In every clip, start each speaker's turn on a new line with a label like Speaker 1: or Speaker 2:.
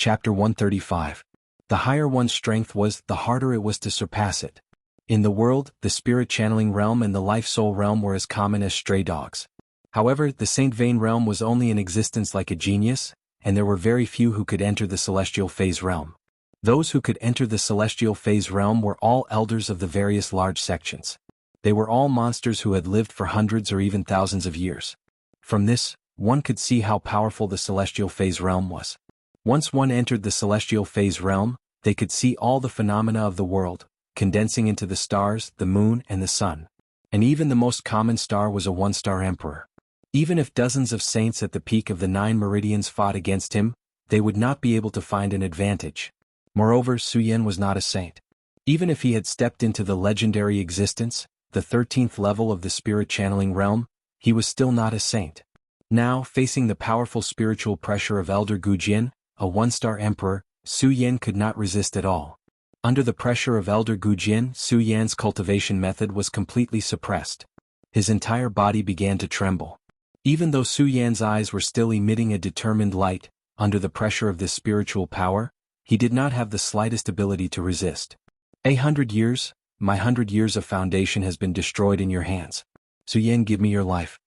Speaker 1: Chapter 135. The higher one's strength was, the harder it was to surpass it. In the world, the spirit channeling realm and the life-soul realm were as common as stray dogs. However, the Saint Vein realm was only in existence like a genius, and there were very few who could enter the celestial phase realm. Those who could enter the celestial phase realm were all elders of the various large sections. They were all monsters who had lived for hundreds or even thousands of years. From this, one could see how powerful the celestial phase realm was. Once one entered the celestial phase realm, they could see all the phenomena of the world, condensing into the stars, the moon, and the sun. And even the most common star was a one-star emperor. Even if dozens of saints at the peak of the 9 meridians fought against him, they would not be able to find an advantage. Moreover, Su Yan was not a saint. Even if he had stepped into the legendary existence, the 13th level of the spirit channeling realm, he was still not a saint. Now, facing the powerful spiritual pressure of Elder Gujin, a one-star emperor, Su Yan could not resist at all. Under the pressure of Elder Gujin, Su Yan's cultivation method was completely suppressed. His entire body began to tremble. Even though Su Yan's eyes were still emitting a determined light, under the pressure of this spiritual power, he did not have the slightest ability to resist. 100 years, my 100 years of foundation has been destroyed in your hands. Su Yan, give me your life.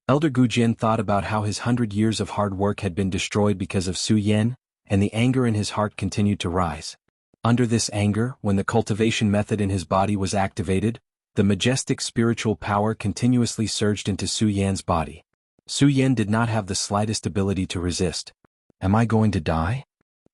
Speaker 1: Elder Gujin thought about how his 100 years of hard work had been destroyed because of Su Yan, and the anger in his heart continued to rise. Under this anger, when the cultivation method in his body was activated, the majestic spiritual power continuously surged into Su Yan's body. Su Yan did not have the slightest ability to resist. Am I going to die?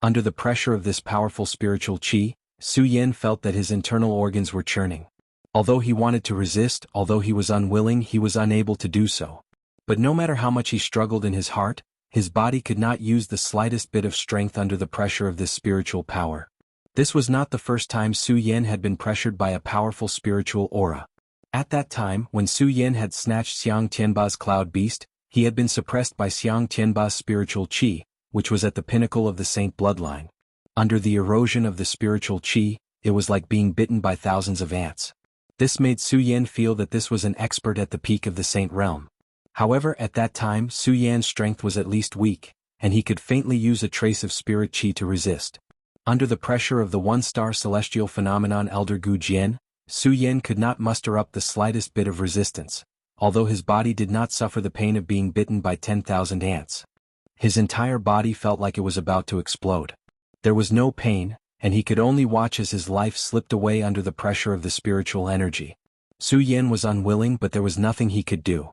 Speaker 1: Under the pressure of this powerful spiritual qi, Su Yan felt that his internal organs were churning. Although he wanted to resist, although he was unwilling, he was unable to do so. But no matter how much he struggled in his heart, his body could not use the slightest bit of strength under the pressure of this spiritual power. This was not the first time Su Yan had been pressured by a powerful spiritual aura. At that time, when Su Yan had snatched Xiang Tianba's cloud beast, he had been suppressed by Xiang Tianba's spiritual qi, which was at the pinnacle of the saint bloodline. Under the erosion of the spiritual qi, it was like being bitten by thousands of ants. This made Su Yan feel that this was an expert at the peak of the saint realm. However, at that time Su Yan's strength was at least weak, and he could faintly use a trace of spirit qi to resist. Under the pressure of the one-star celestial phenomenon Elder Gujin, Su Yan could not muster up the slightest bit of resistance, although his body did not suffer the pain of being bitten by 10,000 ants. His entire body felt like it was about to explode. There was no pain, and he could only watch as his life slipped away under the pressure of the spiritual energy. Su Yan was unwilling, but there was nothing he could do.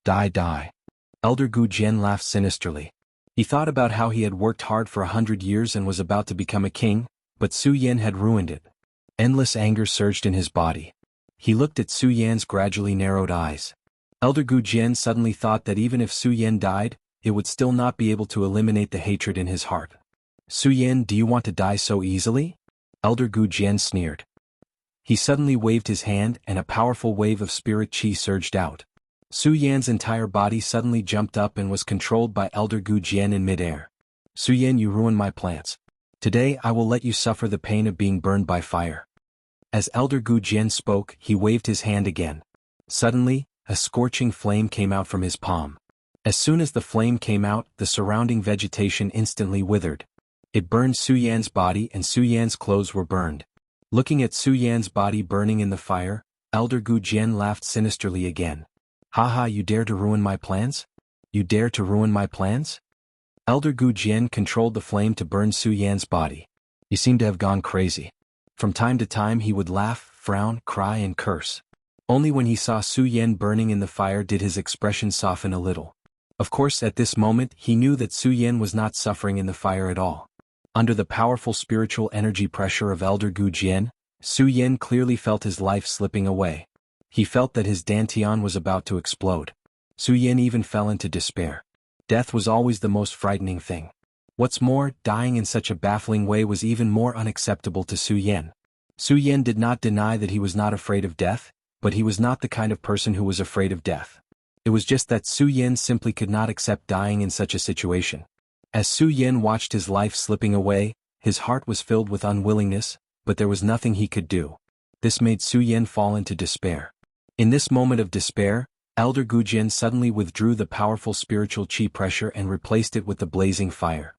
Speaker 1: Die. Elder Gujin laughed sinisterly. He thought about how he had worked hard for 100 years and was about to become a king, but Su Yan had ruined it. Endless anger surged in his body. He looked at Su Yan's gradually narrowed eyes. Elder Gujin suddenly thought that even if Su Yan died, it would still not be able to eliminate the hatred in his heart. Su Yan, do you want to die so easily? Elder Gujin sneered. He suddenly waved his hand and a powerful wave of spirit qi surged out. Su Yan's entire body suddenly jumped up and was controlled by Elder Gujin in midair. Su Yan, you ruined my plans. Today I will let you suffer the pain of being burned by fire. As Elder Gujin spoke, he waved his hand again. Suddenly, a scorching flame came out from his palm. As soon as the flame came out, the surrounding vegetation instantly withered. It burned Su Yan's body and Su Yan's clothes were burned. Looking at Su Yan's body burning in the fire, Elder Gujin laughed sinisterly again. Haha, you dare to ruin my plans? You dare to ruin my plans? Elder Gujin controlled the flame to burn Su Yan's body. He seemed to have gone crazy. From time to time he would laugh, frown, cry and curse. Only when he saw Su Yan burning in the fire did his expression soften a little. Of course, at this moment he knew that Su Yan was not suffering in the fire at all. Under the powerful spiritual energy pressure of Elder Gujin, Su Yan clearly felt his life slipping away. He felt that his dantian was about to explode. Su Yan even fell into despair. Death was always the most frightening thing. What's more, dying in such a baffling way was even more unacceptable to Su Yan. Su Yan did not deny that he was not afraid of death, but he was not the kind of person who was afraid of death. It was just that Su Yan simply could not accept dying in such a situation. As Su Yan watched his life slipping away, his heart was filled with unwillingness, but there was nothing he could do. This made Su Yan fall into despair. In this moment of despair, Elder Gujin suddenly withdrew the powerful spiritual qi pressure and replaced it with the blazing fire.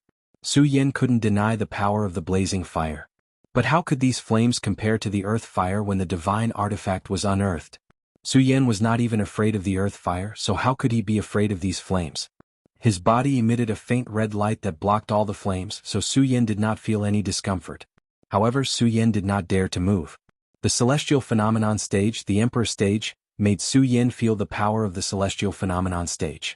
Speaker 1: Su Yan couldn't deny the power of the blazing fire. But how could these flames compare to the earth fire when the divine artifact was unearthed? Su Yan was not even afraid of the earth fire, so how could he be afraid of these flames? His body emitted a faint red light that blocked all the flames, so Su Yan did not feel any discomfort. However, Su Yan did not dare to move. The celestial phenomenon stage, the Emperor stage, made Su Yan feel the power of the celestial phenomenon stage.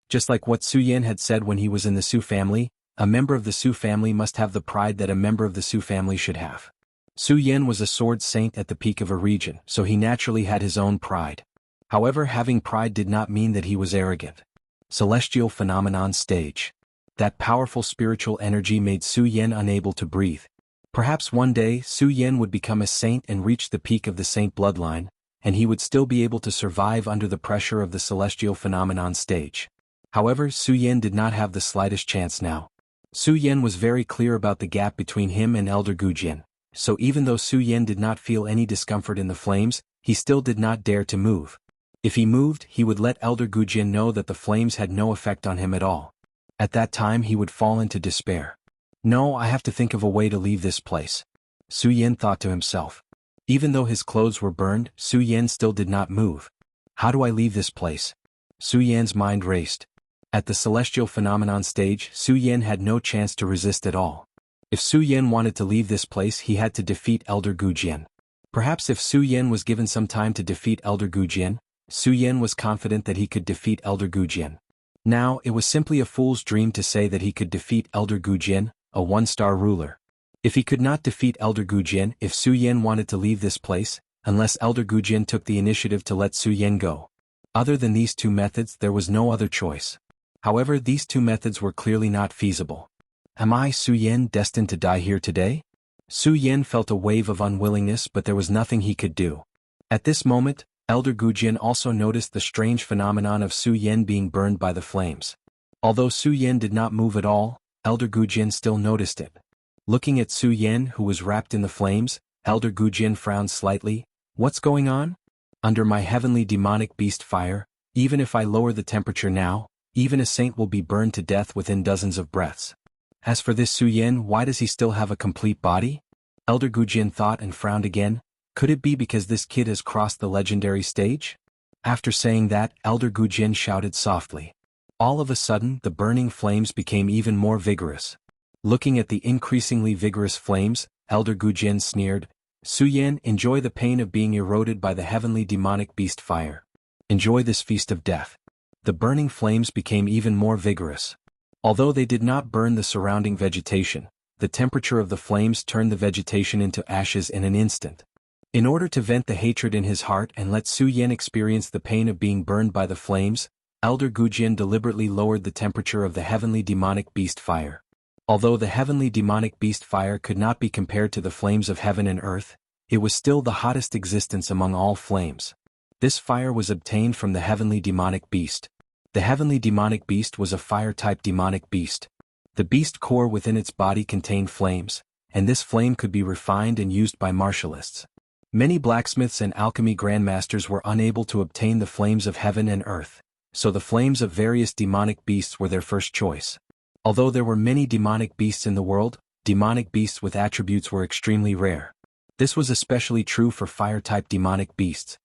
Speaker 1: Just like what Su Yan had said when he was in the Su family, a member of the Su family must have the pride that a member of the Su family should have. Su Yan was a sword saint at the peak of a region, so he naturally had his own pride. However, having pride did not mean that he was arrogant. Celestial phenomenon stage. That powerful spiritual energy made Su Yan unable to breathe. Perhaps one day Su Yan would become a saint and reach the peak of the saint bloodline, and he would still be able to survive under the pressure of the celestial phenomenon stage. However, Su Yan did not have the slightest chance now. Su Yan was very clear about the gap between him and Elder Gujin, so even though Su Yan did not feel any discomfort in the flames, he still did not dare to move. If he moved, he would let Elder Gujin know that the flames had no effect on him at all. At that time he would fall into despair. No, I have to think of a way to leave this place. Su Yan thought to himself. Even though his clothes were burned, Su Yan still did not move. How do I leave this place? Su Yan's mind raced. At the celestial phenomenon stage, Su Yan had no chance to resist at all. If Su Yan wanted to leave this place, he had to defeat Elder Gujin. Perhaps if Su Yan was given some time to defeat Elder Gujin, Su Yan was confident that he could defeat Elder Gujin. Now, it was simply a fool's dream to say that he could defeat Elder Gujin, a one-star ruler. If he could not defeat Elder Gujin, if Su Yan wanted to leave this place, unless Elder Gujin took the initiative to let Su Yan go. Other than these two methods, there was no other choice. However, these two methods were clearly not feasible. Am I, Su Yan, destined to die here today? Su Yan felt a wave of unwillingness, but there was nothing he could do. At this moment, Elder Gujin also noticed the strange phenomenon of Su Yan being burned by the flames. Although Su Yan did not move at all, Elder Gujin still noticed it. Looking at Su Yan, who was wrapped in the flames, Elder Gujin frowned slightly. What's going on? Under my heavenly demonic beast fire, even if I lower the temperature now, even a saint will be burned to death within dozens of breaths. As for this Su Yan, why does he still have a complete body? Elder Gujin thought and frowned again. Could it be because this kid has crossed the legendary stage? After saying that, Elder Gujin shouted softly. All of a sudden, the burning flames became even more vigorous. Looking at the increasingly vigorous flames, Elder Gujin sneered, Su Yan, enjoy the pain of being eroded by the heavenly demonic beast fire. Enjoy this feast of death. The burning flames became even more vigorous. Although they did not burn the surrounding vegetation, the temperature of the flames turned the vegetation into ashes in an instant. In order to vent the hatred in his heart and let Su Yan experience the pain of being burned by the flames, Elder Gujin deliberately lowered the temperature of the heavenly demonic beast fire. Although the heavenly demonic beast fire could not be compared to the flames of heaven and earth, it was still the hottest existence among all flames. This fire was obtained from the heavenly demonic beast. The heavenly demonic beast was a fire-type demonic beast. The beast core within its body contained flames, and this flame could be refined and used by martialists. Many blacksmiths and alchemy grandmasters were unable to obtain the flames of heaven and earth, so the flames of various demonic beasts were their first choice. Although there were many demonic beasts in the world, demonic beasts with attributes were extremely rare. This was especially true for fire-type demonic beasts.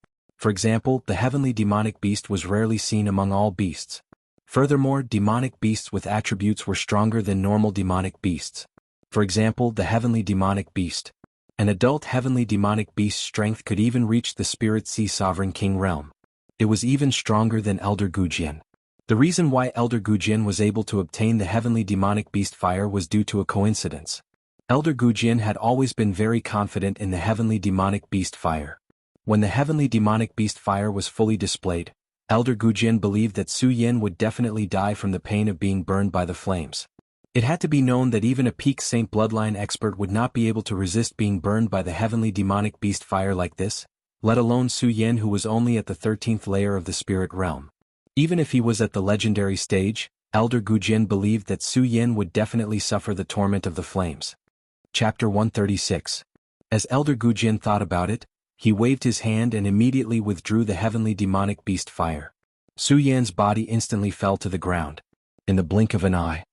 Speaker 1: For example, the heavenly demonic beast was rarely seen among all beasts. Furthermore, demonic beasts with attributes were stronger than normal demonic beasts. For example, the heavenly demonic beast. An adult heavenly demonic beast's strength could even reach the Spirit Sea Sovereign King realm. It was even stronger than Elder Gujin. The reason why Elder Gujin was able to obtain the heavenly demonic beast fire was due to a coincidence. Elder Gujin had always been very confident in the heavenly demonic beast fire. When the heavenly demonic beast fire was fully displayed, Elder Gujin believed that Su Yan would definitely die from the pain of being burned by the flames. It had to be known that even a peak saint bloodline expert would not be able to resist being burned by the heavenly demonic beast fire like this, let alone Su Yan, who was only at the 13th layer of the spirit realm. Even if he was at the legendary stage, Elder Gujin believed that Su Yan would definitely suffer the torment of the flames. Chapter 136. As Elder Gujin thought about it, he waved his hand and immediately withdrew the heavenly demonic beast fire. Su Yan's body instantly fell to the ground. In the blink of an eye,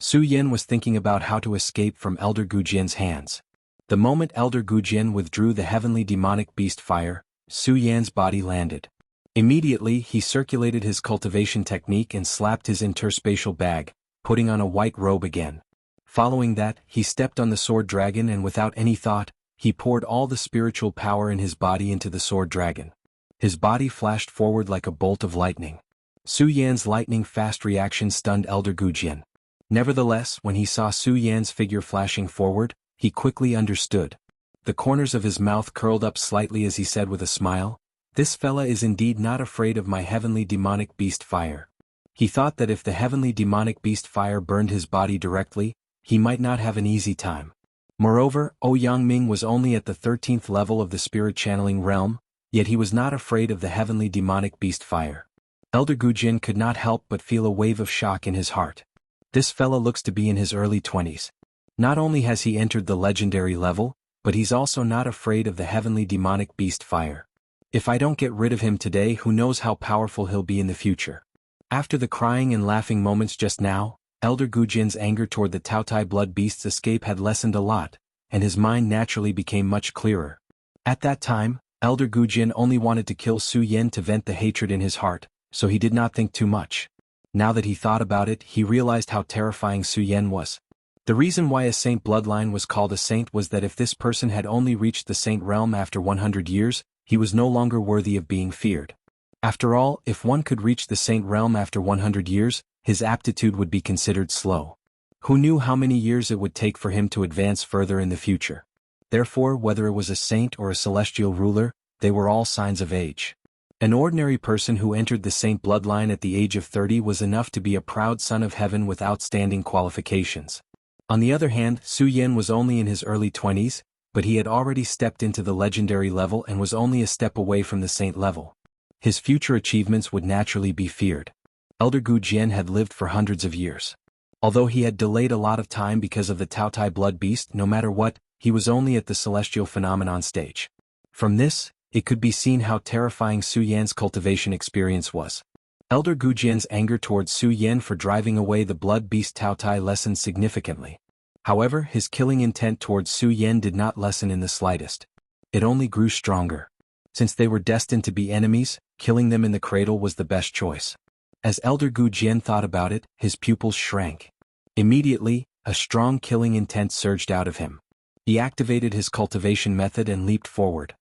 Speaker 1: Su Yan was thinking about how to escape from Elder Gujian's hands. The moment Elder Gujian withdrew the heavenly demonic beast fire, Su Yan's body landed. Immediately he circulated his cultivation technique and slapped his interspatial bag, putting on a white robe again. Following that, he stepped on the sword dragon and without any thought, he poured all the spiritual power in his body into the sword dragon. His body flashed forward like a bolt of lightning. Su Yan's lightning-fast reaction stunned Elder Gujian. Nevertheless, when he saw Su Yan's figure flashing forward, he quickly understood. The corners of his mouth curled up slightly as he said with a smile, "This fella is indeed not afraid of my heavenly demonic beast fire." He thought that if the heavenly demonic beast fire burned his body directly, he might not have an easy time. Moreover, Ouyangming was only at the 13th level of the spirit channeling realm, yet he was not afraid of the heavenly demonic beast fire. Elder Gujian could not help but feel a wave of shock in his heart. This fella looks to be in his early 20s. Not only has he entered the legendary level, but he's also not afraid of the heavenly demonic beast fire. If I don't get rid of him today, who knows how powerful he'll be in the future. After the crying and laughing moments just now, Elder Gujian's anger toward the Taotai blood beast's escape had lessened a lot, and his mind naturally became much clearer. At that time, Elder Gujian only wanted to kill Su Yan to vent the hatred in his heart, so he did not think too much. Now that he thought about it, he realized how terrifying Su Yan was. The reason why a saint bloodline was called a saint was that if this person had only reached the saint realm after 100 years, he was no longer worthy of being feared. After all, if one could reach the saint realm after 100 years, his aptitude would be considered slow. Who knew how many years it would take for him to advance further in the future? Therefore, whether it was a saint or a celestial ruler, they were all signs of age. An ordinary person who entered the saint bloodline at the age of 30 was enough to be a proud son of heaven with outstanding qualifications. On the other hand, Su Yan was only in his early 20s, but he had already stepped into the legendary level and was only a step away from the saint level. His future achievements would naturally be feared. Elder Gujian had lived for hundreds of years. Although he had delayed a lot of time because of the Taotai blood beast, no matter what, he was only at the celestial phenomenon stage. From this, it could be seen how terrifying Su Yan's cultivation experience was. Elder Gujian's anger towards Su Yan for driving away the blood beast Taotai lessened significantly. However, his killing intent towards Su Yan did not lessen in the slightest. It only grew stronger. Since they were destined to be enemies, killing them in the cradle was the best choice. As Elder Gujian thought about it, his pupils shrank. Immediately, a strong killing intent surged out of him. He activated his cultivation method and leaped forward.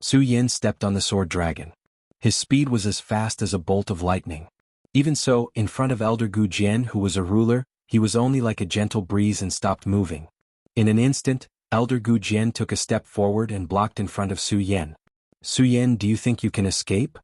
Speaker 1: Su Yan stepped on the sword dragon. His speed was as fast as a bolt of lightning. Even so, in front of Elder Gujian, who was a ruler, he was only like a gentle breeze and stopped moving. In an instant, Elder Gujian took a step forward and blocked in front of Su Yan. "Su Yan, do you think you can escape?"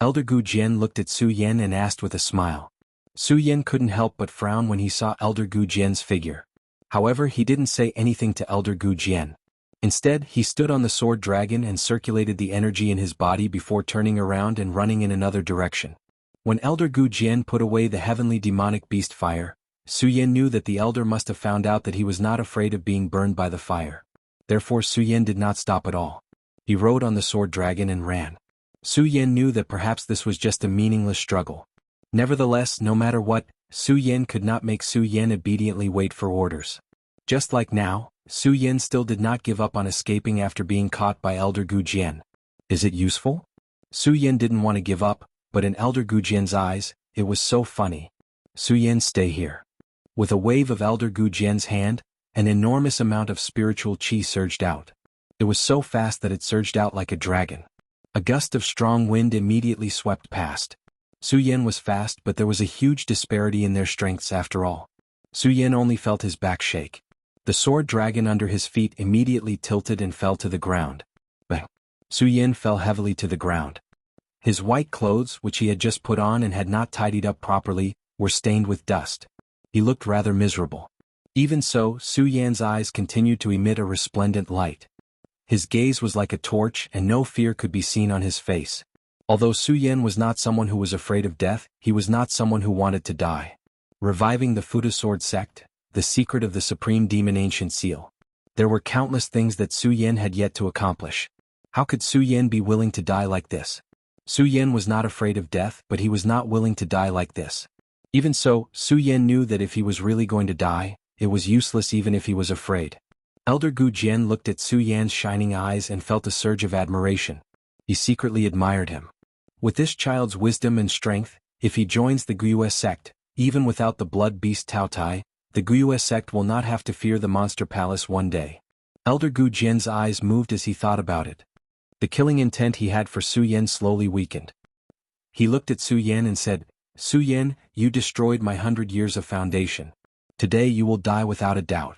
Speaker 1: Elder Gujian looked at Su Yan and asked with a smile. Su Yan couldn't help but frown when he saw Elder Gujian's figure. However, he didn't say anything to Elder Gujian. Instead, he stood on the sword dragon and circulated the energy in his body before turning around and running in another direction. When Elder Gujian put away the heavenly demonic beast fire, Su Yan knew that the elder must have found out that he was not afraid of being burned by the fire. Therefore Su Yan did not stop at all. He rode on the sword dragon and ran. Su Yan knew that perhaps this was just a meaningless struggle. Nevertheless, no matter what, Su Yan could not make Su Yan obediently wait for orders. Just like now, Su Yan still did not give up on escaping after being caught by Elder Gujian. Is it useful? Su Yan didn't want to give up, but in Elder Gujian's eyes, it was so funny. Su Yan, stay here. With a wave of Elder Gujian's hand, an enormous amount of spiritual qi surged out. It was so fast that it surged out like a dragon. A gust of strong wind immediately swept past. Su Yan was fast, but there was a huge disparity in their strengths after all. Su Yan only felt his back shake. The sword dragon under his feet immediately tilted and fell to the ground. Bang! Su Yan fell heavily to the ground. His white clothes, which he had just put on and had not tidied up properly, were stained with dust. He looked rather miserable. Even so, Su Yan's eyes continued to emit a resplendent light. His gaze was like a torch and no fear could be seen on his face. Although Su Yan was not someone who was afraid of death, he was not someone who wanted to die. Reviving the Futa Sword sect, the secret of the Supreme Demon Ancient Seal. There were countless things that Su Yan had yet to accomplish. How could Su Yan be willing to die like this? Su Yan was not afraid of death, but he was not willing to die like this. Even so, Su Yan knew that if he was really going to die, it was useless even if he was afraid. Elder Gu Jian looked at Su Yan's shining eyes and felt a surge of admiration. He secretly admired him. With this child's wisdom and strength, if he joins the Guiyue sect, even without the blood beast Tao Tai, the Guiyue sect will not have to fear the monster palace one day. Elder Gu Jian's eyes moved as he thought about it. The killing intent he had for Su Yan slowly weakened. He looked at Su Yan and said, "Su Yan, you destroyed my 100 years of foundation. Today you will die without a doubt."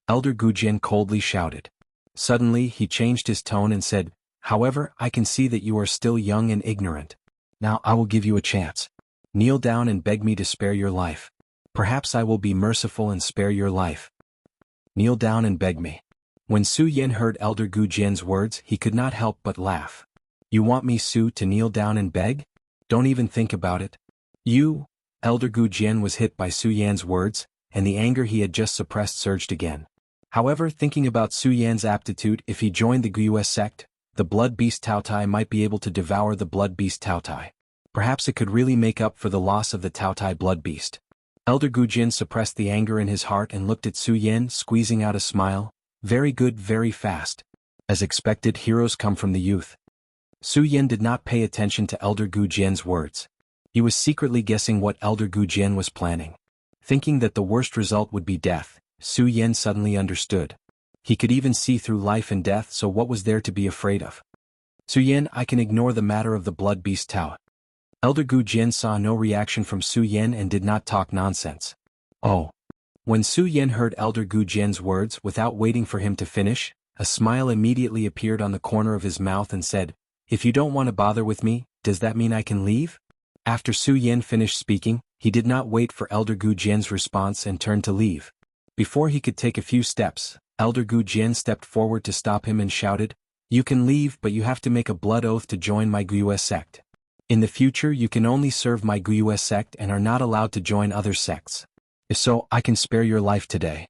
Speaker 1: Elder Gu Jian coldly shouted. Suddenly he changed his tone and said, "However, I can see that you are still young and ignorant. Now I will give you a chance. Kneel down and beg me to spare your life. Perhaps I will be merciful and spare your life. Kneel down and beg me." When Su Yan heard Elder Gu Jian's words, he could not help but laugh. "You want me, Su, to kneel down and beg? Don't even think about it." "You?" Elder Gu Jian was hit by Su Yan's words, and the anger he had just suppressed surged again. However, thinking about Su Yan's aptitude, if he joined the Guiyue sect, the blood beast Tao Tai might be able to devour the blood beast Tao Tai. Perhaps it could really make up for the loss of the Tao Tai blood beast. Elder Gu Jian suppressed the anger in his heart and looked at Su Yan, squeezing out a smile. "Very good, very fast. As expected, heroes come from the youth." Su Yan did not pay attention to Elder Gu Jian's words. He was secretly guessing what Elder Gu Jian was planning. Thinking that the worst result would be death, Su Yan suddenly understood. He could even see through life and death, so what was there to be afraid of? "Su Yan, I can ignore the matter of the blood beast Tao." Elder Gu Jian saw no reaction from Su Yan and did not talk nonsense. "Oh." When Su Yan heard Elder Gu Jian's words, without waiting for him to finish, a smile immediately appeared on the corner of his mouth and said, "If you don't want to bother with me, does that mean I can leave?" After Su Yan finished speaking, he did not wait for Elder Gu Jian's response and turned to leave. Before he could take a few steps, Elder Gu Jian stepped forward to stop him and shouted, "You can leave, but you have to make a blood oath to join my Guiyue sect. In the future you can only serve my Guiyue sect and are not allowed to join other sects. If so, I can spare your life today."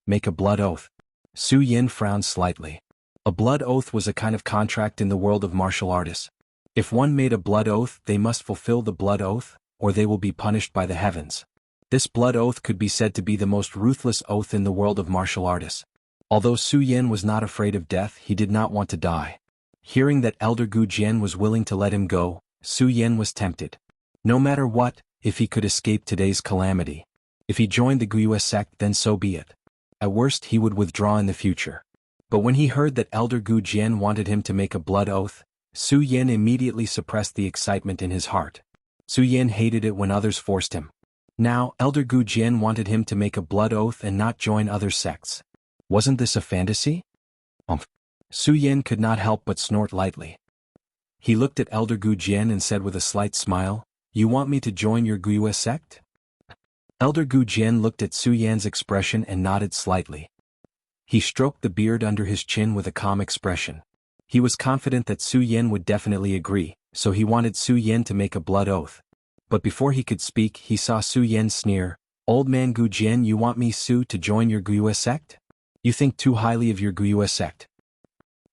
Speaker 1: Make a blood oath. Su Yan frowned slightly. A blood oath was a kind of contract in the world of martial artists. If one made a blood oath, they must fulfill the blood oath, or they will be punished by the heavens. This blood oath could be said to be the most ruthless oath in the world of martial artists. Although Su Yan was not afraid of death, he did not want to die. Hearing that Elder Gu Jian was willing to let him go, Su Yan was tempted. No matter what, if he could escape today's calamity. If he joined the Guiyue sect, then so be it. At worst, he would withdraw in the future. But when he heard that Elder Gu Jian wanted him to make a blood oath, Su Yan immediately suppressed the excitement in his heart. Su Yan hated it when others forced him. Now, Elder Gu Jian wanted him to make a blood oath and not join other sects. Wasn't this a fantasy? Su Yan could not help but snort lightly. He looked at Elder Gu Jian and said with a slight smile, "You want me to join your Guiyue sect?" Elder Gu Jian looked at Su Yan's expression and nodded slightly. He stroked the beard under his chin with a calm expression. He was confident that Su Yan would definitely agree, so he wanted Su Yan to make a blood oath. But before he could speak, he saw Su Yan sneer, "Old man Gu Jian, you want me, Su, to join your Guiyue sect? You think too highly of your Guiyue sect."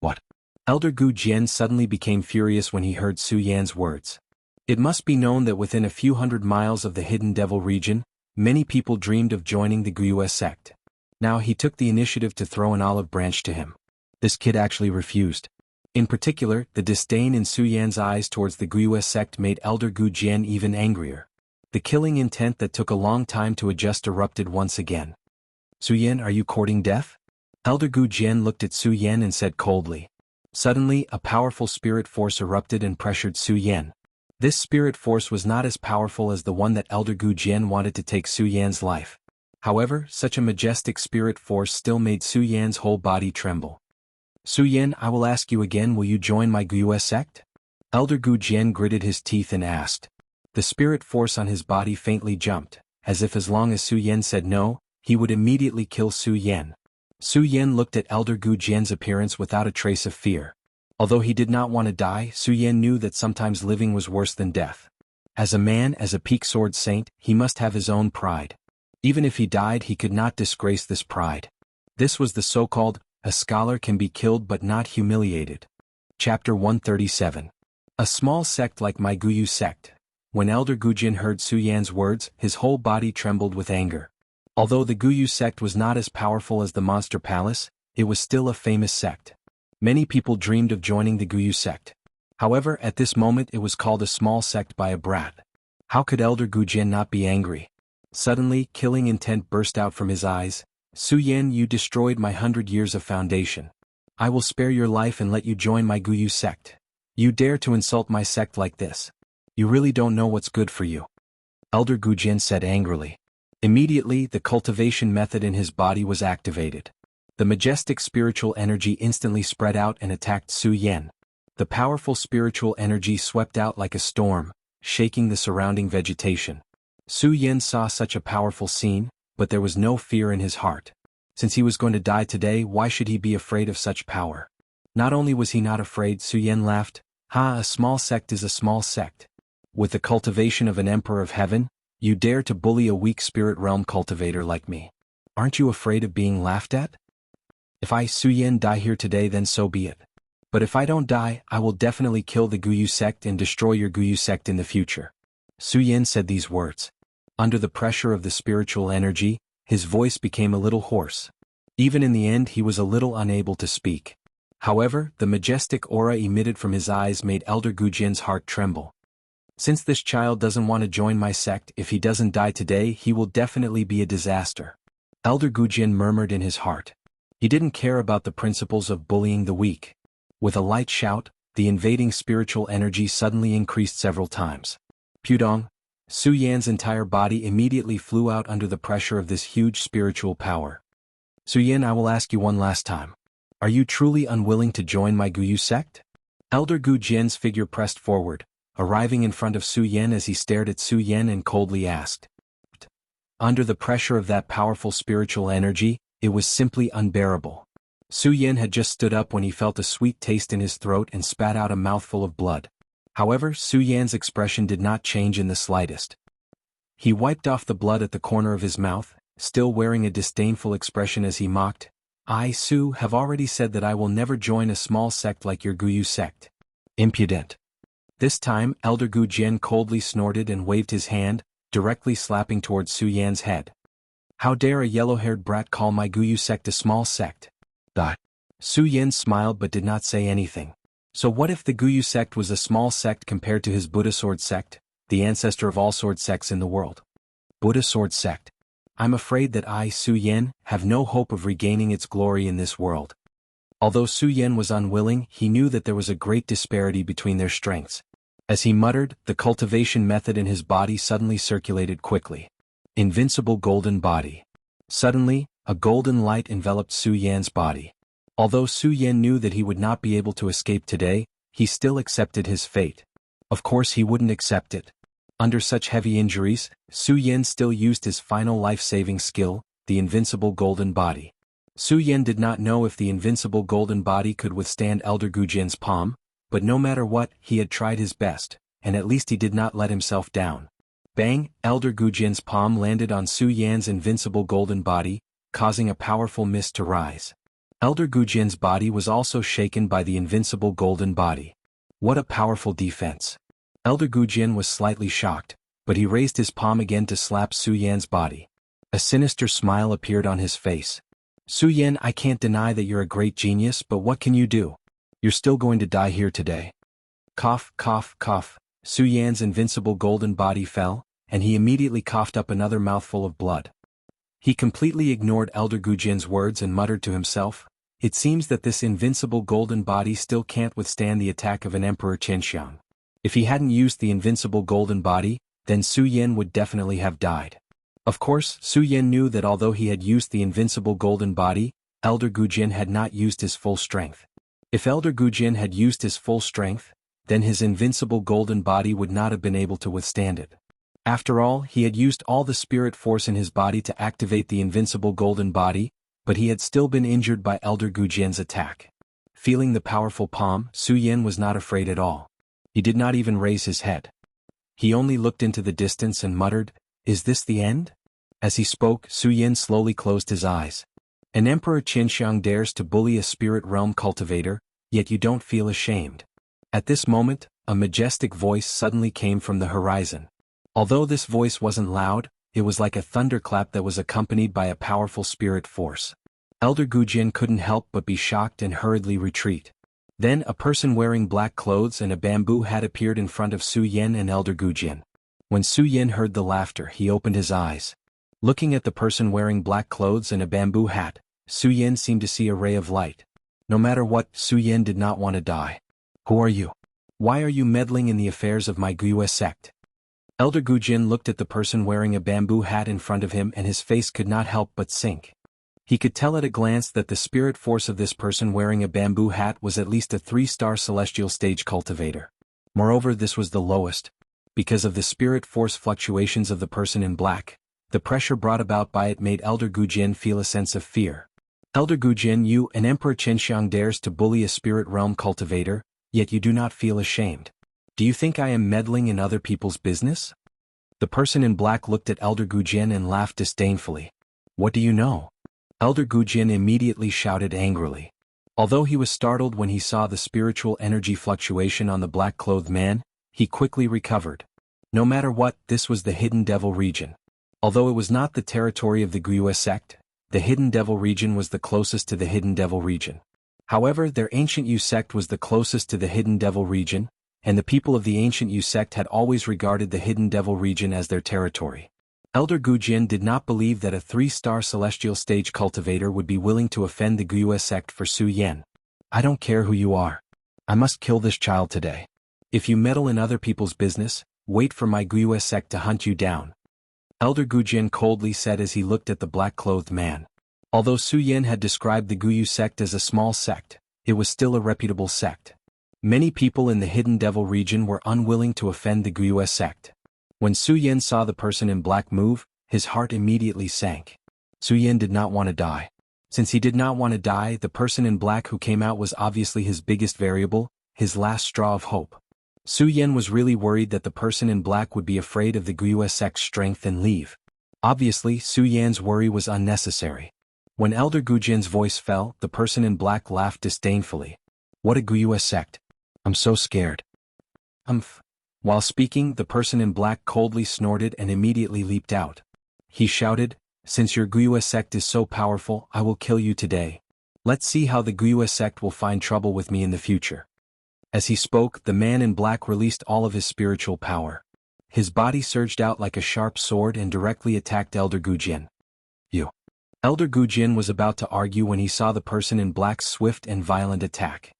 Speaker 1: "What?" Elder Gu Jian suddenly became furious when he heard Su Yan's words. It must be known that within a few hundred miles of the Hidden Devil region, many people dreamed of joining the Guiyue sect. Now he took the initiative to throw an olive branch to him. This kid actually refused. In particular, the disdain in Su Yan's eyes towards the Guiyue sect made Elder Gu Jian even angrier. The killing intent that took a long time to adjust erupted once again. "Su Yan, are you courting death?" Elder Gu Jian looked at Su Yan and said coldly. Suddenly, a powerful spirit force erupted and pressured Su Yan. This spirit force was not as powerful as the one that Elder Gu Jian wanted to take Su Yan's life. However, such a majestic spirit force still made Su Yan's whole body tremble. "Su Yan, I will ask you again, will you join my Guiyue sect?" Elder Gu Jian gritted his teeth and asked. The spirit force on his body faintly jumped, as if as long as Su Yan said no, he would immediately kill Su Yan. Su Yan looked at Elder Gu Jian's appearance without a trace of fear. Although he did not want to die, Su Yan knew that sometimes living was worse than death. As a man, as a peak sword saint, he must have his own pride. Even if he died, he could not disgrace this pride. This was the so-called, "A scholar can be killed but not humiliated." Chapter 137. A small sect like my Guiyue sect. When Elder Gujin heard Su Yan's words, his whole body trembled with anger. Although the Guyu sect was not as powerful as the Monster Palace, it was still a famous sect. Many people dreamed of joining the Guyu sect. However, at this moment it was called a small sect by a brat. How could Elder Gujin not be angry? Suddenly, killing intent burst out from his eyes. Su Yan, you destroyed my 100 years of foundation. I will spare your life and let you join my Guyu sect. You dare to insult my sect like this. You really don't know what's good for you. Elder Gujin said angrily. Immediately, the cultivation method in his body was activated. The majestic spiritual energy instantly spread out and attacked Su Yan. The powerful spiritual energy swept out like a storm, shaking the surrounding vegetation. Su Yan saw such a powerful scene, but there was no fear in his heart. Since he was going to die today, why should he be afraid of such power? Not only was he not afraid, Su Yan laughed. Ha, a small sect is a small sect. With the cultivation of an emperor of heaven, you dare to bully a weak spirit realm cultivator like me. Aren't you afraid of being laughed at? If I, Su Yan, die here today, then so be it. But if I don't die, I will definitely kill the Guyu sect and destroy your Guyu sect in the future. Su Yan said these words. Under the pressure of the spiritual energy, his voice became a little hoarse. Even in the end, he was a little unable to speak. However, the majestic aura emitted from his eyes made Elder Gujin's heart tremble. Since this child doesn't want to join my sect, if he doesn't die today, he will definitely be a disaster. Elder Gujin murmured in his heart. He didn't care about the principles of bullying the weak. With a light shout, the invading spiritual energy suddenly increased several times. Pudong! Su Yan's entire body immediately flew out under the pressure of this huge spiritual power. Su Yan, I will ask you one last time. Are you truly unwilling to join my Guyu sect? Elder Gujin's figure pressed forward, arriving in front of Su Yan as he stared at Su Yan and coldly asked. Under the pressure of that powerful spiritual energy, it was simply unbearable. Su Yan had just stood up when he felt a sweet taste in his throat and spat out a mouthful of blood. However, Su Yan's expression did not change in the slightest. He wiped off the blood at the corner of his mouth, still wearing a disdainful expression as he mocked. I, Su, have already said that I will never join a small sect like your Guyu sect. Impudent. This time, Elder Gujin coldly snorted and waved his hand, directly slapping towards Su Yan's head. How dare a yellow-haired brat call my Guyu sect a small sect? Su Yan smiled but did not say anything. So what if the Guyu sect was a small sect compared to his Buddha sword sect, the ancestor of all sword sects in the world? Buddha sword sect. I'm afraid that I, Su Yan, have no hope of regaining its glory in this world. Although Su Yan was unwilling, he knew that there was a great disparity between their strengths. As he muttered, the cultivation method in his body suddenly circulated quickly. Invincible golden body. Suddenly, a golden light enveloped Su Yan's body. Although Su Yan knew that he would not be able to escape today, he still accepted his fate. Of course he wouldn't accept it. Under such heavy injuries, Su Yan still used his final life-saving skill, the invincible golden body. Su Yan did not know if the invincible golden body could withstand Elder Gujin's palm, but no matter what, he had tried his best, and at least he did not let himself down. Bang! Elder Gujin's palm landed on Su Yan's invincible golden body, causing a powerful mist to rise. Elder Gujin's body was also shaken by the invincible golden body. What a powerful defense. Elder Gujin was slightly shocked, but he raised his palm again to slap Su Yan's body. A sinister smile appeared on his face. Su Yan, I can't deny that you're a great genius, but what can you do? You're still going to die here today. Cough, cough, cough. Su Yan's invincible golden body fell, and he immediately coughed up another mouthful of blood. He completely ignored Elder Gujin's words and muttered to himself, it seems that this invincible golden body still can't withstand the attack of an Emperor Qianxiang. If he hadn't used the invincible golden body, then Su Yan would definitely have died. Of course, Su Yan knew that although he had used the invincible golden body, Elder Gujin had not used his full strength. If Elder Gujin had used his full strength, then his invincible golden body would not have been able to withstand it. After all, he had used all the spirit force in his body to activate the invincible golden body, but he had still been injured by Elder Gujin's attack. Feeling the powerful palm, Su Yan was not afraid at all. He did not even raise his head. He only looked into the distance and muttered, is this the end? As he spoke, Su Yan slowly closed his eyes. An Emperor Qianxiang dares to bully a spirit realm cultivator, yet you don't feel ashamed. At this moment, A majestic voice suddenly came from the horizon. Although this voice wasn't loud, it was like a thunderclap that was accompanied by a powerful spirit force. Elder Gujin couldn't help but be shocked and hurriedly retreat. Then a person wearing black clothes and a bamboo hat appeared in front of Su Yen and Elder Gujin. When Su Yen heard the laughter, he opened his eyes. Looking at the person wearing black clothes and a bamboo hat, Su Yen seemed to see a ray of light. No matter what, Su Yen did not want to die. Who are you? Why are you meddling in the affairs of my Gyue sect? Elder Gujin looked at the person wearing a bamboo hat in front of him and his face could not help but sink. He could tell at a glance that the spirit force of this person wearing a bamboo hat was at least a 3-star celestial stage cultivator. Moreover, this was the lowest. Because of the spirit force fluctuations of the person in black, the pressure brought about by it made Elder Gujin feel a sense of fear. Elder Gujin, you, an Emperor Chenxiang, dares to bully a spirit realm cultivator, yet you do not feel ashamed. Do you think I am meddling in other people's business? The person in black looked at Elder Gujin and laughed disdainfully. What do you know? Elder Gujin immediately shouted angrily. Although he was startled when he saw the spiritual energy fluctuation on the black-clothed man, he quickly recovered. No matter what, this was the Hidden Devil region. Although it was not the territory of the Gyue sect, the Hidden Devil region was the closest to the Hidden Devil region. However, their ancient Yu sect was the closest to the Hidden Devil region, and the people of the ancient Yu sect had always regarded the Hidden Devil region as their territory. Elder Gujin did not believe that a 3-star celestial stage cultivator would be willing to offend the Gyue sect for Su Yen. I don't care who you are. I must kill this child today. If you meddle in other people's business, wait for my Gyue sect to hunt you down. Elder Gujin coldly said as he looked at the black-clothed man. Although Su Yen had described the Gyue sect as a small sect, it was still a reputable sect. Many people in the Hidden Devil region were unwilling to offend the Gyue sect. When Su Yen saw the person in black move, his heart immediately sank. Su Yen did not want to die. Since he did not want to die, the person in black who came out was obviously his biggest variable, his last straw of hope. Su Yen was really worried that the person in black would be afraid of the Gyue sect's strength and leave. Obviously, Su Yan's worry was unnecessary. When Elder Gujin's voice fell, the person in black laughed disdainfully. What a Gyue sect. I'm so scared. While speaking, the person in black coldly snorted and immediately leaped out. He shouted, since your Gyue sect is so powerful, I will kill you today. Let's see how the Gyue sect will find trouble with me in the future. As he spoke, the man in black released all of his spiritual power. His body surged out like a sharp sword and directly attacked Elder Gujin. Elder Gujin was about to argue when he saw the person in black's swift and violent attack.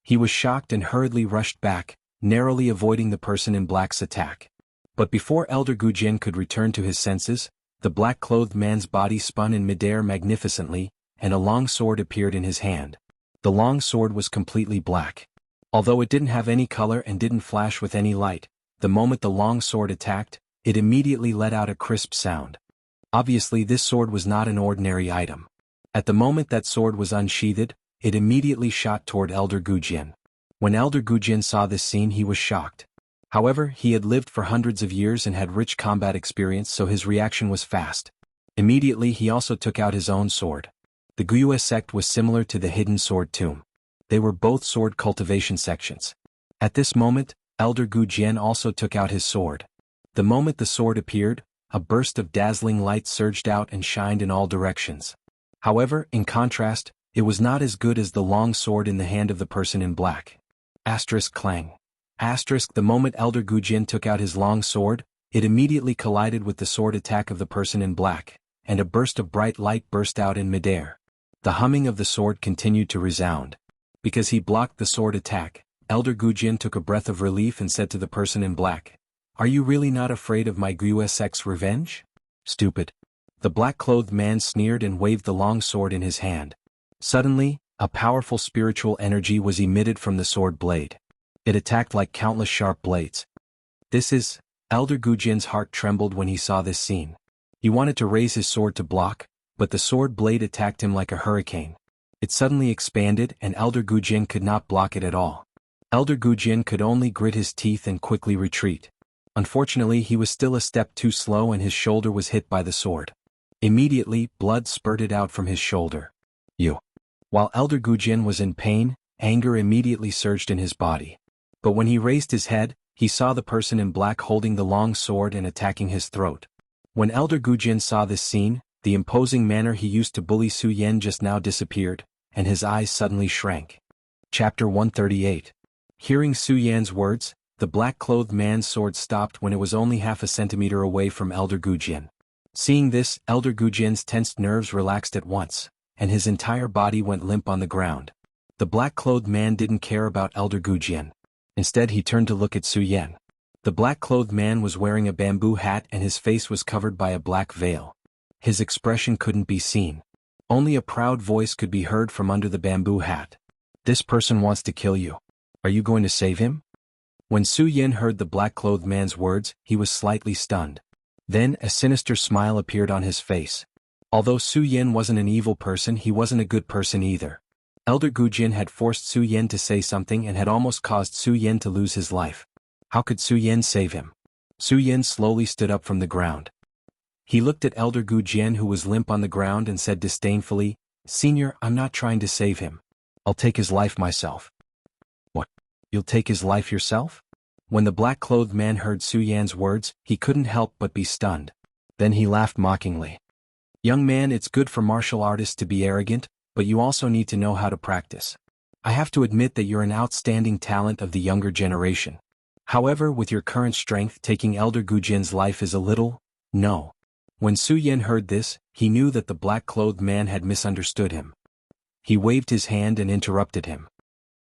Speaker 1: He was shocked and hurriedly rushed back, narrowly avoiding the person in black's attack. But before Elder Gujin could return to his senses, the black-clothed man's body spun in midair magnificently, and a long sword appeared in his hand. The long sword was completely black. Although it didn't have any color and didn't flash with any light, the moment the long sword attacked, it immediately let out a crisp sound. Obviously, this sword was not an ordinary item. At the moment that sword was unsheathed, it immediately shot toward Elder Gujin. When Elder Gujin saw this scene, he was shocked. However, he had lived for hundreds of years and had rich combat experience, so his reaction was fast. Immediately, he also took out his own sword. The Gyue sect was similar to the Hidden Sword Tomb. They were both sword cultivation sections. At this moment, Elder Gujin also took out his sword. The moment the sword appeared, a burst of dazzling light surged out and shined in all directions. However, in contrast, it was not as good as the long sword in the hand of the person in black. Clang. The moment Elder Gujin took out his long sword, it immediately collided with the sword attack of the person in black, and a burst of bright light burst out in midair. The humming of the sword continued to resound. Because he blocked the sword attack, Elder Gujin took a breath of relief and said to the person in black, "Are you really not afraid of my Gyue sect's revenge? Stupid." The black-clothed man sneered and waved the long sword in his hand. Suddenly, a powerful spiritual energy was emitted from the sword blade. It attacked like countless sharp blades. Elder Gujin's heart trembled when he saw this scene. He wanted to raise his sword to block, but the sword blade attacked him like a hurricane. It suddenly expanded and Elder Gujin could not block it at all. Elder Gujin could only grit his teeth and quickly retreat. Unfortunately, he was still a step too slow and his shoulder was hit by the sword. Immediately, blood spurted out from his shoulder. While Elder Gujin was in pain, anger immediately surged in his body. But when he raised his head, he saw the person in black holding the long sword and attacking his throat. When Elder Gujin saw this scene, the imposing manner he used to bully Su Yan just now disappeared, and his eyes suddenly shrank. Chapter 138. Hearing Su Yan's words, the black-clothed man's sword stopped when it was only half a centimeter away from Elder Gujin. Seeing this, Elder Gujin's tensed nerves relaxed at once, and his entire body went limp on the ground. The black-clothed man didn't care about Elder Gujin. Instead he turned to look at Su Yan. The black-clothed man was wearing a bamboo hat and his face was covered by a black veil. His expression couldn't be seen. Only a proud voice could be heard from under the bamboo hat. "This person wants to kill you. Are you going to save him?" When Su Yan heard the black-clothed man's words, he was slightly stunned. Then a sinister smile appeared on his face. Although Su Yan wasn't an evil person, he wasn't a good person either. Elder Gujin had forced Su Yan to say something and had almost caused Su Yan to lose his life. How could Su Yan save him? Su Yan slowly stood up from the ground. He looked at Elder Gujin who was limp on the ground and said disdainfully, "Senior, I'm not trying to save him. I'll take his life myself." "What? You'll take his life yourself?" When the black-clothed man heard Su Yan's words, he couldn't help but be stunned. Then he laughed mockingly. "Young man, it's good for martial artists to be arrogant, but you also need to know how to practice. I have to admit that you're an outstanding talent of the younger generation. However, with your current strength, taking Elder Gujin's life is a little, no." When Su Yan heard this, he knew that the black-clothed man had misunderstood him. He waved his hand and interrupted him.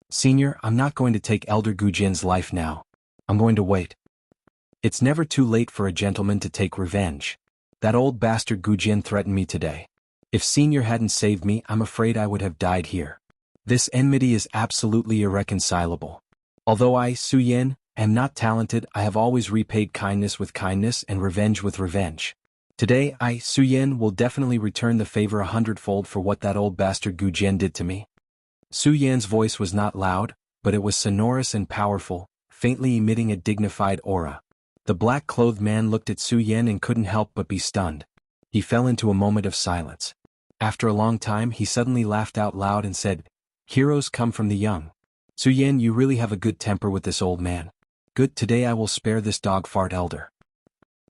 Speaker 1: "Senior, I'm not going to take Elder Gujin's life now. I'm going to wait. It's never too late for a gentleman to take revenge. That old bastard Gujin threatened me today. If Senior hadn't saved me, I'm afraid I would have died here. This enmity is absolutely irreconcilable. Although I, Su Yan, am not talented, I have always repaid kindness with kindness and revenge with revenge. Today I, Su Yan, will definitely return the favor 100-fold for what that old bastard Gujin did to me." Su Yan's voice was not loud, but it was sonorous and powerful, faintly emitting a dignified aura. The black-clothed man looked at Su Yan and couldn't help but be stunned. He fell into a moment of silence. After a long time he suddenly laughed out loud and said, "Heroes come from the young. Su Yan, you really have a good temper with this old man. Good, today I will spare this dog fart elder."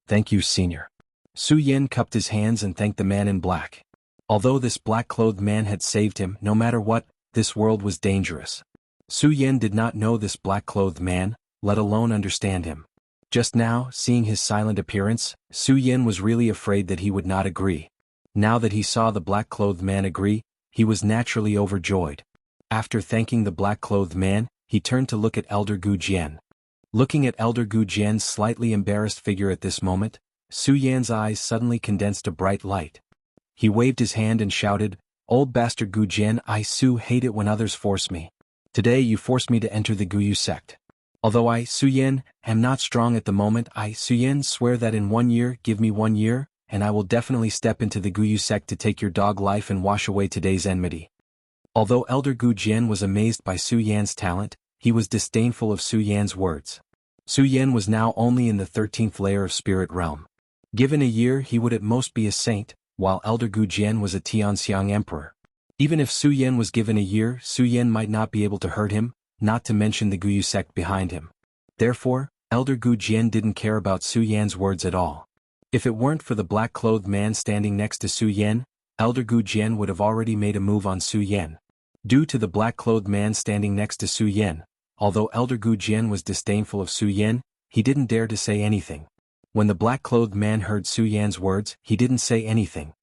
Speaker 1: "Thank you, Senior." Su Yan cupped his hands and thanked the man in black. Although this black-clothed man had saved him, no matter what, this world was dangerous. Su Yan did not know this black-clothed man, let alone understand him. Just now, seeing his silent appearance, Su Yan was really afraid that he would not agree. Now that he saw the black-clothed man agree, he was naturally overjoyed. After thanking the black-clothed man, he turned to look at Elder Gujin. Looking at Elder Gujin's slightly embarrassed figure at this moment, Su Yan's eyes suddenly condensed a bright light. He waved his hand and shouted, "Old bastard Gujin, I hate it when others force me. Today you forced me to enter the Guyu sect. Although I, Su Yan, am not strong at the moment, I, Su Yan, swear that in 1 year, give me 1 year, and I will definitely step into the Guyu sect to take your dog life and wash away today's enmity." Although Elder Gujin was amazed by Su Yan's talent, he was disdainful of Su Yan's words. Su Yan was now only in the 13th layer of spirit realm. Given a year he would at most be a saint, while Elder Gujin was a Tianxiang emperor. Even if Su Yan was given a year, Su Yan might not be able to hurt him, not to mention the Guyu sect behind him. Therefore, Elder Gujin didn't care about Su Yan's words at all. If it weren't for the black-clothed man standing next to Su Yan, Elder Gujin would have already made a move on Su Yan. Due to the black-clothed man standing next to Su Yan, although Elder Gujin was disdainful of Su Yan, he didn't dare to say anything. When the black-clothed man heard Su Yan's words, he didn't say anything.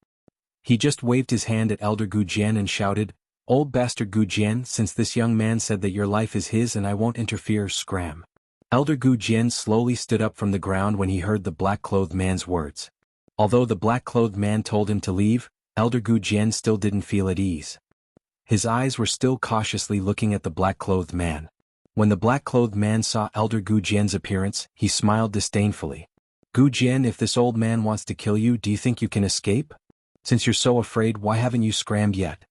Speaker 1: He just waved his hand at Elder Gujin and shouted, "Old bastard Gujin, since this young man said that your life is his and I won't interfere, scram." Elder Gujin slowly stood up from the ground when he heard the black-clothed man's words. Although the black-clothed man told him to leave, Elder Gujin still didn't feel at ease. His eyes were still cautiously looking at the black-clothed man. When the black-clothed man saw Elder Gujin's appearance, he smiled disdainfully. "Gujin, if this old man wants to kill you, do you think you can escape? Since you're so afraid, why haven't you scrammed yet?"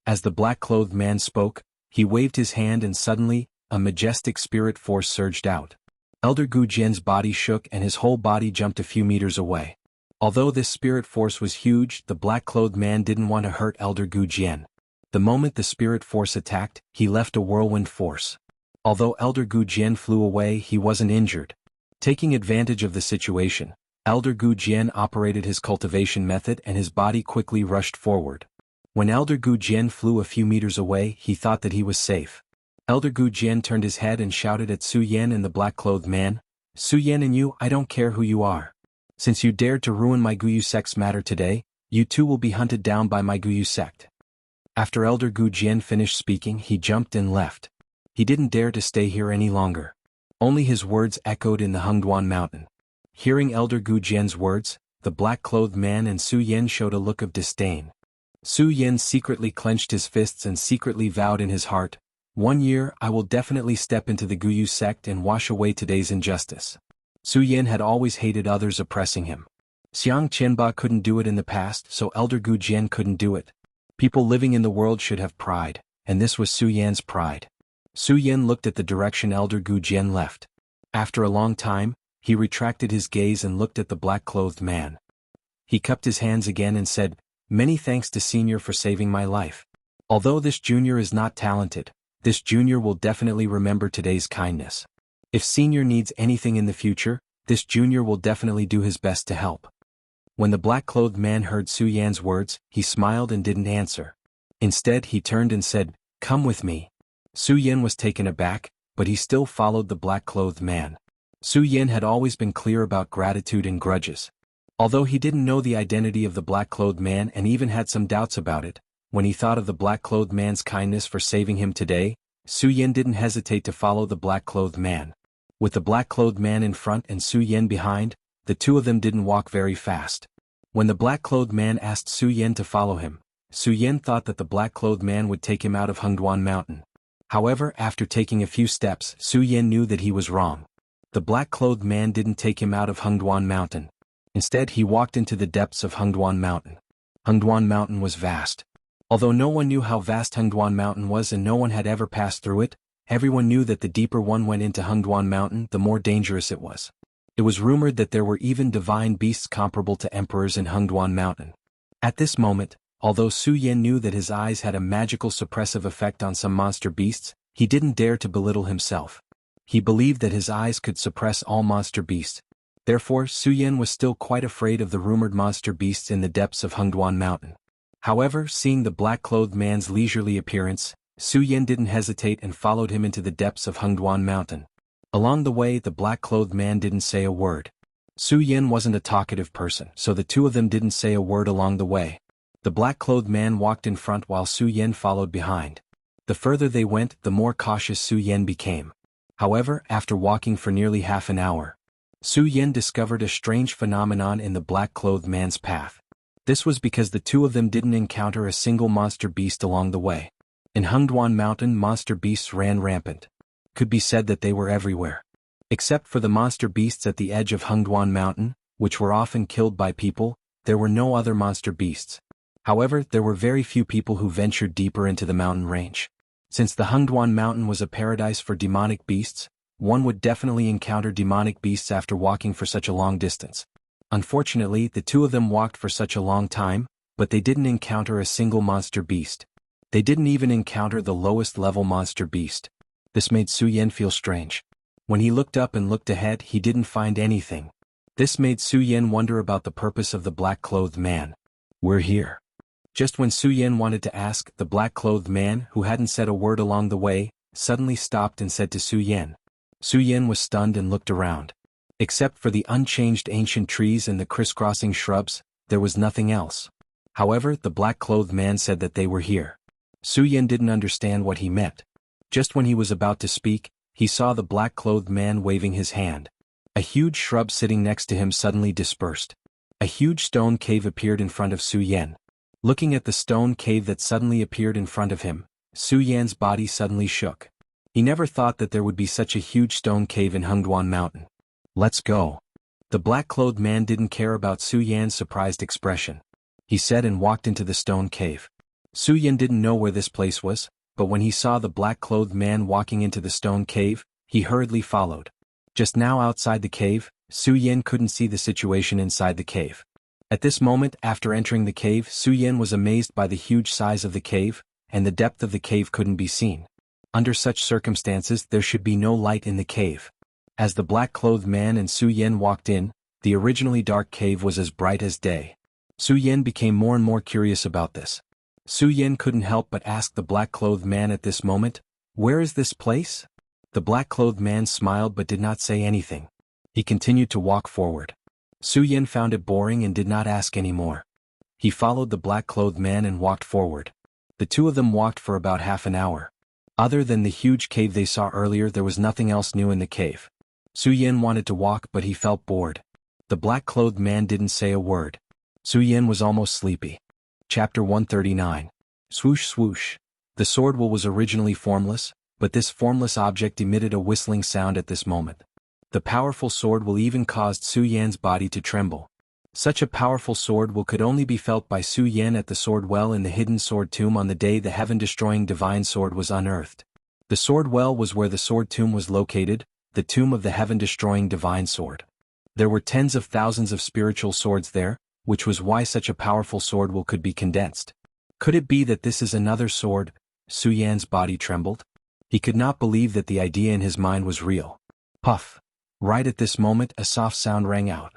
Speaker 1: As the black-clothed man spoke, he waved his hand and suddenly, a majestic spirit force surged out. Elder Gujin's body shook and his whole body jumped a few meters away. Although this spirit force was huge, the black-clothed man didn't want to hurt Elder Gujin. The moment the spirit force attacked, he left a whirlwind force. Although Elder Gu Jian flew away, he wasn't injured. Taking advantage of the situation, Elder Gu Jian operated his cultivation method and his body quickly rushed forward. When Elder Gu Jian flew a few meters away, he thought that he was safe. Elder Gu Jian turned his head and shouted at Su Yan and the black-clothed man, "Su Yan and you, I don't care who you are. Since you dared to ruin my Guyu sect's matter today, you too will be hunted down by my Guyu sect." After Elder Gu Jian finished speaking, he jumped and left. He didn't dare to stay here any longer. Only his words echoed in the Hengduan mountain. Hearing Elder Gu Jian's words, the black-clothed man and Su Yan showed a look of disdain. Su Yan secretly clenched his fists and secretly vowed in his heart, "1 year I will definitely step into the Guyu sect and wash away today's injustice." Su Yan had always hated others oppressing him. Xiang Qianba couldn't do it in the past, so Elder Gu Jian couldn't do it. People living in the world should have pride, and this was Su Yan's pride. Su Yan looked at the direction Elder Gu Jian left. After a long time, he retracted his gaze and looked at the black-clothed man. He cupped his hands again and said, "Many thanks to Senior for saving my life. Although this junior is not talented, this junior will definitely remember today's kindness. If Senior needs anything in the future, this junior will definitely do his best to help." When the black-clothed man heard Su Yan's words, he smiled and didn't answer. Instead, he turned and said, "Come with me." Su Yan was taken aback, but he still followed the black-clothed man. Su Yan had always been clear about gratitude and grudges. Although he didn't know the identity of the black-clothed man and even had some doubts about it, when he thought of the black-clothed man's kindness for saving him today, Su Yan didn't hesitate to follow the black-clothed man. With the black-clothed man in front and Su Yan behind, the two of them didn't walk very fast. When the black-clothed man asked Su Yan to follow him, Su Yan thought that the black-clothed man would take him out of Hengduan Mountain. However, after taking a few steps, Su Yan knew that he was wrong. The black-clothed man didn't take him out of Hengduan Mountain. Instead, he walked into the depths of Hengduan Mountain. Hengduan Mountain was vast. Although no one knew how vast Hengduan Mountain was and no one had ever passed through it, everyone knew that the deeper one went into Hengduan Mountain, the more dangerous it was. It was rumored that there were even divine beasts comparable to emperors in Hengduan Mountain. At this moment, although Su Yan knew that his eyes had a magical suppressive effect on some monster beasts, he didn't dare to belittle himself. He believed that his eyes could suppress all monster beasts. Therefore, Su Yan was still quite afraid of the rumored monster beasts in the depths of Hengduan Mountain. However, seeing the black-clothed man's leisurely appearance, Su Yan didn't hesitate and followed him into the depths of Hengduan Mountain. Along the way, the black-clothed man didn't say a word. Su Yan wasn't a talkative person, so the two of them didn't say a word along the way. The black-clothed man walked in front while Su Yan followed behind. The further they went, the more cautious Su Yan became. However, after walking for nearly half an hour, Su Yan discovered a strange phenomenon in the black-clothed man's path. This was because the two of them didn't encounter a single monster beast along the way. In Hengduan Mountain, monster beasts ran rampant. Could be said that they were everywhere. Except for the monster beasts at the edge of Hengduan Mountain, which were often killed by people, there were no other monster beasts. However, there were very few people who ventured deeper into the mountain range. Since the Hengduan Mountain was a paradise for demonic beasts, one would definitely encounter demonic beasts after walking for such a long distance. Unfortunately, the two of them walked for such a long time, but they didn't encounter a single monster beast. They didn't even encounter the lowest level monster beast. This made Su Yan feel strange. When he looked up and looked ahead, he didn't find anything. This made Su Yan wonder about the purpose of the black-clothed man. "We're here." Just when Su Yan wanted to ask, the black-clothed man, who hadn't said a word along the way, suddenly stopped and said to Su Yan. Su Yan was stunned and looked around. Except for the unchanged ancient trees and the crisscrossing shrubs, there was nothing else. However, the black-clothed man said that they were here. Su Yan didn't understand what he meant. Just when he was about to speak, he saw the black-clothed man waving his hand. A huge shrub sitting next to him suddenly dispersed. A huge stone cave appeared in front of Su Yan. Looking at the stone cave that suddenly appeared in front of him, Su Yan's body suddenly shook. He never thought that there would be such a huge stone cave in Hengduan Mountain. "Let's go." The black-clothed man didn't care about Su Yan's surprised expression. He said and walked into the stone cave. Su Yan didn't know where this place was, but when he saw the black-clothed man walking into the stone cave, he hurriedly followed. Just now outside the cave, Su Yan couldn't see the situation inside the cave. At this moment, after entering the cave, Su Yan was amazed by the huge size of the cave, and the depth of the cave couldn't be seen. Under such circumstances there should be no light in the cave. As the black-clothed man and Su Yan walked in, the originally dark cave was as bright as day. Su Yan became more and more curious about this. Su Yan couldn't help but ask the black-clothed man at this moment, "Where is this place?" The black-clothed man smiled but did not say anything. He continued to walk forward. Su Yan found it boring and did not ask any more. He followed the black-clothed man and walked forward. The two of them walked for about half an hour. Other than the huge cave they saw earlier, there was nothing else new in the cave. Su Yan wanted to walk but he felt bored. The black-clothed man didn't say a word. Su Yan was almost sleepy. Chapter 139. Swoosh swoosh. The sword will was originally formless, but this formless object emitted a whistling sound at this moment. The powerful sword will even caused Su Yan's body to tremble. Such a powerful sword will could only be felt by Su Yan at the sword well in the hidden sword tomb on the day the heaven-destroying divine sword was unearthed. The sword well was where the sword tomb was located, the tomb of the heaven-destroying divine sword. There were tens of thousands of spiritual swords there, which was why such a powerful sword will could be condensed. Could it be that this is another sword? Su Yan's body trembled. He could not believe that the idea in his mind was real. Puff. Right at this moment a soft sound rang out.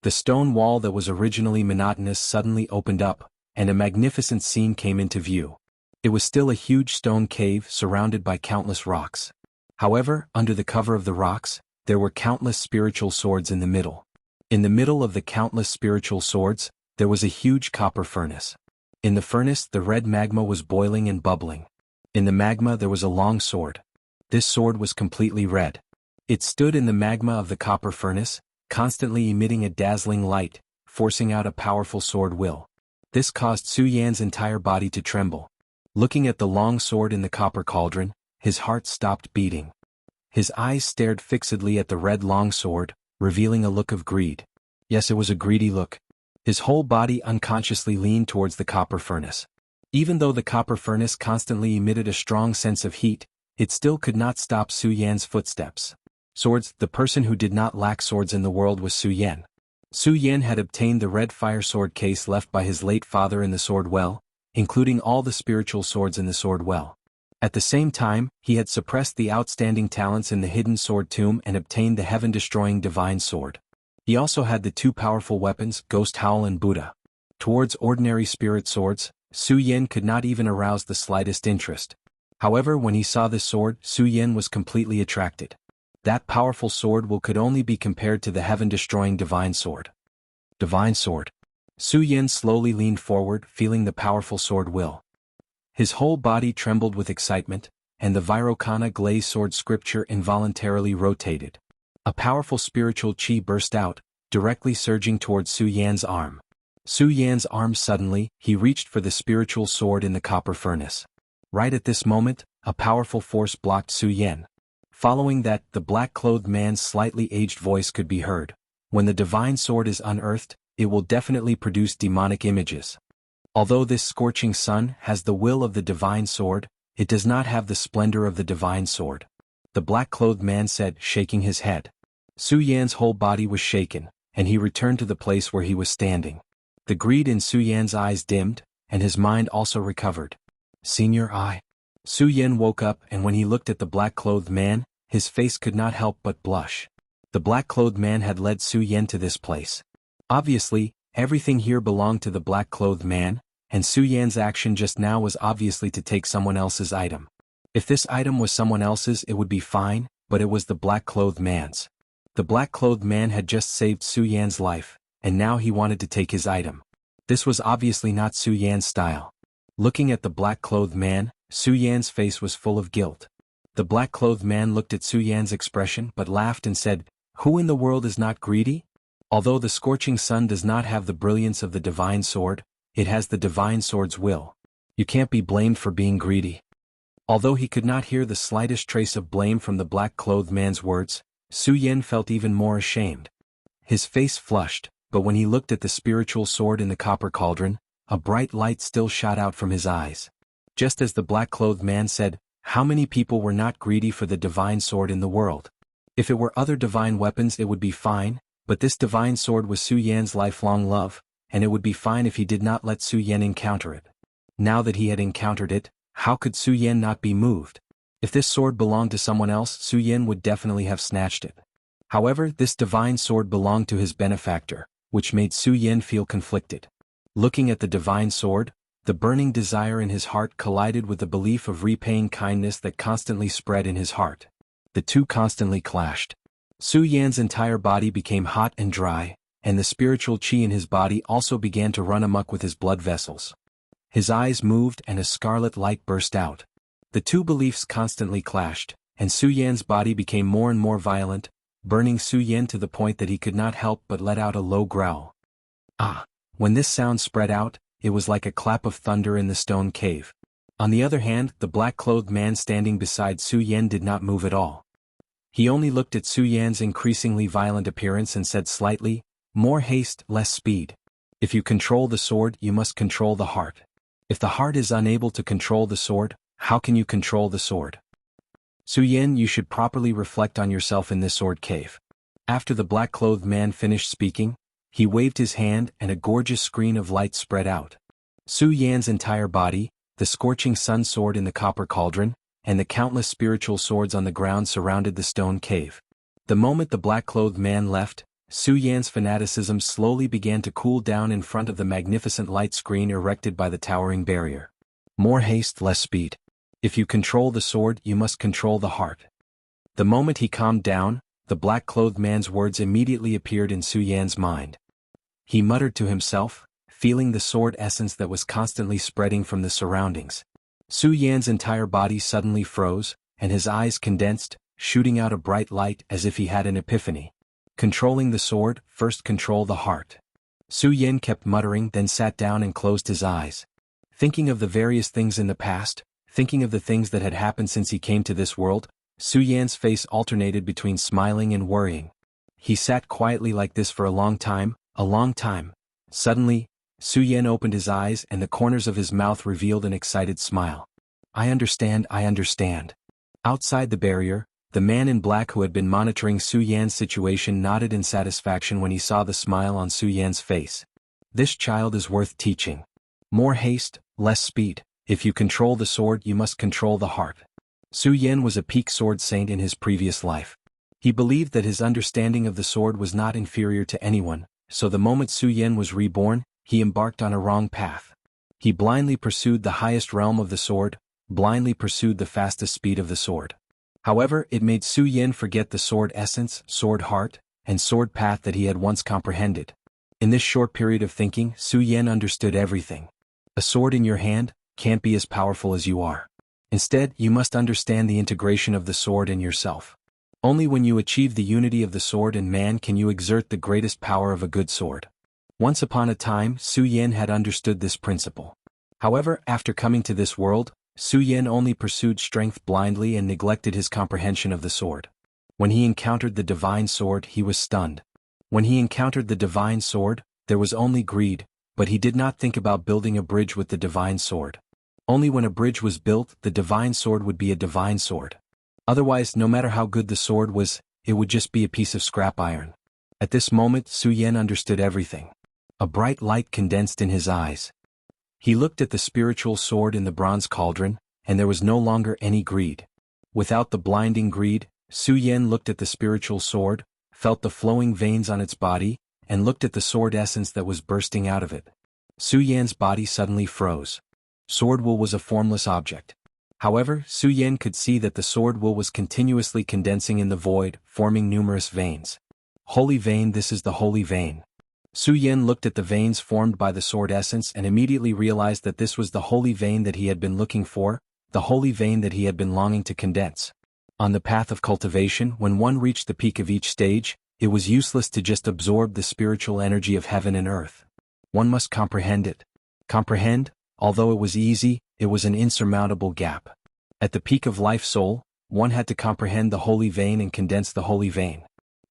Speaker 1: The stone wall that was originally monotonous suddenly opened up, and a magnificent scene came into view. It was still a huge stone cave surrounded by countless rocks. However, under the cover of the rocks, there were countless spiritual swords in the middle. In the middle of the countless spiritual swords, there was a huge copper furnace. In the furnace, the red magma was boiling and bubbling. In the magma there was a long sword. This sword was completely red. It stood in the magma of the copper furnace, constantly emitting a dazzling light, forcing out a powerful sword will. This caused Su Yan's entire body to tremble. Looking at the long sword in the copper cauldron, his heart stopped beating. His eyes stared fixedly at the red long sword, revealing a look of greed. Yes, it was a greedy look. His whole body unconsciously leaned towards the copper furnace. Even though the copper furnace constantly emitted a strong sense of heat, it still could not stop Su Yan's footsteps. Swords. The person who did not lack swords in the world was Su Yan. Su Yan had obtained the red fire sword case left by his late father in the sword well, including all the spiritual swords in the sword well. At the same time, he had suppressed the outstanding talents in the hidden sword tomb and obtained the heaven-destroying divine sword. He also had the two powerful weapons, Ghost Howl and Buddha. Towards ordinary spirit swords, Su Yan could not even arouse the slightest interest. However, when he saw this sword, Su Yan was completely attracted. That powerful sword will could only be compared to the heaven-destroying divine sword. Divine sword. Su Yan slowly leaned forward, feeling the powerful sword will. His whole body trembled with excitement, and the Vairocana glazed sword scripture involuntarily rotated. A powerful spiritual chi burst out, directly surging towards Su Yan's arm. Su Yan's arm suddenly, he reached for the spiritual sword in the copper furnace. Right at this moment, a powerful force blocked Su Yan. Following that, the black-clothed man's slightly aged voice could be heard. When the divine sword is unearthed, it will definitely produce demonic images. Although this scorching sun has the will of the divine sword, it does not have the splendor of the divine sword. The black-clothed man said, shaking his head. Su Yan's whole body was shaken, and he returned to the place where he was standing. The greed in Su Yan's eyes dimmed, and his mind also recovered. Senior I. Su Yan woke up, and when he looked at the black-clothed man, his face could not help but blush. The black-clothed man had led Su Yan to this place. Obviously, everything here belonged to the black-clothed man, and Su Yan's action just now was obviously to take someone else's item. If this item was someone else's it would be fine, but it was the black-clothed man's. The black-clothed man had just saved Su Yan's life, and now he wanted to take his item. This was obviously not Su Yan's style. Looking at the black-clothed man, Su Yan's face was full of guilt. The black-clothed man looked at Su Yan's expression but laughed and said, "Who in the world is not greedy? Although the scorching sun does not have the brilliance of the divine sword, it has the divine sword's will. You can't be blamed for being greedy." Although he could not hear the slightest trace of blame from the black-clothed man's words, Su Yan felt even more ashamed. His face flushed, but when he looked at the spiritual sword in the copper cauldron, a bright light still shot out from his eyes. Just as the black-clothed man said, how many people were not greedy for the divine sword in the world? If it were other divine weapons it would be fine, but this divine sword was Su Yan's lifelong love, and it would be fine if he did not let Su Yan encounter it. Now that he had encountered it, how could Su Yan not be moved? If this sword belonged to someone else, Su Yin would definitely have snatched it. However, this divine sword belonged to his benefactor, which made Su Yin feel conflicted. Looking at the divine sword, the burning desire in his heart collided with the belief of repaying kindness that constantly spread in his heart. The two constantly clashed. Su Yan's entire body became hot and dry, and the spiritual qi in his body also began to run amok with his blood vessels. His eyes moved and a scarlet light burst out. The two beliefs constantly clashed, and Su Yan's body became more and more violent, burning Su Yan to the point that he could not help but let out a low growl. Ah! When this sound spread out, it was like a clap of thunder in the stone cave. On the other hand, the black-clothed man standing beside Su Yan did not move at all. He only looked at Su Yan's increasingly violent appearance and said slightly, "More haste, less speed. If you control the sword, you must control the heart. If the heart is unable to control the sword, how can you control the sword? Su Yan, you should properly reflect on yourself in this sword cave." After the black-clothed man finished speaking, he waved his hand and a gorgeous screen of light spread out. Su Yan's entire body, the scorching sun sword in the copper cauldron, and the countless spiritual swords on the ground surrounded the stone cave. The moment the black-clothed man left, Su Yan's fanaticism slowly began to cool down in front of the magnificent light screen erected by the towering barrier. More haste, less speed. If you control the sword, you must control the heart. The moment he calmed down, the black-clothed man's words immediately appeared in Su Yan's mind. He muttered to himself, feeling the sword essence that was constantly spreading from the surroundings. Su Yan's entire body suddenly froze, and his eyes condensed, shooting out a bright light as if he had an epiphany. Controlling the sword, first control the heart. Su Yan kept muttering, then sat down and closed his eyes. Thinking of the various things in the past, thinking of the things that had happened since he came to this world, Su Yan's face alternated between smiling and worrying. He sat quietly like this for a long time, a long time. Suddenly, Su Yan opened his eyes and the corners of his mouth revealed an excited smile. I understand, I understand. Outside the barrier, the man in black who had been monitoring Su Yan's situation nodded in satisfaction when he saw the smile on Su Yan's face. This child is worth teaching. More haste, less speed. If you control the sword, you must control the heart. Su Yan was a peak sword saint in his previous life. He believed that his understanding of the sword was not inferior to anyone, so the moment Su Yan was reborn, he embarked on a wrong path. He blindly pursued the highest realm of the sword, blindly pursued the fastest speed of the sword. However, it made Su Yan forget the sword essence, sword heart, and sword path that he had once comprehended. In this short period of thinking, Su Yan understood everything. A sword in your hand can't be as powerful as you are. Instead, you must understand the integration of the sword in yourself. Only when you achieve the unity of the sword and man can you exert the greatest power of a good sword. Once upon a time, Su Yan had understood this principle. However, after coming to this world, Su Yan only pursued strength blindly and neglected his comprehension of the sword. When he encountered the divine sword, he was stunned. When he encountered the divine sword, there was only greed, but he did not think about building a bridge with the divine sword. Only when a bridge was built, the divine sword would be a divine sword. Otherwise, no matter how good the sword was, it would just be a piece of scrap iron. At this moment, Su Yan understood everything. A bright light condensed in his eyes. He looked at the spiritual sword in the bronze cauldron, and there was no longer any greed. Without the blinding greed, Su Yan looked at the spiritual sword, felt the flowing veins on its body, and looked at the sword essence that was bursting out of it. Su Yan's body suddenly froze. Sword wool was a formless object. However, Su Yan could see that the sword wool was continuously condensing in the void, forming numerous veins. Holy vein, this is the holy vein. Su Yan looked at the veins formed by the sword essence and immediately realized that this was the holy vein that he had been looking for, the holy vein that he had been longing to condense. On the path of cultivation, when one reached the peak of each stage, it was useless to just absorb the spiritual energy of heaven and earth. One must comprehend it. Comprehend, although it was easy, it was an insurmountable gap. At the peak of life soul, one had to comprehend the holy vein and condense the holy vein.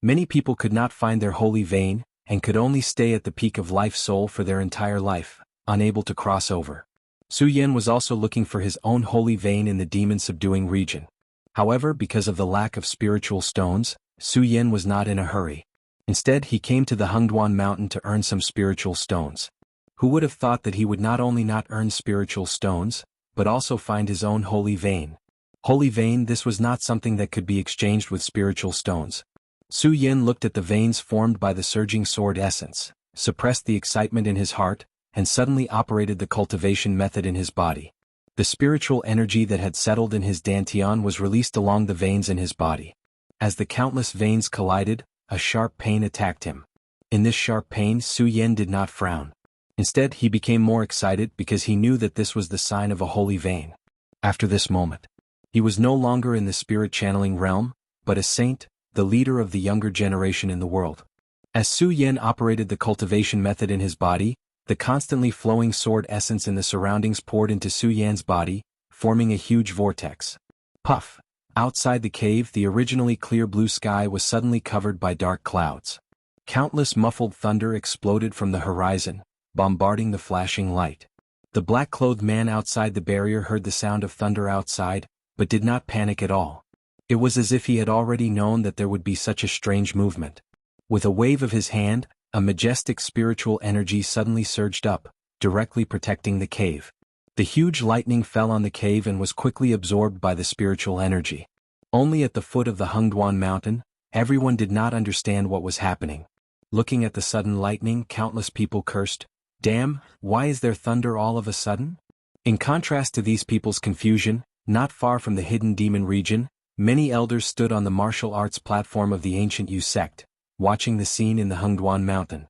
Speaker 1: Many people could not find their holy vein, and could only stay at the peak of life soul for their entire life, unable to cross over. Su Yan was also looking for his own holy vein in the demon-subduing region. However, because of the lack of spiritual stones, Su Yan was not in a hurry. Instead, he came to the Hengduan mountain to earn some spiritual stones. Who would have thought that he would not only not earn spiritual stones, but also find his own holy vein? Holy vein, this was not something that could be exchanged with spiritual stones. Su Yin looked at the veins formed by the surging sword essence, suppressed the excitement in his heart, and suddenly operated the cultivation method in his body. The spiritual energy that had settled in his dantian was released along the veins in his body. As the countless veins collided, a sharp pain attacked him. In this sharp pain, Su Yin did not frown. Instead, he became more excited because he knew that this was the sign of a holy vein. After this moment, he was no longer in the spirit channeling realm, but a saint, the leader of the younger generation in the world. As Su Yin operated the cultivation method in his body, the constantly flowing sword essence in the surroundings poured into Su Yan's body, forming a huge vortex. Puff! Outside the cave, the originally clear blue sky was suddenly covered by dark clouds. Countless muffled thunder exploded from the horizon, bombarding the flashing light. The black-clothed man outside the barrier heard the sound of thunder outside, but did not panic at all. It was as if he had already known that there would be such a strange movement. With a wave of his hand, a majestic spiritual energy suddenly surged up, directly protecting the cave. The huge lightning fell on the cave and was quickly absorbed by the spiritual energy. Only at the foot of the Hengduan mountain, everyone did not understand what was happening. Looking at the sudden lightning, countless people cursed, "Damn, why is there thunder all of a sudden?" In contrast to these people's confusion, not far from the hidden demon region, many elders stood on the martial arts platform of the ancient Yu sect, watching the scene in the Hengduan mountain.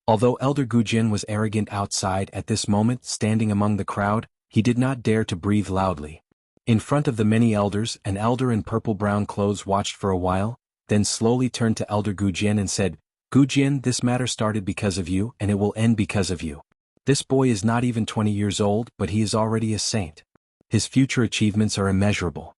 Speaker 1: Although Elder Gujin was arrogant outside at this moment, standing among the crowd, he did not dare to breathe loudly. In front of the many elders, an elder in purple-brown clothes watched for a while, then slowly turned to Elder Gujin and said, "Gujin, this matter started because of you, and it will end because of you. This boy is not even 20 years old, but he is already a saint. His future achievements are immeasurable."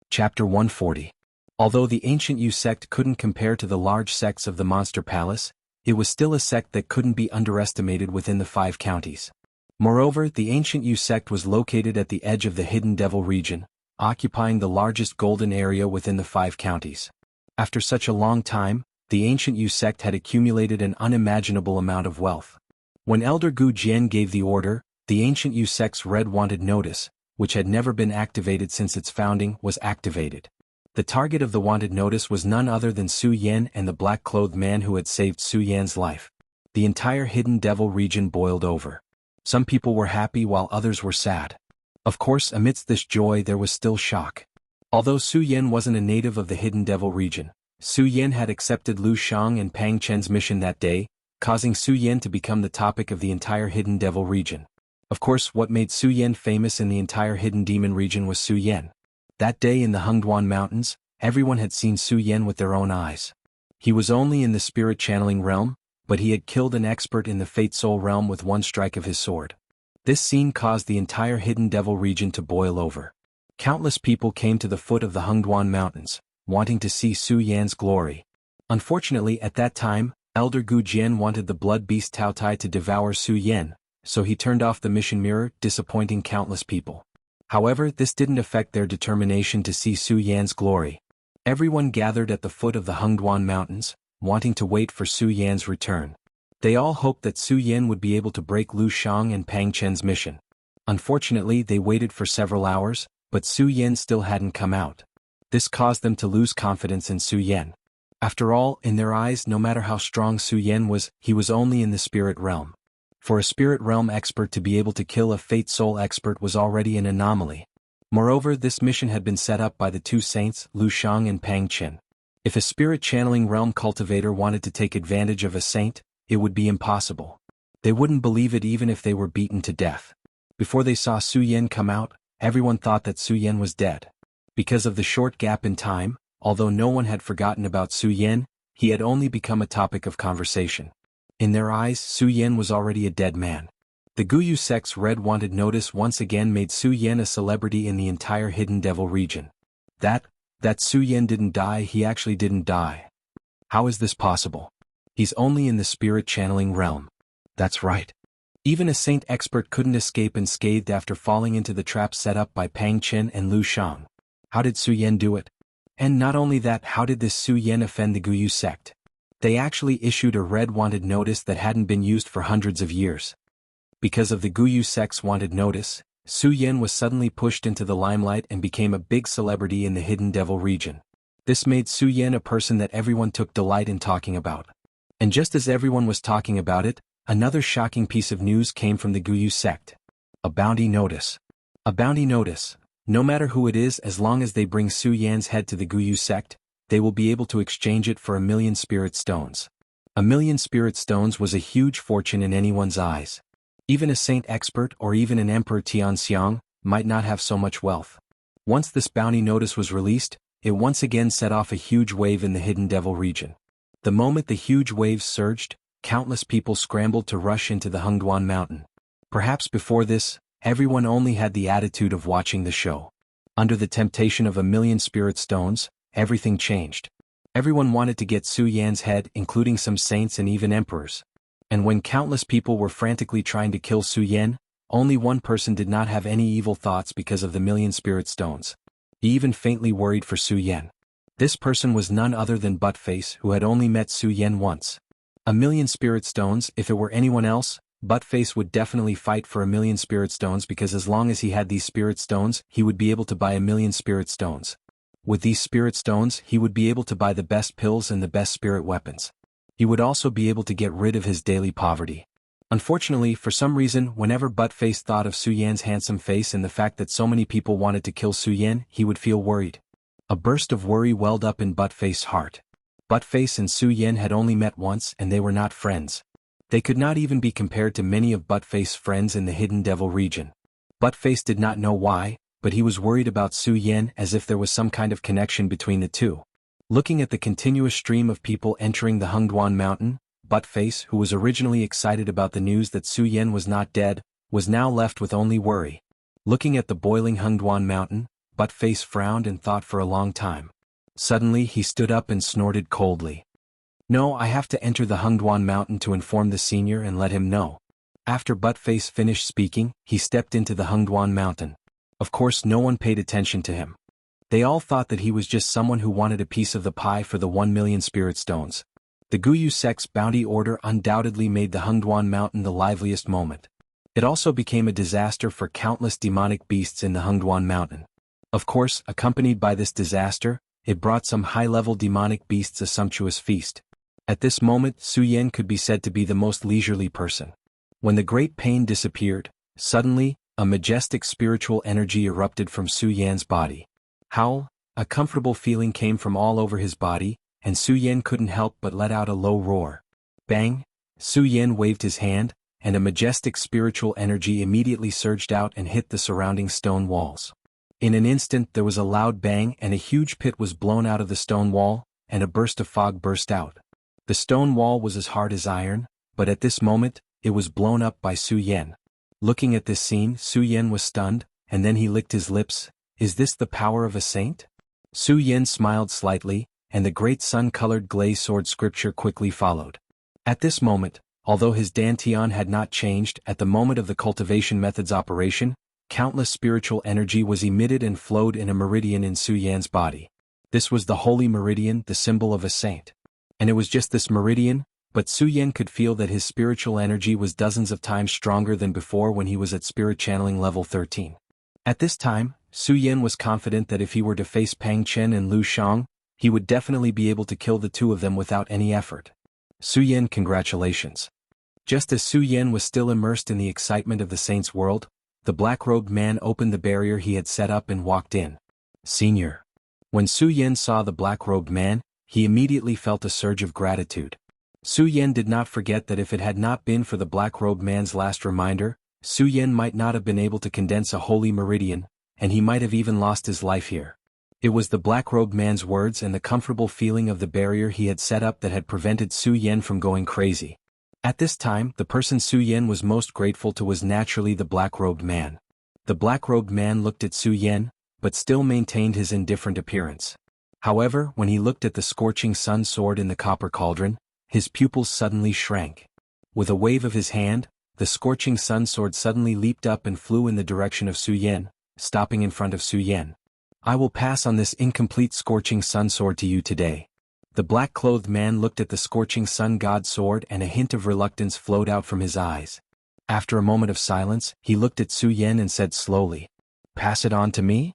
Speaker 1: Chapter 140. Although the ancient Yu sect couldn't compare to the large sects of the Monster Palace, it was still a sect that couldn't be underestimated within the 5 counties. Moreover, the ancient Yu sect was located at the edge of the Hidden Devil region, occupying the largest golden area within the 5 counties. After such a long time, the ancient Yu sect had accumulated an unimaginable amount of wealth. When Elder Gu Jian gave the order, the ancient Yu sect's red wanted notice, which had never been activated since its founding, was activated. The target of the wanted notice was none other than Su Yan and the black-clothed man who had saved Su Yan's life. The entire Hidden Devil region boiled over. Some people were happy while others were sad. Of course, amidst this joy there was still shock. Although Su Yan wasn't a native of the Hidden Devil region, Su Yan had accepted Lu Shang and Pang Chen's mission that day, causing Su Yan to become the topic of the entire Hidden Devil region. Of course, what made Su Yan famous in the entire Hidden Demon region was Su Yan. That day in the Hengduan Mountains, everyone had seen Su Yan with their own eyes. He was only in the spirit channeling realm, but he had killed an expert in the Fate Soul realm with one strike of his sword. This scene caused the entire Hidden Devil region to boil over. Countless people came to the foot of the Hengduan Mountains, wanting to see Su Yan's glory. Unfortunately, at that time, Elder Gu Jian wanted the blood beast Tao Tai to devour Su Yan, so he turned off the mission mirror, disappointing countless people. However, this didn't affect their determination to see Su Yan's glory. Everyone gathered at the foot of the Hengduan Mountains, wanting to wait for Su Yan's return. They all hoped that Su Yan would be able to break Lu Shang and Pang Chen's mission. Unfortunately, they waited for several hours, but Su Yan still hadn't come out. This caused them to lose confidence in Su Yan. After all, in their eyes, no matter how strong Su Yan was, he was only in the spirit realm. For a spirit realm expert to be able to kill a Fate Soul expert was already an anomaly. Moreover, this mission had been set up by the 2 saints, Lu Shang and Pang Chen. If a spirit channeling realm cultivator wanted to take advantage of a saint, it would be impossible. They wouldn't believe it even if they were beaten to death. Before they saw Su Yan come out, everyone thought that Su Yan was dead. Because of the short gap in time, although no one had forgotten about Su Yan, he had only become a topic of conversation. In their eyes, Su Yan was already a dead man. The Guyu sect's red wanted notice once again made Su Yan a celebrity in the entire Hidden Devil region. That Su Yan didn't die, he actually didn't die. How is this possible? He's only in the spirit channeling realm. That's right. Even a saint expert couldn't escape unscathed after falling into the trap set up by Pang Chen and Lu Shang. How did Su Yan do it? And not only that, how did this Su Yan offend the Guyu sect? They actually issued a red wanted notice that hadn't been used for hundreds of years. Because of the Guyu sect's wanted notice, Su Yan was suddenly pushed into the limelight and became a big celebrity in the Hidden Devil region. This made Su Yan a person that everyone took delight in talking about. And just as everyone was talking about it, another shocking piece of news came from the Guyu sect. A bounty notice. A bounty notice. No matter who it is, as long as they bring Su Yan's head to the Guyu sect, they will be able to exchange it for 1,000,000 spirit stones. 1,000,000 spirit stones was a huge fortune in anyone's eyes. Even a saint expert or even an Emperor Tianxiang might not have so much wealth. Once this bounty notice was released, it once again set off a huge wave in the Hidden Devil region. The moment the huge waves surged, countless people scrambled to rush into the Hengduan mountain. Perhaps before this, everyone only had the attitude of watching the show. Under the temptation of 1,000,000 spirit stones, everything changed. Everyone wanted to get Su Yan's head, including some saints and even emperors. And when countless people were frantically trying to kill Su Yan, only one person did not have any evil thoughts because of the 1,000,000 spirit stones. He even faintly worried for Su Yan. This person was none other than Buttface, who had only met Su Yan once. 1,000,000 spirit stones. If it were anyone else, Buttface would definitely fight for 1,000,000 spirit stones, because as long as he had these spirit stones, he would be able to buy 1,000,000 spirit stones. With these spirit stones, he would be able to buy the best pills and the best spirit weapons. He would also be able to get rid of his daily poverty. Unfortunately, for some reason, whenever Buttface thought of Su Yan's handsome face and the fact that so many people wanted to kill Su Yan, he would feel worried. A burst of worry welled up in Buttface's heart. Buttface and Su Yan had only met once and they were not friends. They could not even be compared to many of Buttface's friends in the Hidden Devil region. Buttface did not know why, but he was worried about Su Yan, as if there was some kind of connection between the two. Looking at the continuous stream of people entering the Hengduan mountain, Buttface, who was originally excited about the news that Su Yan was not dead, was now left with only worry. Looking at the boiling Hengduan mountain, Buttface frowned and thought for a long time. Suddenly he stood up and snorted coldly. "No, I have to enter the Hengduan mountain to inform the senior and let him know." After Buttface finished speaking, he stepped into the Hengduan mountain. Of course, no one paid attention to him. They all thought that he was just someone who wanted a piece of the pie for the 1,000,000 spirit stones. The Guyu sect's bounty order undoubtedly made the Hengduan mountain the liveliest moment. It also became a disaster for countless demonic beasts in the Hengduan mountain. Of course, accompanied by this disaster, it brought some high-level demonic beasts a sumptuous feast. At this moment, Su Yan could be said to be the most leisurely person. When the great pain disappeared, suddenly, a majestic spiritual energy erupted from Su Yan's body. Howl, a comfortable feeling came from all over his body, and Su Yan couldn't help but let out a low roar. Bang! Su Yan waved his hand, and a majestic spiritual energy immediately surged out and hit the surrounding stone walls. In an instant there was a loud bang and a huge pit was blown out of the stone wall, and a burst of fog burst out. The stone wall was as hard as iron, but at this moment, it was blown up by Su Yan. Looking at this scene, Su Yan was stunned, and then he licked his lips. Is this the power of a saint? Su Yan smiled slightly, and the great sun-colored glaze sword scripture quickly followed. At this moment, although his dantian had not changed, at the moment of the cultivation method's operation, countless spiritual energy was emitted and flowed in a meridian in Su Yan's body. This was the holy meridian, the symbol of a saint. And it was just this meridian, but Su Yan could feel that his spiritual energy was dozens of times stronger than before when he was at spirit channeling level 13. At this time, Su Yan was confident that if he were to face Pang Chen and Lu Shang, he would definitely be able to kill the two of them without any effort. Su Yan, congratulations. Just as Su Yan was still immersed in the excitement of the saint's world, the black-robed man opened the barrier he had set up and walked in. Senior. When Su Yan saw the black-robed man, he immediately felt a surge of gratitude. Su Yan did not forget that if it had not been for the black-robed man's last reminder, Su Yan might not have been able to condense a holy meridian, and he might have even lost his life here. It was the black-robed man's words and the comfortable feeling of the barrier he had set up that had prevented Su Yan from going crazy. At this time, the person Su Yan was most grateful to was naturally the black-robed man. The black-robed man looked at Su Yan, but still maintained his indifferent appearance. However, when he looked at the scorching sun sword in the copper cauldron, his pupils suddenly shrank. With a wave of his hand, the scorching sun sword suddenly leaped up and flew in the direction of Su Yan, stopping in front of Su Yan. I will pass on this incomplete scorching sun sword to you today. The black-clothed man looked at the scorching sun god sword and a hint of reluctance flowed out from his eyes. After a moment of silence, he looked at Su Yan and said slowly, "Pass it on to me?"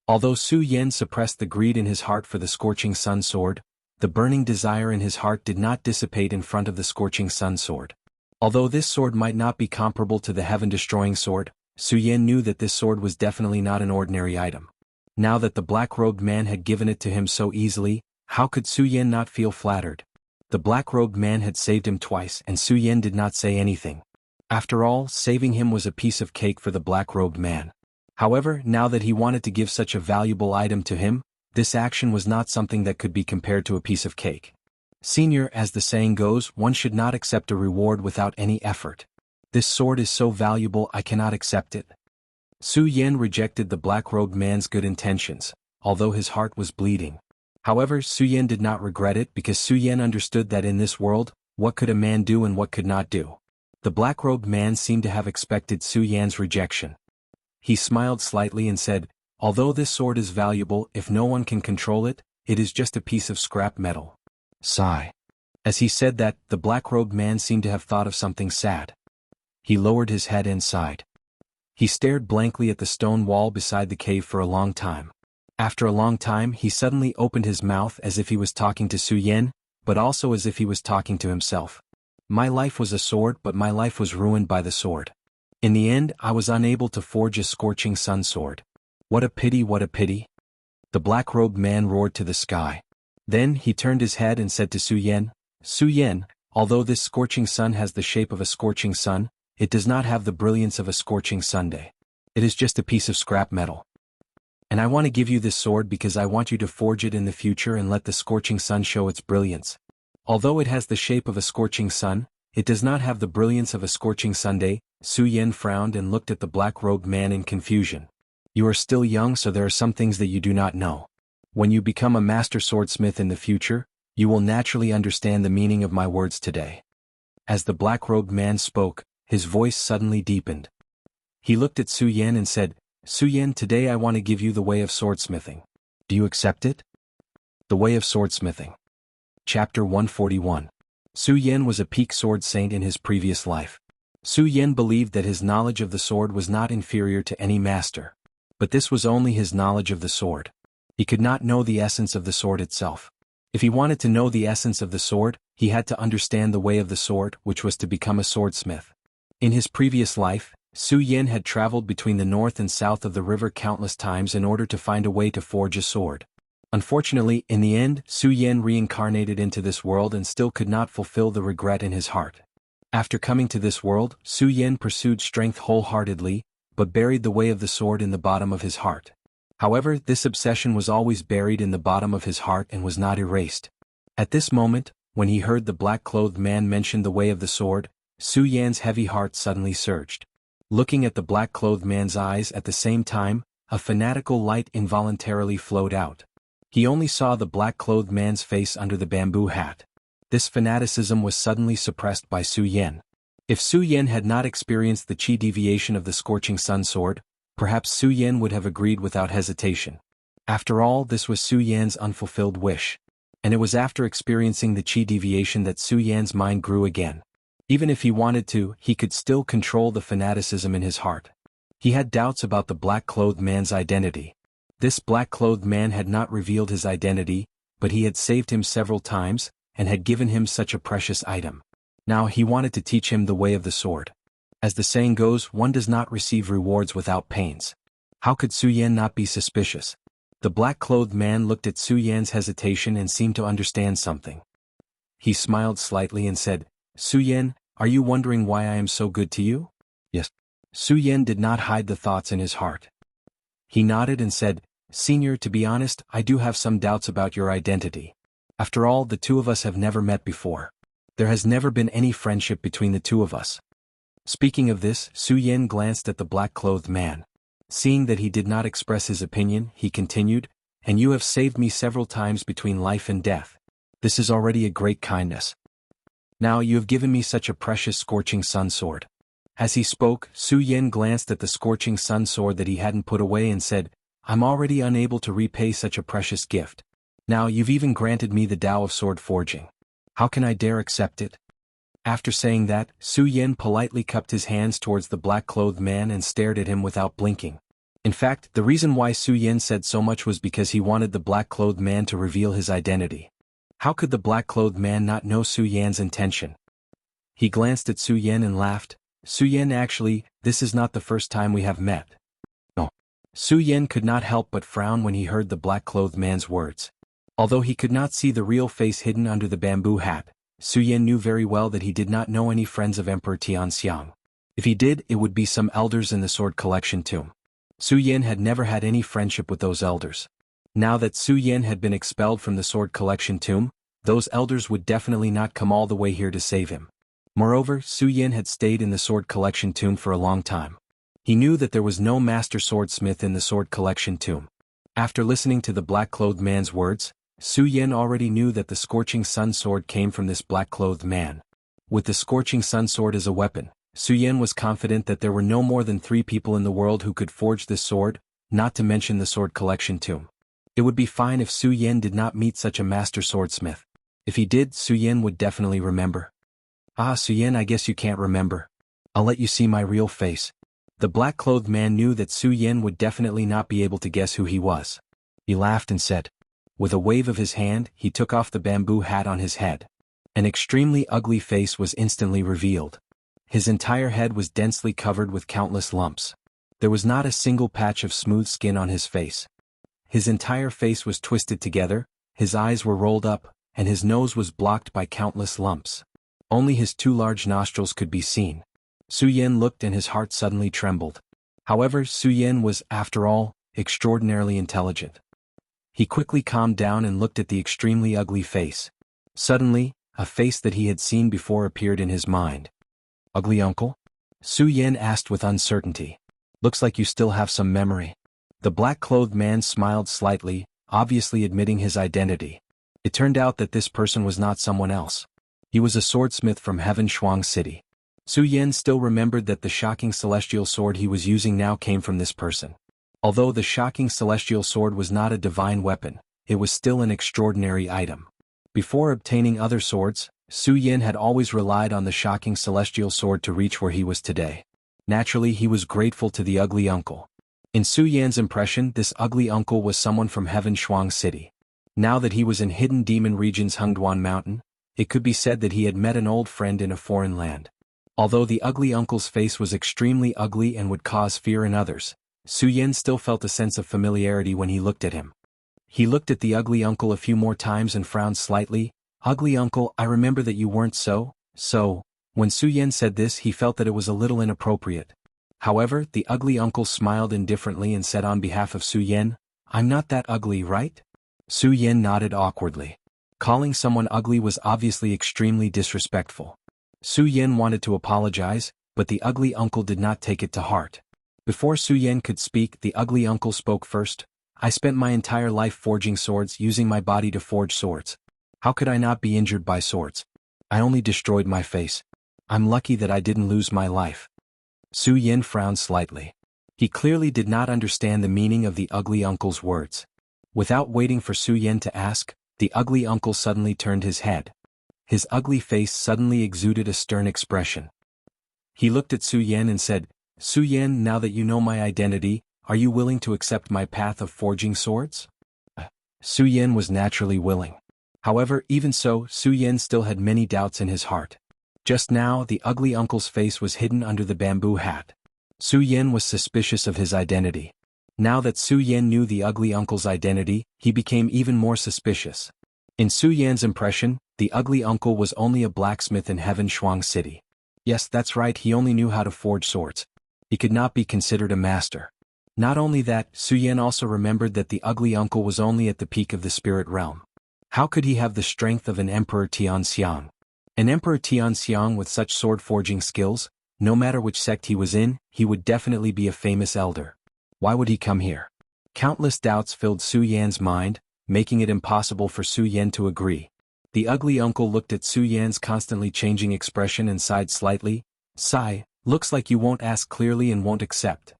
Speaker 1: Although Su Yan suppressed the greed in his heart for the Scorching Sun Sword, the burning desire in his heart did not dissipate in front of the Scorching Sun Sword. Although this sword might not be comparable to the heaven-destroying sword, Su Yan knew that this sword was definitely not an ordinary item. Now that the black-robed man had given it to him so easily, how could Su Yan not feel flattered? The black-robed man had saved him twice and Su Yan did not say anything. After all, saving him was a piece of cake for the black-robed man. However, now that he wanted to give such a valuable item to him, this action was not something that could be compared to a piece of cake. Senior, as the saying goes, one should not accept a reward without any effort. This sword is so valuable I cannot accept it. Su Yan rejected the black-robed man's good intentions, although his heart was bleeding. However, Su Yan did not regret it because Su Yan understood that in this world, what could a man do and what could not do. The black-robed man seemed to have expected Su Yan's rejection. He smiled slightly and said, "Although this sword is valuable, if no one can control it, it is just a piece of scrap metal." Sigh. As he said that, the black-robed man seemed to have thought of something sad. He lowered his head and sighed. He stared blankly at the stone wall beside the cave for a long time. After a long time he suddenly opened his mouth as if he was talking to Su Yan, but also as if he was talking to himself. "My life was a sword, but my life was ruined by the sword. In the end, I was unable to forge a Scorching Sun Sword. What a pity, what a pity!" The black-robed man roared to the sky. Then he turned his head and said to Su Yan, "Su Yan, although this scorching sun has the shape of a scorching sun, it does not have the brilliance of a scorching Sunday. It is just a piece of scrap metal. And I want to give you this sword because I want you to forge it in the future and let the scorching sun show its brilliance. Although it has the shape of a scorching sun, it does not have the brilliance of a scorching Sunday." Su Yan frowned and looked at the black-robed man in confusion. "You are still young, so there are some things that you do not know. When you become a master swordsmith in the future, you will naturally understand the meaning of my words today." As the black-robed man spoke, his voice suddenly deepened. He looked at Su Yan and said, "Su Yan, today I want to give you the way of swordsmithing. Do you accept it?" The Way of Swordsmithing. Chapter 141. Su Yan was a peak sword saint in his previous life. Su Yan believed that his knowledge of the sword was not inferior to any master. But this was only his knowledge of the sword. He could not know the essence of the sword itself. If he wanted to know the essence of the sword, he had to understand the way of the sword, which was to become a swordsmith. In his previous life, Su Yan had traveled between the north and south of the river countless times in order to find a way to forge a sword. Unfortunately, in the end, Su Yan reincarnated into this world and still could not fulfill the regret in his heart. After coming to this world, Su Yan pursued strength wholeheartedly, but buried the way of the sword in the bottom of his heart. However, this obsession was always buried in the bottom of his heart and was not erased. At this moment, when he heard the black-clothed man mention the way of the sword, Su Yan's heavy heart suddenly surged. Looking at the black-clothed man's eyes at the same time, a fanatical light involuntarily flowed out. He only saw the black-clothed man's face under the bamboo hat. This fanaticism was suddenly suppressed by Su Yan. If Su Yan had not experienced the chi deviation of the Scorching Sun Sword, perhaps Su Yan would have agreed without hesitation. After all, this was Su Yan's unfulfilled wish. And it was after experiencing the chi deviation that Su Yan's mind grew again. Even if he wanted to, he could still control the fanaticism in his heart. He had doubts about the black-clothed man's identity. This black-clothed man had not revealed his identity, but he had saved him several times, and had given him such a precious item. Now he wanted to teach him the way of the sword. As the saying goes, one does not receive rewards without pains. How could Su Yan not be suspicious? The black-clothed man looked at Su Yan's hesitation and seemed to understand something. He smiled slightly and said, "Su Yan, are you wondering why I am so good to you?" "Yes." Su Yan did not hide the thoughts in his heart. He nodded and said, "Senior, to be honest, I do have some doubts about your identity. After all, the two of us have never met before. There has never been any friendship between the two of us." Speaking of this, Su Yan glanced at the black-clothed man. Seeing that he did not express his opinion, he continued, "And you have saved me several times between life and death. This is already a great kindness. Now you have given me such a precious Scorching Sun Sword." As he spoke, Su Yan glanced at the Scorching Sun Sword that he hadn't put away and said, "I'm already unable to repay such a precious gift. Now you've even granted me the Tao of sword forging. How can I dare accept it?" After saying that, Su Yen politely cupped his hands towards the black-clothed man and stared at him without blinking. In fact, the reason why Su Yen said so much was because he wanted the black-clothed man to reveal his identity. How could the black-clothed man not know Su Yan's intention? He glanced at Su Yen and laughed. Su Yen, actually, this is not the first time we have met. No. Su Yen could not help but frown when he heard the black-clothed man's words. Although he could not see the real face hidden under the bamboo hat, Su Yen knew very well that he did not know any friends of Emperor Tianxiang. If he did, it would be some elders in the sword collection tomb. Su Yen had never had any friendship with those elders. Now that Su Yen had been expelled from the sword collection tomb, those elders would definitely not come all the way here to save him. Moreover, Su Yen had stayed in the sword collection tomb for a long time. He knew that there was no master swordsmith in the sword collection tomb. After listening to the black-clothed man's words, Su Yen already knew that the Scorching Sun sword came from this black-clothed man. With the Scorching Sun sword as a weapon, Su Yen was confident that there were no more than 3 people in the world who could forge this sword, not to mention the sword collection tomb. It would be fine if Su Yen did not meet such a master swordsmith. If he did, Su Yen would definitely remember. Ah, Su Yen, I guess you can't remember. I'll let you see my real face. The black-clothed man knew that Su Yen would definitely not be able to guess who he was. He laughed and said. With a wave of his hand, he took off the bamboo hat on his head. An extremely ugly face was instantly revealed. His entire head was densely covered with countless lumps. There was not a single patch of smooth skin on his face. His entire face was twisted together, his eyes were rolled up, and his nose was blocked by countless lumps. Only his 2 large nostrils could be seen. Su Yen looked and his heart suddenly trembled. However, Su Yen was, after all, extraordinarily intelligent. He quickly calmed down and looked at the extremely ugly face. Suddenly, a face that he had seen before appeared in his mind. Ugly uncle? Su Yen asked with uncertainty. Looks like you still have some memory. The black-clothed man smiled slightly, obviously admitting his identity. It turned out that this person was not someone else. He was a swordsmith from Heaven Shuang City. Su Yen still remembered that the shocking celestial sword he was using now came from this person. Although the shocking celestial sword was not a divine weapon, it was still an extraordinary item. Before obtaining other swords, Su Yen had always relied on the shocking celestial sword to reach where he was today. Naturally, he was grateful to the ugly uncle. In Su Yan's impression, this ugly uncle was someone from Heaven Shuang City. Now that he was in Hidden Demon Region's Hengduan Mountain, it could be said that he had met an old friend in a foreign land. Although the ugly uncle's face was extremely ugly and would cause fear in others, Su Yen still felt a sense of familiarity when he looked at him. He looked at the ugly uncle a few more times and frowned slightly. Ugly uncle, I remember that you weren't so. When Su Yen said this, he felt that it was a little inappropriate. However, the ugly uncle smiled indifferently and said on behalf of Su Yen, I'm not that ugly, right? Su Yen nodded awkwardly. Calling someone ugly was obviously extremely disrespectful. Su Yen wanted to apologize, but the ugly uncle did not take it to heart. Before Su Yen could speak, the ugly uncle spoke first. I spent my entire life forging swords, using my body to forge swords. How could I not be injured by swords? I only destroyed my face. I'm lucky that I didn't lose my life. Su Yen frowned slightly. He clearly did not understand the meaning of the ugly uncle's words. Without waiting for Su Yen to ask, the ugly uncle suddenly turned his head. His ugly face suddenly exuded a stern expression. He looked at Su Yen and said, Su Yen, now that you know my identity, are you willing to accept my path of forging swords? Su Yen was naturally willing. However, even so, Su Yen still had many doubts in his heart. Just now, the ugly uncle's face was hidden under the bamboo hat. Su Yen was suspicious of his identity. Now that Su Yen knew the ugly uncle's identity, he became even more suspicious. In Su Yan's impression, the ugly uncle was only a blacksmith in Heaven Shuang City. Yes, that's right, he only knew how to forge swords. He could not be considered a master. Not only that, Su Yen also remembered that the ugly uncle was only at the peak of the spirit realm. How could he have the strength of an Emperor Tianxiang? An Emperor Tianxiang with such sword-forging skills, no matter which sect he was in, he would definitely be a famous elder. Why would he come here? Countless doubts filled Su Yan's mind, making it impossible for Su Yen to agree. The ugly uncle looked at Su Yan's constantly changing expression and sighed slightly. Sigh, looks like you won't ask clearly and won't accept.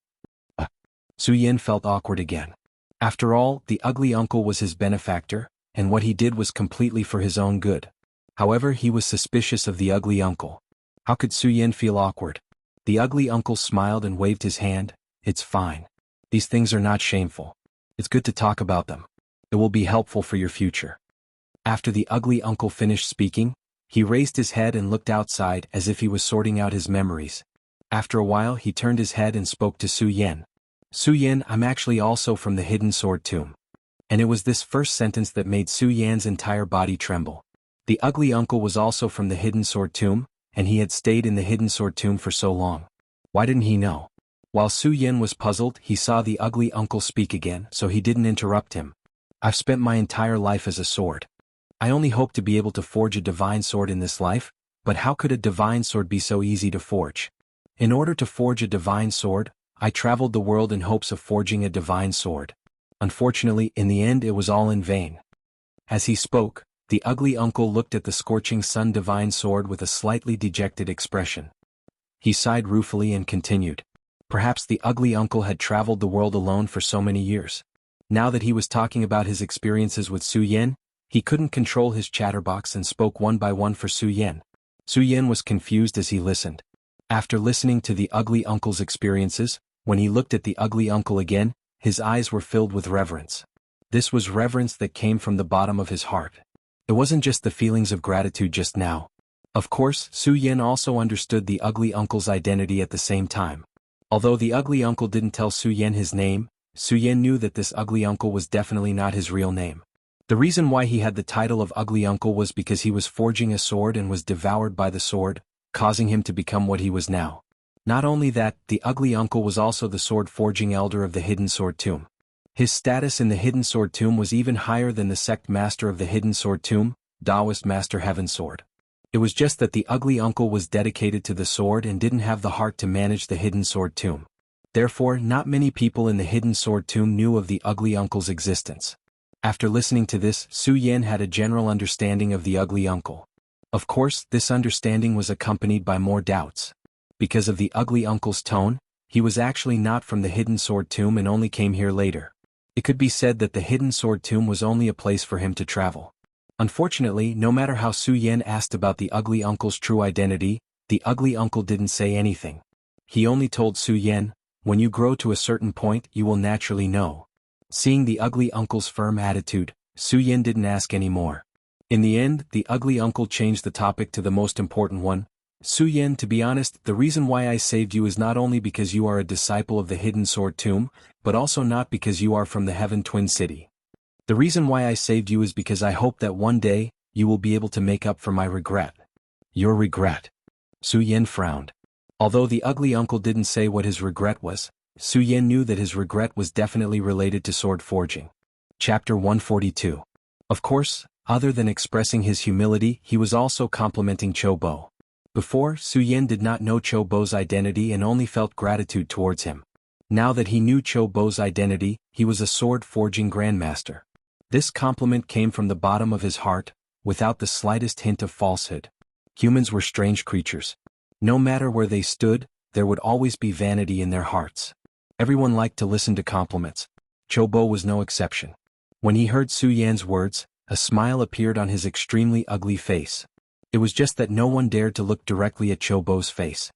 Speaker 1: Su Yen felt awkward again. After all, the ugly uncle was his benefactor, and what he did was completely for his own good. However, he was suspicious of the ugly uncle. How could Su Yan feel awkward? The ugly uncle smiled and waved his hand. It's fine. These things are not shameful. It's good to talk about them. It will be helpful for your future. After the ugly uncle finished speaking, he raised his head and looked outside as if he was sorting out his memories. After a while he turned his head and spoke to Su Yan. Su Yan, I'm actually also from the Hidden Sword Tomb. And it was this first sentence that made Su Yan's entire body tremble. The ugly uncle was also from the Hidden Sword Tomb, and he had stayed in the Hidden Sword Tomb for so long. Why didn't he know? While Su Yan was puzzled, he saw the ugly uncle speak again, so he didn't interrupt him. I've spent my entire life as a sword. I only hope to be able to forge a divine sword in this life, but how could a divine sword be so easy to forge? In order to forge a divine sword, I traveled the world in hopes of forging a divine sword. Unfortunately, in the end it was all in vain. As he spoke, the ugly uncle looked at the scorching sun divine sword with a slightly dejected expression. He sighed ruefully and continued. Perhaps the ugly uncle had traveled the world alone for so many years. Now that he was talking about his experiences with Su Yan, he couldn't control his chatterbox and spoke one by one for Su Yan. Su Yan was confused as he listened. After listening to the ugly uncle's experiences, when he looked at the ugly uncle again, his eyes were filled with reverence. This was reverence that came from the bottom of his heart. It wasn't just the feelings of gratitude just now. Of course, Su Yan also understood the ugly uncle's identity at the same time. Although the ugly uncle didn't tell Su Yan his name, Su Yan knew that this ugly uncle was definitely not his real name. The reason why he had the title of ugly uncle was because he was forging a sword and was devoured by the sword, causing him to become what he was now. Not only that, the ugly uncle was also the sword-forging elder of the Hidden Sword Tomb. His status in the Hidden Sword Tomb was even higher than the sect master of the Hidden Sword Tomb, Taoist Master Heaven Sword. It was just that the ugly uncle was dedicated to the sword and didn't have the heart to manage the Hidden Sword Tomb. Therefore, not many people in the Hidden Sword Tomb knew of the ugly uncle's existence. After listening to this, Su Yan had a general understanding of the ugly uncle. Of course, this understanding was accompanied by more doubts. Because of the ugly uncle's tone, he was actually not from the Hidden Sword Tomb and only came here later. It could be said that the Hidden Sword Tomb was only a place for him to travel. Unfortunately, no matter how Su Yan asked about the ugly uncle's true identity, the ugly uncle didn't say anything. He only told Su Yan, when you grow to a certain point, you will naturally know. Seeing the ugly uncle's firm attitude, Su Yan didn't ask any more. In the end, the ugly uncle changed the topic to the most important one. Su Yan, to be honest, the reason why I saved you is not only because you are a disciple of the Hidden Sword Tomb, but also not because you are from the Heaven Twin City. The reason why I saved you is because I hope that one day, you will be able to make up for my regret. Your regret? Su Yan frowned. Although the ugly uncle didn't say what his regret was, Su Yan knew that his regret was definitely related to sword forging. Chapter 142. Of course, other than expressing his humility, he was also complimenting Cho Bo. Before, Su Yan did not know Cho Bo's identity and only felt gratitude towards him. Now that he knew Cho Bo's identity, he was a sword-forging grandmaster. This compliment came from the bottom of his heart, without the slightest hint of falsehood. Humans were strange creatures. No matter where they stood, there would always be vanity in their hearts. Everyone liked to listen to compliments. Cho Bo was no exception. When he heard Su Yan's words, a smile appeared on his extremely ugly face. It was just that no one dared to look directly at Cho Bo's face.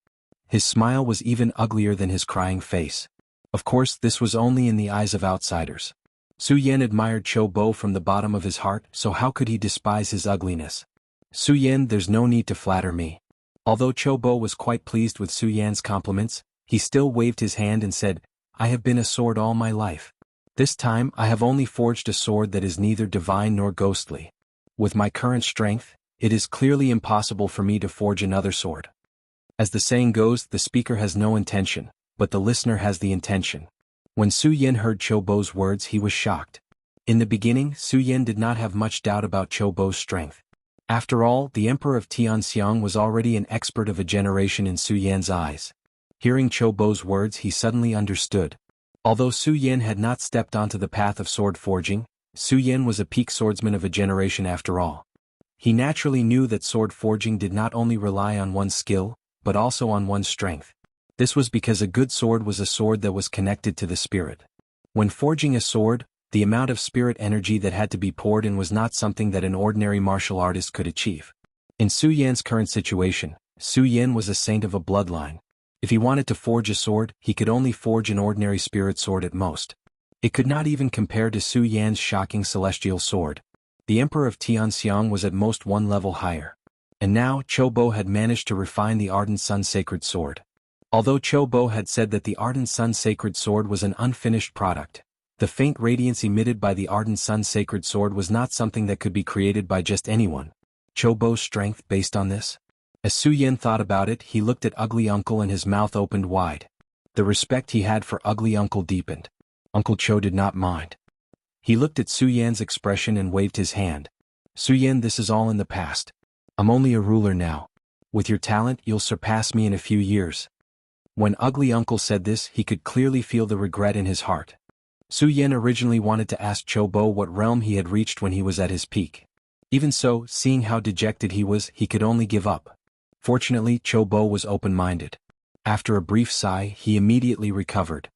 Speaker 1: His smile was even uglier than his crying face. Of course, this was only in the eyes of outsiders. Su Yan admired Cho Bo from the bottom of his heart, so how could he despise his ugliness? Su Yan, there's no need to flatter me. Although Cho Bo was quite pleased with Su Yan's compliments, he still waved his hand and said, I have been a sword all my life. This time I have only forged a sword that is neither divine nor ghostly. With my current strength, it is clearly impossible for me to forge another sword. As the saying goes, the speaker has no intention, but the listener has the intention. When Su Yan heard Cho Bo's words, he was shocked. In the beginning, Su Yan did not have much doubt about Cho Bo's strength. After all, the Emperor of Tianxiang was already an expert of a generation in Su Yan's eyes. Hearing Cho Bo's words, he suddenly understood. Although Su Yan had not stepped onto the path of sword forging, Su Yan was a peak swordsman of a generation after all. He naturally knew that sword forging did not only rely on one's skill, but also on one's strength. This was because a good sword was a sword that was connected to the spirit. When forging a sword, the amount of spirit energy that had to be poured in was not something that an ordinary martial artist could achieve. In Su Yan's current situation, Su Yan was a saint of a bloodline. If he wanted to forge a sword, he could only forge an ordinary spirit sword at most. It could not even compare to Su Yan's shocking celestial sword. The Emperor of Tianxiang was at most one level higher. And now, Qiu Bo had managed to refine the Ardent Sun Sacred Sword. Although Qiu Bo had said that the Ardent Sun Sacred Sword was an unfinished product, the faint radiance emitted by the Ardent Sun Sacred Sword was not something that could be created by just anyone. Qiu Bo's strength based on this? As Su Yan thought about it, he looked at Ugly Uncle and his mouth opened wide. The respect he had for Ugly Uncle deepened. Uncle Qiu did not mind. He looked at Su Yan's expression and waved his hand. Su Yan, this is all in the past. I'm only a ruler now. With your talent, you'll surpass me in a few years. When Ugly Uncle said this, he could clearly feel the regret in his heart. Su Yan originally wanted to ask Qiu Bo what realm he had reached when he was at his peak. Even so, seeing how dejected he was, he could only give up. Fortunately, Qiu Bo was open-minded. After a brief sigh, he immediately recovered.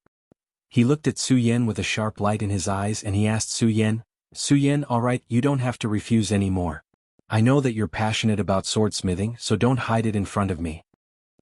Speaker 1: He looked at Su Yan with a sharp light in his eyes and he asked Su Yan, all right, you don't have to refuse anymore. I know that you're passionate about swordsmithing, so don't hide it in front of me.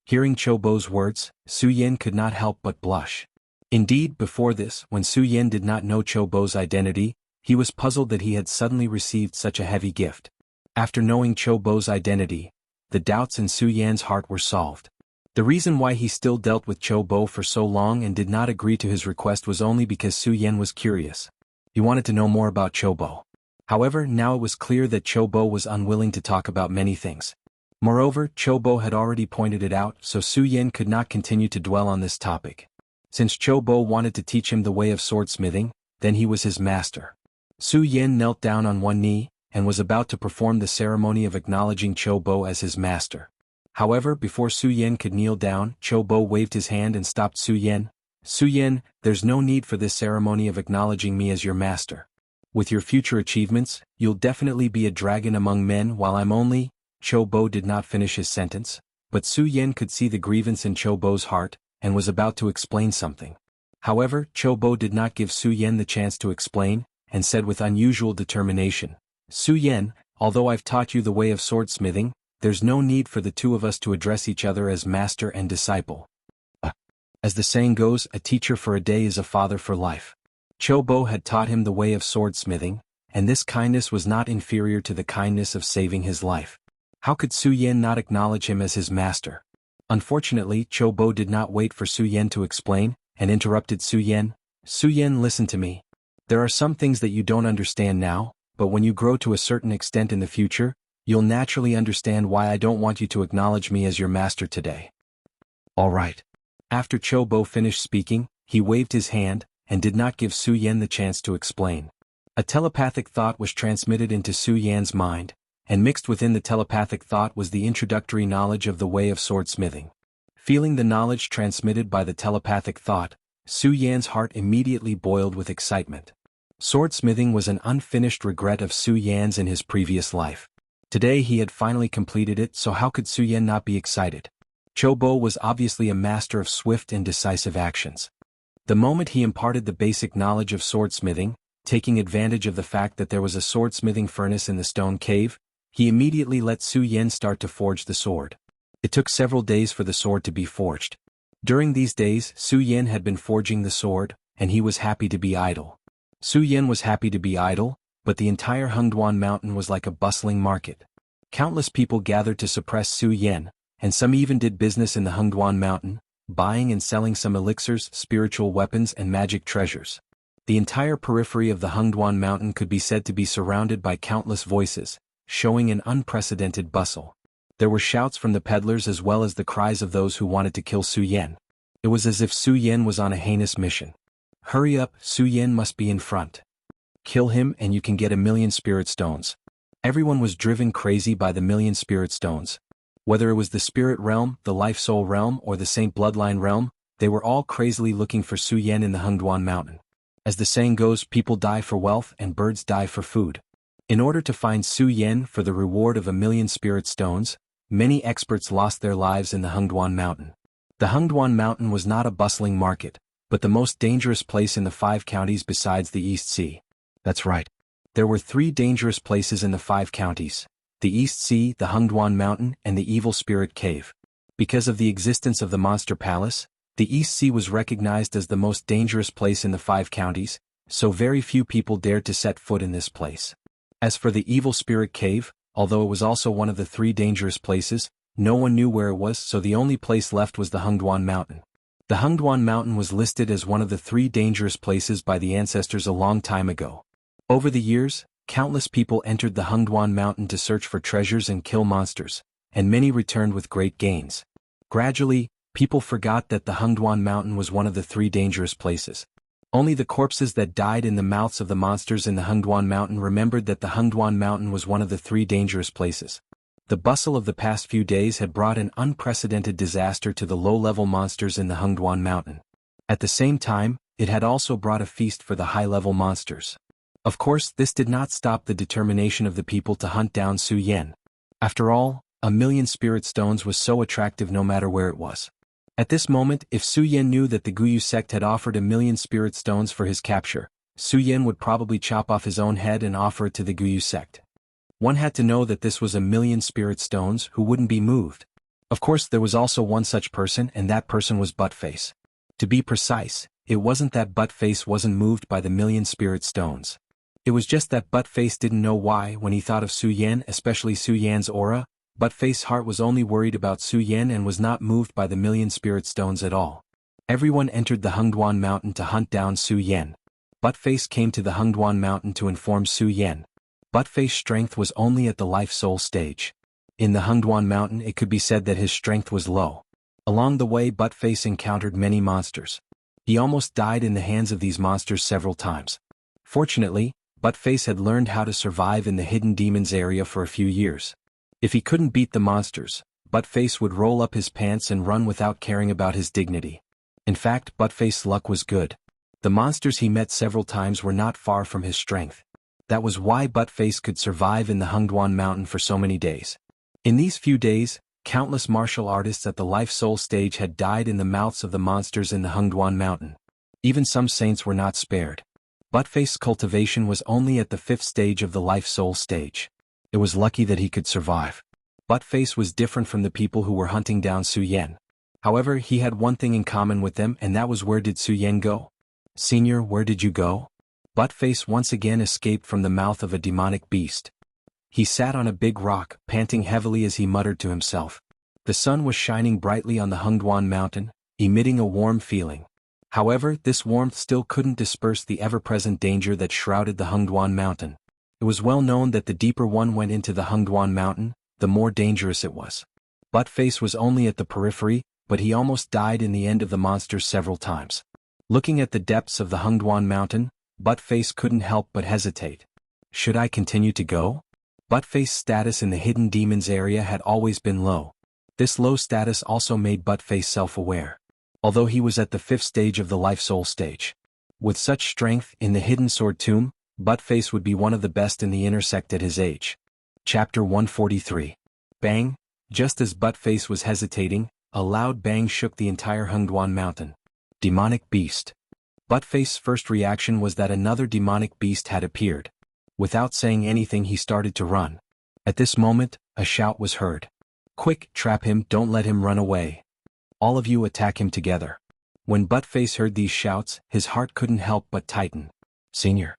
Speaker 1: Hearing Qiu Bo's words, Su Yan could not help but blush. Indeed, before this, when Su Yan did not know Qiu Bo's identity, he was puzzled that he had suddenly received such a heavy gift. After knowing Qiu Bo's identity, the doubts in Su Yan's heart were solved. The reason why he still dealt with Qiu Bo for so long and did not agree to his request was only because Su Yan was curious. He wanted to know more about Qiu Bo. However, now it was clear that Qiu Bo was unwilling to talk about many things. Moreover, Qiu Bo had already pointed it out, so Su Yan could not continue to dwell on this topic. Since Qiu Bo wanted to teach him the way of swordsmithing, then he was his master. Su Yan knelt down on one knee, and was about to perform the ceremony of acknowledging Qiu Bo as his master. However, before Su Yan could kneel down, Qiu Bo waved his hand and stopped Su Yan. Su Yan, there's no need for this ceremony of acknowledging me as your master. With your future achievements, you'll definitely be a dragon among men while I'm only... Qiu Bo did not finish his sentence, but Su Yan could see the grievance in Qiu Bo's heart, and was about to explain something. However, Qiu Bo did not give Su Yan the chance to explain, and said with unusual determination, Su Yan, although I've taught you the way of swordsmithing, there's no need for the two of us to address each other as master and disciple. As the saying goes, a teacher for a day is a father for life. Qiu Bo had taught him the way of swordsmithing, and this kindness was not inferior to the kindness of saving his life. How could Su Yan not acknowledge him as his master? Unfortunately, Qiu Bo did not wait for Su Yan to explain, and interrupted Su Yan. Su Yan, listen to me. There are some things that you don't understand now, but when you grow to a certain extent in the future, you'll naturally understand why I don't want you to acknowledge me as your master today. All right. After Qiu Bo finished speaking, he waved his hand, and did not give Su Yan the chance to explain. A telepathic thought was transmitted into Su Yan's mind, and mixed within the telepathic thought was the introductory knowledge of the way of swordsmithing. Feeling the knowledge transmitted by the telepathic thought, Su Yan's heart immediately boiled with excitement. Swordsmithing was an unfinished regret of Su Yan's in his previous life. Today he had finally completed it, so how could Su Yan not be excited? Qiu Bo was obviously a master of swift and decisive actions. The moment he imparted the basic knowledge of swordsmithing, taking advantage of the fact that there was a swordsmithing furnace in the stone cave, he immediately let Su Yan start to forge the sword. It took several days for the sword to be forged. During these days, Su Yan had been forging the sword, and he was happy to be idle. Su Yan was happy to be idle, but the entire Hengduan mountain was like a bustling market. Countless people gathered to suppress Su Yan, and some even did business in the Hengduan mountain, buying and selling some elixirs, spiritual weapons and magic treasures. The entire periphery of the Hengduan mountain could be said to be surrounded by countless voices, showing an unprecedented bustle. There were shouts from the peddlers as well as the cries of those who wanted to kill Su Yan. It was as if Su Yan was on a heinous mission. Hurry up, Su Yan must be in front. Kill him and you can get 1,000,000 spirit stones. Everyone was driven crazy by the 1,000,000 spirit stones. Whether it was the spirit realm, the life soul realm or the saint bloodline realm, they were all crazily looking for Su Yan in the Hengduan mountain. As the saying goes, people die for wealth and birds die for food. In order to find Su Yan for the reward of 1,000,000 spirit stones, many experts lost their lives in the Hengduan mountain. The Hengduan mountain was not a bustling market, but the most dangerous place in the 5 counties besides the East Sea. That's right. There were 3 dangerous places in the 5 counties. the East Sea, the Hengduan Mountain, and the Evil Spirit Cave. Because of the existence of the Monster Palace, the East Sea was recognized as the most dangerous place in the 5 counties, so very few people dared to set foot in this place. As for the Evil Spirit Cave, although it was also one of the 3 dangerous places, no one knew where it was, so the only place left was the Hengduan Mountain. The Hengduan Mountain was listed as one of the 3 dangerous places by the ancestors a long time ago. Over the years, countless people entered the Hengduan Mountain to search for treasures and kill monsters, and many returned with great gains. Gradually, people forgot that the Hengduan Mountain was one of the 3 dangerous places. Only the corpses that died in the mouths of the monsters in the Hengduan Mountain remembered that the Hengduan Mountain was one of the 3 dangerous places. The bustle of the past few days had brought an unprecedented disaster to the low-level monsters in the Hengduan Mountain. At the same time, it had also brought a feast for the high-level monsters. Of course, this did not stop the determination of the people to hunt down Su Yan. After all, 1,000,000 spirit stones was so attractive no matter where it was. At this moment, if Su Yan knew that the Guyu sect had offered 1,000,000 spirit stones for his capture, Su Yan would probably chop off his own head and offer it to the Guyu sect. One had to know that this was 1,000,000 spirit stones who wouldn't be moved. Of course, there was also one such person, and that person was Buttface. To be precise, it wasn't that Buttface wasn't moved by the 1,000,000 spirit stones. It was just that Buttface didn't know why. When he thought of Su Yan, especially Su Yan's aura, Buttface's heart was only worried about Su Yan and was not moved by the 1,000,000 spirit stones at all. Everyone entered the Hengduan Mountain to hunt down Su Yan. Buttface came to the Hengduan Mountain to inform Su Yan. Buttface's strength was only at the life-soul stage. In the Hengduan Mountain, it could be said that his strength was low. Along the way, Buttface encountered many monsters. He almost died in the hands of these monsters several times. Fortunately, Buttface had learned how to survive in the hidden demons area for a few years. If he couldn't beat the monsters, Buttface would roll up his pants and run without caring about his dignity. In fact, Buttface's luck was good. The monsters he met several times were not far from his strength. That was why Buttface could survive in the Hengduan Mountain for so many days. In these few days, countless martial artists at the life-soul stage had died in the mouths of the monsters in the Hengduan Mountain. Even some saints were not spared. Buttface's cultivation was only at the 5th stage of the life-soul stage. It was lucky that he could survive. Buttface was different from the people who were hunting down Su Yan. However, he had one thing in common with them, and that was, where did Su Yan go? Senior, where did you go? Buttface once again escaped from the mouth of a demonic beast. He sat on a big rock, panting heavily as he muttered to himself. The sun was shining brightly on the Hengduan Mountain, emitting a warm feeling. However, this warmth still couldn't disperse the ever-present danger that shrouded the Hengduan Mountain. It was well known that the deeper one went into the Hengduan Mountain, the more dangerous it was. Buttface was only at the periphery, but he almost died in the end of the monsters several times. Looking at the depths of the Hengduan Mountain, Buttface couldn't help but hesitate. Should I continue to go? Buttface's status in the hidden demons area had always been low. This low status also made Buttface self-aware. Although he was at the 5th stage of the life-soul stage. With such strength in the hidden sword tomb, Buttface would be one of the best in the inner sect at his age. Chapter 143. Bang! Just as Buttface was hesitating, a loud bang shook the entire Hengduan Mountain. Demonic beast. Buttface's first reaction was that another demonic beast had appeared. Without saying anything, he started to run. At this moment, a shout was heard. Quick, trap him, don't let him run away. All of you attack him together. When Buttface heard these shouts, his heart couldn't help but tighten. Senior.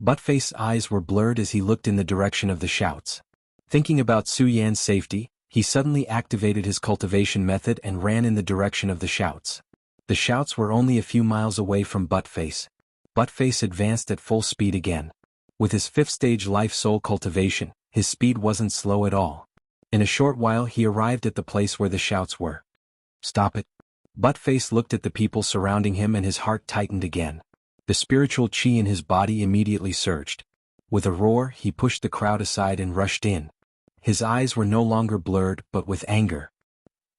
Speaker 1: Buttface's eyes were blurred as he looked in the direction of the shouts. Thinking about Su Yan's safety, he suddenly activated his cultivation method and ran in the direction of the shouts. The shouts were only a few miles away from Buttface. Buttface advanced at full speed again. With his 5th stage life-soul cultivation, his speed wasn't slow at all. In a short while he arrived at the place where the shouts were. Stop it. Buttface looked at the people surrounding him and his heart tightened again. The spiritual chi in his body immediately surged. With a roar, he pushed the crowd aside and rushed in. His eyes were no longer blurred, but with anger.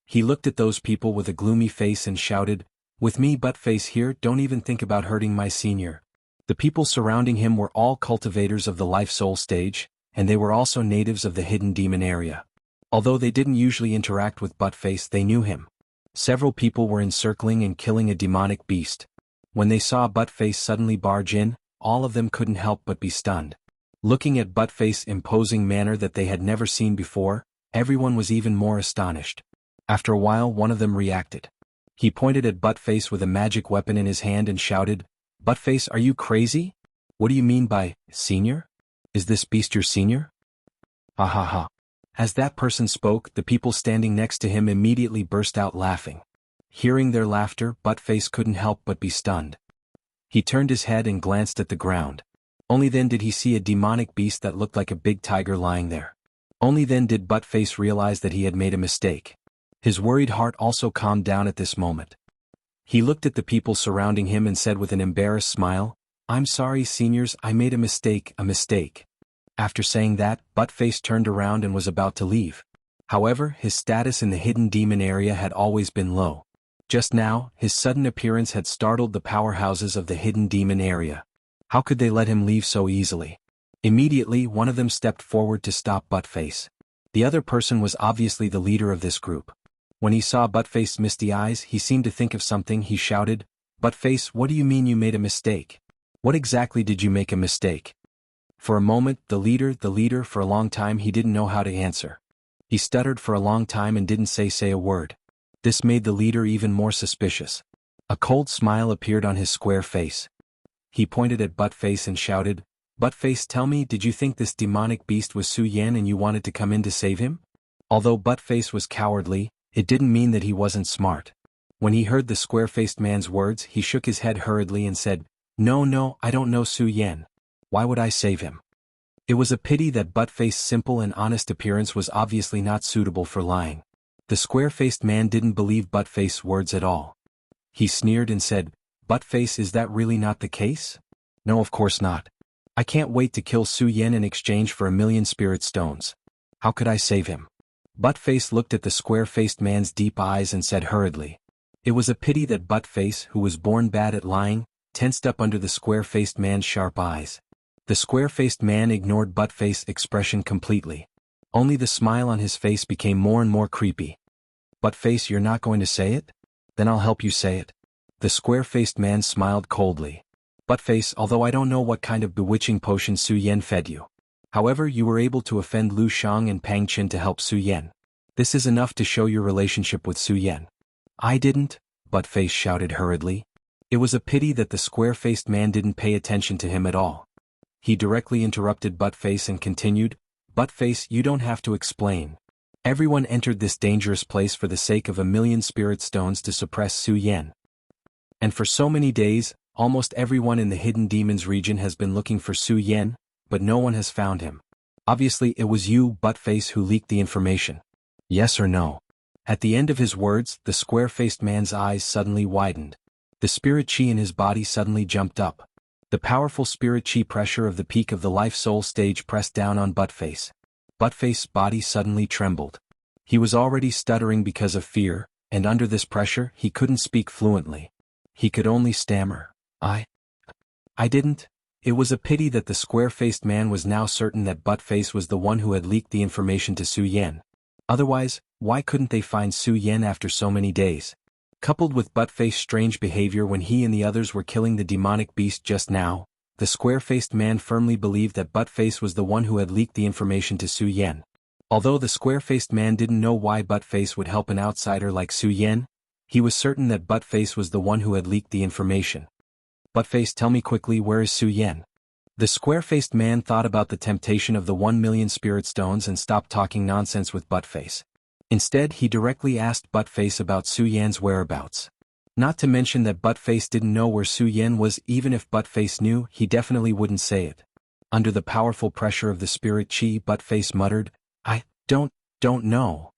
Speaker 1: He looked at those people with a gloomy face and shouted, "With me, Buttface here, don't even think about hurting my senior." The people surrounding him were all cultivators of the life-soul stage, and they were also natives of the hidden demon area. Although they didn't usually interact with Buttface, they knew him. Several people were encircling and killing a demonic beast. When they saw Buttface suddenly barge in, all of them couldn't help but be stunned. Looking at Buttface's imposing manner that they had never seen before, everyone was even more astonished. After a while, one of them reacted. He pointed at Buttface with a magic weapon in his hand and shouted, "Buttface, are you crazy? What do you mean by senior? Is this beast your senior?" Ha ha ha. As that person spoke, the people standing next to him immediately burst out laughing. Hearing their laughter, Buttface couldn't help but be stunned. He turned his head and glanced at the ground. Only then did he see a demonic beast that looked like a big tiger lying there. Only then did Buttface realize that he had made a mistake. His worried heart also calmed down at this moment. He looked at the people surrounding him and said with an embarrassed smile, "I'm sorry, seniors, I made a mistake, a mistake." After saying that, Buttface turned around and was about to leave. However, his status in the hidden demon area had always been low. Just now, his sudden appearance had startled the powerhouses of the hidden demon area. How could they let him leave so easily? Immediately, one of them stepped forward to stop Buttface. The other person was obviously the leader of this group. When he saw Buttface's misty eyes, he seemed to think of something. He shouted, "Buttface, what do you mean you made a mistake? What exactly did you make a mistake?" For a moment, the leader, for a long time he didn't know how to answer. He stuttered for a long time and didn't say a word. This made the leader even more suspicious. A cold smile appeared on his square face. He pointed at Buttface and shouted, "Buttface, tell me, did you think this demonic beast was Su Yan and you wanted to come in to save him?" Although Buttface was cowardly, it didn't mean that he wasn't smart. When he heard the square-faced man's words, he shook his head hurriedly and said, No, I don't know Su Yan. Why would I save him?" It was a pity that Buttface's simple and honest appearance was obviously not suitable for lying. The square-faced man didn't believe Buttface's words at all. He sneered and said, "Buttface, is that really not the case?" "No, of course not. I can't wait to kill Su Yan in exchange for 1,000,000 spirit stones. How could I save him?" Buttface looked at the square-faced man's deep eyes and said hurriedly. It was a pity that Buttface, who was born bad at lying, tensed up under the square-faced man's sharp eyes. The square-faced man ignored Buttface's expression completely. Only the smile on his face became more and more creepy. "Buttface, you're not going to say it? Then I'll help you say it." The square-faced man smiled coldly. "Buttface, although I don't know what kind of bewitching potion Su Yan fed you. However, you were able to offend Lu Shang and Pang Qin to help Su Yan. This is enough to show your relationship with Su Yan." "I didn't," Buttface shouted hurriedly. It was a pity that the square-faced man didn't pay attention to him at all. He directly interrupted Buttface and continued, "Buttface, you don't have to explain. Everyone entered this dangerous place for the sake of 1,000,000 spirit stones to suppress Su Yan. And for so many days, almost everyone in the Hidden Demons region has been looking for Su Yan, but no one has found him. Obviously it was you, Buttface, who leaked the information. Yes or no?" At the end of his words, the square-faced man's eyes suddenly widened. The spirit chi in his body suddenly jumped up. The powerful spirit chi pressure of the peak of the life-soul stage pressed down on Buttface. Buttface's body suddenly trembled. He was already stuttering because of fear, and under this pressure he couldn't speak fluently. He could only stammer, I didn't." It was a pity that the square-faced man was now certain that Buttface was the one who had leaked the information to Su Yan. Otherwise, why couldn't they find Su Yan after so many days? Coupled with Buttface's strange behavior when he and the others were killing the demonic beast just now, the square-faced man firmly believed that Buttface was the one who had leaked the information to Su Yan. Although the square-faced man didn't know why Buttface would help an outsider like Su Yan, he was certain that Buttface was the one who had leaked the information. "Buttface, tell me quickly, where is Su Yan?" The square-faced man thought about the temptation of the 1,000,000 spirit stones and stopped talking nonsense with Buttface. Instead, he directly asked Buttface about Su Yan's whereabouts. Not to mention that Buttface didn't know where Su Yan was. Even if Buttface knew, he definitely wouldn't say it. Under the powerful pressure of the spirit chi, Buttface muttered, I don't know.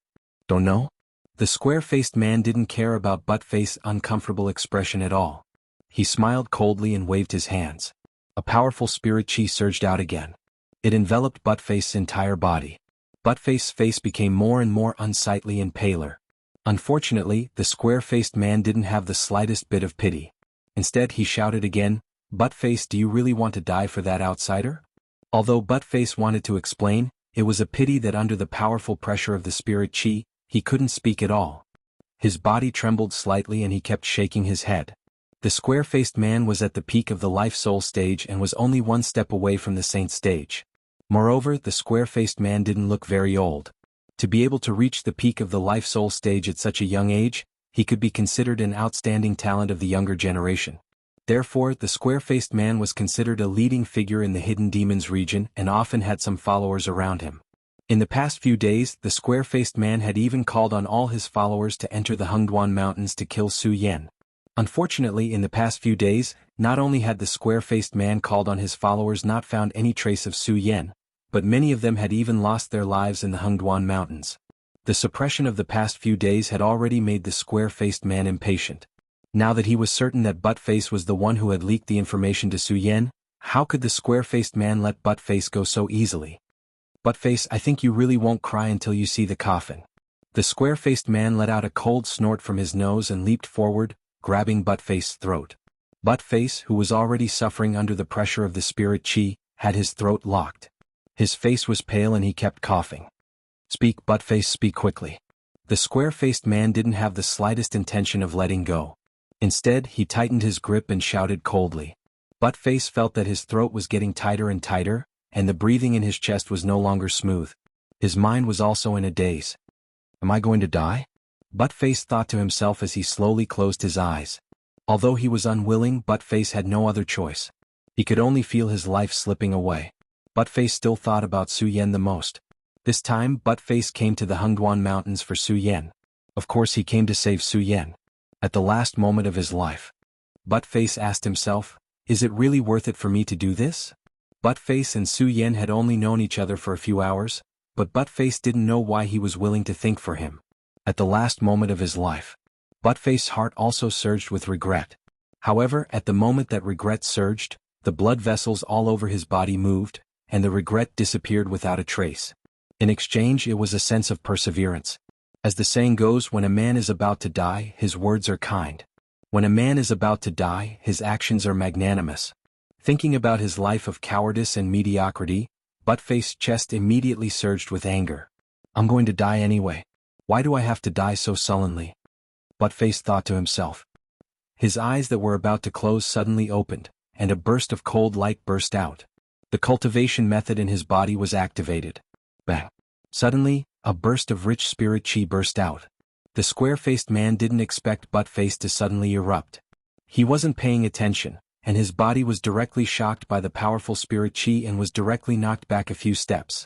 Speaker 1: Don't know? The square-faced man didn't care about Buttface's uncomfortable expression at all. He smiled coldly and waved his hands. A powerful spirit chi surged out again. It enveloped Buttface's entire body. Buttface's face became more and more unsightly and paler. Unfortunately, the square-faced man didn't have the slightest bit of pity. Instead, he shouted again, "Buttface, do you really want to die for that outsider?" Although Buttface wanted to explain, it was a pity that under the powerful pressure of the spirit chi, he couldn't speak at all. His body trembled slightly and he kept shaking his head. The square-faced man was at the peak of the life-soul stage and was only one step away from the saint stage. Moreover, the square-faced man didn't look very old. To be able to reach the peak of the life-soul stage at such a young age, he could be considered an outstanding talent of the younger generation. Therefore, the square-faced man was considered a leading figure in the hidden demons region and often had some followers around him. In the past few days, the square-faced man had even called on all his followers to enter the Hengduan Mountains to kill Su Yan. Unfortunately, in the past few days, not only had the square-faced man called on his followers not found any trace of Su Yan, but many of them had even lost their lives in the Hengduan Mountains. The suppression of the past few days had already made the square-faced man impatient. Now that he was certain that Buttface was the one who had leaked the information to Su Yan, how could the square-faced man let Buttface go so easily? Buttface, I think you really won't cry until you see the coffin. The square-faced man let out a cold snort from his nose and leaped forward, grabbing Buttface's throat. Buttface, who was already suffering under the pressure of the spirit chi, had his throat locked. His face was pale and he kept coughing. Speak, Buttface, speak quickly. The square-faced man didn't have the slightest intention of letting go. Instead, he tightened his grip and shouted coldly. Buttface felt that his throat was getting tighter and tighter, and the breathing in his chest was no longer smooth. His mind was also in a daze. Am I going to die? Buttface thought to himself as he slowly closed his eyes. Although he was unwilling, Buttface had no other choice. He could only feel his life slipping away. Buttface still thought about Su Yan the most. This time, Buttface came to the Hengduan Mountains for Su Yan. Of course he came to save Su Yan. At the last moment of his life. Buttface asked himself, is it really worth it for me to do this? Buttface and Su Yan had only known each other for a few hours, but Buttface didn't know why he was willing to think for him. At the last moment of his life. Buttface's heart also surged with regret. However, at the moment that regret surged, the blood vessels all over his body moved, and the regret disappeared without a trace. In exchange, it was a sense of perseverance. As the saying goes, when a man is about to die, his words are kind. When a man is about to die, his actions are magnanimous. Thinking about his life of cowardice and mediocrity, Buttface's chest immediately surged with anger. I'm going to die anyway. Why do I have to die so sullenly? Buttface thought to himself. His eyes that were about to close suddenly opened, and a burst of cold light burst out. The cultivation method in his body was activated. Bang! Suddenly, a burst of rich spirit chi burst out. The square-faced man didn't expect Buttface to suddenly erupt. He wasn't paying attention, and his body was directly shocked by the powerful spirit chi and was directly knocked back a few steps.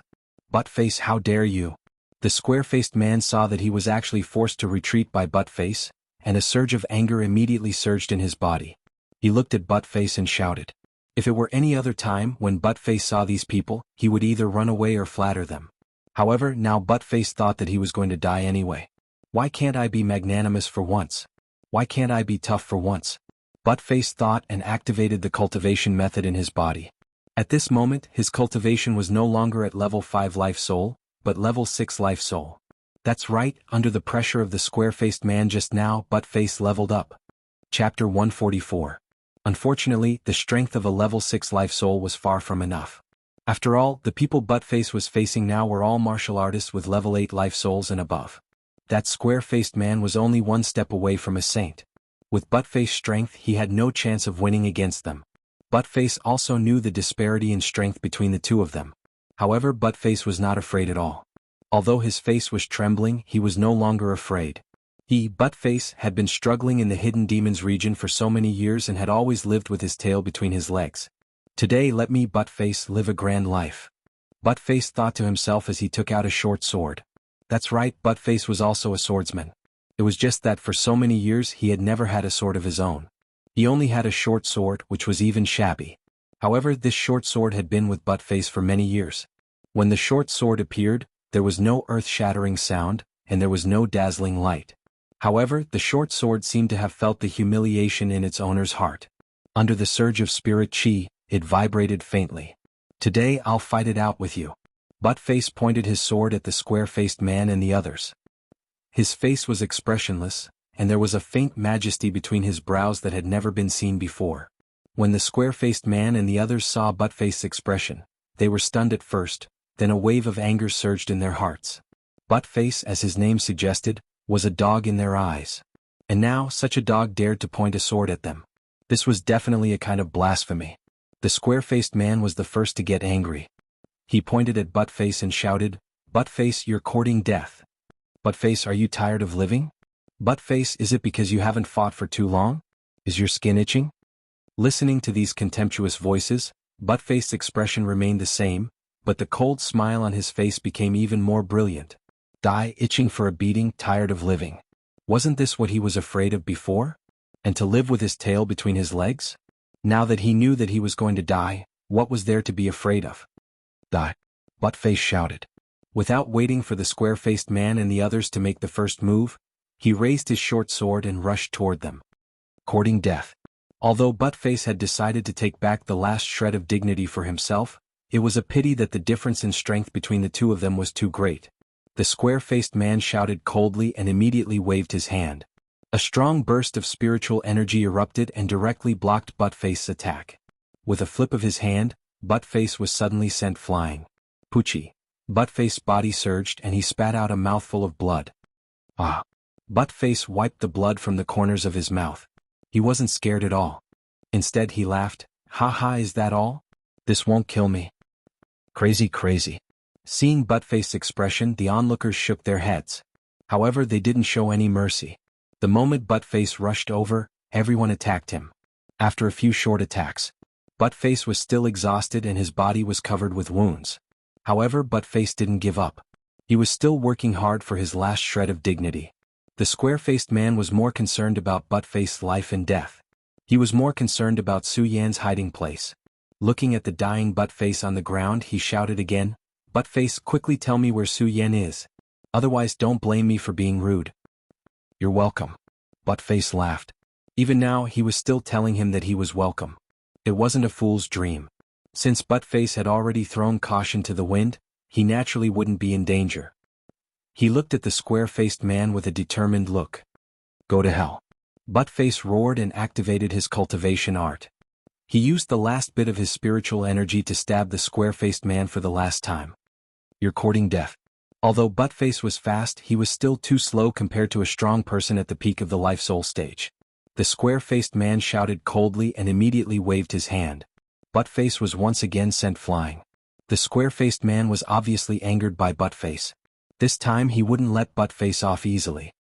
Speaker 1: Buttface, how dare you? The square-faced man saw that he was actually forced to retreat by Buttface, and a surge of anger immediately surged in his body. He looked at Buttface and shouted. If it were any other time when Buttface saw these people, he would either run away or flatter them. However, now Buttface thought that he was going to die anyway. Why can't I be magnanimous for once? Why can't I be tough for once? Buttface thought and activated the cultivation method in his body. At this moment, his cultivation was no longer at level 5 life soul, but level 6 life soul. That's right, under the pressure of the square-faced man just now, Buttface leveled up. Chapter 144. Unfortunately, the strength of a level 6 life soul was far from enough. After all, the people Buttface was facing now were all martial artists with level 8 life souls and above. That square-faced man was only one step away from a saint. With Buttface's strength, he had no chance of winning against them. Buttface also knew the disparity in strength between the two of them. However, Buttface was not afraid at all. Although his face was trembling, he was no longer afraid. He, Buttface, had been struggling in the hidden demons region for so many years and had always lived with his tail between his legs. Today let me, Buttface, live a grand life. Buttface thought to himself as he took out a short sword. That's right, Buttface was also a swordsman. It was just that for so many years he had never had a sword of his own. He only had a short sword, which was even shabby. However, this short sword had been with Buttface for many years. When the short sword appeared, there was no earth-shattering sound, and there was no dazzling light. However, the short sword seemed to have felt the humiliation in its owner's heart. Under the surge of spirit chi, it vibrated faintly. Today I'll fight it out with you. Buttface pointed his sword at the square-faced man and the others. His face was expressionless, and there was a faint majesty between his brows that had never been seen before. When the square-faced man and the others saw Buttface's expression, they were stunned at first, then a wave of anger surged in their hearts. Buttface, as his name suggested, was a dog in their eyes. And now such a dog dared to point a sword at them. This was definitely a kind of blasphemy. The square-faced man was the first to get angry. He pointed at Buttface and shouted, "Buttface, you're courting death. Buttface, are you tired of living? Buttface, is it because you haven't fought for too long? Is your skin itching?" Listening to these contemptuous voices, Buttface's expression remained the same, but the cold smile on his face became even more brilliant. Die, itching for a beating, tired of living. Wasn't this what he was afraid of before? And to live with his tail between his legs? Now that he knew that he was going to die, what was there to be afraid of? Die! Buttface shouted. Without waiting for the square-faced man and the others to make the first move, he raised his short sword and rushed toward them. Courting death. Although Buttface had decided to take back the last shred of dignity for himself, it was a pity that the difference in strength between the two of them was too great. The square-faced man shouted coldly and immediately waved his hand. A strong burst of spiritual energy erupted and directly blocked Buttface's attack. With a flip of his hand, Buttface was suddenly sent flying. Poochie. Buttface's body surged and he spat out a mouthful of blood. Ah! Buttface wiped the blood from the corners of his mouth. He wasn't scared at all. Instead he laughed, "Ha ha, is that all? This won't kill me." Crazy, crazy. Seeing Buttface's expression, the onlookers shook their heads. However, they didn't show any mercy. The moment Buttface rushed over, everyone attacked him. After a few short attacks, Buttface was still exhausted and his body was covered with wounds. However, Buttface didn't give up. He was still working hard for his last shred of dignity. The square-faced man was more concerned about Buttface's life and death. He was more concerned about Su Yan's hiding place. Looking at the dying Buttface on the ground, he shouted again, "Buttface, quickly tell me where Su Yan is. Otherwise don't blame me for being rude." "You're welcome." Buttface laughed. Even now he was still telling him that he was welcome. It wasn't a fool's dream. Since Buttface had already thrown caution to the wind, he naturally wouldn't be in danger. He looked at the square-faced man with a determined look. "Go to hell." Buttface roared and activated his cultivation art. He used the last bit of his spiritual energy to stab the square-faced man for the last time. "You're courting death." Although Buttface was fast, he was still too slow compared to a strong person at the peak of the life-soul stage. The square-faced man shouted coldly and immediately waved his hand. Buttface was once again sent flying. The square-faced man was obviously angered by Buttface. This time he wouldn't let Buttface off easily.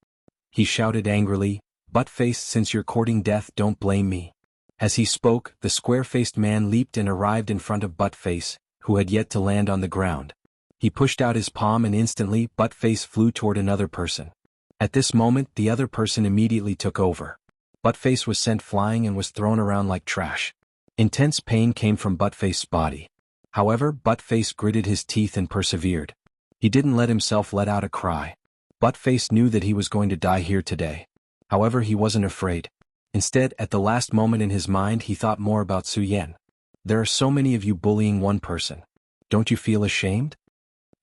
Speaker 1: He shouted angrily, "Buttface, since you're courting death, don't blame me." As he spoke, the square-faced man leaped and arrived in front of Buttface, who had yet to land on the ground. He pushed out his palm and instantly Buttface flew toward another person. At this moment, the other person immediately took over. Buttface was sent flying and was thrown around like trash. Intense pain came from Buttface's body. However, Buttface gritted his teeth and persevered. He didn't let himself let out a cry. Buttface knew that he was going to die here today. However, he wasn't afraid. Instead, at the last moment in his mind, he thought more about Su Yan. "There are so many of you bullying one person. Don't you feel ashamed?"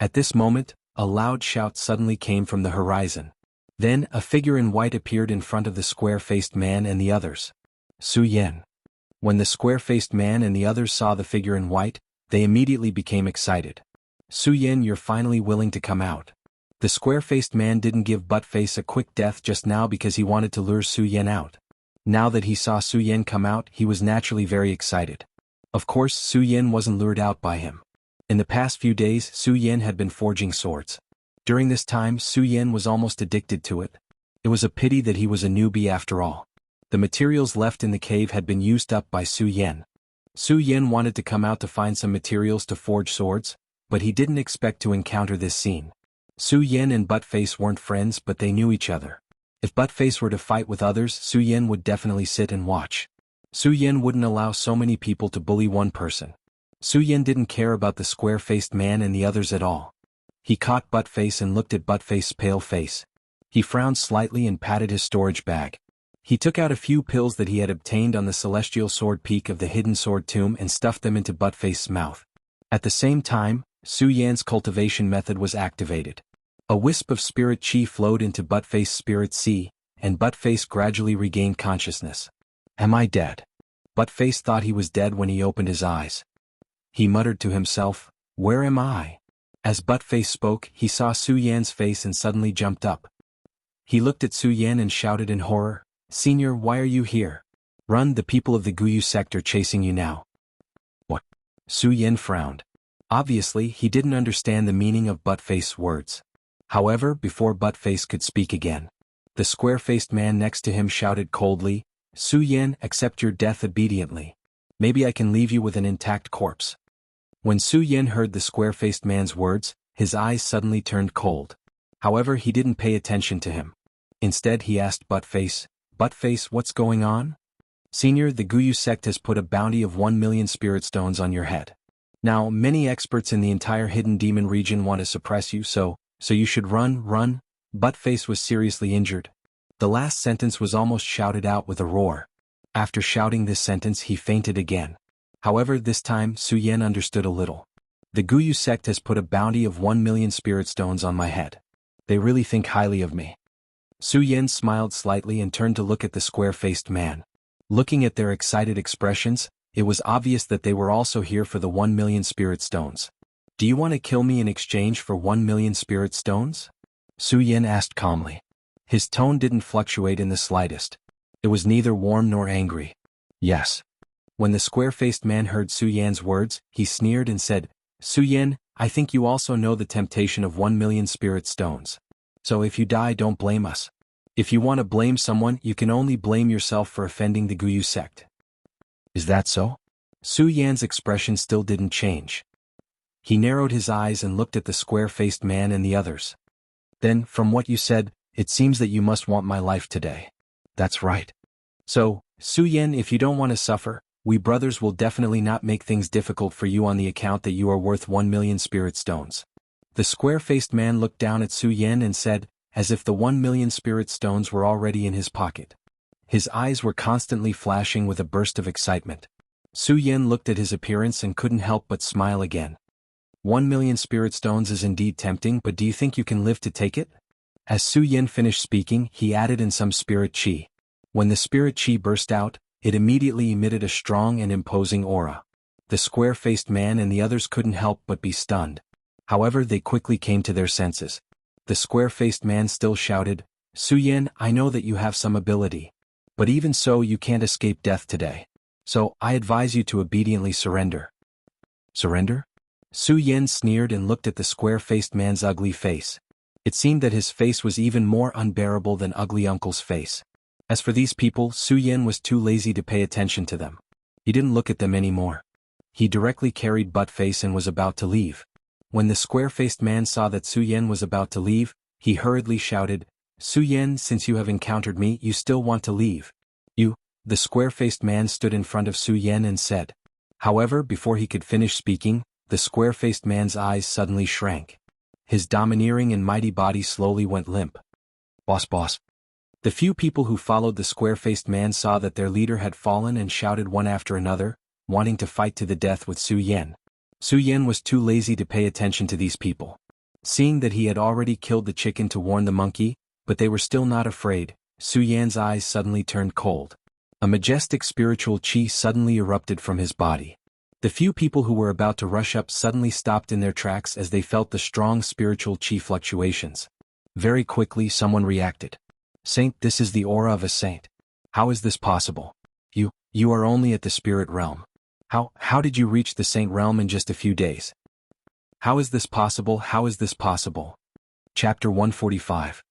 Speaker 1: At this moment, a loud shout suddenly came from the horizon. Then, a figure in white appeared in front of the square-faced man and the others. Su Yan. When the square-faced man and the others saw the figure in white, they immediately became excited. "Su Yan, you're finally willing to come out." The square-faced man didn't give Buttface a quick death just now because he wanted to lure Su Yan out. Now that he saw Su Yan come out, he was naturally very excited. Of course, Su Yan wasn't lured out by him. In the past few days, Su Yan had been forging swords. During this time, Su Yan was almost addicted to it. It was a pity that he was a newbie after all. The materials left in the cave had been used up by Su Yan. Su Yan wanted to come out to find some materials to forge swords, but he didn't expect to encounter this scene. Su Yan and Buttface weren't friends, but they knew each other. If Buttface were to fight with others, Su Yan would definitely sit and watch. Su Yan wouldn't allow so many people to bully one person. Su Yan didn't care about the square-faced man and the others at all. He caught Buttface and looked at Buttface's pale face. He frowned slightly and patted his storage bag. He took out a few pills that he had obtained on the celestial sword peak of the hidden sword tomb and stuffed them into Buttface's mouth. At the same time, Su Yan's cultivation method was activated. A wisp of spirit chi flowed into Buttface's spirit sea, and Buttface gradually regained consciousness. "Am I dead?" Buttface thought he was dead when he opened his eyes. He muttered to himself, "Where am I?" As Buttface spoke, he saw Su Yan's face and suddenly jumped up. He looked at Su Yan and shouted in horror, "Senior, why are you here? Run, the people of the Guyu sector chasing you now." "What?" Su Yan frowned. Obviously, he didn't understand the meaning of Buttface's words. However, before Buttface could speak again, the square-faced man next to him shouted coldly, "Su Yan, accept your death obediently. Maybe I can leave you with an intact corpse." When Su Yan heard the square-faced man's words, his eyes suddenly turned cold. However, he didn't pay attention to him. Instead, he asked Buttface, "Buttface, what's going on?" "Senior, the Guyu sect has put a bounty of 1 million spirit stones on your head. Now, many experts in the entire hidden demon region want to suppress you, so you should run. Buttface was seriously injured. The last sentence was almost shouted out with a roar. After shouting this sentence, he fainted again. However, this time, Su Yan understood a little. The Guyu sect has put a bounty of 1 million spirit stones on my head. They really think highly of me. Su Yan smiled slightly and turned to look at the square-faced man. Looking at their excited expressions, it was obvious that they were also here for the 1 million spirit stones. "Do you want to kill me in exchange for 1 million spirit stones?" Su Yan asked calmly. His tone didn't fluctuate in the slightest. It was neither warm nor angry. "Yes." When the square-faced man heard Su Yan's words, he sneered and said, "Su Yan, I think you also know the temptation of 1 million spirit stones. So if you die, don't blame us. If you want to blame someone, you can only blame yourself for offending the Guyu sect." "Is that so?" Su Yan's expression still didn't change. He narrowed his eyes and looked at the square-faced man and the others. "Then, from what you said, it seems that you must want my life today." "That's right." "So, Su Yan, if you don't want to suffer, we brothers will definitely not make things difficult for you on the account that you are worth 1 million spirit stones." The square-faced man looked down at Su Yan and said, as if the 1 million spirit stones were already in his pocket. His eyes were constantly flashing with a burst of excitement. Su Yan looked at his appearance and couldn't help but smile again. 1 million spirit stones is indeed tempting, but do you think you can live to take it? As Su Yan finished speaking, he added in some spirit chi. When the spirit chi burst out, it immediately emitted a strong and imposing aura. The square-faced man and the others couldn't help but be stunned. However, they quickly came to their senses. The square-faced man still shouted, "Su Yan, I know that you have some ability. But even so, you can't escape death today. So, I advise you to obediently surrender." "Surrender?" Su Yan sneered and looked at the square-faced man's ugly face. It seemed that his face was even more unbearable than Ugly Uncle's face. As for these people, Su Yan was too lazy to pay attention to them. He didn't look at them anymore. He directly carried Buttface and was about to leave. When the square-faced man saw that Su Yan was about to leave, he hurriedly shouted, "Su Yan, since you have encountered me, you still want to leave?" "You." The square-faced man stood in front of Su Yan and said. However, before he could finish speaking, the square-faced man's eyes suddenly shrank. His domineering and mighty body slowly went limp. Boss. The few people who followed the square-faced man saw that their leader had fallen and shouted one after another, wanting to fight to the death with Su Yan. Su Yan was too lazy to pay attention to these people. Seeing that he had already killed the chicken to warn the monkey, but they were still not afraid, Su Yan's eyes suddenly turned cold. A majestic spiritual chi suddenly erupted from his body. The few people who were about to rush up suddenly stopped in their tracks as they felt the strong spiritual chi fluctuations. Very quickly someone reacted. "Saint, this is the aura of a saint. How is this possible? You are only at the spirit realm. How did you reach the saint realm in just a few days? How is this possible? How is this possible?" Chapter 145.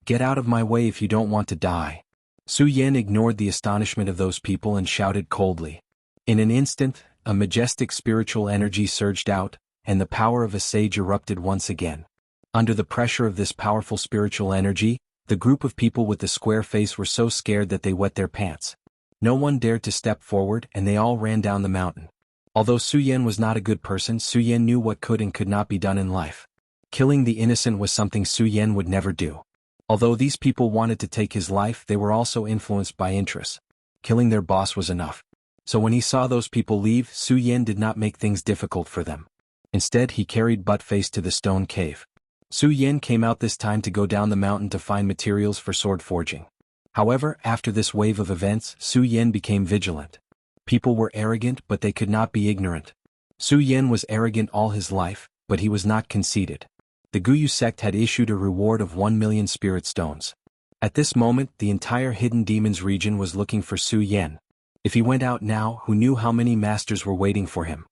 Speaker 1: Get out of my way if you don't want to die. Su Yan ignored the astonishment of those people and shouted coldly. In an instant, a majestic spiritual energy surged out, and the power of a sage erupted once again. Under the pressure of this powerful spiritual energy, the group of people with the square face were so scared that they wet their pants. No one dared to step forward and they all ran down the mountain. Although Su Yan was not a good person, Su Yan knew what could and could not be done in life. Killing the innocent was something Su Yan would never do. Although these people wanted to take his life, they were also influenced by interests. Killing their boss was enough. So when he saw those people leave, Su Yan did not make things difficult for them. Instead, he carried Buttface to the stone cave. Su Yan came out this time to go down the mountain to find materials for sword forging. However, after this wave of events, Su Yan became vigilant. People were arrogant, but they could not be ignorant. Su Yan was arrogant all his life, but he was not conceited. The Guyu sect had issued a reward of 1 million spirit stones. At this moment, the entire Hidden Demons region was looking for Su Yan. If he went out now, who knew how many masters were waiting for him?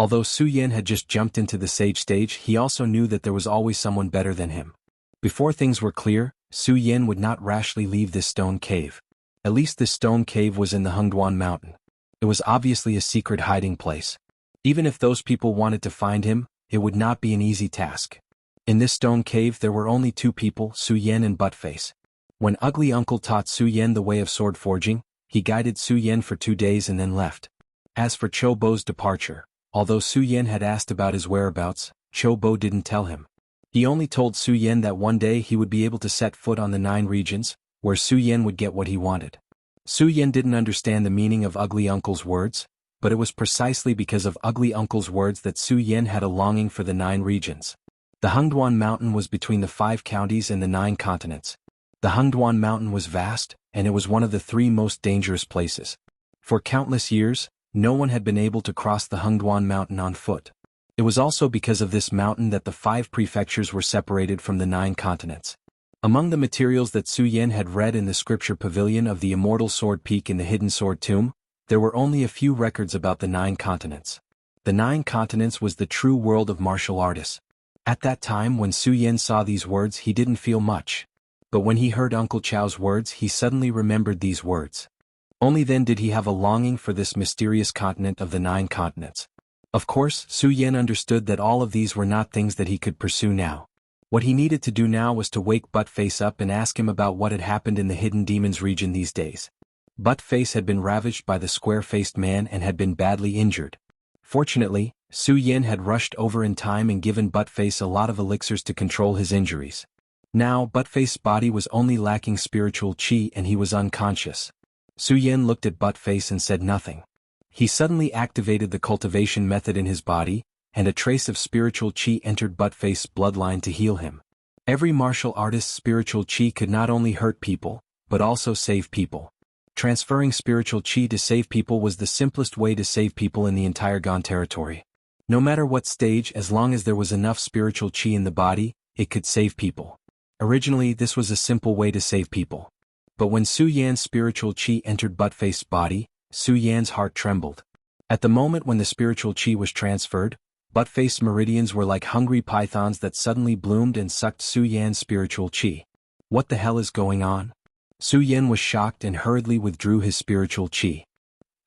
Speaker 1: Although Su Yan had just jumped into the sage stage, he also knew that there was always someone better than him. Before things were clear, Su Yan would not rashly leave this stone cave. At least this stone cave was in the Hengduan mountain. It was obviously a secret hiding place. Even if those people wanted to find him, it would not be an easy task. In this stone cave there were only two people, Su Yan and Buttface. When Ugly Uncle taught Su Yan the way of sword forging, he guided Su Yan for 2 days and then left. As for Cho Bo's departure, although Su Yan had asked about his whereabouts, Cho Bo didn't tell him. He only told Su Yan that one day he would be able to set foot on the 9 regions, where Su Yan would get what he wanted. Su Yan didn't understand the meaning of Ugly Uncle's words, but it was precisely because of Ugly Uncle's words that Su Yan had a longing for the 9 regions. The Hengduan mountain was between the 5 counties and the 9 continents. The Hengduan mountain was vast, and it was one of the 3 most dangerous places. For countless years, no one had been able to cross the Hengduan mountain on foot. It was also because of this mountain that the 5 prefectures were separated from the 9 continents. Among the materials that Su Yan had read in the scripture pavilion of the Immortal Sword Peak in the Hidden Sword Tomb, there were only a few records about the 9 continents. The 9 continents was the true world of martial artists. At that time when Su Yan saw these words he didn't feel much. But when he heard Uncle Chao's words he suddenly remembered these words. Only then did he have a longing for this mysterious continent of the 9 continents. Of course, Su Yan understood that all of these were not things that he could pursue now. What he needed to do now was to wake Buttface up and ask him about what had happened in the Hidden Demons region these days. Buttface had been ravaged by the square-faced man and had been badly injured. Fortunately, Su Yan had rushed over in time and given Buttface a lot of elixirs to control his injuries. Now Buttface's body was only lacking spiritual chi and he was unconscious. Su Yan looked at Buttface and said nothing. He suddenly activated the cultivation method in his body, and a trace of spiritual chi entered Buttface's bloodline to heal him. Every martial artist's spiritual chi could not only hurt people, but also save people. Transferring spiritual chi to save people was the simplest way to save people in the entire Gan territory. No matter what stage, as long as there was enough spiritual chi in the body, it could save people. Originally this was a simple way to save people. But when Su Yan's spiritual chi entered Buttface's body, Su Yan's heart trembled. At the moment when the spiritual chi was transferred, Buttface's meridians were like hungry pythons that suddenly bloomed and sucked Su Yan's spiritual chi. What the hell is going on? Su Yan was shocked and hurriedly withdrew his spiritual chi.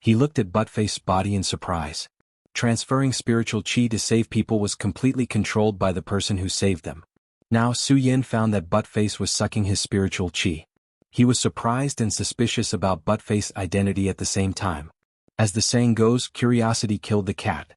Speaker 1: He looked at Buttface's body in surprise. Transferring spiritual chi to save people was completely controlled by the person who saved them. Now Su Yan found that Buttface was sucking his spiritual chi. He was surprised and suspicious about Buttface's identity at the same time. As the saying goes, curiosity killed the cat.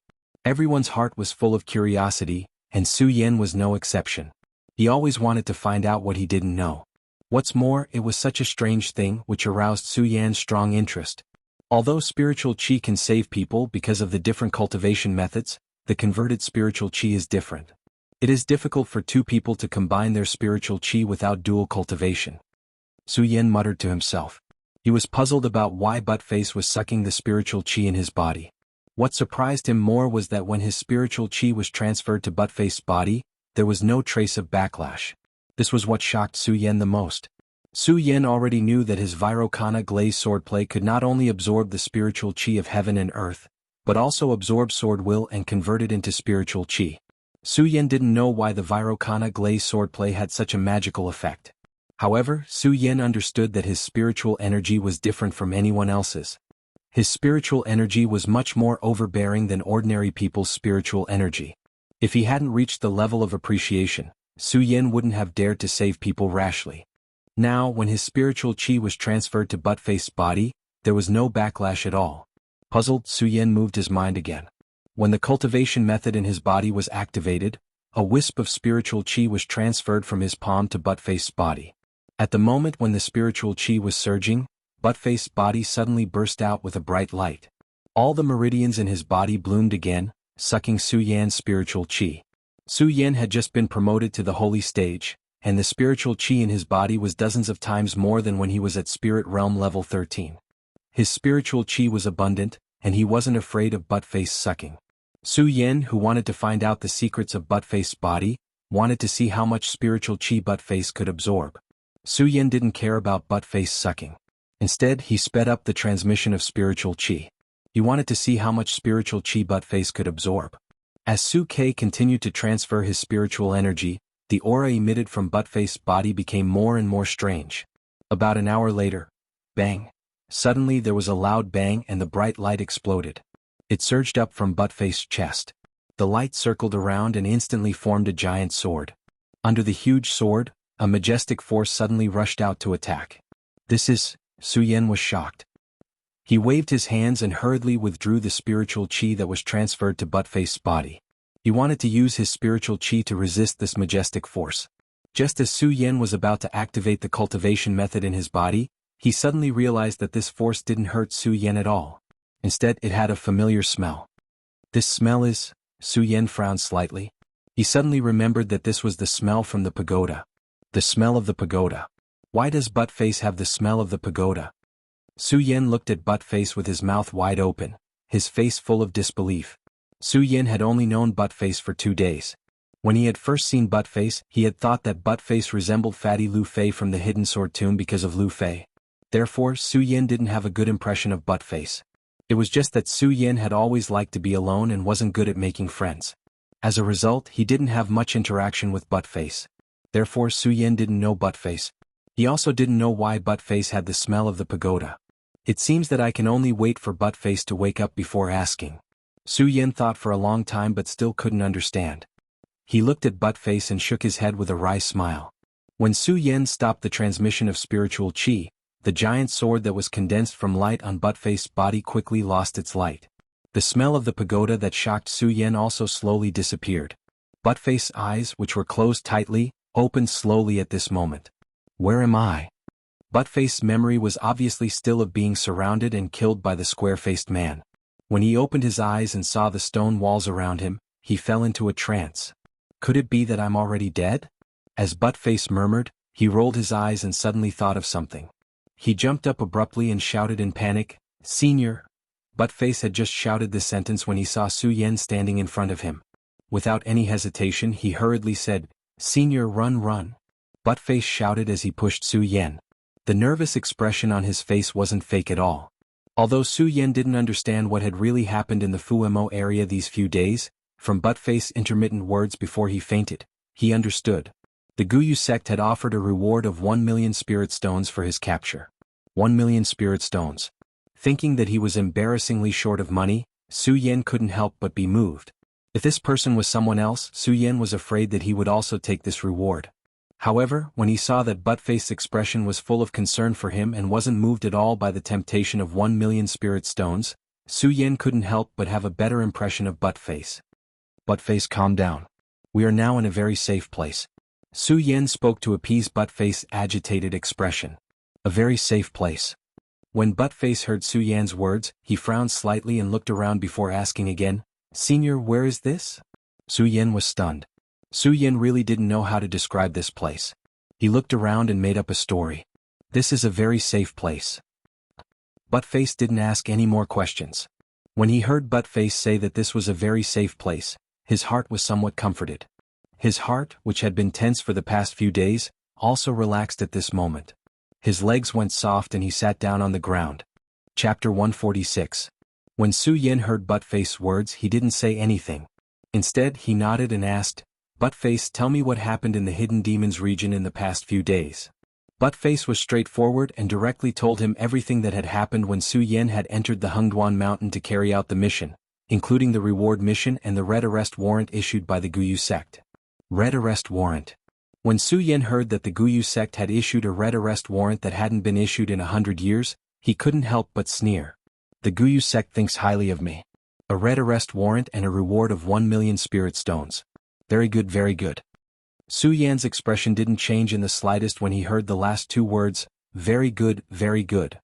Speaker 1: Everyone's heart was full of curiosity, and Su Yan was no exception. He always wanted to find out what he didn't know. What's more, it was such a strange thing which aroused Su Yan's strong interest. Although spiritual chi can save people because of the different cultivation methods, the converted spiritual chi is different. It is difficult for 2 people to combine their spiritual chi without dual cultivation. Su Yan muttered to himself. He was puzzled about why Buttface was sucking the spiritual chi in his body. What surprised him more was that when his spiritual chi was transferred to Buttface's body, there was no trace of backlash. This was what shocked Su Yan the most. Su Yan already knew that his Virokana glaze swordplay could not only absorb the spiritual chi of heaven and earth, but also absorb sword will and convert it into spiritual chi. Su Yan didn't know why the Virokana glaze swordplay had such a magical effect. However, Su Yan understood that his spiritual energy was different from anyone else's. His spiritual energy was much more overbearing than ordinary people's spiritual energy. If he hadn't reached the level of appreciation, Su Yan wouldn't have dared to save people rashly. Now, when his spiritual chi was transferred to Buttface's body, there was no backlash at all. Puzzled, Su Yan moved his mind again. When the cultivation method in his body was activated, a wisp of spiritual chi was transferred from his palm to Buttface's body. At the moment when the spiritual chi was surging, Buttface's body suddenly burst out with a bright light. All the meridians in his body bloomed again, sucking Su Yan's spiritual chi. Su Yan had just been promoted to the holy stage, and the spiritual chi in his body was dozens of times more than when he was at spirit realm level 13. His spiritual chi was abundant, and he wasn't afraid of Buttface sucking. Su Yan, who wanted to find out the secrets of Buttface's body, wanted to see how much spiritual chi Buttface could absorb. Su Yan didn't care about Buttface sucking. Instead, he sped up the transmission of spiritual chi. He wanted to see how much spiritual chi Buttface could absorb. As Su Ke continued to transfer his spiritual energy, the aura emitted from Buttface's body became more and more strange. About an hour later, bang! Suddenly there was a loud bang and the bright light exploded. It surged up from Buttface's chest. The light circled around and instantly formed a giant sword. Under the huge sword, a majestic force suddenly rushed out to attack. Su Yan was shocked. He waved his hands and hurriedly withdrew the spiritual chi that was transferred to Buttface's body. He wanted to use his spiritual chi to resist this majestic force. Just as Su Yan was about to activate the cultivation method in his body, he suddenly realized that this force didn't hurt Su Yan at all. Instead, it had a familiar smell. This smell is... Su Yan frowned slightly. He suddenly remembered that this was the smell from the pagoda. The smell of the pagoda. Why does Buttface have the smell of the pagoda? Su Yan looked at Buttface with his mouth wide open, his face full of disbelief. Su Yan had only known Buttface for 2 days. When he had first seen Buttface, he had thought that Buttface resembled Fatty Lu Fei from the Hidden Sword Tomb because of Lu Fei. Therefore, Su Yan didn't have a good impression of Buttface. It was just that Su Yan had always liked to be alone and wasn't good at making friends. As a result, he didn't have much interaction with Buttface. Therefore, Su Yan didn't know Buttface. He also didn't know why Buttface had the smell of the pagoda. It seems that I can only wait for Buttface to wake up before asking. Su Yan thought for a long time but still couldn't understand. He looked at Buttface and shook his head with a wry smile. When Su Yan stopped the transmission of spiritual chi, the giant sword that was condensed from light on Buttface's body quickly lost its light. The smell of the pagoda that shocked Su Yan also slowly disappeared. Buttface's eyes, which were closed tightly, opened slowly at this moment. Where am I? Buttface's memory was obviously still of being surrounded and killed by the square-faced man. When he opened his eyes and saw the stone walls around him, he fell into a trance. Could it be that I'm already dead? As Buttface murmured, he rolled his eyes and suddenly thought of something. He jumped up abruptly and shouted in panic, "Senior!" Buttface had just shouted this sentence when he saw Su Yan standing in front of him. Without any hesitation, he hurriedly said, "Senior, run, run!" Buttface shouted as he pushed Su Yan. The nervous expression on his face wasn't fake at all. Although Su Yan didn't understand what had really happened in the Fuemo area these few days, from Buttface's intermittent words before he fainted, he understood. The Guyu sect had offered a reward of 1 million spirit stones for his capture. 1 million spirit stones. Thinking that he was embarrassingly short of money, Su Yan couldn't help but be moved. If this person was someone else, Su Yan was afraid that he would also take this reward. However, when he saw that Buttface's expression was full of concern for him and wasn't moved at all by the temptation of 1 million spirit stones, Su Yan couldn't help but have a better impression of Buttface. Buttface, calm down. We are now in a very safe place. Su Yan spoke to appease Buttface's agitated expression. A very safe place. When Buttface heard Su Yan's words, he frowned slightly and looked around before asking again, "Senior, where is this?" Su Yan was stunned. Su Yan really didn't know how to describe this place. He looked around and made up a story. This is a very safe place. Buttface didn't ask any more questions. When he heard Buttface say that this was a very safe place, his heart was somewhat comforted. His heart, which had been tense for the past few days, also relaxed at this moment. His legs went soft and he sat down on the ground. Chapter 146. When Su Yan heard Buttface's words, he didn't say anything. Instead, he nodded and asked, "Buttface, tell me what happened in the Hidden Demons region in the past few days." Buttface was straightforward and directly told him everything that had happened when Su Yan had entered the Hengduan Mountain to carry out the mission, including the reward mission and the red arrest warrant issued by the Guyu sect. Red arrest warrant. When Su Yan heard that the Guyu sect had issued a red arrest warrant that hadn't been issued in 100 years, he couldn't help but sneer. The Guyu sect thinks highly of me. A red arrest warrant and a reward of 1 million spirit stones. Very good, very good. Su Yan's expression didn't change in the slightest when he heard the last 2 words, very good, very good.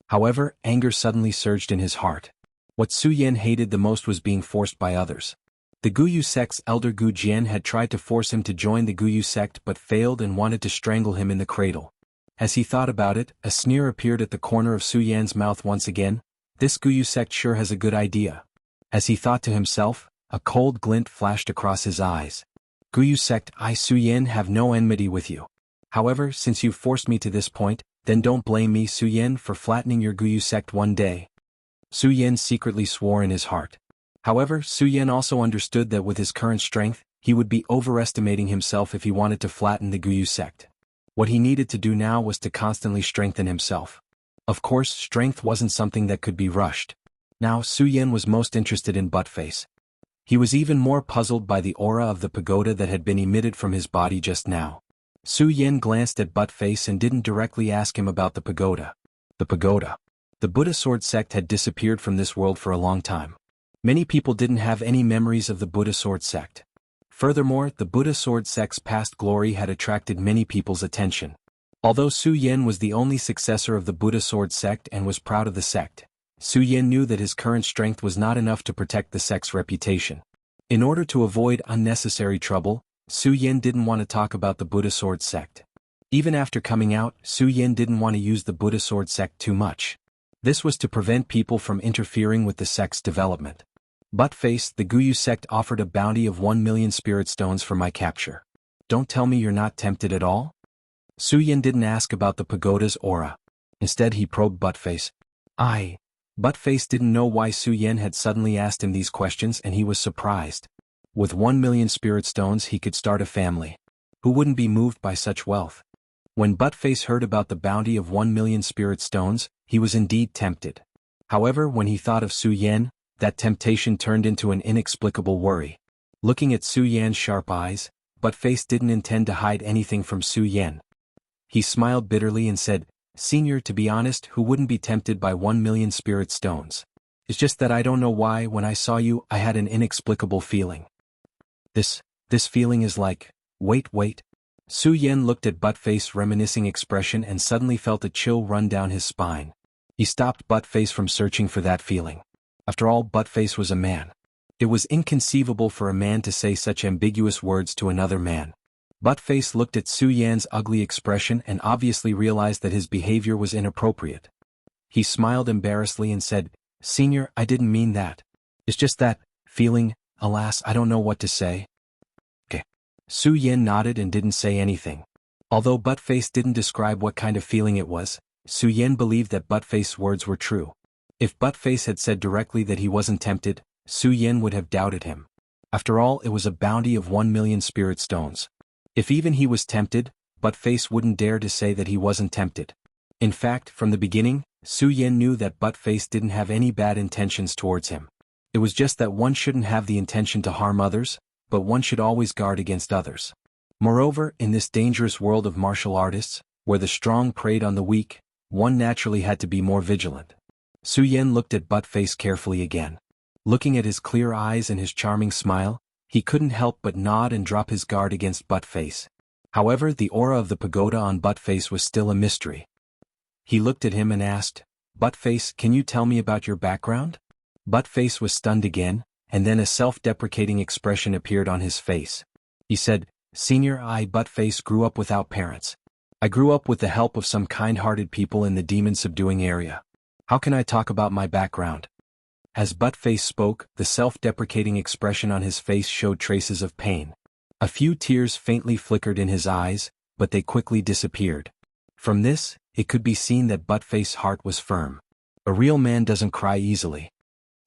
Speaker 1: However, anger suddenly surged in his heart. What Su Yan hated the most was being forced by others. The Guyu sect's elder Gu Jian had tried to force him to join the Guyu sect but failed and wanted to strangle him in the cradle. As he thought about it, a sneer appeared at the corner of Su Yan's mouth once again. This Guyu sect sure has a good idea. As he thought to himself, a cold glint flashed across his eyes. Guyu sect, I Su Yan have no enmity with you. However, since you've forced me to this point, then don't blame me Su Yan for flattening your Guyu sect one day. Su Yan secretly swore in his heart. However, Su Yan also understood that with his current strength, he would be overestimating himself if he wanted to flatten the Guyu sect. What he needed to do now was to constantly strengthen himself. Of course, strength wasn't something that could be rushed. Now, Su Yan was most interested in Buttface. He was even more puzzled by the aura of the pagoda that had been emitted from his body just now. Su Yan glanced at Buttface and didn't directly ask him about the pagoda. The pagoda. The Buddha Sword sect had disappeared from this world for a long time. Many people didn't have any memories of the Buddha Sword sect. Furthermore, the Buddha Sword sect's past glory had attracted many people's attention. Although Su Yan was the only successor of the Buddha Sword sect and was proud of the sect, Su Yan knew that his current strength was not enough to protect the sect's reputation. In order to avoid unnecessary trouble, Su Yan didn't want to talk about the Buddha Sword sect. Even after coming out, Su Yan didn't want to use the Buddha Sword sect too much. This was to prevent people from interfering with the sect's development. Buttface, the Guyu sect offered a bounty of 1 million spirit stones for my capture. Don't tell me you're not tempted at all? Su Yan didn't ask about the pagoda's aura. Instead he probed Buttface. Buttface didn't know why Su Yan had suddenly asked him these questions and he was surprised. With 1 million spirit stones he could start a family. Who wouldn't be moved by such wealth? When Buttface heard about the bounty of 1 million spirit stones, he was indeed tempted. However, when he thought of Su Yan, that temptation turned into an inexplicable worry. Looking at Su Yan's sharp eyes, Buttface didn't intend to hide anything from Su Yan. He smiled bitterly and said, "Senior, to be honest, who wouldn't be tempted by 1 million spirit stones? It's just that I don't know why when I saw you I had an inexplicable feeling. This feeling is like, wait. Su Yan looked at Buttface's reminiscing expression and suddenly felt a chill run down his spine. He stopped Buttface from searching for that feeling. After all, Buttface was a man. It was inconceivable for a man to say such ambiguous words to another man. Buttface looked at Su Yan's ugly expression and obviously realized that his behavior was inappropriate. He smiled embarrassedly and said, "Senior, I didn't mean that. It's just that feeling, alas, I don't know what to say." Okay. Su Yan nodded and didn't say anything. Although Buttface didn't describe what kind of feeling it was, Su Yan believed that Buttface's words were true. If Buttface had said directly that he wasn't tempted, Su Yan would have doubted him. After all, it was a bounty of 1 million spirit stones. If even he was tempted, Buttface wouldn't dare to say that he wasn't tempted. In fact, from the beginning, Su Yan knew that Buttface didn't have any bad intentions towards him. It was just that one shouldn't have the intention to harm others, but one should always guard against others. Moreover, in this dangerous world of martial artists, where the strong preyed on the weak, one naturally had to be more vigilant. Su Yan looked at Buttface carefully again. Looking at his clear eyes and his charming smile, he couldn't help but nod and drop his guard against Buttface. However, the aura of the pagoda on Buttface was still a mystery. He looked at him and asked, "Buttface, can you tell me about your background?" Buttface was stunned again, and then a self-deprecating expression appeared on his face. He said, "Senior, I, Buttface, grew up without parents. I grew up with the help of some kind-hearted people in the demon-subduing area. How can I talk about my background?" As Buttface spoke, the self-deprecating expression on his face showed traces of pain. A few tears faintly flickered in his eyes, but they quickly disappeared. From this, it could be seen that Buttface's heart was firm. A real man doesn't cry easily.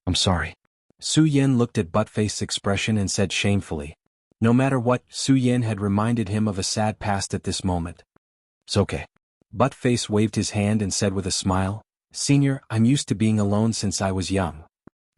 Speaker 1: "I'm sorry." Su Yan looked at Buttface's expression and said shamefully. No matter what, Su Yan had reminded him of a sad past at this moment. "It's okay." Buttface waved his hand and said with a smile, "Senior, I'm used to being alone since I was young."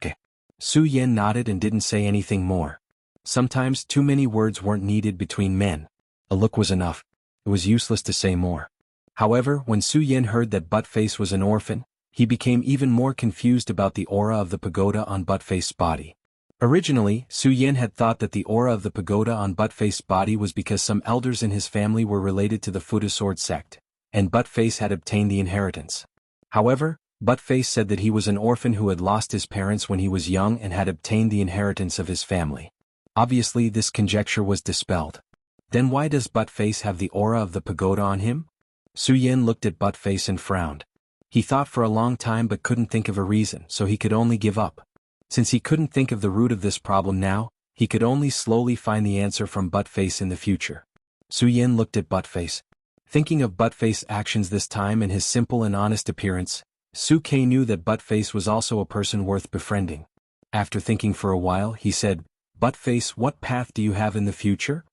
Speaker 1: "Okay." Su Yan nodded and didn't say anything more. Sometimes too many words weren't needed between men. A look was enough. It was useless to say more. However, when Su Yan heard that Buttface was an orphan, he became even more confused about the aura of the pagoda on Buttface's body. Originally, Su Yan had thought that the aura of the pagoda on Buttface's body was because some elders in his family were related to the Buddha Sword sect, and Buttface had obtained the inheritance. However, Buttface said that he was an orphan who had lost his parents when he was young and had obtained the inheritance of his family. Obviously, this conjecture was dispelled. Then why does Buttface have the aura of the pagoda on him? Su Yan looked at Buttface and frowned. He thought for a long time but couldn't think of a reason, so he could only give up. Since he couldn't think of the root of this problem now, he could only slowly find the answer from Buttface in the future. Su Yan looked at Buttface. Thinking of Buttface's actions this time and his simple and honest appearance, Su Ke knew that Buttface was also a person worth befriending. After thinking for a while, he said, "Buttface, what path do you have in the future?"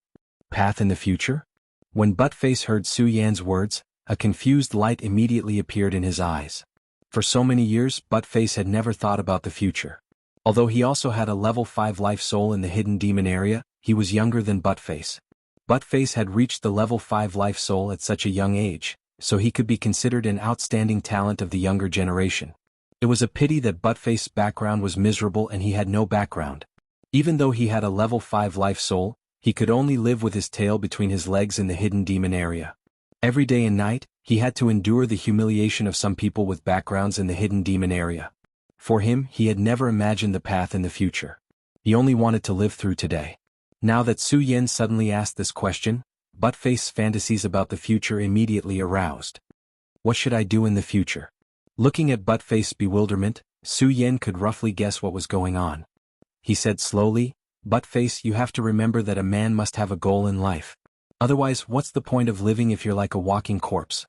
Speaker 1: Path in the future? When Buttface heard Su Yan's words, a confused light immediately appeared in his eyes. For so many years, Buttface had never thought about the future. Although he also had a level 5 life soul in the hidden demon area, he was younger than Buttface. Buttface had reached the level 5 life soul at such a young age, so he could be considered an outstanding talent of the younger generation. It was a pity that Buttface's background was miserable and he had no background. Even though he had a level 5 life soul, he could only live with his tail between his legs in the hidden demon area. Every day and night, he had to endure the humiliation of some people with backgrounds in the hidden demon area. For him, he had never imagined the path in the future. He only wanted to live through today. Now that Su Yan suddenly asked this question, Buttface's fantasies about the future immediately aroused. What should I do in the future? Looking at Buttface's bewilderment, Su Yan could roughly guess what was going on. He said slowly, "Buttface, you have to remember that a man must have a goal in life. Otherwise, what's the point of living if you're like a walking corpse?"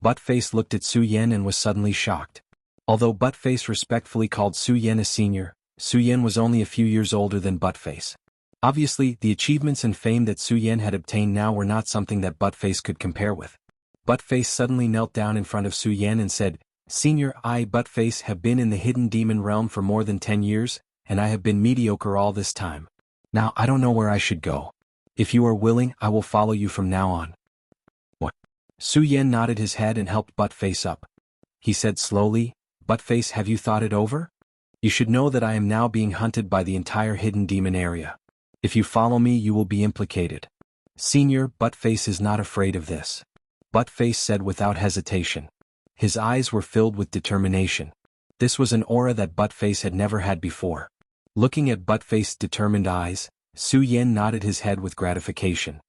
Speaker 1: Buttface looked at Su Yan and was suddenly shocked. Although Buttface respectfully called Su Yan a senior, Su Yan was only a few years older than Buttface. Obviously, the achievements and fame that Su Yan had obtained now were not something that Buttface could compare with. Buttface suddenly knelt down in front of Su Yan and said, "Senior, I, Buttface, have been in the hidden demon realm for more than 10 years, and I have been mediocre all this time. Now I don't know where I should go. If you are willing, I will follow you from now on." What? Su Yan nodded his head and helped Buttface up. He said slowly, "Buttface, have you thought it over? You should know that I am now being hunted by the entire hidden demon area. If you follow me, you will be implicated." "Senior, Buttface is not afraid of this," Buttface said without hesitation. His eyes were filled with determination. This was an aura that Buttface had never had before. Looking at Buttface's determined eyes, Su Yan nodded his head with gratification.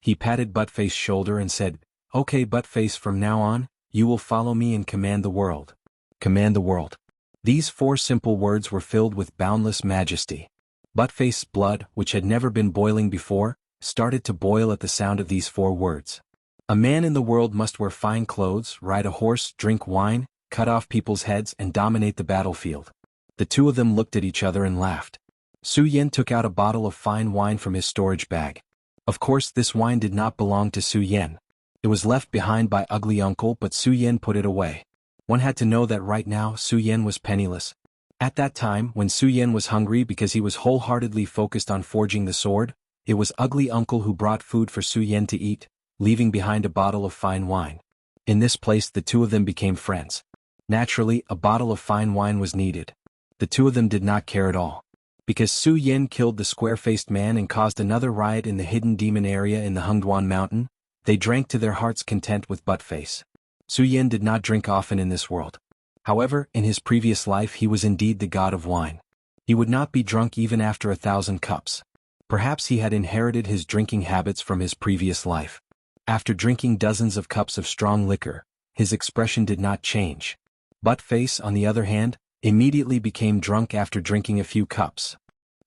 Speaker 1: He patted Buttface's shoulder and said, "Okay, Buttface, from now on, you will follow me and command the world." Command the world. These 4 simple words were filled with boundless majesty. Buttface's blood, which had never been boiling before, started to boil at the sound of these 4 words. A man in the world must wear fine clothes, ride a horse, drink wine, cut off people's heads, and dominate the battlefield. The two of them looked at each other and laughed. Su Yan took out a bottle of fine wine from his storage bag. Of course, this wine did not belong to Su Yan. It was left behind by Ugly Uncle, but Su Yan put it away. One had to know that right now Su Yan was penniless. At that time, when Su Yan was hungry because he was wholeheartedly focused on forging the sword, it was Ugly Uncle who brought food for Su Yan to eat, leaving behind a bottle of fine wine. In this place, the two of them became friends. Naturally, a bottle of fine wine was needed. The two of them did not care at all. Because Su Yan killed the square-faced man and caused another riot in the hidden demon area in the Hungduan Mountain, they drank to their heart's content with Buttface. Su Yan did not drink often in this world. However, in his previous life he was indeed the god of wine. He would not be drunk even after 1,000 cups. Perhaps he had inherited his drinking habits from his previous life. After drinking dozens of cups of strong liquor, his expression did not change. Buttface, on the other hand, immediately became drunk after drinking a few cups.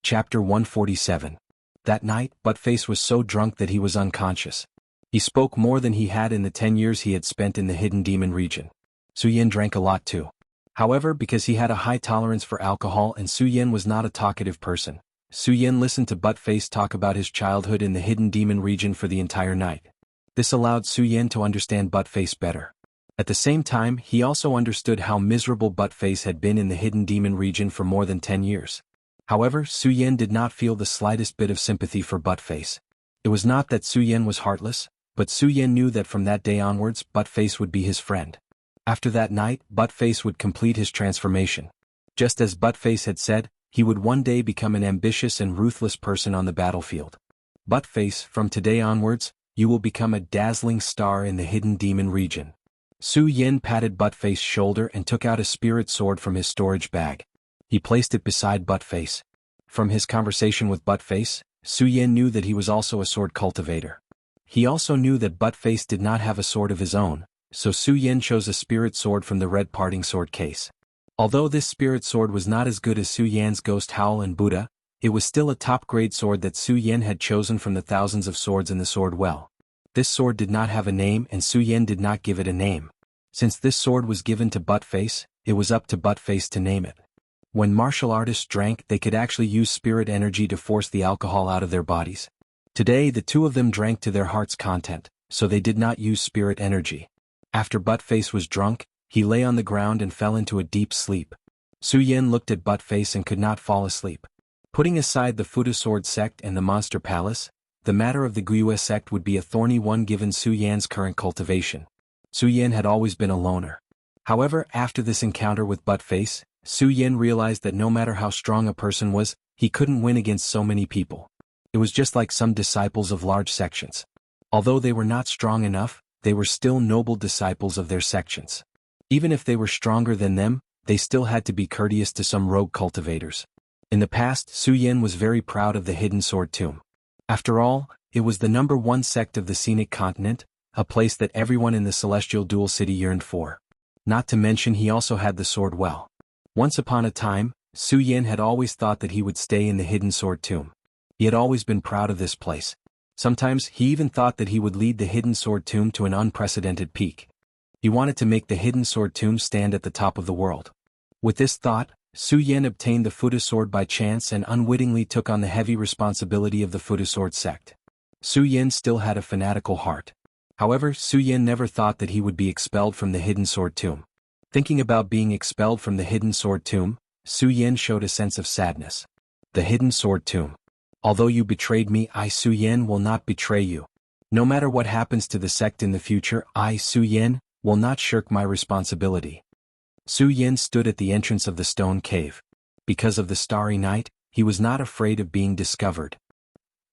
Speaker 1: Chapter 147. That night, Buttface was so drunk that he was unconscious. He spoke more than he had in the 10 years he had spent in the hidden demon region. Su Yan drank a lot too. However, because he had a high tolerance for alcohol and Su Yan was not a talkative person, Su Yan listened to Buttface talk about his childhood in the hidden demon region for the entire night. This allowed Su Yan to understand Buttface better. At the same time, he also understood how miserable Buttface had been in the hidden demon region for more than 10 years. However, Su Yan did not feel the slightest bit of sympathy for Buttface. It was not that Su Yan was heartless, but Su Yan knew that from that day onwards, Buttface would be his friend. After that night, Buttface would complete his transformation. Just as Buttface had said, he would one day become an ambitious and ruthless person on the battlefield. Buttface, from today onwards, you will become a dazzling star in the hidden demon region. Su Yan patted Buttface's shoulder and took out a spirit sword from his storage bag. He placed it beside Buttface. From his conversation with Buttface, Su Yan knew that he was also a sword cultivator. He also knew that Buttface did not have a sword of his own, so Su Yan chose a spirit sword from the red parting sword case. Although this spirit sword was not as good as Su Yan's Ghost Howl and Buddha, it was still a top-grade sword that Su Yan had chosen from the thousands of swords in the sword well. This sword did not have a name and Su Yan did not give it a name. Since this sword was given to Buttface, it was up to Buttface to name it. When martial artists drank, they could actually use spirit energy to force the alcohol out of their bodies. Today the two of them drank to their heart's content, so they did not use spirit energy. After Buttface was drunk, he lay on the ground and fell into a deep sleep. Su Yin looked at Buttface and could not fall asleep. Putting aside the Fuda Sword sect and the Monster Palace, the matter of the Guiyue sect would be a thorny one given Su Yan's current cultivation. Su Yin had always been a loner. However, after this encounter with Buttface, Su Yin realized that no matter how strong a person was, he couldn't win against so many people. It was just like some disciples of large sections. Although they were not strong enough, they were still noble disciples of their sections. Even if they were stronger than them, they still had to be courteous to some rogue cultivators. In the past, Su Yin was very proud of the Hidden Sword Tomb. After all, it was the #1 sect of the Scenic Continent, a place that everyone in the Celestial Dual City yearned for. Not to mention he also had the sword well. Once upon a time, Su Yin had always thought that he would stay in the Hidden Sword Tomb. He had always been proud of this place. Sometimes he even thought that he would lead the Hidden Sword Tomb to an unprecedented peak. He wanted to make the Hidden Sword Tomb stand at the top of the world. With this thought, Su Yin obtained the Fuda Sword by chance and unwittingly took on the heavy responsibility of the Fuda Sword sect. Su Yin still had a fanatical heart. However, Su Yin never thought that he would be expelled from the Hidden Sword Tomb. Thinking about being expelled from the Hidden Sword Tomb, Su Yin showed a sense of sadness. The Hidden Sword Tomb. Although you betrayed me, I, Su Yin, will not betray you. No matter what happens to the sect in the future, I, Su Yin, will not shirk my responsibility. Su Yin stood at the entrance of the stone cave. Because of the starry night, he was not afraid of being discovered.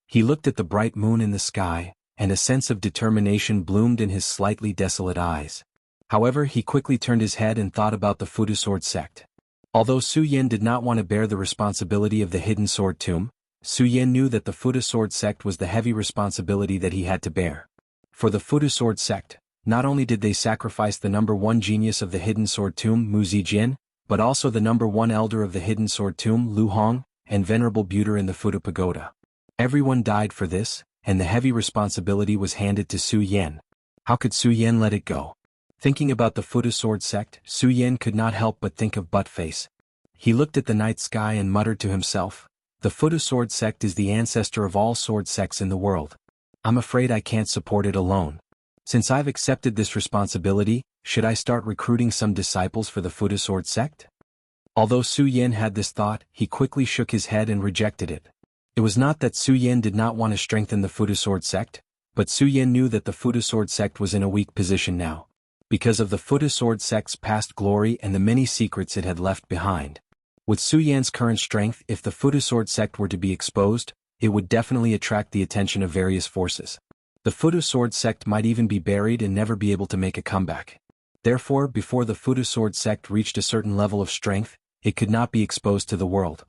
Speaker 1: He looked at the bright moon in the sky, and a sense of determination bloomed in his slightly desolate eyes. However, he quickly turned his head and thought about the Fuda Sword sect. Although Su Yin did not want to bear the responsibility of the Hidden Sword Tomb, Su Yin knew that the Fuda Sword sect was the heavy responsibility that he had to bear. For the Fuda Sword sect, not only did they sacrifice the #1 genius of the Hidden Sword Tomb, Mu Zijin, but also the #1 elder of the Hidden Sword Tomb, Lu Hong, and Venerable Buddha in the Fuda Pagoda. Everyone died for this, and the heavy responsibility was handed to Su Yin. How could Su Yin let it go? Thinking about the Fuda Sword sect, Su Yin could not help but think of Buttface. He looked at the night sky and muttered to himself, "The Fuda Sword sect is the ancestor of all sword sects in the world. I'm afraid I can't support it alone. Since I've accepted this responsibility, should I start recruiting some disciples for the Fuda Sword sect?" Although Su Yin had this thought, he quickly shook his head and rejected it. It was not that Su Yin did not want to strengthen the Fuda Sword sect, but Su Yin knew that the Fuda Sword sect was in a weak position now, because of the Fuda Sword sect's past glory and the many secrets it had left behind. With Su Yan's current strength, if the Fuda Sword sect were to be exposed, it would definitely attract the attention of various forces. The Fuda Sword sect might even be buried and never be able to make a comeback. Therefore, before the Fuda Sword sect reached a certain level of strength, it could not be exposed to the world.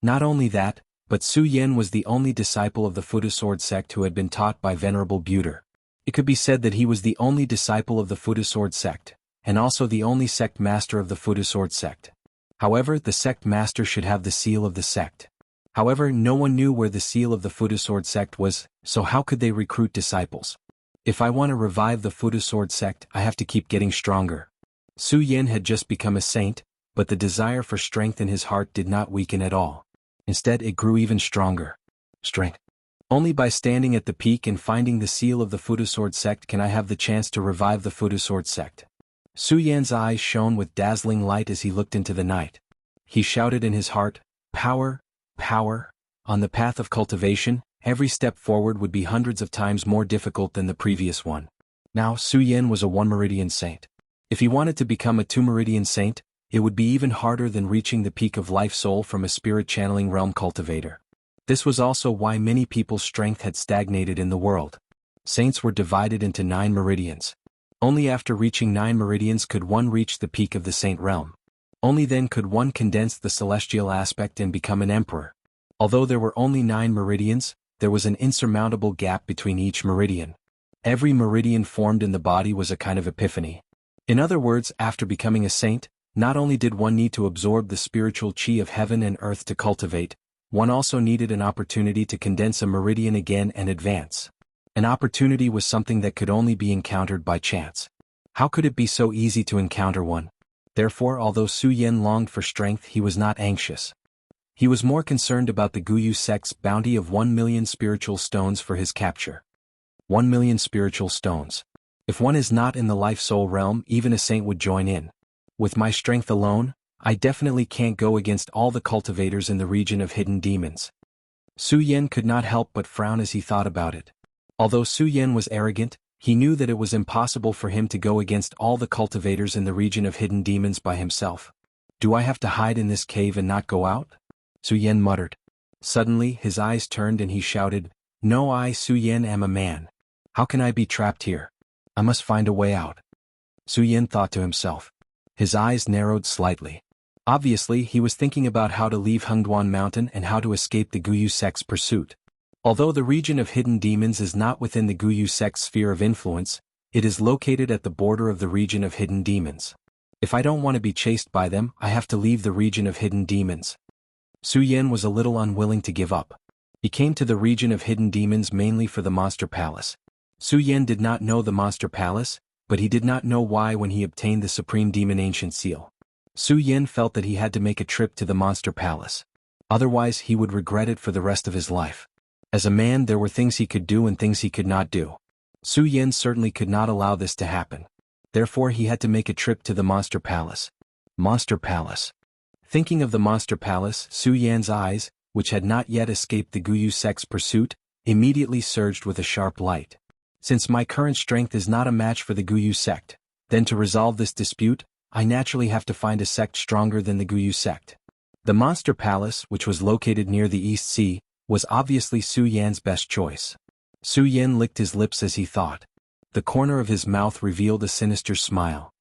Speaker 1: Not only that, but Su Yin was the only disciple of the Fuda Sword sect who had been taught by Venerable Buddha. It could be said that he was the only disciple of the Fuda Sword sect, and also the only sect master of the Fuda Sword sect. However, the sect master should have the seal of the sect. However, no one knew where the seal of the Fuda Sword sect was, so how could they recruit disciples? If I want to revive the Fuda Sword sect, I have to keep getting stronger. Su Yin had just become a saint, but the desire for strength in his heart did not weaken at all. Instead, it grew even stronger. Strength. Only by standing at the peak and finding the seal of the Fuda Sword sect can I have the chance to revive the Fuda Sword sect. Su Yan's eyes shone with dazzling light as he looked into the night. He shouted in his heart, "Power, power." On the path of cultivation, every step forward would be hundreds of times more difficult than the previous one. Now, Su Yin was a 1-meridian saint. If he wanted to become a 2-meridian saint, it would be even harder than reaching the peak of life soul from a spirit-channeling realm cultivator. This was also why many people's strength had stagnated in the world. Saints were divided into 9 meridians. Only after reaching 9 meridians could one reach the peak of the saint realm. Only then could one condense the celestial aspect and become an emperor. Although there were only 9 meridians, there was an insurmountable gap between each meridian. Every meridian formed in the body was a kind of epiphany. In other words, after becoming a saint, not only did one need to absorb the spiritual chi of heaven and earth to cultivate, one also needed an opportunity to condense a meridian again and advance. An opportunity was something that could only be encountered by chance. How could it be so easy to encounter one? Therefore, although Su Yen longed for strength, he was not anxious. He was more concerned about the Guyu sect's bounty of 1,000,000 spiritual stones for his capture. 1,000,000 spiritual stones. If one is not in the life-soul realm, even a saint would join in. With my strength alone, I definitely can't go against all the cultivators in the region of hidden demons. Su Yen could not help but frown as he thought about it. Although Su Yen was arrogant, he knew that it was impossible for him to go against all the cultivators in the region of hidden demons by himself. Do I have to hide in this cave and not go out? Su Yen muttered. Suddenly, his eyes turned and he shouted, "No, I, Su Yen, am a man. How can I be trapped here? I must find a way out." Su Yen thought to himself. His eyes narrowed slightly. Obviously, he was thinking about how to leave Hengduan Mountain and how to escape the Guyu sect's pursuit. Although the region of hidden demons is not within the Guyu sect's sphere of influence, it is located at the border of the region of hidden demons. If I don't want to be chased by them, I have to leave the region of hidden demons. Su Yen was a little unwilling to give up. He came to the region of hidden demons mainly for the Monster Palace. Su Yen did not know the Monster Palace, but he did not know why when he obtained the Supreme Demon Ancient Seal. Su Yen felt that he had to make a trip to the Monster Palace. Otherwise he would regret it for the rest of his life. As a man, there were things he could do and things he could not do. Su Yen certainly could not allow this to happen. Therefore he had to make a trip to the Monster Palace. Monster Palace. Thinking of the Monster Palace, Su Yan's eyes, which had not yet escaped the Guyu sect's pursuit, immediately surged with a sharp light. Since my current strength is not a match for the Guyu sect, then to resolve this dispute, I naturally have to find a sect stronger than the Guyu sect. The Monster Palace, which was located near the East Sea, was obviously Su Yan's best choice. Su Yan licked his lips as he thought. The corner of his mouth revealed a sinister smile.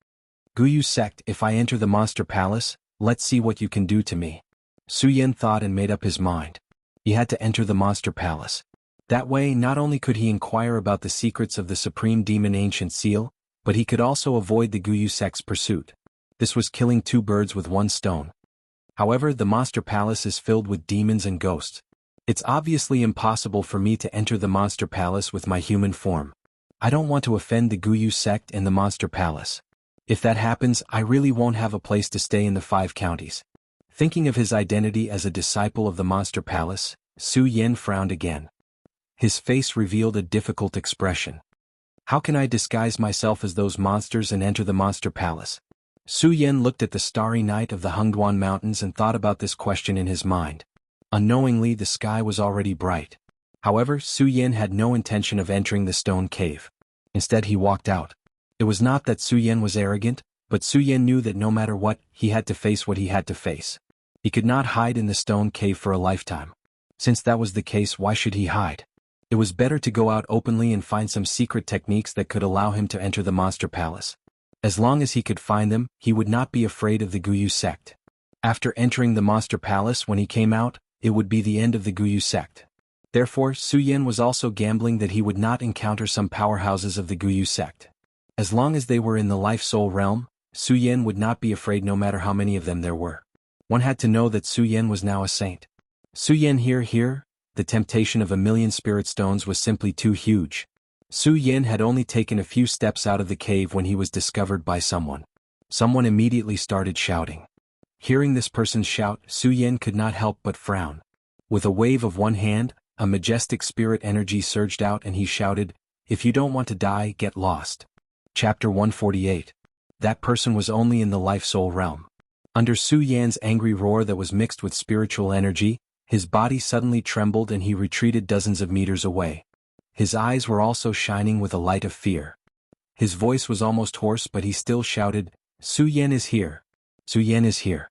Speaker 1: Guyu sect, if I enter the Monster Palace, let's see what you can do to me. Su Yan thought and made up his mind. He had to enter the Monster Palace. That way, not only could he inquire about the secrets of the Supreme Demon Ancient Seal, but he could also avoid the Guyu sect's pursuit. This was killing two birds with one stone. However, the Monster Palace is filled with demons and ghosts. It's obviously impossible for me to enter the Monster Palace with my human form. I don't want to offend the Guyu sect and the Monster Palace. If that happens, I really won't have a place to stay in the 5 counties. Thinking of his identity as a disciple of the Monster Palace, Su Yen frowned again. His face revealed a difficult expression. How can I disguise myself as those monsters and enter the Monster Palace? Su Yen looked at the starry night of the Hengduan Mountains and thought about this question in his mind. Unknowingly, the sky was already bright. However, Su Yen had no intention of entering the stone cave. Instead, he walked out. It was not that Su Yen was arrogant, but Su Yen knew that no matter what, he had to face what he had to face. He could not hide in the stone cave for a lifetime. Since that was the case, why should he hide? It was better to go out openly and find some secret techniques that could allow him to enter the Monster Palace. As long as he could find them, he would not be afraid of the Guyu sect. After entering the Monster Palace, when he came out, it would be the end of the Guyu sect. Therefore, Su Yen was also gambling that he would not encounter some powerhouses of the Guyu sect. As long as they were in the life-soul realm, Su Yen would not be afraid no matter how many of them there were. One had to know that Su Yen was now a saint. Su Yen here, the temptation of 1,000,000 spirit stones was simply too huge. Su Yen had only taken a few steps out of the cave when he was discovered by someone. Someone immediately started shouting. Hearing this person shout, Su Yen could not help but frown. With a wave of one hand, a majestic spirit energy surged out and he shouted, "If you don't want to die, get lost." Chapter 148. That person was only in the life-soul realm. Under Su Yan's angry roar that was mixed with spiritual energy, his body suddenly trembled and he retreated dozens of meters away. His eyes were also shining with a light of fear. His voice was almost hoarse, but he still shouted, "Su Yen is here. Su Yen is here.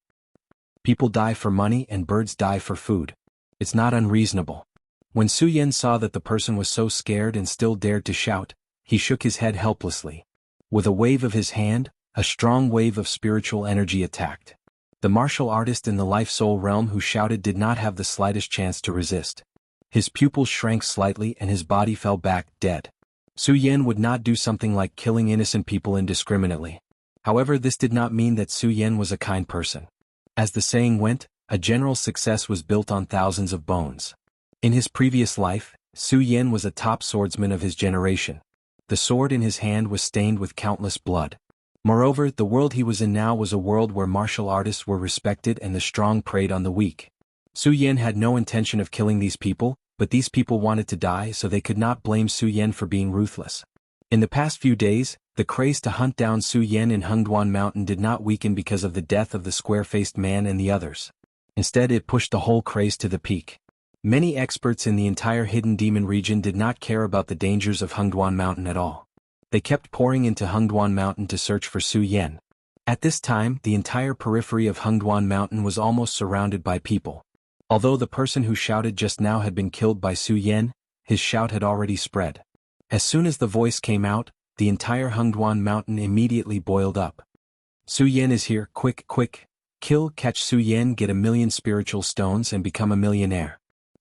Speaker 1: People die for money and birds die for food. It's not unreasonable." When Su Yen saw that the person was so scared and still dared to shout, he shook his head helplessly. With a wave of his hand, a strong wave of spiritual energy attacked. The martial artist in the life-soul realm who shouted did not have the slightest chance to resist. His pupils shrank slightly and his body fell back, dead. Su Yen would not do something like killing innocent people indiscriminately. However, this did not mean that Su Yen was a kind person. As the saying went, a general's success was built on thousands of bones. In his previous life, Su Yen was a top swordsman of his generation. The sword in his hand was stained with countless blood. Moreover, the world he was in now was a world where martial artists were respected and the strong preyed on the weak. Su Yan had no intention of killing these people, but these people wanted to die, so they could not blame Su Yan for being ruthless. In the past few days, the craze to hunt down Su Yan in Hengduan Mountain did not weaken because of the death of the square-faced man and the others. Instead, it pushed the whole craze to the peak. Many experts in the entire Hidden Demon region did not care about the dangers of Hengduan Mountain at all. They kept pouring into Hengduan Mountain to search for Su Yan. At this time, the entire periphery of Hengduan Mountain was almost surrounded by people. Although the person who shouted just now had been killed by Su Yan, his shout had already spread. As soon as the voice came out, the entire Hengduan Mountain immediately boiled up. Su Yan is here, quick, quick. Catch Su Yan, get 1,000,000 spiritual stones and become a millionaire.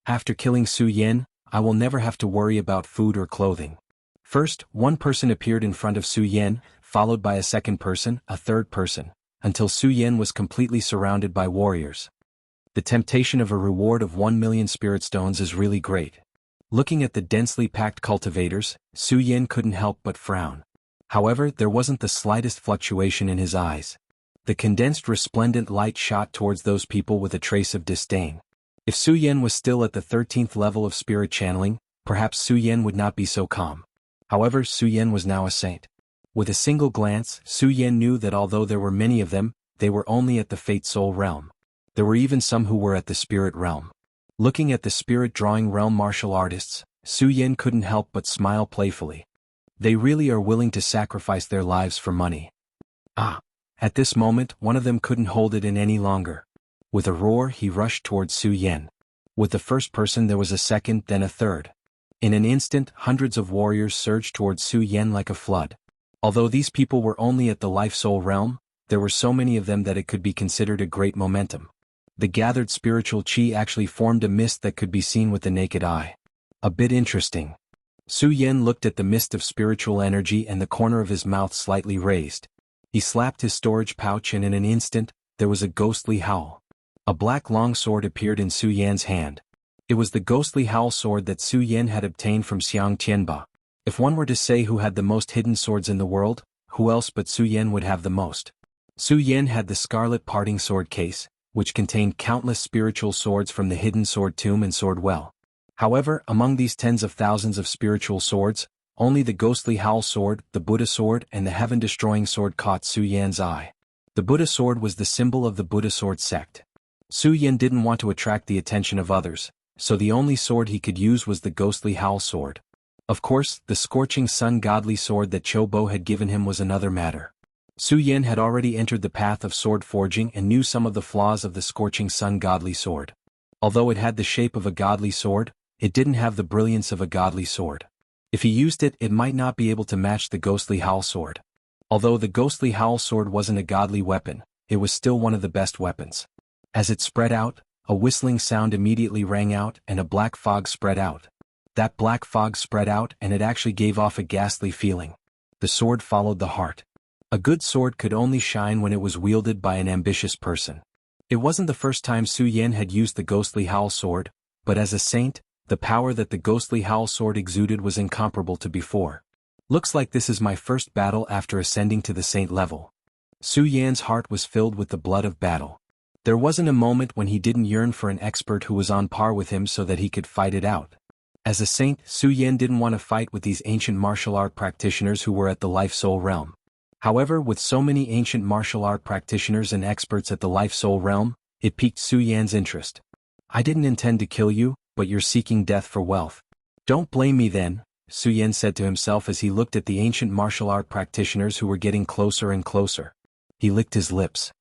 Speaker 1: After killing Su Yan, I will never have to worry about food or clothing. First, one person appeared in front of Su Yan, followed by a second person, a third person, until Su Yan was completely surrounded by warriors. The temptation of a reward of 1,000,000 spirit stones is really great. Looking at the densely packed cultivators, Su Yan couldn't help but frown. However, there wasn't the slightest fluctuation in his eyes. The condensed resplendent light shot towards those people with a trace of disdain. If Su Yan was still at the 13th level of spirit channeling, perhaps Su Yan would not be so calm. However, Su Yan was now a saint. With a single glance, Su Yan knew that although there were many of them, they were only at the Fate Soul realm. There were even some who were at the spirit realm. Looking at the spirit drawing realm martial artists, Su Yan couldn't help but smile playfully. They really are willing to sacrifice their lives for money. Ah! At this moment, one of them couldn't hold it in any longer. With a roar, he rushed towards Su Yan. With the first person there was a second, then a third. In an instant, hundreds of warriors surged towards Su Yan like a flood. Although these people were only at the life-soul realm, there were so many of them that it could be considered a great momentum. The gathered spiritual chi actually formed a mist that could be seen with the naked eye. A bit interesting. Su Yan looked at the mist of spiritual energy and the corner of his mouth slightly raised. He slapped his storage pouch and in an instant, there was a ghostly howl. A black long sword appeared in Su Yan's hand. It was the ghostly howl sword that Su Yan had obtained from Xiang Tianba. If one were to say who had the most hidden swords in the world, who else but Su Yan would have the most? Su Yan had the scarlet parting sword case, which contained countless spiritual swords from the hidden sword tomb and sword well. However, among these tens of thousands of spiritual swords, only the ghostly howl sword, the Buddha sword and the heaven-destroying sword caught Su Yan's eye. The Buddha sword was the symbol of the Buddha sword sect. Su Yan didn't want to attract the attention of others, so the only sword he could use was the ghostly howl sword. Of course, the scorching sun godly sword that Cho Bo had given him was another matter. Su Yan had already entered the path of sword forging and knew some of the flaws of the scorching sun godly sword. Although it had the shape of a godly sword, it didn't have the brilliance of a godly sword. If he used it, it might not be able to match the ghostly howl sword. Although the ghostly howl sword wasn't a godly weapon, it was still one of the best weapons. As it spread out, a whistling sound immediately rang out and a black fog spread out. That black fog spread out and it actually gave off a ghastly feeling. The sword followed the heart. A good sword could only shine when it was wielded by an ambitious person. It wasn't the first time Su Yan had used the ghostly howl sword, but as a saint, the power that the ghostly howl sword exuded was incomparable to before. Looks like this is my first battle after ascending to the saint level. Su Yan's heart was filled with the blood of battle. There wasn't a moment when he didn't yearn for an expert who was on par with him so that he could fight it out. As a saint, Su Yan didn't want to fight with these ancient martial art practitioners who were at the life-soul realm. However, with so many ancient martial art practitioners and experts at the life-soul realm, it piqued Su Yan's interest. I didn't intend to kill you, but you're seeking death for wealth. Don't blame me then, Su Yan said to himself as he looked at the ancient martial art practitioners who were getting closer and closer. He licked his lips.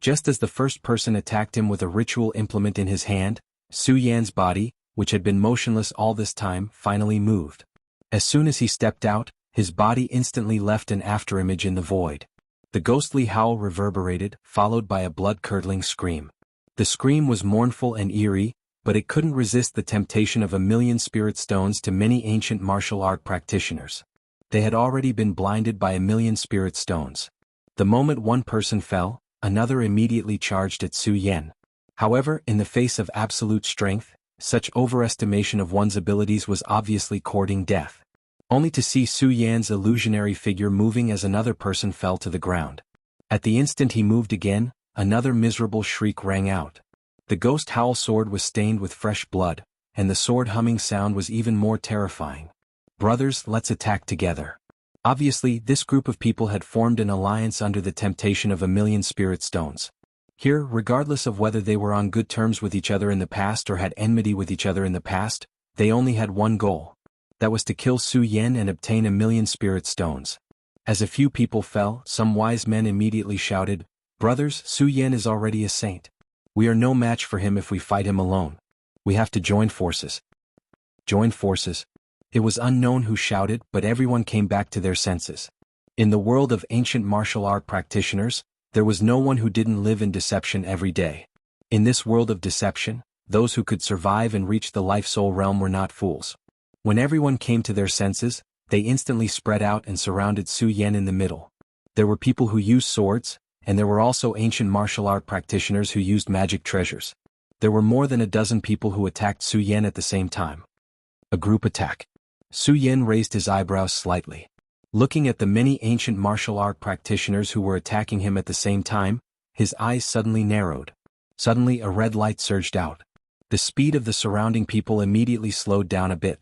Speaker 1: Just as the first person attacked him with a ritual implement in his hand, Su Yan's body, which had been motionless all this time, finally moved. As soon as he stepped out, his body instantly left an afterimage in the void. The ghostly howl reverberated, followed by a blood-curdling scream. The scream was mournful and eerie, but it couldn't resist the temptation of 1,000,000 spirit stones to many ancient martial art practitioners. They had already been blinded by 1,000,000 spirit stones. The moment one person fell, another immediately charged at Su Yan. However, in the face of absolute strength, such overestimation of one's abilities was obviously courting death. only to see Su Yan's illusionary figure moving as another person fell to the ground. At the instant he moved again, another miserable shriek rang out. The ghost howl sword was stained with fresh blood, and the sword humming sound was even more terrifying. Brothers, let's attack together. Obviously, this group of people had formed an alliance under the temptation of 1,000,000 spirit stones. Here, regardless of whether they were on good terms with each other in the past or had enmity with each other in the past, they only had one goal. That was to kill Su Yan and obtain 1,000,000 spirit stones. As a few people fell, some wise men immediately shouted, "Brothers, Su Yan is already a saint. We are no match for him if we fight him alone. We have to join forces." Join forces? It was unknown who shouted, but everyone came back to their senses. In the world of ancient martial art practitioners, there was no one who didn't live in deception every day. In this world of deception, those who could survive and reach the life-soul realm were not fools. When everyone came to their senses, they instantly spread out and surrounded Su Yan in the middle. There were people who used swords, and there were also ancient martial art practitioners who used magic treasures. There were more than a dozen people who attacked Su Yan at the same time. A group attack. Su Yan raised his eyebrows slightly. Looking at the many ancient martial art practitioners who were attacking him at the same time, his eyes suddenly narrowed. Suddenly a red light surged out. The speed of the surrounding people immediately slowed down a bit.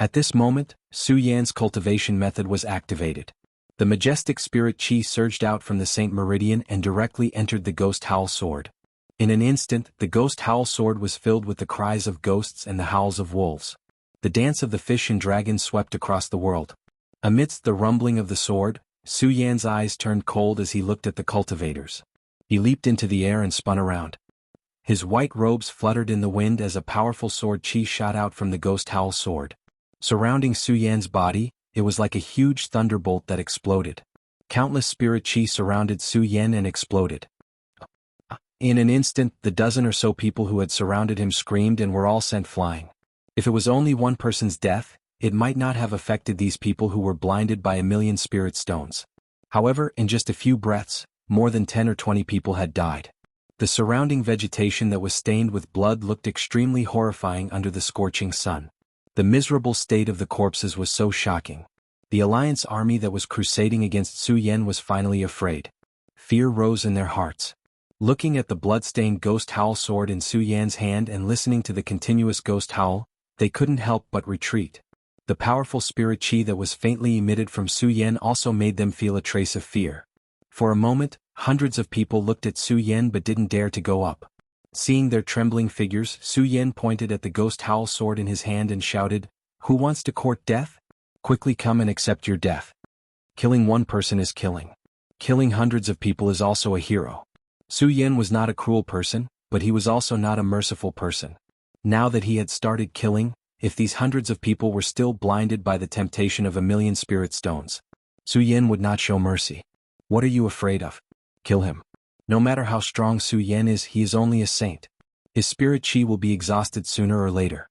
Speaker 1: At this moment, Su Yan's cultivation method was activated. The majestic spirit chi surged out from the Saint Meridian and directly entered the ghost howl sword. In an instant, the ghost howl sword was filled with the cries of ghosts and the howls of wolves. The dance of the fish and dragon swept across the world. Amidst the rumbling of the sword, Su Yan's eyes turned cold as he looked at the cultivators. He leaped into the air and spun around. His white robes fluttered in the wind as a powerful sword chi shot out from the ghost howl sword. Surrounding Su Yan's body, it was like a huge thunderbolt that exploded. Countless spirit chi surrounded Su Yan and exploded. In an instant, the dozen or so people who had surrounded him screamed and were all sent flying. If it was only one person's death, it might not have affected these people who were blinded by 1,000,000 spirit stones. However, in just a few breaths, more than 10 or 20 people had died. The surrounding vegetation that was stained with blood looked extremely horrifying under the scorching sun. The miserable state of the corpses was so shocking. The Alliance army that was crusading against Su Yan was finally afraid. Fear rose in their hearts. Looking at the blood-stained ghost howl sword in Su Yan's hand and listening to the continuous ghost howl, they couldn't help but retreat. The powerful spirit chi that was faintly emitted from Su Yan also made them feel a trace of fear. For a moment, hundreds of people looked at Su Yan but didn't dare to go up. Seeing their trembling figures, Su Yan pointed at the ghost howl sword in his hand and shouted, "Who wants to court death? Quickly come and accept your death. Killing one person is killing. Killing hundreds of people is also a hero." Su Yan was not a cruel person, but he was also not a merciful person. Now that he had started killing, if these hundreds of people were still blinded by the temptation of 1,000,000 spirit stones, Su Yan would not show mercy. What are you afraid of? Kill him. No matter how strong Su Yan is, he is only a saint. His spirit chi will be exhausted sooner or later.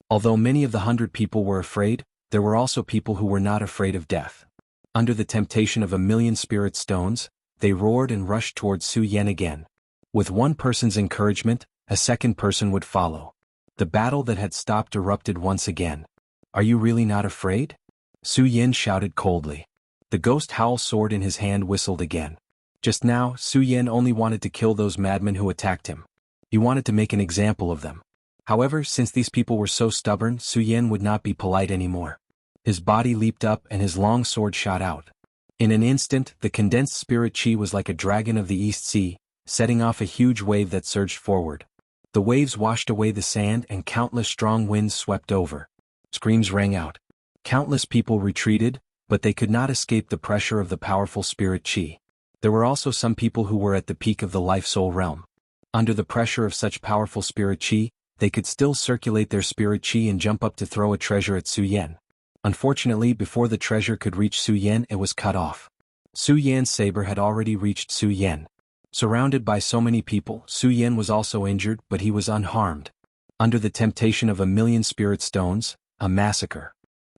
Speaker 1: Although many of the 100 people were afraid, there were also people who were not afraid of death. Under the temptation of 1,000,000 spirit stones, they roared and rushed towards Su Yan again. With one person's encouragement, a second person would follow. The battle that had stopped erupted once again. "Are you really not afraid?" Su Yan shouted coldly. The ghost howl sword in his hand whistled again. Just now, Su Yan only wanted to kill those madmen who attacked him. He wanted to make an example of them. However, since these people were so stubborn, Su Yan would not be polite anymore. His body leaped up and his long sword shot out. In an instant, the condensed spirit chi was like a dragon of the East Sea, setting off a huge wave that surged forward. The waves washed away the sand and countless strong winds swept over. Screams rang out. Countless people retreated, but they could not escape the pressure of the powerful spirit chi. There were also some people who were at the peak of the life-soul realm. Under the pressure of such powerful spirit chi, they could still circulate their spirit chi and jump up to throw a treasure at Su Yan. Unfortunately, before the treasure could reach Su Yan, it was cut off. Su Yan's saber had already reached Su Yan. Surrounded by so many people, Su Yan was also injured, but he was unharmed. Under the temptation of 1,000,000 spirit stones, a massacre.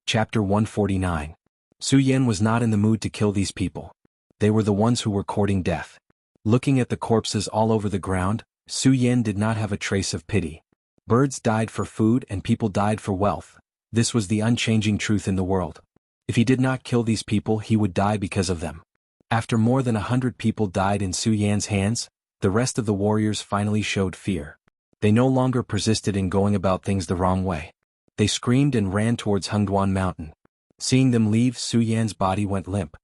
Speaker 1: Chapter 149. Su Yan was not in the mood to kill these people. They were the ones who were courting death. Looking at the corpses all over the ground, Su Yan did not have a trace of pity. Birds died for food and people died for wealth. This was the unchanging truth in the world. If he did not kill these people, he would die because of them. After more than 100 people died in Su Yan's hands, the rest of the warriors finally showed fear. They no longer persisted in going about things the wrong way. They screamed and ran towards Hengduan Mountain. Seeing them leave, Su Yan's body went limp.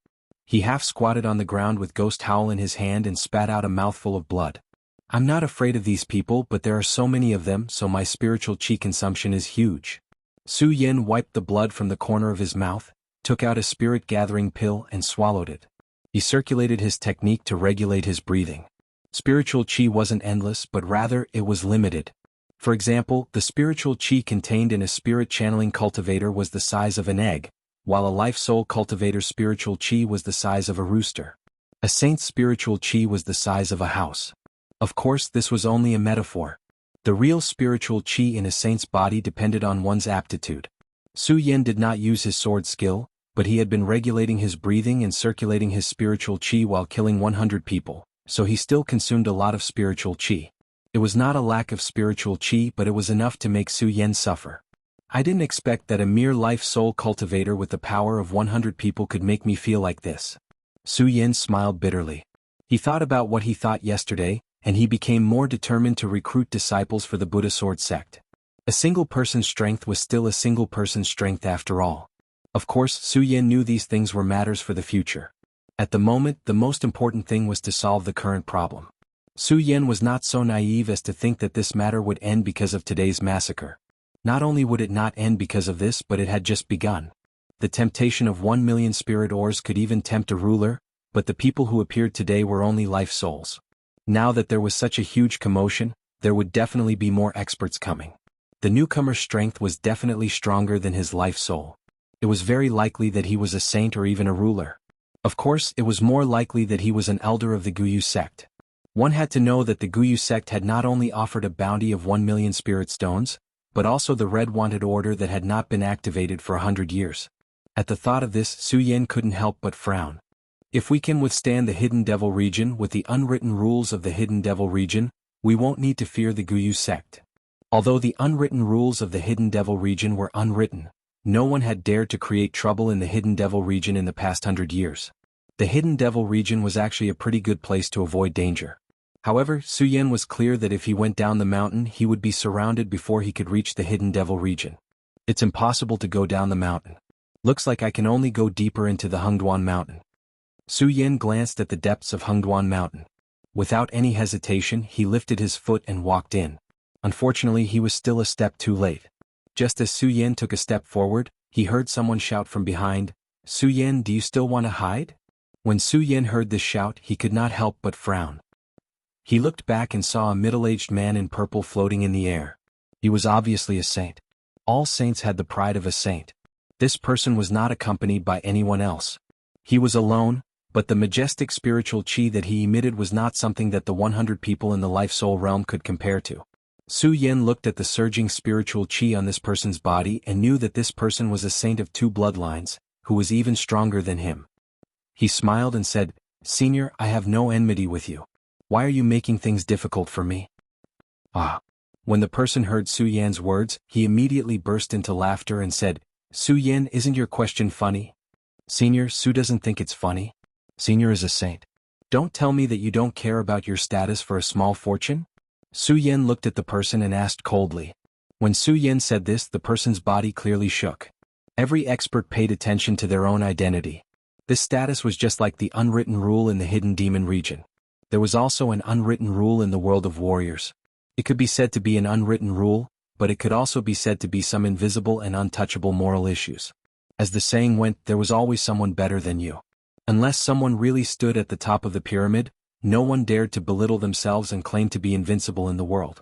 Speaker 1: He half squatted on the ground with Ghost Howl in his hand and spat out a mouthful of blood. I'm not afraid of these people, but there are so many of them, so my spiritual chi consumption is huge. Su Yan wiped the blood from the corner of his mouth, took out a spirit-gathering pill and swallowed it. He circulated his technique to regulate his breathing. Spiritual chi wasn't endless, but rather it was limited. For example, the spiritual chi contained in a spirit channeling cultivator was the size of an egg, while a life soul cultivator's spiritual chi was the size of a rooster. A saint's spiritual chi was the size of a house. Of course, this was only a metaphor. The real spiritual chi in a saint's body depended on one's aptitude. Su Yan did not use his sword skill, but he had been regulating his breathing and circulating his spiritual chi while killing 100 people, so he still consumed a lot of spiritual chi. It was not a lack of spiritual chi, but it was enough to make Su Yan suffer. I didn't expect that a mere life soul cultivator with the power of 100 people could make me feel like this. Su Yan smiled bitterly. He thought about what he thought yesterday, and he became more determined to recruit disciples for the Buddha Sword sect. A single person's strength was still a single person's strength after all. Of course, Su Yan knew these things were matters for the future. At the moment, the most important thing was to solve the current problem. Su Yan was not so naive as to think that this matter would end because of today's massacre. Not only would it not end because of this, but it had just begun. The temptation of 1 million spirit ores could even tempt a ruler, but the people who appeared today were only life souls. Now that there was such a huge commotion, there would definitely be more experts coming. The newcomer's strength was definitely stronger than his life soul. It was very likely that he was a saint or even a ruler. Of course, it was more likely that he was an elder of the Guyu sect. One had to know that the Guyu sect had not only offered a bounty of 1 million spirit stones, but also the red wanted order that had not been activated for 100 years. At the thought of this, Su Yan couldn't help but frown. If we can withstand the Hidden Devil region with the unwritten rules of the Hidden Devil region, we won't need to fear the Guyu sect. Although the unwritten rules of the Hidden Devil region were unwritten, no one had dared to create trouble in the Hidden Devil region in the past 100 years. The Hidden Devil region was actually a pretty good place to avoid danger. However, Su Yan was clear that if he went down the mountain, he would be surrounded before he could reach the Hidden Devil region. It's impossible to go down the mountain. Looks like I can only go deeper into the Hengduan Mountain. Su Yan glanced at the depths of Hengduan Mountain. Without any hesitation, he lifted his foot and walked in. Unfortunately, he was still a step too late. Just as Su Yan took a step forward, he heard someone shout from behind, "Su Yan, do you still want to hide?" When Su Yan heard this shout, he could not help but frown. He looked back and saw a middle-aged man in purple floating in the air. He was obviously a saint. All saints had the pride of a saint. This person was not accompanied by anyone else. He was alone, but the majestic spiritual chi that he emitted was not something that the 100 people in the life-soul realm could compare to. Su Yan looked at the surging spiritual chi on this person's body and knew that this person was a saint of 2 bloodlines, who was even stronger than him. He smiled and said, "Senior, I have no enmity with you. Why are you making things difficult for me?" Ah. When the person heard Su Yan's words, he immediately burst into laughter and said, "Su Yan, isn't your question funny?" "Senior, Su doesn't think it's funny. Senior is a saint. Don't tell me that you don't care about your status for a small fortune?" Su Yan looked at the person and asked coldly. When Su Yan said this, the person's body clearly shook. Every expert paid attention to their own identity. This status was just like the unwritten rule in the Hidden Demon region. There was also an unwritten rule in the world of warriors. It could be said to be an unwritten rule, but it could also be said to be some invisible and untouchable moral issues. As the saying went, there was always someone better than you. Unless someone really stood at the top of the pyramid, no one dared to belittle themselves and claim to be invincible in the world.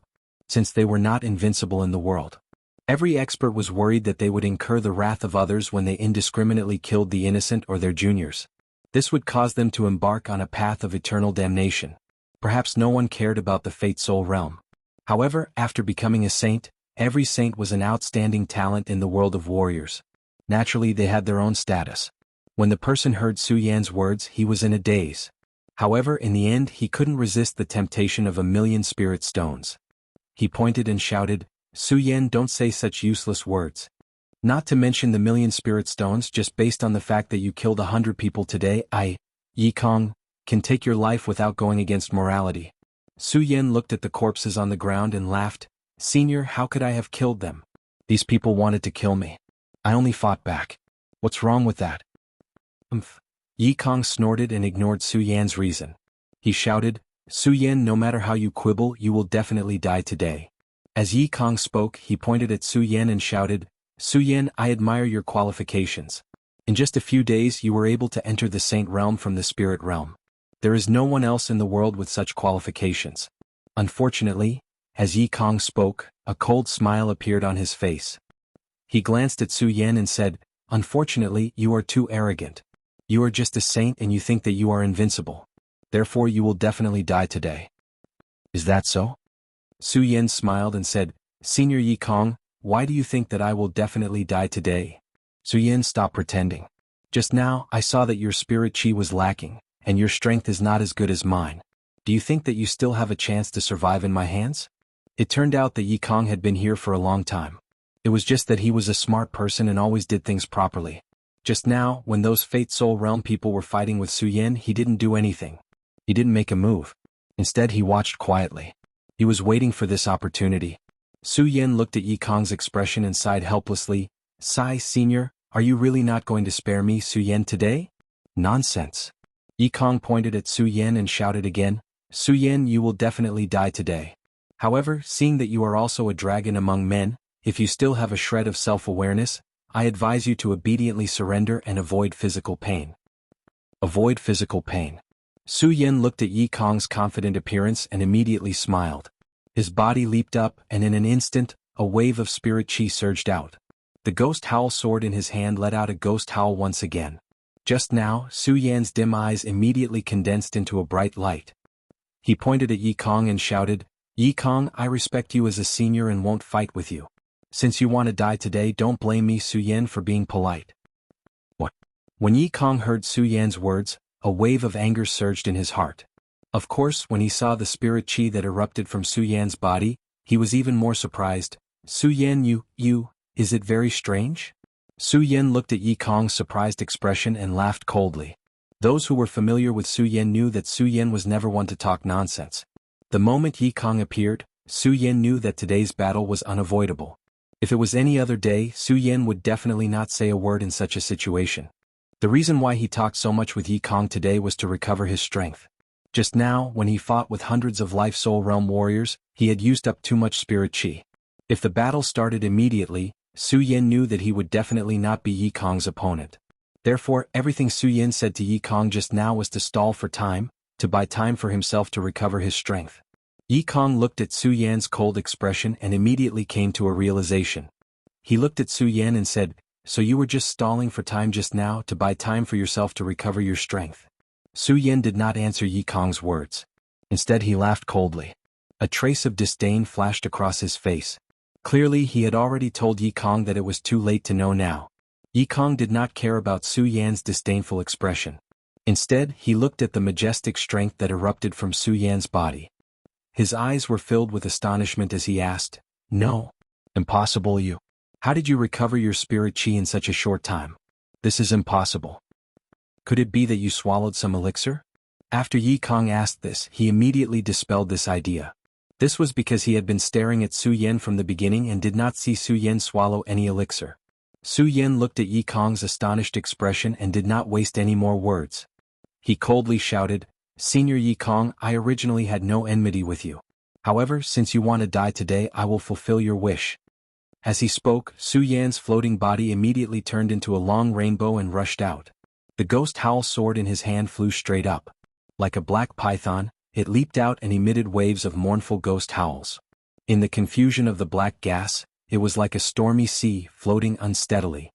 Speaker 1: Since they were not invincible in the world, every expert was worried that they would incur the wrath of others when they indiscriminately killed the innocent or their juniors. This would cause them to embark on a path of eternal damnation. Perhaps no one cared about the Fate Soul realm. However, after becoming a saint, every saint was an outstanding talent in the world of warriors. Naturally, they had their own status. When the person heard Su Yan's words, he was in a daze. However, in the end, he couldn't resist the temptation of 1 million spirit stones. He pointed and shouted, "Su Yan, don't say such useless words." Not to mention the million spirit stones just based on the fact that you killed 100 people today. Yi Kong, can take your life without going against morality. Su Yan looked at the corpses on the ground and laughed. Senior, how could I have killed them? These people wanted to kill me. I only fought back. What's wrong with that? Yi Kong snorted and ignored Su Yan's reason. He shouted, Su Yan, no matter how you quibble, you will definitely die today. As Yi Kong spoke, he pointed at Su Yan and shouted, Su Yan, I admire your qualifications. In just a few days you were able to enter the Saint Realm from the Spirit Realm. There is no one else in the world with such qualifications. Unfortunately, as Yi Kong spoke, a cold smile appeared on his face. He glanced at Su Yan and said, Unfortunately, you are too arrogant. You are just a saint and you think that you are invincible. Therefore you will definitely die today. Is that so? Su Yan smiled and said, Senior Yi Kong, why do you think that I will definitely die today? Su Yan, stop pretending. Just now, I saw that your spirit chi was lacking, and your strength is not as good as mine. Do you think that you still have a chance to survive in my hands? It turned out that Yi Kong had been here for a long time. It was just that he was a smart person and always did things properly. Just now, when those Fate Soul Realm people were fighting with Su Yan, he didn't do anything. He didn't make a move. Instead, he watched quietly. He was waiting for this opportunity. Su Yan looked at Yi Kong's expression and sighed helplessly. Sigh, Senior, are you really not going to spare me, Su Yan, today? Nonsense. Yi Kong pointed at Su Yan and shouted again, Su Yan, you will definitely die today. However, seeing that you are also a dragon among men, if you still have a shred of self-awareness, I advise you to obediently surrender and avoid physical pain. Avoid physical pain. Su Yan looked at Yi Kong's confident appearance and immediately smiled. His body leaped up and in an instant, a wave of spirit chi surged out. The ghost howl sword in his hand let out a ghost howl once again. Just now, Su Yan's dim eyes immediately condensed into a bright light. He pointed at Yi Kong and shouted, Yi Kong, I respect you as a senior and won't fight with you. Since you want to die today, don't blame me, Su Yan, for being polite. What? When Yi Kong heard Su Yan's words, a wave of anger surged in his heart. Of course, when he saw the spirit chi that erupted from Su Yan's body, he was even more surprised. Su Yan, is it very strange? Su Yan looked at Yi Kong's surprised expression and laughed coldly. Those who were familiar with Su Yan knew that Su Yan was never one to talk nonsense. The moment Yi Kong appeared, Su Yan knew that today's battle was unavoidable. If it was any other day, Su Yan would definitely not say a word in such a situation. The reason why he talked so much with Yi Kong today was to recover his strength. Just now, when he fought with hundreds of Life Soul Realm warriors, he had used up too much spirit chi. If the battle started immediately, Su Yan knew that he would definitely not be Yi Kong's opponent. Therefore, everything Su Yan said to Yi Kong just now was to stall for time, to buy time for himself to recover his strength. Yi Kong looked at Su Yan's cold expression and immediately came to a realization. He looked at Su Yan and said, So you were just stalling for time just now to buy time for yourself to recover your strength? Su Yan did not answer Yi Kong's words. Instead he laughed coldly. A trace of disdain flashed across his face. Clearly he had already told Yi Kong that it was too late to know now. Yi Kong did not care about Su Yan's disdainful expression. Instead, he looked at the majestic strength that erupted from Su Yan's body. His eyes were filled with astonishment as he asked, No. Impossible, you. How did you recover your spirit chi in such a short time? This is impossible. Could it be that you swallowed some elixir? After Yi Kong asked this, he immediately dispelled this idea. This was because he had been staring at Su Yan from the beginning and did not see Su Yan swallow any elixir. Su Yan looked at Yi Kong's astonished expression and did not waste any more words. He coldly shouted, Senior Yi Kong, I originally had no enmity with you. However, since you want to die today, I will fulfill your wish. As he spoke, Su Yan's floating body immediately turned into a long rainbow and rushed out. The ghost howl sword in his hand flew straight up. Like a black python, it leaped out and emitted waves of mournful ghost howls. In the confusion of the black gas, it was like a stormy sea floating unsteadily.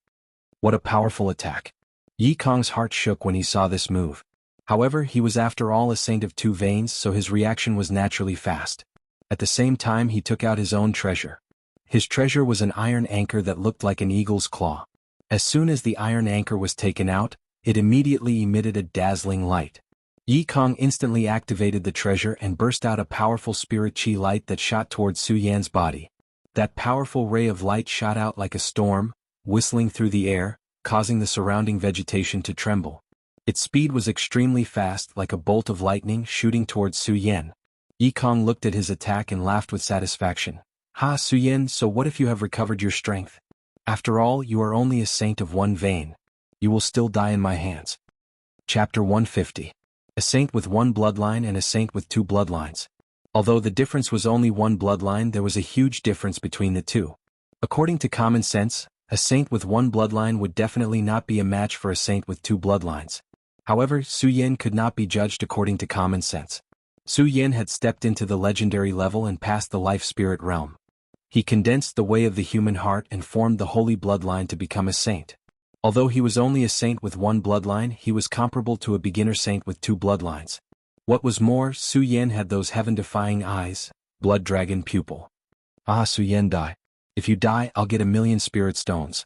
Speaker 1: What a powerful attack. Yi Kong's heart shook when he saw this move. However, he was after all a saint of two veins, so his reaction was naturally fast. At the same time he took out his own treasure. His treasure was an iron anchor that looked like an eagle's claw. As soon as the iron anchor was taken out, it immediately emitted a dazzling light. Yi Kong instantly activated the treasure and burst out a powerful spirit chi light that shot towards Su Yan's body. That powerful ray of light shot out like a storm, whistling through the air, causing the surrounding vegetation to tremble. Its speed was extremely fast, like a bolt of lightning shooting towards Su Yan. Yikong looked at his attack and laughed with satisfaction. "Ha, Su Yan, so what if you have recovered your strength? After all, you are only a saint of one vein. You will still die in my hands." Chapter 150. A saint with one bloodline and a saint with two bloodlines. Although the difference was only one bloodline, there was a huge difference between the two. According to common sense, a saint with one bloodline would definitely not be a match for a saint with two bloodlines. However, Su Yan could not be judged according to common sense. Su Yan had stepped into the legendary level and passed the life-spirit realm. He condensed the way of the human heart and formed the holy bloodline to become a saint. Although he was only a saint with one bloodline, he was comparable to a beginner saint with two bloodlines. What was more, Su Yan had those heaven-defying eyes, blood dragon pupil. "Ah, Su Yan, die. If you die, I'll get 1,000,000 spirit stones."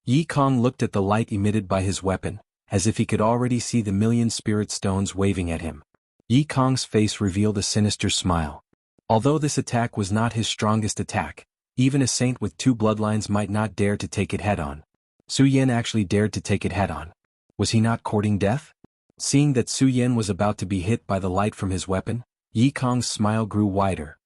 Speaker 1: Yikong looked at the light emitted by his weapon, as if he could already see the 1,000,000 spirit stones waving at him. Yikong's face revealed a sinister smile. Although this attack was not his strongest attack, even a saint with two bloodlines might not dare to take it head-on. Su Yan actually dared to take it head-on. Was he not courting death? Seeing that Su Yan was about to be hit by the light from his weapon, Yikong's smile grew wider.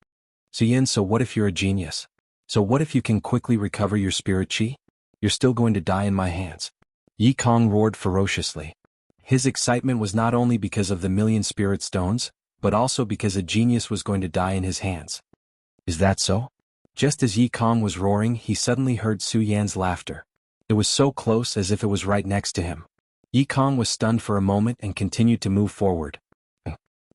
Speaker 1: "Su Yan, so what if you're a genius? So what if you can quickly recover your spirit chi? You're still going to die in my hands." Yikong roared ferociously. His excitement was not only because of the 1,000,000 spirit stones, but also because a genius was going to die in his hands. "Is that so?" Just as Yikong was roaring, he suddenly heard Su Yan's laughter. It was so close as if it was right next to him. Yikong was stunned for a moment and continued to move forward.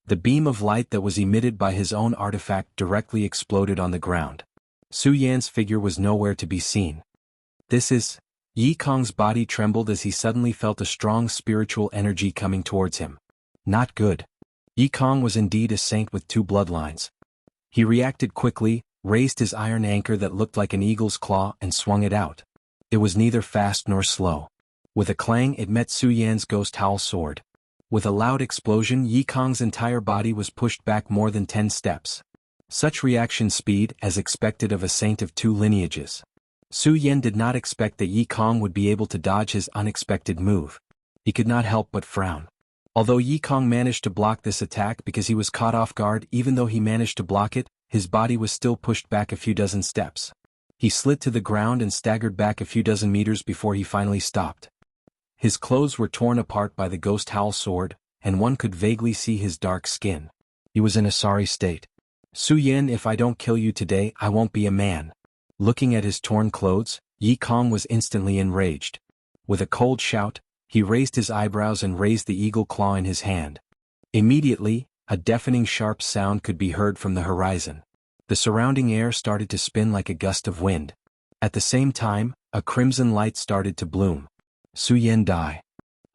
Speaker 1: The beam of light that was emitted by his own artifact directly exploded on the ground. Su Yan's figure was nowhere to be seen. "This is..." Yikong's body trembled as he suddenly felt a strong spiritual energy coming towards him. Not good. Yikong was indeed a saint with two bloodlines. He reacted quickly, raised his iron anchor that looked like an eagle's claw and swung it out. It was neither fast nor slow. With a clang, it met Su Yan's ghost howl sword. With a loud explosion, Yikong's entire body was pushed back more than 10 steps. Such reaction speed as expected of a saint of two lineages. Su Yan did not expect that Yikong would be able to dodge his unexpected move. He could not help but frown. Although Yikong managed to block this attack because he was caught off guard, even though he managed to block it, his body was still pushed back a few dozen steps. He slid to the ground and staggered back a few dozen meters before he finally stopped. His clothes were torn apart by the ghost howl sword, and one could vaguely see his dark skin. He was in a sorry state. "Su Yan, if I don't kill you today, I won't be a man." Looking at his torn clothes, Yikong was instantly enraged. With a cold shout, he raised his eyebrows and raised the eagle claw in his hand. Immediately, a deafening sharp sound could be heard from the horizon. The surrounding air started to spin like a gust of wind. At the same time, a crimson light started to bloom. "Su Yan, die."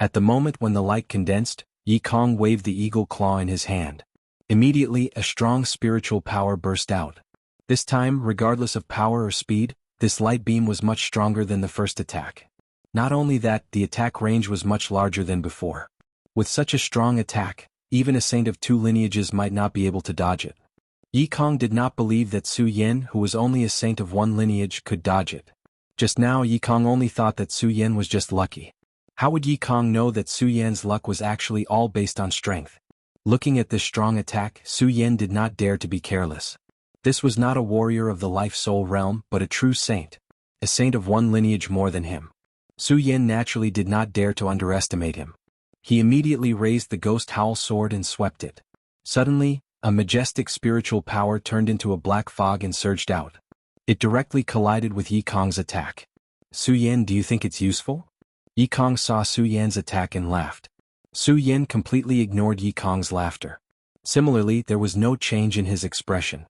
Speaker 1: At the moment when the light condensed, Yikong waved the eagle claw in his hand. Immediately, a strong spiritual power burst out. This time, regardless of power or speed, this light beam was much stronger than the first attack. Not only that, the attack range was much larger than before. With such a strong attack, even a saint of two lineages might not be able to dodge it. Yikong did not believe that Su Yan, who was only a saint of one lineage, could dodge it. Just now, Yikong only thought that Su Yan was just lucky. How would Yikong know that Su Yan's luck was actually all based on strength? Looking at this strong attack, Su Yan did not dare to be careless. This was not a warrior of the life-soul realm, but a true saint. A saint of one lineage more than him. Su Yan naturally did not dare to underestimate him. He immediately raised the ghost howl sword and swept it. Suddenly, a majestic spiritual power turned into a black fog and surged out. It directly collided with Yikong's attack. "Su Yan, do you think it's useful?" Yikong saw Su Yan's attack and laughed. Su Yan completely ignored Yikong's laughter. Similarly, there was no change in his expression.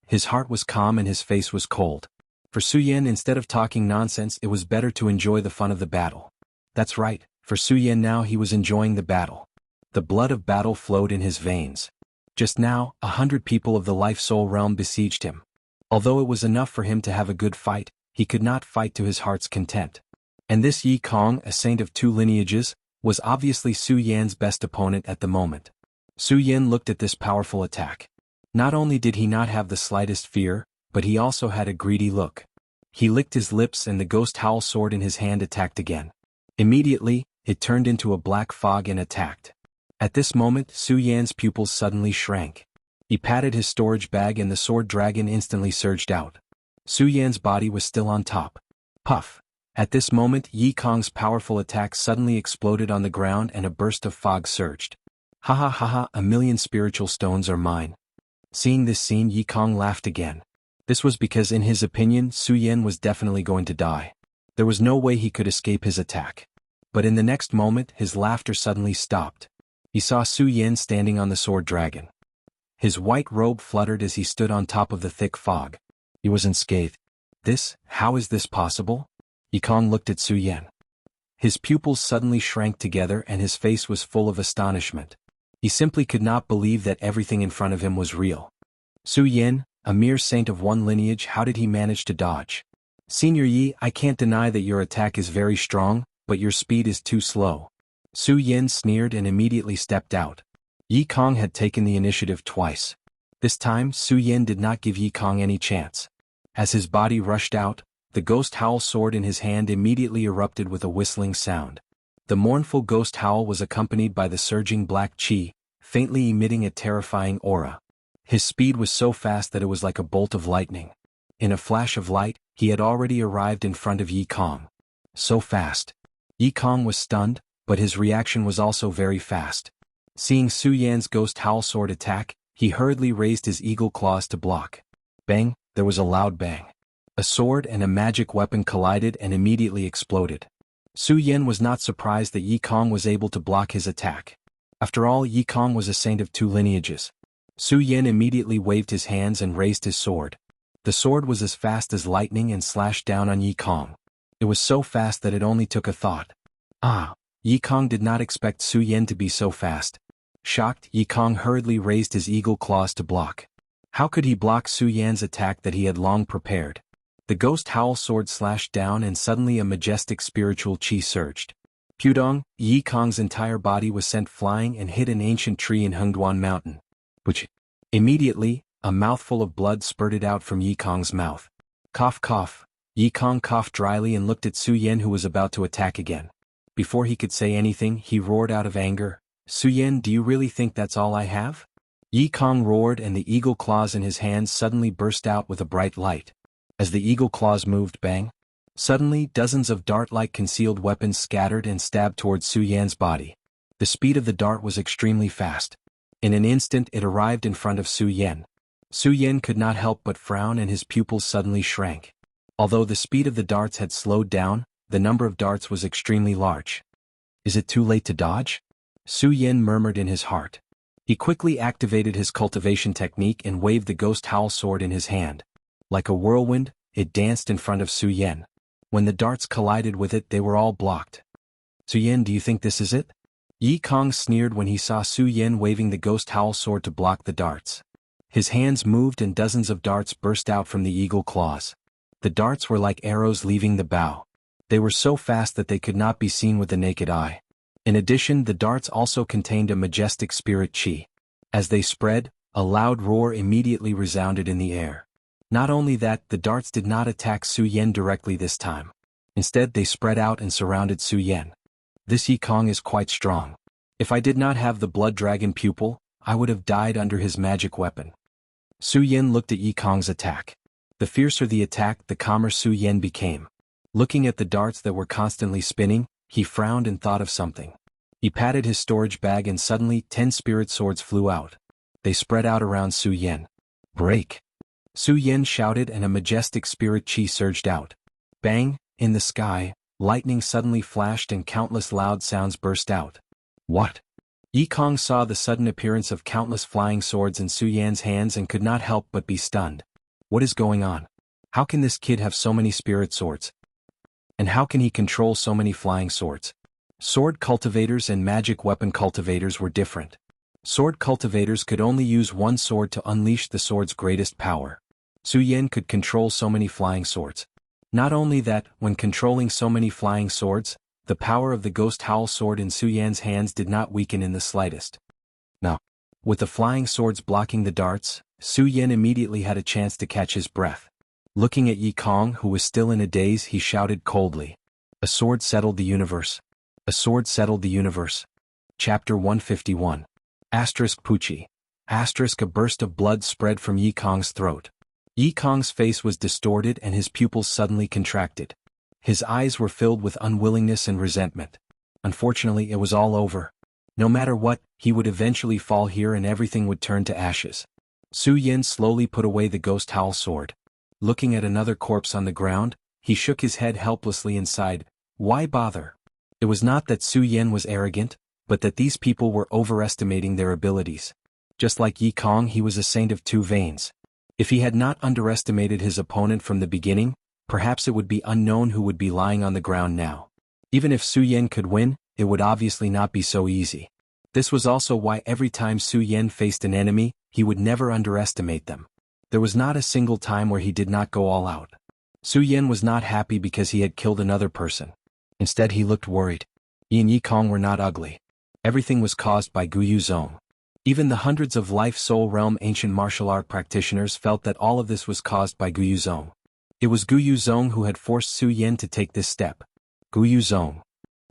Speaker 1: His heart was calm and his face was cold. For Su Yan, instead of talking nonsense, it was better to enjoy the fun of the battle. That's right, for Su Yan now he was enjoying the battle. The blood of battle flowed in his veins. Just now, 100 people of the life-soul realm besieged him. Although it was enough for him to have a good fight, he could not fight to his heart's content. And this Yikong, a saint of two lineages, was obviously Su Yan's best opponent at the moment. Su Yan looked at this powerful attack. Not only did he not have the slightest fear, but he also had a greedy look. He licked his lips and the ghost howl sword in his hand attacked again. Immediately, it turned into a black fog and attacked. At this moment, Su Yan's pupils suddenly shrank. He patted his storage bag and the sword dragon instantly surged out. Su Yan's body was still on top. Puff! At this moment, Yi Kong's powerful attack suddenly exploded on the ground and a burst of fog surged. Ha ha ha ha, a million spiritual stones are mine. Seeing this scene, Yi Kong laughed again. This was because in his opinion, Su Yan was definitely going to die. There was no way he could escape his attack. But in the next moment, his laughter suddenly stopped. He saw Su Yan standing on the sword dragon. His white robe fluttered as he stood on top of the thick fog. He was unscathed. How is this possible? Yi Kong looked at Su Yan. His pupils suddenly shrank together and his face was full of astonishment. He simply could not believe that everything in front of him was real. Su Yan, a mere saint of one lineage, how did he manage to dodge? Senior Yi, I can't deny that your attack is very strong, but your speed is too slow. Su Yan sneered and immediately stepped out. Yi Kong had taken the initiative twice. This time, Su Yan did not give Yi Kong any chance. As his body rushed out, the ghost howl sword in his hand immediately erupted with a whistling sound. The mournful ghost howl was accompanied by the surging black chi, faintly emitting a terrifying aura. His speed was so fast that it was like a bolt of lightning. In a flash of light, he had already arrived in front of Yi Kong. So fast. Yi Kong was stunned, but his reaction was also very fast. Seeing Su Yan's ghost howl sword attack, he hurriedly raised his eagle claws to block. Bang, there was a loud bang. A sword and a magic weapon collided and immediately exploded. Su Yan was not surprised that Yi Kong was able to block his attack. After all, Yi Kong was a saint of two lineages. Su Yan immediately waved his hands and raised his sword. The sword was as fast as lightning and slashed down on Yi Kong. It was so fast that it only took a thought. Yi Kong did not expect Su Yan to be so fast. Shocked, Yi Kong hurriedly raised his eagle claws to block. How could he block Su Yan's attack that he had long prepared? The ghost howl sword slashed down and suddenly a majestic spiritual chi surged. Pudong, Yi Kong's entire body was sent flying and hit an ancient tree in Hengduan Mountain. Immediately, a mouthful of blood spurted out from Yi Kong's mouth. Cough cough. Yi Kong coughed dryly and looked at Su Yan who was about to attack again. Before he could say anything, he roared out of anger. Su Yan, do you really think that's all I have? Yi Kong roared and the eagle claws in his hands suddenly burst out with a bright light. As the eagle claws moved, bang. Suddenly, dozens of dart-like concealed weapons scattered and stabbed towards Su Yan's body. The speed of the dart was extremely fast. In an instant it arrived in front of Su Yan. Su Yan could not help but frown and his pupils suddenly shrank. Although the speed of the darts had slowed down, the number of darts was extremely large. Is it too late to dodge? Su Yan murmured in his heart. He quickly activated his cultivation technique and waved the ghost howl sword in his hand. Like a whirlwind, it danced in front of Su Yan. When the darts collided with it, they were all blocked. Su Yan, do you think this is it? Yi Kong sneered when he saw Su Yan waving the ghost howl sword to block the darts. His hands moved and dozens of darts burst out from the eagle claws. The darts were like arrows leaving the bow. They were so fast that they could not be seen with the naked eye. In addition, the darts also contained a majestic spirit chi. As they spread, a loud roar immediately resounded in the air. Not only that, the darts did not attack Su Yan directly this time. Instead, they spread out and surrounded Su Yan. This Yi Kong is quite strong. If I did not have the blood dragon pupil, I would have died under his magic weapon. Su Yan looked at Yi Kong's attack. The fiercer the attack, the calmer Su Yan became. Looking at the darts that were constantly spinning, he frowned and thought of something. He patted his storage bag and suddenly 10 spirit swords flew out. They spread out around Su Yan. Break! Su Yan shouted and a majestic spirit chi surged out. Bang! In the sky, lightning suddenly flashed and countless loud sounds burst out. What? Yi Kong saw the sudden appearance of countless flying swords in Su Yan's hands and could not help but be stunned. What is going on? How can this kid have so many spirit swords? And how can he control so many flying swords? Sword cultivators and magic weapon cultivators were different. Sword cultivators could only use one sword to unleash the sword's greatest power. Su Yan could control so many flying swords. Not only that, when controlling so many flying swords, the power of the ghost howl sword in Su Yan's hands did not weaken in the slightest. Now, with the flying swords blocking the darts, Su Yan immediately had a chance to catch his breath. Looking at Yi Kong, who was still in a daze, he shouted coldly. A sword settled the universe. A sword settled the universe. Chapter 151. Pucci. A burst of blood spread from Yi Kong's throat. Yi Kong's face was distorted and his pupils suddenly contracted. His eyes were filled with unwillingness and resentment. Unfortunately, it was all over. No matter what, he would eventually fall here and everything would turn to ashes. Su Yen slowly put away the ghost howl sword. Looking at another corpse on the ground, he shook his head helplessly and sighed, "Why bother?" It was not that Su Yen was arrogant, but that these people were overestimating their abilities. Just like Yi Kong, he was a saint of two veins. If he had not underestimated his opponent from the beginning, perhaps it would be unknown who would be lying on the ground now. Even if Su Yen could win, it would obviously not be so easy. This was also why every time Su Yen faced an enemy, he would never underestimate them. There was not a single time where he did not go all out. Su Yen was not happy because he had killed another person. Instead he looked worried. He and Yi Kong were not ugly. Everything was caused by Guyu Zong. Even the hundreds of Life Soul Realm ancient martial art practitioners felt that all of this was caused by Guyu Zong. It was Guyu Zong who had forced Su Yen to take this step. Guyu Zong.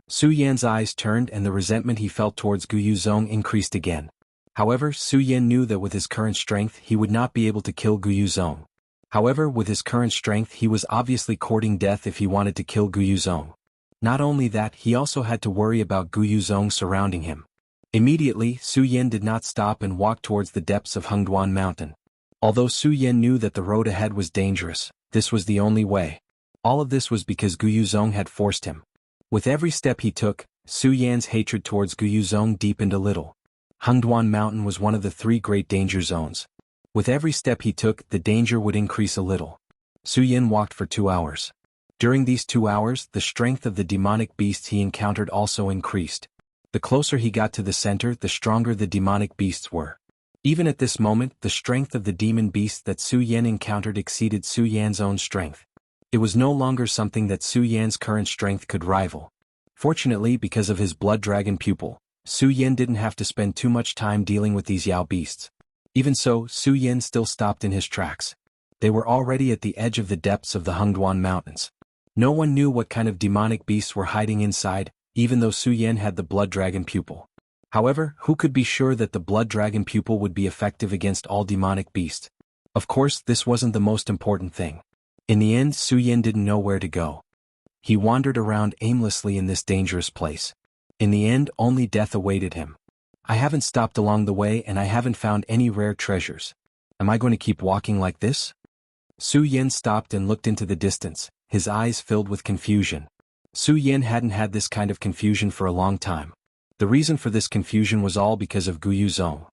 Speaker 1: Su Yan's eyes turned and the resentment he felt towards Guyu Zong increased again. However, Su Yen knew that with his current strength he would not be able to kill Guyu Zong. However, with his current strength he was obviously courting death if he wanted to kill Guyu Zong. Not only that, he also had to worry about Guyu Zong surrounding him. Immediately, Su Yen did not stop and walked towards the depths of Hengduan Mountain. Although Su Yen knew that the road ahead was dangerous, this was the only way. All of this was because Guyu Zong had forced him. With every step he took, Su Yan's hatred towards Guyu Zong deepened a little. Hengduan Mountain was one of the 3 great danger zones. With every step he took, the danger would increase a little. Su Yen walked for 2 hours. During these 2 hours, the strength of the demonic beasts he encountered also increased. The closer he got to the center, the stronger the demonic beasts were. Even at this moment, the strength of the demon beast that Su Yen encountered exceeded Su Yan's own strength. It was no longer something that Su Yan's current strength could rival. Fortunately, because of his blood dragon pupil, Su Yen didn't have to spend too much time dealing with these Yao beasts. Even so, Su Yen still stopped in his tracks. They were already at the edge of the depths of the Hengduan Mountains. No one knew what kind of demonic beasts were hiding inside, even though Su Yen had the blood dragon pupil. However, who could be sure that the blood dragon pupil would be effective against all demonic beasts? Of course, this wasn't the most important thing. In the end, Su Yen didn't know where to go. He wandered around aimlessly in this dangerous place. In the end, only death awaited him. I haven't stopped along the way and I haven't found any rare treasures. Am I going to keep walking like this? Su Yen stopped and looked into the distance, his eyes filled with confusion. Su Yen hadn't had this kind of confusion for a long time. The reason for this confusion was all because of Guyu Zong.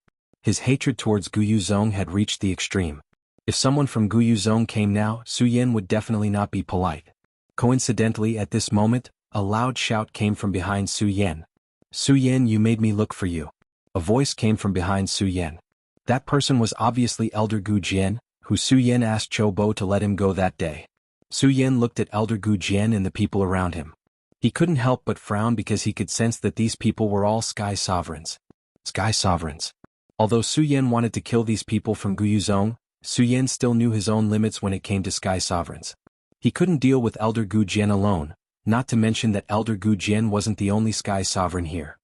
Speaker 1: His hatred towards Guyu Zong had reached the extreme. If someone from Guyu Zong came now, Su Yen would definitely not be polite. Coincidentally, at this moment, a loud shout came from behind Su Yen. "Su Yen, you made me look for you." A voice came from behind Su Yen. That person was obviously Elder Gu Jian, who Su Yen asked Cho Bo to let him go that day. Su Yen looked at Elder Gu Jian and the people around him. He couldn't help but frown because he could sense that these people were all Sky Sovereigns. Sky Sovereigns. Although Su Yen wanted to kill these people from Guyu Zong, Su Yen still knew his own limits when it came to Sky Sovereigns. He couldn't deal with Elder Gu Jian alone, not to mention that Elder Gu Jian wasn't the only Sky Sovereign here.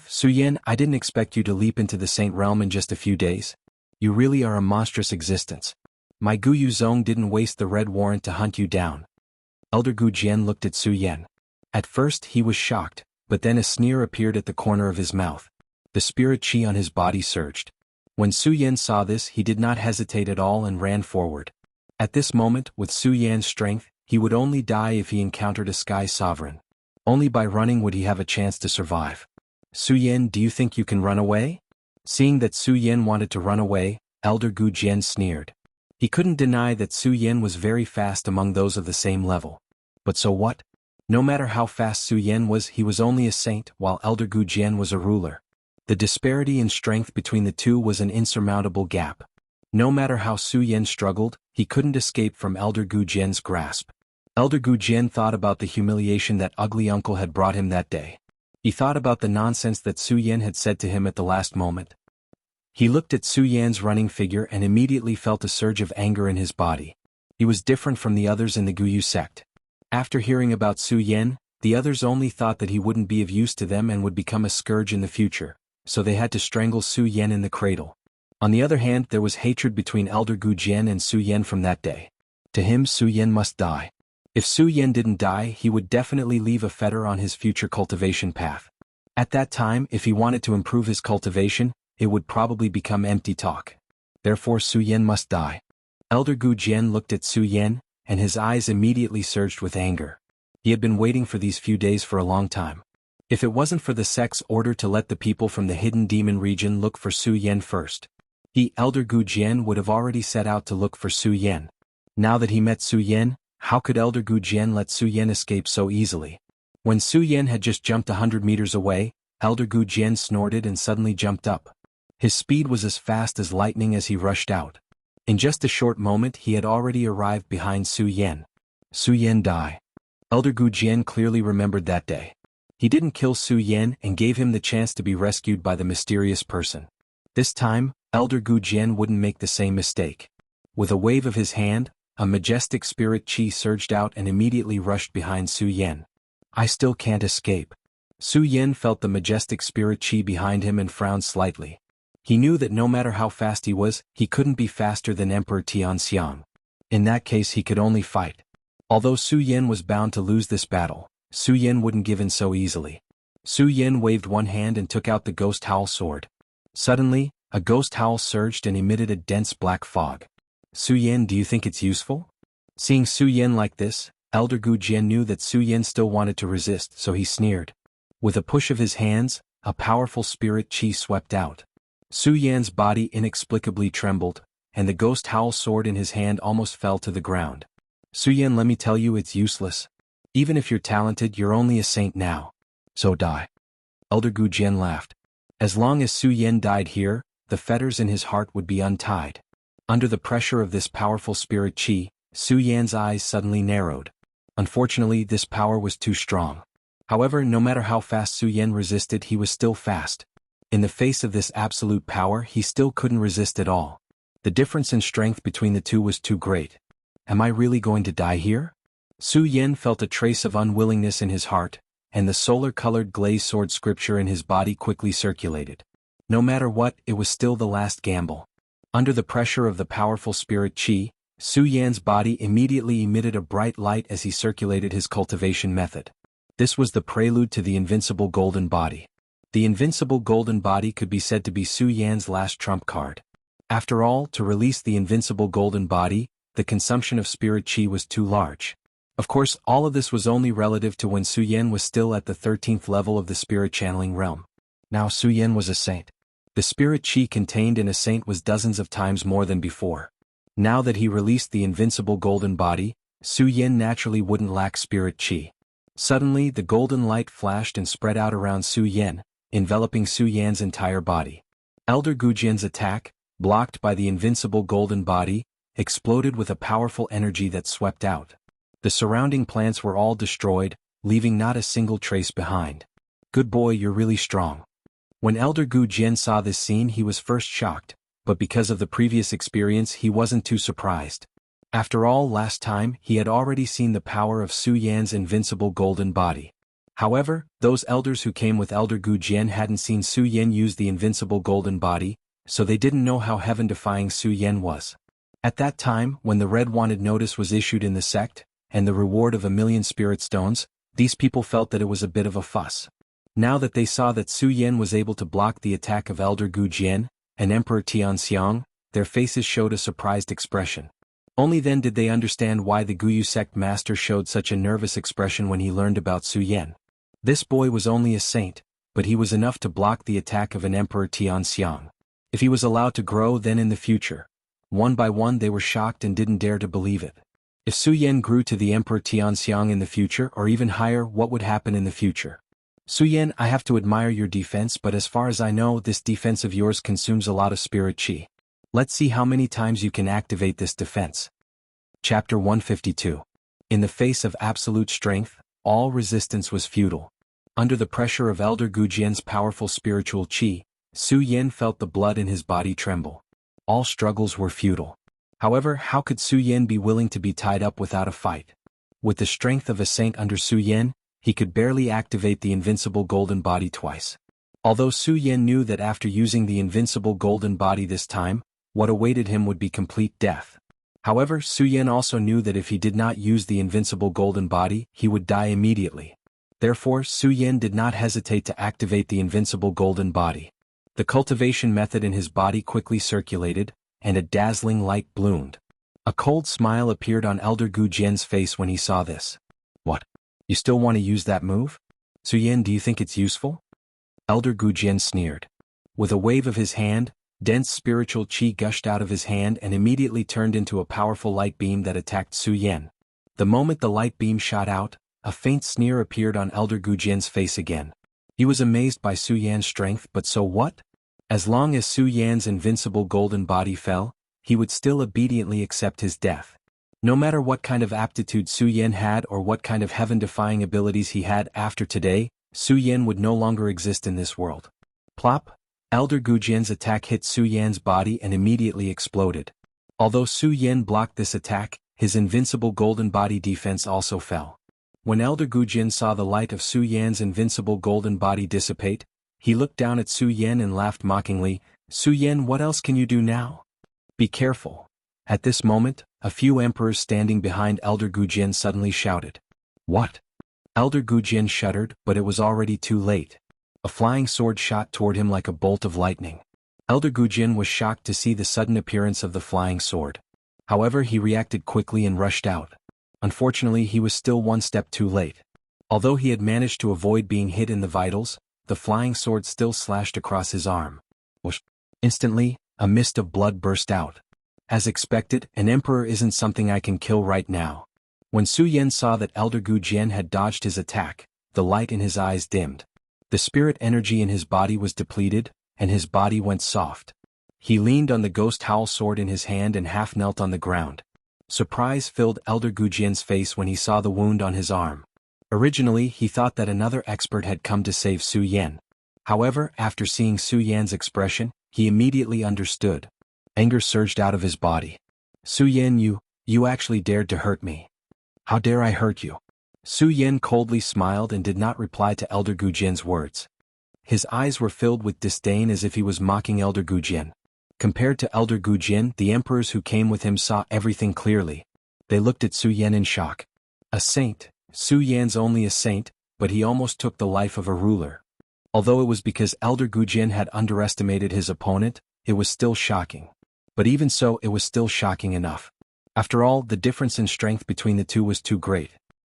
Speaker 1: Su Yen, I didn't expect you to leap into the Saint Realm in just a few days. You really are a monstrous existence. My Guyu Zong didn't waste the red warrant to hunt you down. Elder Gu Jian looked at Su Yen. At first he was shocked, but then a sneer appeared at the corner of his mouth. The spirit chi on his body surged. When Su Yen saw this, he did not hesitate at all and ran forward. At this moment, with Su Yan's strength, he would only die if he encountered a Sky Sovereign. Only by running would he have a chance to survive. Su Yen, do you think you can run away? Seeing that Su Yen wanted to run away, Elder Gu Jian sneered. He couldn't deny that Su Yen was very fast among those of the same level. But so what? No matter how fast Su Yen was, he was only a saint, while Elder Gu Jian was a ruler. The disparity in strength between the two was an insurmountable gap. No matter how Su Yen struggled, he couldn't escape from Elder Gu Jian's grasp. Elder Gu Jian thought about the humiliation that ugly uncle had brought him that day. He thought about the nonsense that Su Yen had said to him at the last moment. He looked at Su Yan's running figure and immediately felt a surge of anger in his body. He was different from the others in the Guyu sect. After hearing about Su Yan, the others only thought that he wouldn't be of use to them and would become a scourge in the future, so they had to strangle Su Yan in the cradle. On the other hand, there was hatred between Elder Gu Jian and Su Yan from that day. To him, Su Yan must die. If Su Yan didn't die, he would definitely leave a fetter on his future cultivation path. At that time, if he wanted to improve his cultivation, it would probably become empty talk. Therefore Su Yan must die. Elder Gu Jian looked at Su Yan, and his eyes immediately surged with anger. He had been waiting for these few days for a long time. If it wasn't for the sect's order to let the people from the hidden demon region look for Su Yan first, he, Elder Gu Jian, would have already set out to look for Su Yan. Now that he met Su Yan, how could Elder Gu Jian let Su Yan escape so easily? When Su Yan had just jumped 100 meters away, Elder Gu Jian snorted and suddenly jumped up. His speed was as fast as lightning as he rushed out. In just a short moment he had already arrived behind Su Yan. Su Yan die. Elder Gu Jian clearly remembered that day. He didn't kill Su Yan and gave him the chance to be rescued by the mysterious person. This time, Elder Gu Jian wouldn't make the same mistake. With a wave of his hand, a majestic spirit chi surged out and immediately rushed behind Su Yan. I still can't escape. Su Yan felt the majestic spirit chi behind him and frowned slightly. He knew that no matter how fast he was, he couldn't be faster than Emperor Tianxiang. In that case he could only fight. Although Su Yan was bound to lose this battle, Su Yan wouldn't give in so easily. Su Yan waved one hand and took out the ghost howl sword. Suddenly, a ghost howl surged and emitted a dense black fog. Su Yan, do you think it's useful? Seeing Su Yan like this, Elder Gu Jian knew that Su Yan still wanted to resist, so he sneered. With a push of his hands, a powerful spirit chi swept out. Su Yan's body inexplicably trembled, and the ghost howl sword in his hand almost fell to the ground. Su Yan, let me tell you, it's useless. Even if you're talented, you're only a saint now. So die. Elder Gu Jian laughed. As long as Su Yan died here, the fetters in his heart would be untied. Under the pressure of this powerful spirit chi, Su Yan's eyes suddenly narrowed. Unfortunately, this power was too strong. However, no matter how fast Su Yan resisted, he was still fast. In the face of this absolute power, he still couldn't resist at all. The difference in strength between the two was too great. Am I really going to die here? Su Yan felt a trace of unwillingness in his heart, and the solar-colored glazed sword scripture in his body quickly circulated. No matter what, it was still the last gamble. Under the pressure of the powerful spirit chi, Su Yan's body immediately emitted a bright light as he circulated his cultivation method. This was the prelude to the invincible golden body. The invincible golden body could be said to be Su Yan's last trump card. After all, to release the invincible golden body, the consumption of spirit chi was too large. Of course, all of this was only relative to when Su Yan was still at the 13th level of the spirit channeling realm. Now Su Yan was a saint. The spirit chi contained in a saint was dozens of times more than before. Now that he released the invincible golden body, Su Yan naturally wouldn't lack spirit chi. Suddenly, the golden light flashed and spread out around Su Yan, enveloping Su Yan's entire body. Elder Gu Jian's attack, blocked by the invincible golden body, exploded with a powerful energy that swept out. The surrounding plants were all destroyed, leaving not a single trace behind. Good boy, you're really strong. When Elder Gu Jian saw this scene, he was first shocked, but because of the previous experience he wasn't too surprised. After all, last time he had already seen the power of Su Yan's invincible golden body. However, those elders who came with Elder Gu Jian hadn't seen Su Yan use the invincible golden body, so they didn't know how heaven-defying Su Yan was. At that time, when the red wanted notice was issued in the sect, and the reward of 1,000,000 spirit stones, these people felt that it was a bit of a fuss. Now that they saw that Su Yan was able to block the attack of Elder Gu Jian and Emperor Tianxiang, their faces showed a surprised expression. Only then did they understand why the Guyu sect master showed such a nervous expression when he learned about Su Yan. This boy was only a saint, but he was enough to block the attack of an Emperor Tianxiang. If he was allowed to grow, then in the future. One by one they were shocked and didn't dare to believe it. If Su Yan grew to the Emperor Tianxiang in the future or even higher, what would happen in the future? Su Yan, I have to admire your defense, but as far as I know, this defense of yours consumes a lot of spirit chi. Let's see how many times you can activate this defense. Chapter 152. In the face of absolute strength, all resistance was futile. Under the pressure of Elder Gu Jian's powerful spiritual chi, Su Yan felt the blood in his body tremble. All struggles were futile. However, how could Su Yan be willing to be tied up without a fight? With the strength of a saint under Su Yan, he could barely activate the invincible golden body twice. Although Su Yan knew that after using the invincible golden body this time, what awaited him would be complete death. However, Su Yan also knew that if he did not use the invincible golden body, he would die immediately. Therefore, Su Yan did not hesitate to activate the invincible golden body. The cultivation method in his body quickly circulated, and a dazzling light bloomed. A cold smile appeared on Elder Gu Jian's face when he saw this. What? You still want to use that move? Su Yan, do you think it's useful? Elder Gu Jian sneered. With a wave of his hand, dense spiritual qi gushed out of his hand and immediately turned into a powerful light beam that attacked Su Yan. The moment the light beam shot out, a faint sneer appeared on Elder Gu Jian's face again. He was amazed by Su Yan's strength, but so what? As long as Su Yan's invincible golden body fell, he would still obediently accept his death. No matter what kind of aptitude Su Yan had or what kind of heaven-defying abilities he had after today, Su Yan would no longer exist in this world. Plop! Elder Gu Jian's attack hit Su Yan's body and immediately exploded. Although Su Yan blocked this attack, his invincible golden body defense also fell. When Elder Gu Jian saw the light of Su Yan's invincible golden body dissipate, he looked down at Su Yan and laughed mockingly. Su Yan, what else can you do now? Be careful. At this moment, a few emperors standing behind Elder Gu Jian suddenly shouted. What? Elder Gu Jian shuddered, but it was already too late. A flying sword shot toward him like a bolt of lightning. Elder Gu Jian was shocked to see the sudden appearance of the flying sword. However, he reacted quickly and rushed out. Unfortunately, he was still one step too late. Although he had managed to avoid being hit in the vitals, the flying sword still slashed across his arm. Whoosh! Instantly, a mist of blood burst out. As expected, an emperor isn't something I can kill right now. When Su Yan saw that Elder Gu Jian had dodged his attack, the light in his eyes dimmed. The spirit energy in his body was depleted, and his body went soft. He leaned on the ghost howl sword in his hand and half knelt on the ground. Surprise filled Elder Gu Jian's face when he saw the wound on his arm. Originally, he thought that another expert had come to save Su Yan. However, after seeing Su Yan's expression, he immediately understood. Anger surged out of his body. Su Yan, you actually dared to hurt me. How dare I hurt you? Su Yan coldly smiled and did not reply to Elder Gu Jian's words. His eyes were filled with disdain as if he was mocking Elder Gu Jian. Compared to Elder Gu Jian, the emperors who came with him saw everything clearly. They looked at Su Yan in shock. A saint. Su Yan's only a saint, but he almost took the life of a ruler. Although it was because Elder Gu Jian had underestimated his opponent, it was still shocking. But even so, it was still shocking enough. After all, the difference in strength between the two was too great.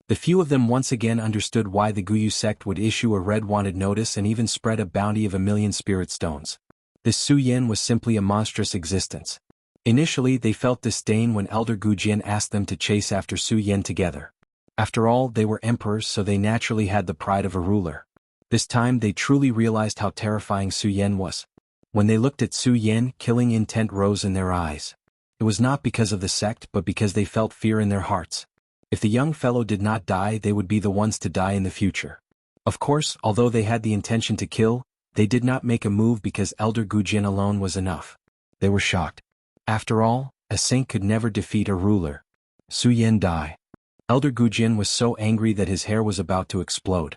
Speaker 1: The few of them once again understood why the Guyu sect would issue a red wanted notice and even spread a bounty of 1,000,000 spirit stones. This Su Yan was simply a monstrous existence. Initially, they felt disdain when Elder Gu Jian asked them to chase after Su Yan together. After all, they were emperors, so they naturally had the pride of a ruler. This time they truly realized how terrifying Su Yan was. When they looked at Su Yan, killing intent rose in their eyes. It was not because of the sect but because they felt fear in their hearts. If the young fellow did not die, they would be the ones to die in the future. Of course, although they had the intention to kill, they did not make a move because Elder Gu Jian alone was enough. They were shocked. After all, a saint could never defeat a ruler. Su Yan die. Elder Gu Jian was so angry that his hair was about to explode.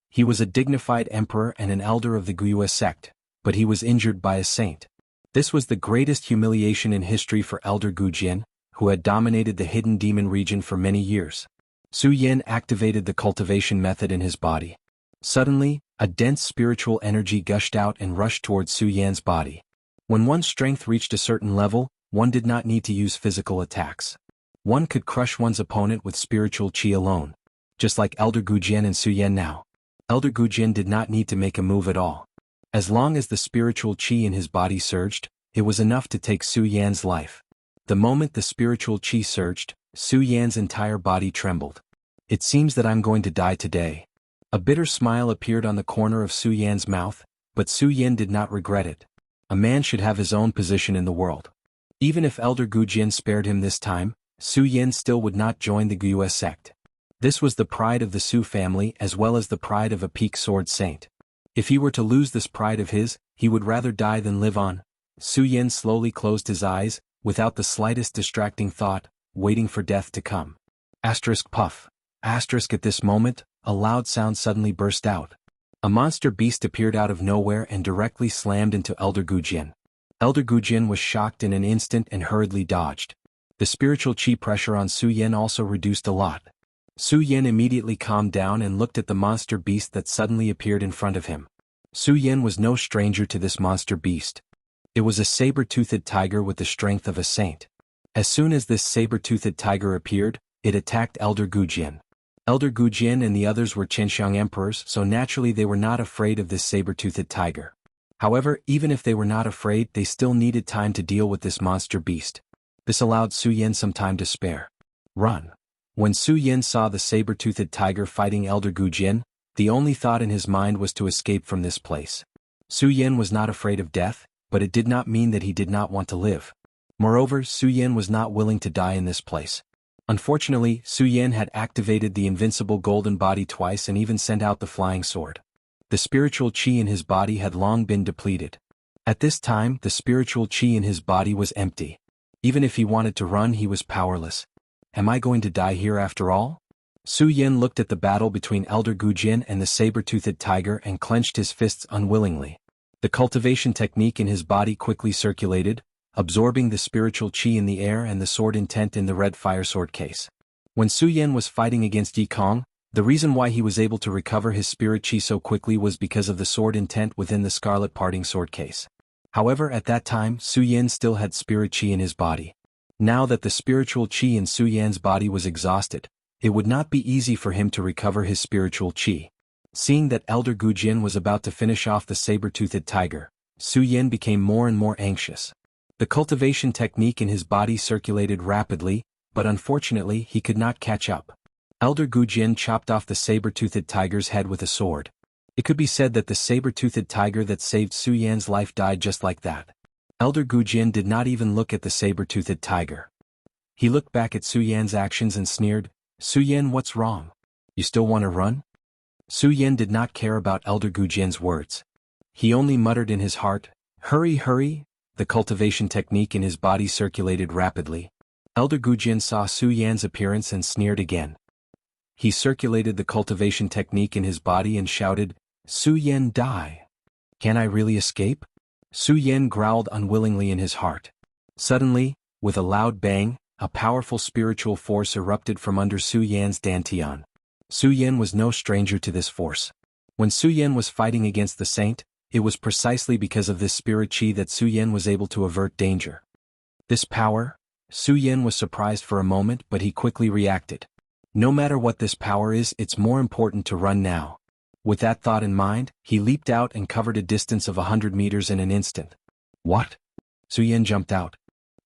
Speaker 1: He was a dignified emperor and an elder of the Guyu sect, but he was injured by a saint. This was the greatest humiliation in history for Elder Gu Jian, who had dominated the hidden demon region for many years. Su Yan activated the cultivation method in his body. Suddenly, a dense spiritual energy gushed out and rushed towards Su Yan's body. When one's strength reached a certain level, one did not need to use physical attacks. One could crush one's opponent with spiritual qi alone. Just like Elder Gu Jian and Su Yan now. Elder Gu Jian did not need to make a move at all. As long as the spiritual qi in his body surged, it was enough to take Su Yan's life. The moment the spiritual qi surged, Su Yan's entire body trembled. It seems that I'm going to die today. A bitter smile appeared on the corner of Su Yan's mouth, but Su Yan did not regret it. A man should have his own position in the world. Even if Elder Gu Jian spared him this time, Su Yan still would not join the Guyu sect. This was the pride of the Su family as well as the pride of a peak sword saint. If he were to lose this pride of his, he would rather die than live on. Su Yan slowly closed his eyes, without the slightest distracting thought, waiting for death to come. Asterisk puff. Asterisk at this moment, a loud sound suddenly burst out. A monster beast appeared out of nowhere and directly slammed into Elder Gujin. Elder Gujin was shocked in an instant and hurriedly dodged. The spiritual chi pressure on Su Yen also reduced a lot. Su Yen immediately calmed down and looked at the monster beast that suddenly appeared in front of him. Su Yen was no stranger to this monster beast. It was a saber-toothed tiger with the strength of a saint. As soon as this saber-toothed tiger appeared, it attacked Elder Gujin. Elder Gujin and the others were Qianxiang emperors, so naturally they were not afraid of this saber-toothed tiger. However, even if they were not afraid, they still needed time to deal with this monster beast. This allowed Su Yen some time to spare. Run. When Su Yen saw the saber-toothed tiger fighting Elder Gujin, the only thought in his mind was to escape from this place. Su Yen was not afraid of death, but it did not mean that he did not want to live. Moreover, Su Yen was not willing to die in this place. Unfortunately, Su Yen had activated the invincible golden body twice and even sent out the flying sword. The spiritual chi in his body had long been depleted. At this time, the spiritual chi in his body was empty. Even if he wanted to run, he was powerless. Am I going to die here after all? Su Yen looked at the battle between Elder Gujin and the saber-toothed tiger and clenched his fists unwillingly. The cultivation technique in his body quickly circulated, absorbing the spiritual chi in the air and the sword intent in the red fire sword case. When Su Yen was fighting against Yi Kong, the reason why he was able to recover his spirit chi so quickly was because of the sword intent within the scarlet parting sword case. However, at that time, Su Yen still had spirit chi in his body. Now that the spiritual chi in Su Yen's body was exhausted, it would not be easy for him to recover his spiritual chi. Seeing that Elder Gujin was about to finish off the saber-toothed tiger, Su Yen became more and more anxious. The cultivation technique in his body circulated rapidly, but unfortunately he could not catch up. Elder Gujin chopped off the saber-toothed tiger's head with a sword. It could be said that the saber-toothed tiger that saved Su Yan's life died just like that. Elder Gujin did not even look at the saber-toothed tiger. He looked back at Su Yan's actions and sneered, "Su Yan, what's wrong? You still want to run?" Su Yan did not care about Elder Gujin's words. He only muttered in his heart, "Hurry, hurry!" The cultivation technique in his body circulated rapidly. Elder Gujin saw Su Yan's appearance and sneered again. He circulated the cultivation technique in his body and shouted, "Su Yan, die! Can I really escape?" Su Yan growled unwillingly in his heart. Suddenly, with a loud bang, a powerful spiritual force erupted from under Su Yan's dantian. Su Yan was no stranger to this force. When Su Yan was fighting against the saint, it was precisely because of this spirit chi that Su Yan was able to avert danger. This power? Su Yan was surprised for a moment, but he quickly reacted. No matter what this power is, it's more important to run now. With that thought in mind, he leaped out and covered a distance of 100 meters in an instant. What? Su Yan jumped out.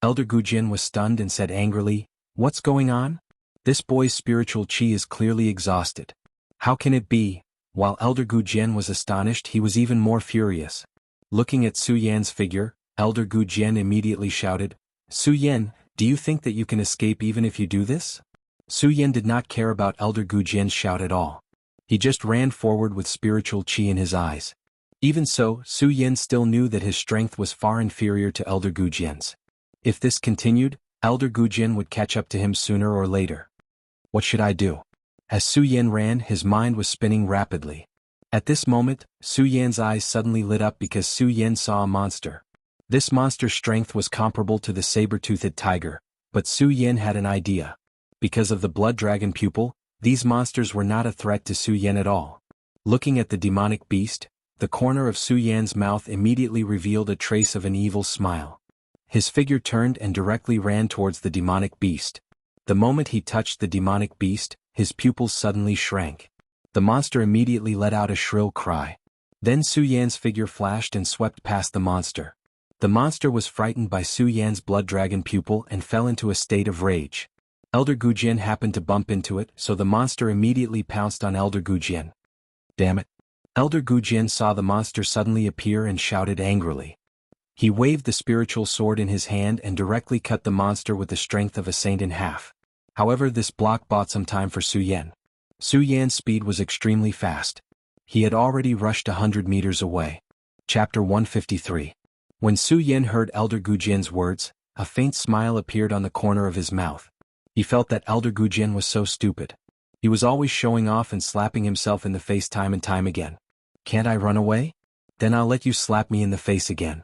Speaker 1: Elder Gujin was stunned and said angrily, "What's going on? This boy's spiritual chi is clearly exhausted. How can it be?" While Elder Gujin was astonished, he was even more furious. Looking at Su Yan's figure, Elder Gujin immediately shouted, "Su Yan, do you think that you can escape even if you do this?" Su Yan did not care about Elder Gujin's shout at all. He just ran forward with spiritual chi in his eyes. Even so, Su Yan still knew that his strength was far inferior to Elder Gujin's. If this continued, Elder Gujin would catch up to him sooner or later. What should I do? As Su Yan ran, his mind was spinning rapidly. At this moment, Su Yan's eyes suddenly lit up because Su Yan saw a monster. This monster's strength was comparable to the saber-toothed tiger, but Su Yan had an idea. Because of the blood dragon pupil, these monsters were not a threat to Su Yan at all. Looking at the demonic beast, the corner of Su Yan's mouth immediately revealed a trace of an evil smile. His figure turned and directly ran towards the demonic beast. The moment he touched the demonic beast, his pupils suddenly shrank. The monster immediately let out a shrill cry. Then Su Yan's figure flashed and swept past the monster. The monster was frightened by Su Yan's blood dragon pupil and fell into a state of rage. Elder Gujin happened to bump into it, so the monster immediately pounced on Elder Gujin. Damn it! Elder Gujin saw the monster suddenly appear and shouted angrily. He waved the spiritual sword in his hand and directly cut the monster with the strength of a saint in half. However, this block bought some time for Su Yan. Su Yan's speed was extremely fast. He had already rushed 100 meters away. Chapter 153. When Su Yan heard Elder Gujin's words, A faint smile appeared on the corner of his mouth. He felt that Elder Gujian was so stupid. He was always showing off and slapping himself in the face time and time again. Can't I run away? Then I'll let you slap me in the face again.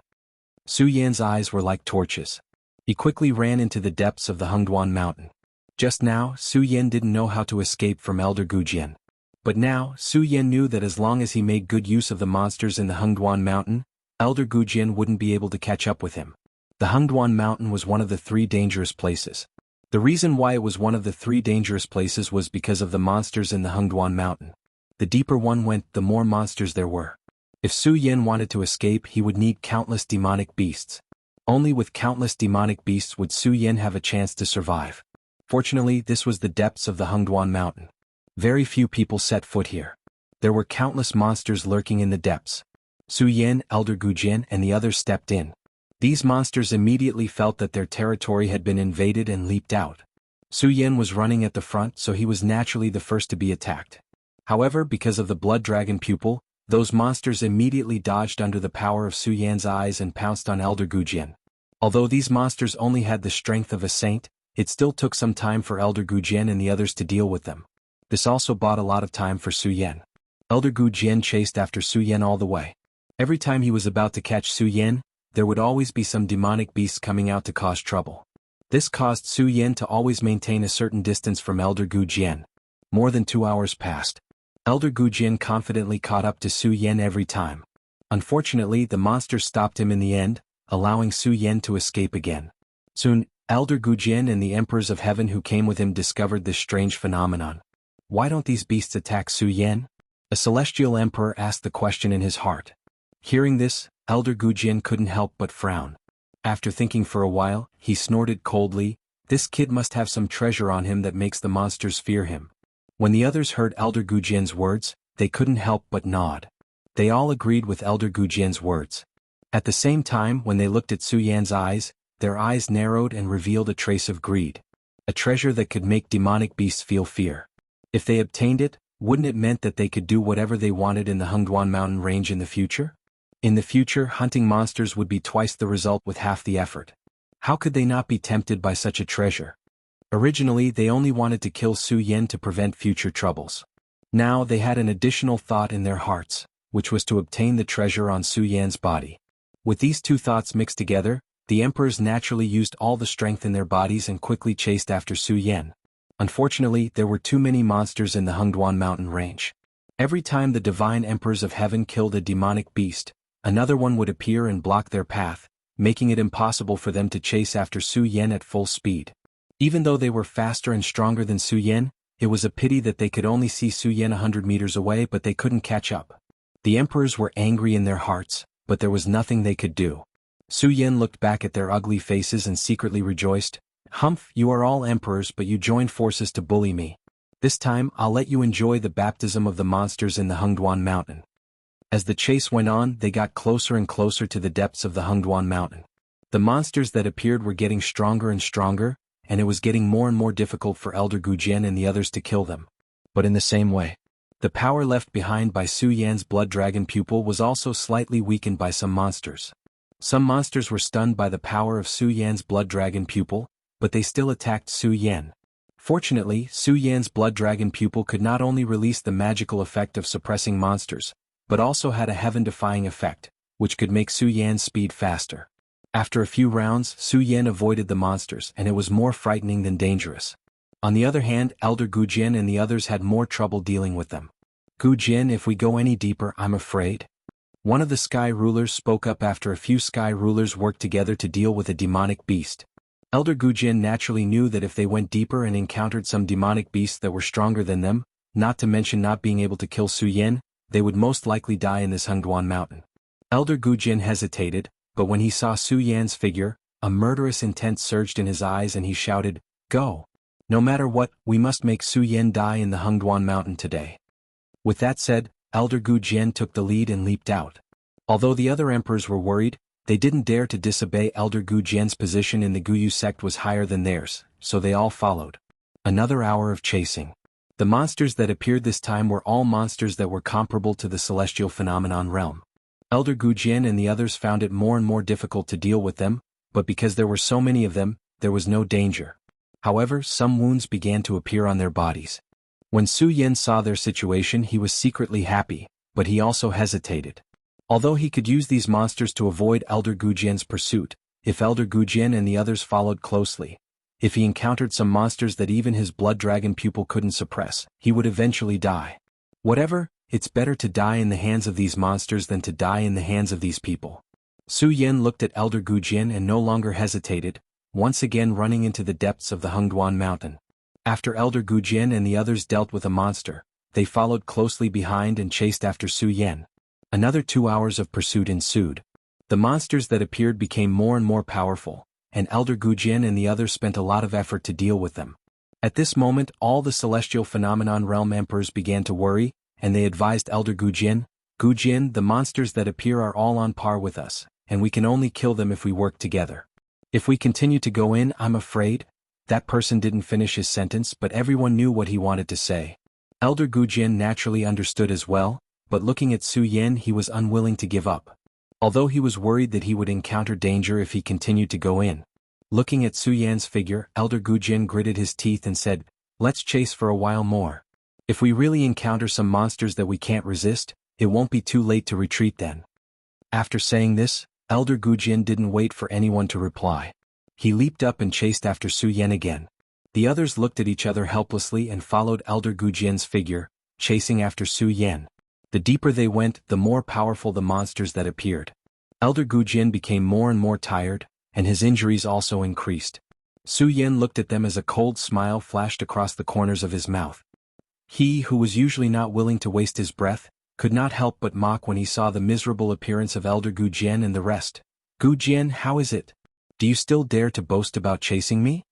Speaker 1: Su Yan's eyes were like torches. He quickly ran into the depths of the Hengduan mountain. Just now, Su Yan didn't know how to escape from Elder Gujian. But now, Su Yan knew that as long as he made good use of the monsters in the Hengduan mountain, Elder Gujian wouldn't be able to catch up with him. The Hengduan mountain was one of the 3 dangerous places. The reason why it was one of the 3 dangerous places was because of the monsters in the Hengduan mountain. The deeper one went, the more monsters there were. If Su Yan wanted to escape, he would need countless demonic beasts. Only with countless demonic beasts would Su Yan have a chance to survive. Fortunately, this was the depths of the Hengduan mountain. Very few people set foot here. There were countless monsters lurking in the depths. Su Yan, Elder Gujian, and the others stepped in. These monsters immediately felt that their territory had been invaded and leaped out. Su Yan was running at the front, so he was naturally the first to be attacked. However, because of the blood dragon pupil, those monsters immediately dodged under the power of Su Yan's eyes and pounced on Elder Gujian. Although these monsters only had the strength of a saint, it still took some time for Elder Gujian and the others to deal with them. This also bought a lot of time for Su Yan. Elder Gujian chased after Su Yan all the way. Every time he was about to catch Su Yan, there would always be some demonic beasts coming out to cause trouble. This caused Su Yan to always maintain a certain distance from Elder Gujian. More than 2 hours passed. Elder Gujian confidently caught up to Su Yan every time. Unfortunately, the monsters stopped him in the end, allowing Su Yan to escape again. Soon, Elder Gujian and the Emperors of Heaven who came with him discovered this strange phenomenon. Why don't these beasts attack Su Yan? A celestial emperor asked the question in his heart. Hearing this, Elder Gujian couldn't help but frown. After thinking for a while, he snorted coldly, "This kid must have some treasure on him that makes the monsters fear him." When the others heard Elder Gujian's words, they couldn't help but nod. They all agreed with Elder Gujian's words. At the same time, when they looked at Su Yan's eyes, their eyes narrowed and revealed a trace of greed. A treasure that could make demonic beasts feel fear. If they obtained it, wouldn't it meant that they could do whatever they wanted in the Hengduan mountain range in the future? In the future, hunting monsters would be twice the result with half the effort. How could they not be tempted by such a treasure? Originally, they only wanted to kill Su Yan to prevent future troubles. Now they had an additional thought in their hearts, which was to obtain the treasure on Su Yan's body. With these 2 thoughts mixed together, the emperors naturally used all the strength in their bodies and quickly chased after Su Yan. Unfortunately, there were too many monsters in the Hengduan mountain range. Every time the divine emperors of heaven killed a demonic beast, another one would appear and block their path, making it impossible for them to chase after Su Yan at full speed. Even though they were faster and stronger than Su Yan, it was a pity that they could only see Su Yan 100 meters away, but they couldn't catch up. The emperors were angry in their hearts, but there was nothing they could do. Su Yan looked back at their ugly faces and secretly rejoiced. "Humph, you are all emperors, but you joined forces to bully me. This time, I'll let you enjoy the baptism of the monsters in the Hengduan mountain." As the chase went on, they got closer and closer to the depths of the Hengduan mountain. The monsters that appeared were getting stronger and stronger, and it was getting more and more difficult for Elder Gujian and the others to kill them. But in the same way, the power left behind by Su Yan's blood dragon pupil was also slightly weakened by some monsters. Some monsters were stunned by the power of Su Yan's blood dragon pupil, but they still attacked Su Yan. Fortunately, Su Yan's blood dragon pupil could not only release the magical effect of suppressing monsters, but also had a heaven-defying effect, which could make Su Yan's speed faster. After a few rounds, Su Yan avoided the monsters, and it was more frightening than dangerous. On the other hand, Elder Gujian and the others had more trouble dealing with them. "Gujian, if we go any deeper, I'm afraid." One of the sky rulers spoke up after a few sky rulers worked together to deal with a demonic beast. Elder Gujian naturally knew that if they went deeper and encountered some demonic beasts that were stronger than them, not to mention not being able to kill Su Yan, they would most likely die in this Hengduan mountain. Elder Gujian hesitated, but when he saw Su Yan's figure, a murderous intent surged in his eyes and he shouted, "Go! No matter what, we must make Su Yan die in the Hengduan mountain today." With that said, Elder Gujian took the lead and leaped out. Although the other emperors were worried, they didn't dare to disobey Elder Gujian's position in the Guyu sect was higher than theirs, so they all followed. Another hour of chasing. The monsters that appeared this time were all monsters that were comparable to the celestial phenomenon realm. Elder Gujian and the others found it more and more difficult to deal with them, but because there were so many of them, there was no danger. However, some wounds began to appear on their bodies. When Su Yen saw their situation, he was secretly happy, but he also hesitated. Although he could use these monsters to avoid Elder Gujian's pursuit, if Elder Gujian and the others followed closely, if he encountered some monsters that even his blood dragon pupil couldn't suppress, he would eventually die. Whatever, it's better to die in the hands of these monsters than to die in the hands of these people. Su Yen looked at Elder Gujian and no longer hesitated, once again running into the depths of the Hengduan mountain. After Elder Gujian and the others dealt with a monster, they followed closely behind and chased after Su Yen. Another 2 hours of pursuit ensued. The monsters that appeared became more and more powerful, and Elder Gujian and the others spent a lot of effort to deal with them. At this moment, all the celestial phenomenon realm emperors began to worry, and they advised Elder Gujian, "Gujian, the monsters that appear are all on par with us, and we can only kill them if we work together. If we continue to go in, I'm afraid." That person didn't finish his sentence, but everyone knew what he wanted to say. Elder Gujian naturally understood as well, but looking at Su Yen, he was unwilling to give up. Although he was worried that he would encounter danger if he continued to go in. Looking at Su Yan's figure, Elder Gujian gritted his teeth and said, "Let's chase for a while more. If we really encounter some monsters that we can't resist, it won't be too late to retreat then." After saying this, Elder Gujian didn't wait for anyone to reply. He leaped up and chased after Su Yen again. The others looked at each other helplessly and followed Elder Gujian's figure, chasing after Su Yen. The deeper they went, the more powerful the monsters that appeared. Elder Gujian became more and more tired, and his injuries also increased. Su Yen looked at them as a cold smile flashed across the corners of his mouth. He, who was usually not willing to waste his breath, could not help but mock when he saw the miserable appearance of Elder Gujian and the rest. "Gujian, how is it? Do you still dare to boast about chasing me?"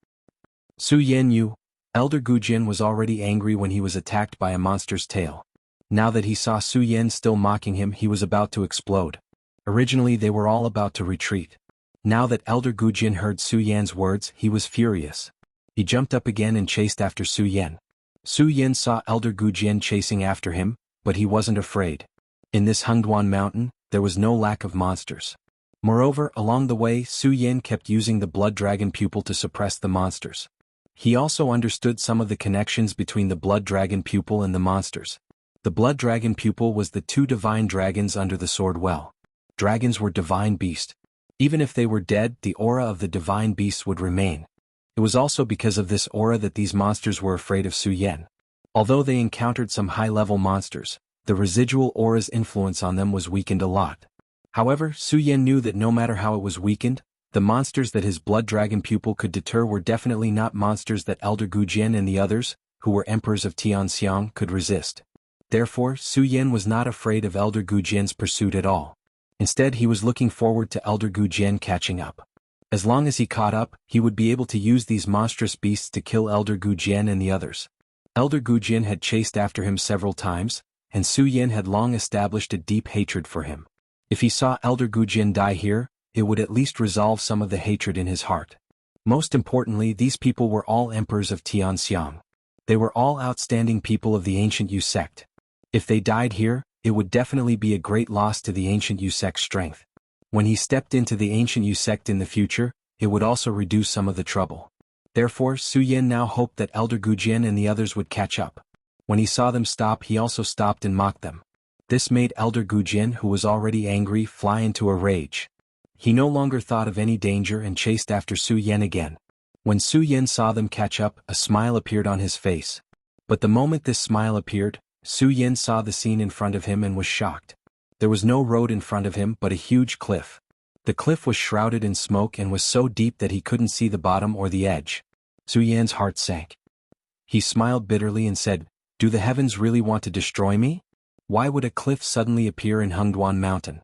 Speaker 1: "Su Yen, you..." Elder Gujian was already angry when he was attacked by a monster's tail. Now that he saw Su Yen still mocking him, he was about to explode. Originally they were all about to retreat. Now that Elder Gujian heard Su Yan's words, he was furious. He jumped up again and chased after Su Yen. Su Yen saw Elder Gujian chasing after him, but he wasn't afraid. In this Hengduan mountain, there was no lack of monsters. Moreover, along the way, Su Yen kept using the blood dragon pupil to suppress the monsters. He also understood some of the connections between the blood dragon pupil and the monsters. The blood dragon pupil was the 2 divine dragons under the sword well. Dragons were divine beasts. Even if they were dead, the aura of the divine beasts would remain. It was also because of this aura that these monsters were afraid of Su Yen. Although they encountered some high-level monsters, the residual aura's influence on them was weakened a lot. However, Su Yen knew that no matter how it was weakened, the monsters that his blood dragon pupil could deter were definitely not monsters that Elder Gujian and the others, who were emperors of Tianxiang, could resist. Therefore, Su Yen was not afraid of Elder Gujian's pursuit at all. Instead, he was looking forward to Elder Gujian catching up. As long as he caught up, he would be able to use these monstrous beasts to kill Elder Gujian and the others. Elder Gujian had chased after him several times, and Su Yen had long established a deep hatred for him. If he saw Elder Gujian die here, it would at least resolve some of the hatred in his heart. Most importantly, these people were all emperors of Tianxiang. They were all outstanding people of the ancient Yu sect. If they died here, it would definitely be a great loss to the ancient Yu sect's strength. When he stepped into the ancient Yu sect in the future, it would also reduce some of the trouble. Therefore, Su Yen now hoped that Elder Gujian and the others would catch up. When he saw them stop, he also stopped and mocked them. This made Elder Gujian, who was already angry, fly into a rage. He no longer thought of any danger and chased after Su Yen again. When Su Yen saw them catch up, a smile appeared on his face. But the moment this smile appeared, Su Yen saw the scene in front of him and was shocked. There was no road in front of him but a huge cliff. The cliff was shrouded in smoke and was so deep that he couldn't see the bottom or the edge. Su Yan's heart sank. He smiled bitterly and said, "Do the heavens really want to destroy me? Why would a cliff suddenly appear in Hengduan Mountain?"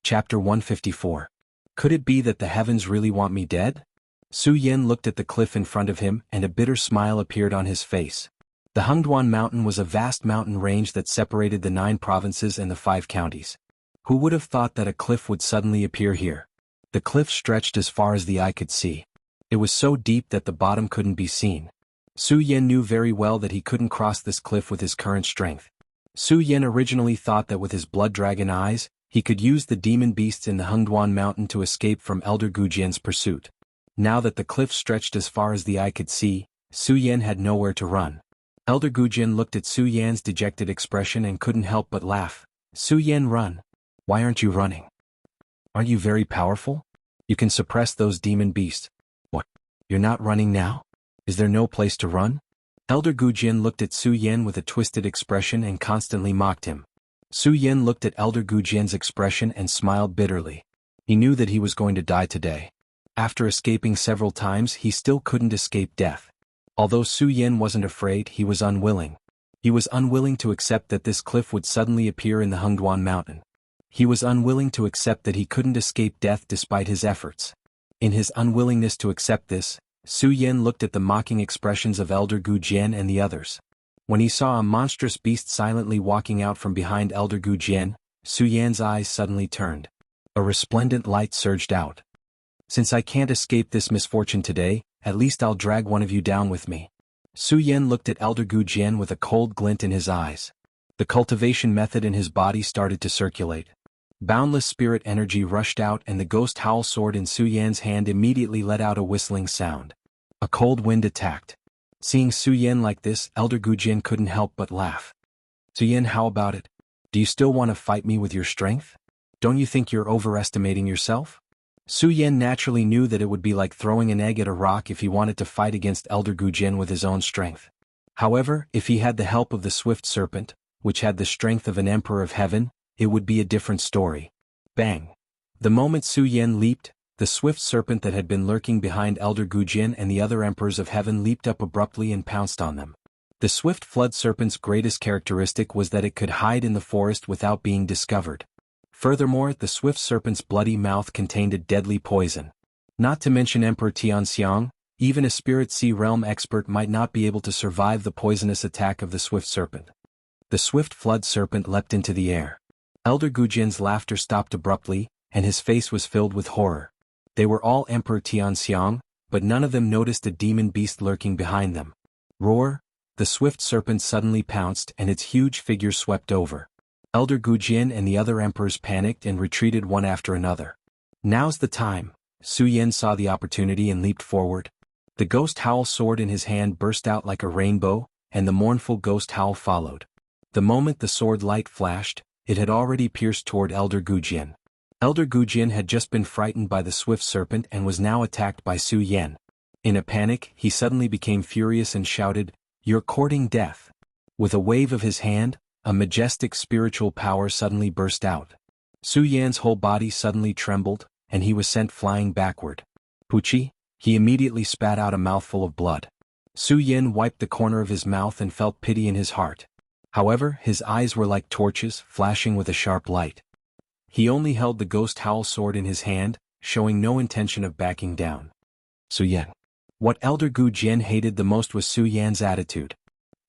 Speaker 1: Chapter 154. Could it be that the heavens really want me dead? Su Yen looked at the cliff in front of him and a bitter smile appeared on his face. The Hengduan Mountain was a vast mountain range that separated the 9 provinces and the 5 counties. Who would have thought that a cliff would suddenly appear here? The cliff stretched as far as the eye could see. It was so deep that the bottom couldn't be seen. Su Yen knew very well that he couldn't cross this cliff with his current strength. Su Yen originally thought that with his blood dragon eyes, He could use the demon beasts in the Hengduan mountain to escape from Elder Gujian's pursuit. Now that the cliff stretched as far as the eye could see, Su Yan had nowhere to run. Elder Gujian looked at Su Yan's dejected expression and couldn't help but laugh. Su Yan, run. Why aren't you running? Aren't you very powerful? You can suppress those demon beasts. What? You're not running now? Is there no place to run? Elder Gujian looked at Su Yan with a twisted expression and constantly mocked him. Su Yan looked at Elder Gujian's expression and smiled bitterly. He knew that he was going to die today. After escaping several times, he still couldn't escape death. Although Su Yan wasn't afraid, he was unwilling. He was unwilling to accept that this cliff would suddenly appear in the Hengduan mountain. He was unwilling to accept that he couldn't escape death despite his efforts. In his unwillingness to accept this, Su Yan looked at the mocking expressions of Elder Gujian and the others. When he saw a monstrous beast silently walking out from behind Elder Gujian, Su Yan's eyes suddenly turned. A resplendent light surged out. Since I can't escape this misfortune today, at least I'll drag one of you down with me. Su Yan looked at Elder Gujian with a cold glint in his eyes. The cultivation method in his body started to circulate. Boundless spirit energy rushed out and the ghost howl sword in Su Yan's hand immediately let out a whistling sound. A cold wind attacked. Seeing Su Yan like this, Elder Gujian couldn't help but laugh. Su Yan, how about it? Do you still want to fight me with your strength? Don't you think you're overestimating yourself? Su Yan naturally knew that it would be like throwing an egg at a rock if he wanted to fight against Elder Gujian with his own strength. However, if he had the help of the swift serpent, which had the strength of an emperor of heaven, it would be a different story. Bang! The moment Su Yan leaped, the swift serpent that had been lurking behind Elder Gujian and the other emperors of heaven leaped up abruptly and pounced on them. The swift flood serpent's greatest characteristic was that it could hide in the forest without being discovered. Furthermore, the swift serpent's bloody mouth contained a deadly poison. Not to mention Emperor Tianxiang, even a Spirit Sea Realm expert might not be able to survive the poisonous attack of the swift serpent. The swift flood serpent leapt into the air. Elder Gujian's laughter stopped abruptly, and his face was filled with horror. They were all Emperor Tianxiang, but none of them noticed a demon beast lurking behind them. Roar! The swift serpent suddenly pounced and its huge figure swept over. Elder Gujian and the other emperors panicked and retreated one after another. Now's the time. Su Yan saw the opportunity and leaped forward. The ghost howl sword in his hand burst out like a rainbow, and the mournful ghost howl followed. The moment the sword light flashed, it had already pierced toward Elder Gujian. Elder Gujian had just been frightened by the swift serpent and was now attacked by Su Yan. In a panic, he suddenly became furious and shouted, "You're courting death." With a wave of his hand, a majestic spiritual power suddenly burst out. Su Yan's whole body suddenly trembled, and he was sent flying backward. Puchi! He immediately spat out a mouthful of blood. Su Yan wiped the corner of his mouth and felt pity in his heart. However, his eyes were like torches, flashing with a sharp light. He only held the ghost howl sword in his hand, showing no intention of backing down. Su Yan. What Elder Gujian hated the most was Su Yan's attitude.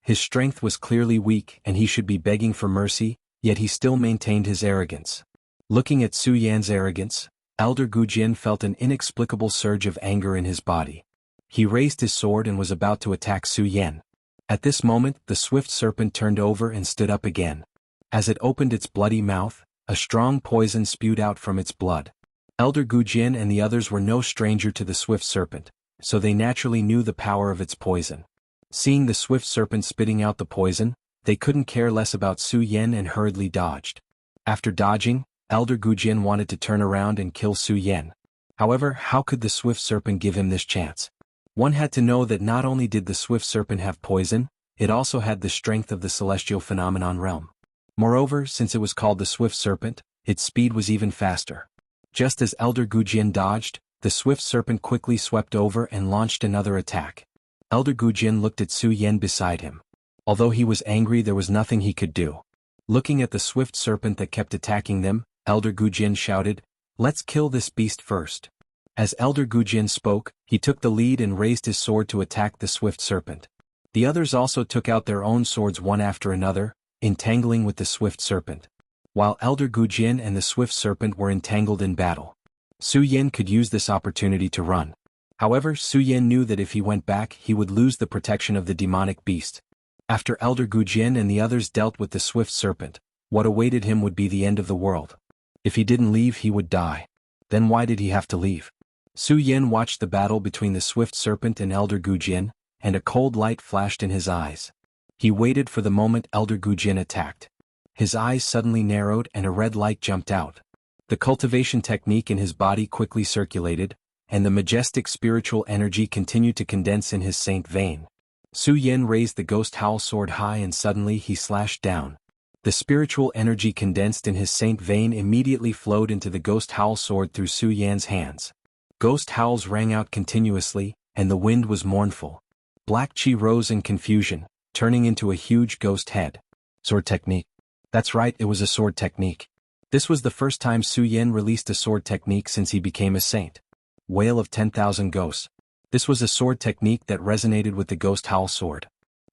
Speaker 1: His strength was clearly weak and he should be begging for mercy, yet he still maintained his arrogance. Looking at Su Yan's arrogance, Elder Gujian felt an inexplicable surge of anger in his body. He raised his sword and was about to attack Su Yan. At this moment, the swift serpent turned over and stood up again. As it opened its bloody mouth, a strong poison spewed out from its blood. Elder Gujian and the others were no stranger to the swift serpent, so they naturally knew the power of its poison. Seeing the swift serpent spitting out the poison, they couldn't care less about Su Yan and hurriedly dodged. After dodging, Elder Gujian wanted to turn around and kill Su Yan. However, how could the swift serpent give him this chance? One had to know that not only did the swift serpent have poison, it also had the strength of the celestial phenomenon realm. Moreover, since it was called the swift serpent, its speed was even faster. Just as Elder Gujian dodged, the swift serpent quickly swept over and launched another attack. Elder Gujian looked at Su Yan beside him. Although he was angry, there was nothing he could do. Looking at the swift serpent that kept attacking them, Elder Gujian shouted, "Let's kill this beast first." As Elder Gujian spoke, he took the lead and raised his sword to attack the swift serpent. The others also took out their own swords one after another, entangling with the swift serpent. While Elder Gujian and the swift serpent were entangled in battle, Su Yan could use this opportunity to run. However, Su Yan knew that if he went back he would lose the protection of the demonic beast. After Elder Gujian and the others dealt with the swift serpent, what awaited him would be the end of the world. If he didn't leave, he would die. Then why did he have to leave? Su Yan watched the battle between the swift serpent and Elder Gujin, and a cold light flashed in his eyes. He waited for the moment Elder Gujin attacked. His eyes suddenly narrowed and a red light jumped out. The cultivation technique in his body quickly circulated, and the majestic spiritual energy continued to condense in his saint vein. Su Yan raised the ghost howl sword high and suddenly he slashed down. The spiritual energy condensed in his saint vein immediately flowed into the ghost howl sword through Su Yan's hands. Ghost howls rang out continuously, and the wind was mournful. Black chi rose in confusion, turning into a huge ghost head. Sword technique. That's right, it was a sword technique. This was the first time Su Yan released a sword technique since he became a saint. Wail of 10,000 Ghosts. This was a sword technique that resonated with the ghost howl sword.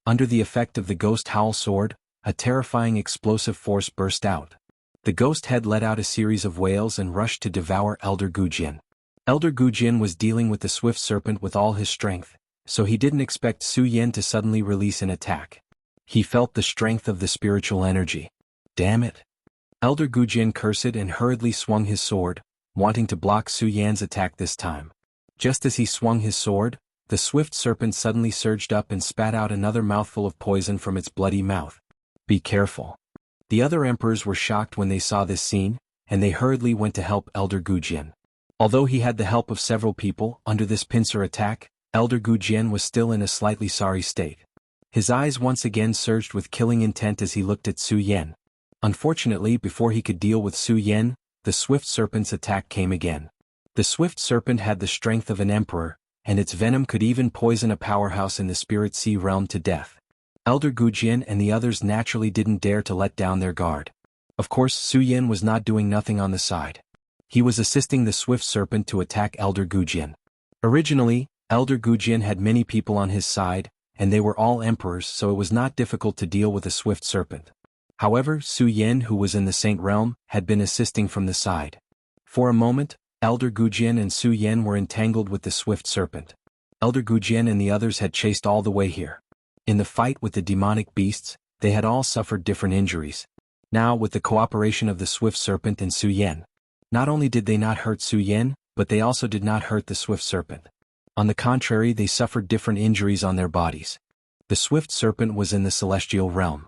Speaker 1: Under the effect of the ghost howl sword, a terrifying explosive force burst out. The ghost head let out a series of wails and rushed to devour Elder Gujin. Elder Gujin was dealing with the swift serpent with all his strength, so he didn't expect Su Yan to suddenly release an attack. He felt the strength of the spiritual energy. Damn it! Elder Gujin cursed and hurriedly swung his sword, wanting to block Su Yan's attack this time. Just as he swung his sword, the swift serpent suddenly surged up and spat out another mouthful of poison from its bloody mouth. Be careful. The other emperors were shocked when they saw this scene, and they hurriedly went to help Elder Gujin. Although he had the help of several people under this pincer attack, Elder Gujin was still in a slightly sorry state. His eyes once again surged with killing intent as he looked at Su Yan. Unfortunately, before he could deal with Su Yan, the swift serpent's attack came again. The swift serpent had the strength of an emperor, and its venom could even poison a powerhouse in the spirit sea realm to death. Elder Gujin and the others naturally didn't dare to let down their guard. Of course, Su Yan was not doing nothing on the side. He was assisting the swift serpent to attack Elder Gujin. Originally, Elder Gujin had many people on his side, and they were all emperors, so it was not difficult to deal with a swift serpent. However, Su Yan, who was in the Saint Realm, had been assisting from the side. For a moment, Elder Gujin and Su Yan were entangled with the swift serpent. Elder Gujin and the others had chased all the way here. In the fight with the demonic beasts, they had all suffered different injuries. Now, with the cooperation of the swift serpent and Su Yan, not only did they not hurt Su Yan, but they also did not hurt the swift serpent. On the contrary, they suffered different injuries on their bodies. The swift serpent was in the celestial realm.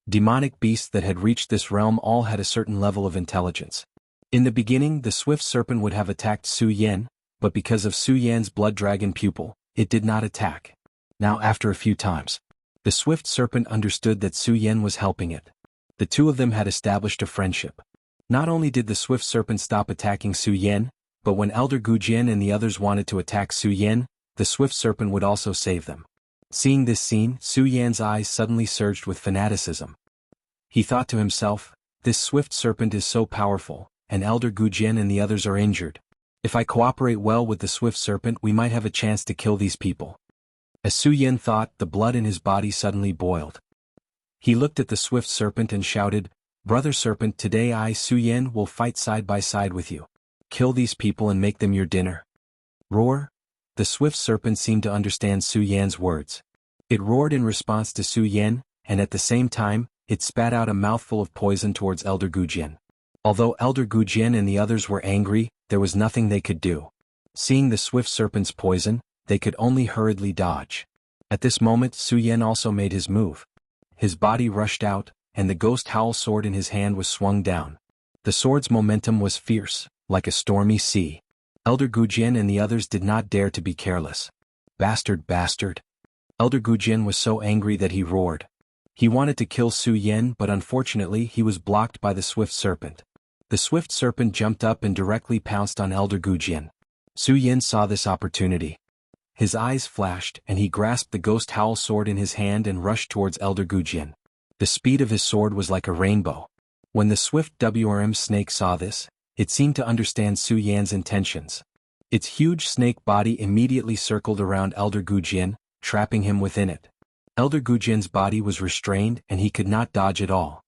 Speaker 1: Demonic beasts that had reached this realm all had a certain level of intelligence. In the beginning, the swift serpent would have attacked Su Yan, but because of Su Yan's blood dragon pupil, it did not attack. Now, after a few times, the swift serpent understood that Su Yan was helping it. The two of them had established a friendship. Not only did the swift serpent stop attacking Su Yan, but when Elder Gujin and the others wanted to attack Su Yan, the swift serpent would also save them. Seeing this scene, Su Yan's eyes suddenly surged with fanaticism. He thought to himself, this swift serpent is so powerful, and Elder Gujin and the others are injured. If I cooperate well with the swift serpent, we might have a chance to kill these people. As Su Yan thought, the blood in his body suddenly boiled. He looked at the swift serpent and shouted, "Brother serpent, today I, Su Yan, will fight side by side with you. Kill these people and make them your dinner." Roar! The swift serpent seemed to understand Su Yan's words. It roared in response to Su Yan, and at the same time, it spat out a mouthful of poison towards Elder Gujin. Although Elder Gujin and the others were angry, there was nothing they could do. Seeing the swift serpent's poison, they could only hurriedly dodge. At this moment, Su Yan also made his move. His body rushed out, and the ghost howl sword in his hand was swung down. The sword's momentum was fierce, like a stormy sea. Elder Gujin and the others did not dare to be careless. Bastard, bastard! Elder Gujin was so angry that he roared. He wanted to kill Su Yan, but unfortunately he was blocked by the swift serpent. The swift serpent jumped up and directly pounced on Elder Gujin. Su Yan saw this opportunity. His eyes flashed, and he grasped the ghost howl sword in his hand and rushed towards Elder Gujin. The speed of his sword was like a rainbow. When the swift WRM snake saw this, it seemed to understand Su Yan's intentions. Its huge snake body immediately circled around Elder Gujin, trapping him within it. Elder Gujin's body was restrained and he could not dodge at all.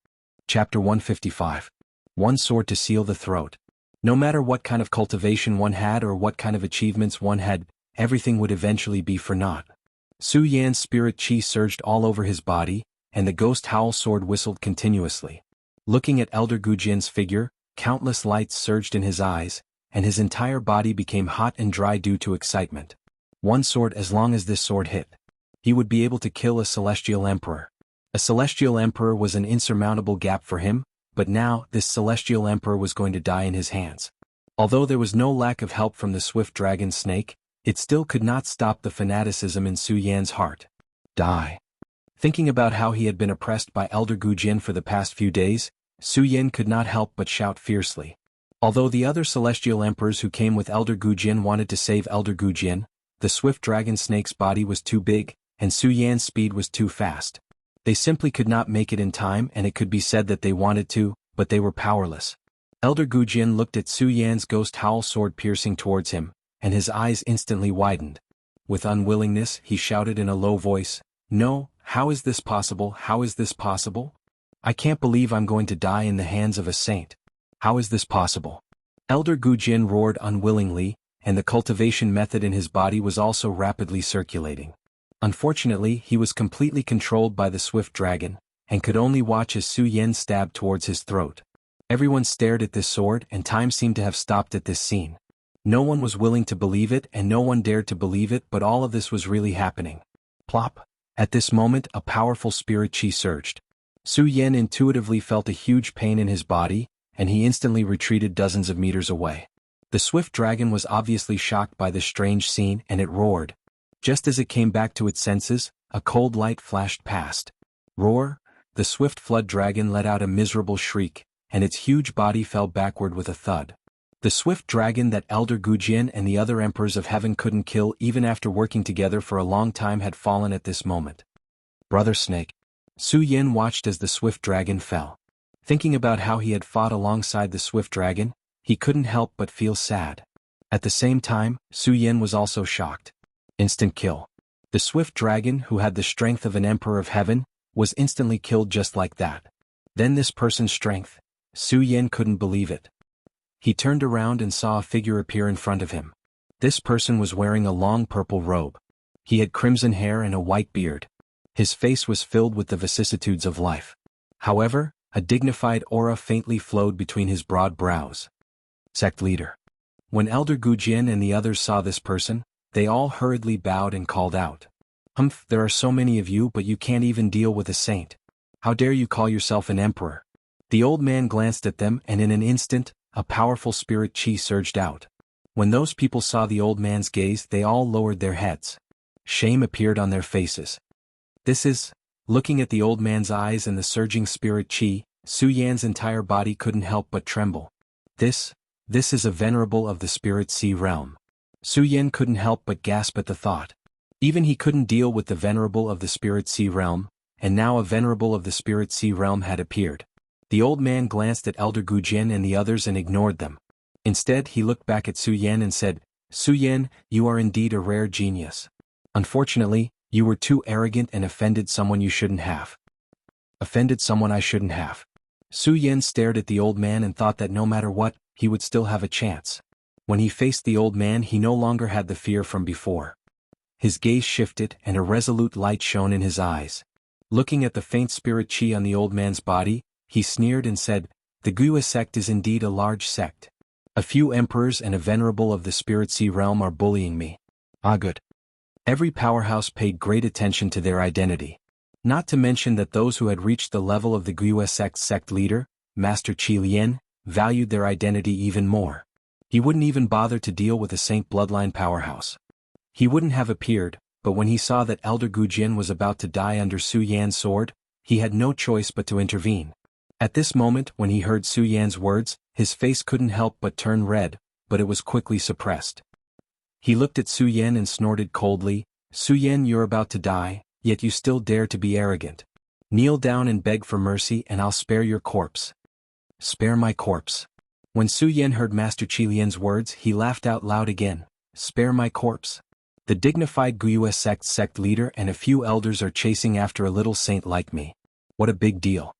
Speaker 1: Chapter 155. One sword to seal the throat. No matter what kind of cultivation one had or what kind of achievements one had, everything would eventually be for naught. Su Yan's spirit chi surged all over his body, and the ghost howl sword whistled continuously. Looking at Elder Gujin's figure, Countless lights surged in his eyes, and his entire body became hot and dry due to excitement. One sword, as long as this sword hit, he would be able to kill a celestial emperor. A celestial emperor was an insurmountable gap for him, but now this celestial emperor was going to die in his hands. Although there was no lack of help from the swift dragon snake, it still could not stop the fanaticism in Su Yan's heart. Die. Thinking about how he had been oppressed by Elder Gu Jin for the past few days, Su Yan could not help but shout fiercely. Although the other celestial emperors who came with Elder Gu Jin wanted to save Elder Gu Jin, the swift dragon snake's body was too big, and Su Yan's speed was too fast. They simply could not make it in time, and it could be said that they wanted to, but they were powerless. Elder Gu Jin looked at Su Yan's ghost howl sword piercing towards him, and his eyes instantly widened. With unwillingness, he shouted in a low voice, "No, how is this possible? How is this possible? I can't believe I'm going to die in the hands of a saint. How is this possible?" Elder Gu Jin roared unwillingly, and the cultivation method in his body was also rapidly circulating. Unfortunately, he was completely controlled by the swift dragon, and could only watch as Su Yan stabbed towards his throat. Everyone stared at this sword, and time seemed to have stopped at this scene. No one was willing to believe it, and no one dared to believe it, but all of this was really happening. Plop! At this moment, a powerful spirit chi surged. Su Yan intuitively felt a huge pain in his body, and he instantly retreated dozens of meters away. The swift dragon was obviously shocked by this strange scene, and it roared. Just as it came back to its senses, a cold light flashed past. Roar! The swift flood dragon let out a miserable shriek, and its huge body fell backward with a thud. The swift dragon that Elder Gu Jin and the other emperors of heaven couldn't kill even after working together for a long time had fallen at this moment. Brother Snake. Su Yan watched as the swift dragon fell. Thinking about how he had fought alongside the swift dragon, he couldn't help but feel sad. At the same time, Su Yan was also shocked. Instant kill. The swift dragon, who had the strength of an emperor of heaven, was instantly killed just like that. Then this person's strength. Su Yan couldn't believe it. He turned around and saw a figure appear in front of him. This person was wearing a long purple robe. He had crimson hair and a white beard. His face was filled with the vicissitudes of life. However, a dignified aura faintly flowed between his broad brows. Sect leader. When Elder Gu Jin and the others saw this person, they all hurriedly bowed and called out. "Humph, there are so many of you, but you can't even deal with a saint. How dare you call yourself an emperor?" The old man glanced at them, and in an instant, a powerful spirit chi surged out. When those people saw the old man's gaze, they all lowered their heads. Shame appeared on their faces. Looking at the old man's eyes and the surging spirit chi, Su Yan's entire body couldn't help but tremble. This is a venerable of the spirit sea realm. Su Yan couldn't help but gasp at the thought. Even he couldn't deal with the venerable of the spirit sea realm, and now a venerable of the spirit sea realm had appeared. The old man glanced at Elder Gu Jin and the others and ignored them. Instead, he looked back at Su Yan and said, "Su Yan, you are indeed a rare genius. Unfortunately, you were too arrogant and offended someone you shouldn't have." Offended someone I shouldn't have. Su Yan stared at the old man and thought that no matter what, he would still have a chance. When he faced the old man, he no longer had the fear from before. His gaze shifted and a resolute light shone in his eyes. Looking at the faint spirit chi on the old man's body, he sneered and said, "The Guya sect is indeed a large sect. A few emperors and a venerable of the spirit sea realm are bullying me. Ah, good." Every powerhouse paid great attention to their identity. Not to mention that those who had reached the level of the Guya sect leader, Master Qi Lian, valued their identity even more. He wouldn't even bother to deal with a saint bloodline powerhouse. He wouldn't have appeared, but when he saw that Elder Gu Jin was about to die under Su Yan's sword, he had no choice but to intervene. At this moment, when he heard Su Yan's words, his face couldn't help but turn red, but it was quickly suppressed. He looked at Su Yan and snorted coldly, "Su Yan, you're about to die, yet you still dare to be arrogant. Kneel down and beg for mercy and I'll spare your corpse." "Spare my corpse." When Su Yan heard Master Qi Lian's words, he laughed out loud again. "Spare my corpse? The dignified Guya sect leader and a few elders are chasing after a little saint like me. What a big deal."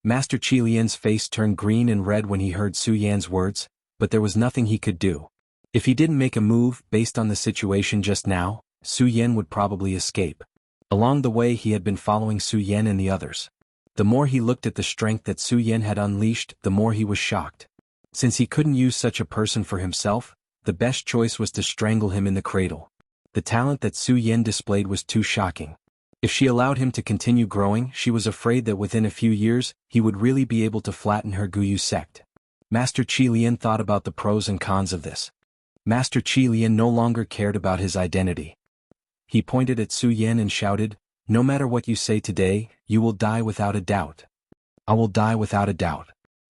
Speaker 1: Master Qi Lian's face turned green and red when he heard Su Yan's words, but there was nothing he could do. If he didn't make a move based on the situation just now, Su Yan would probably escape. Along the way he had been following Su Yan and the others. The more he looked at the strength that Su Yan had unleashed, the more he was shocked. Since he couldn't use such a person for himself, the best choice was to strangle him in the cradle. The talent that Su Yan displayed was too shocking. If she allowed him to continue growing, she was afraid that within a few years, he would really be able to flatten her Guyu sect. Master Qi Lian thought about the pros and cons of this. Master Qi Lian no longer cared about his identity. He pointed at Su Yan and shouted, "No matter what you say today, you will die without a doubt." "I will die without a doubt."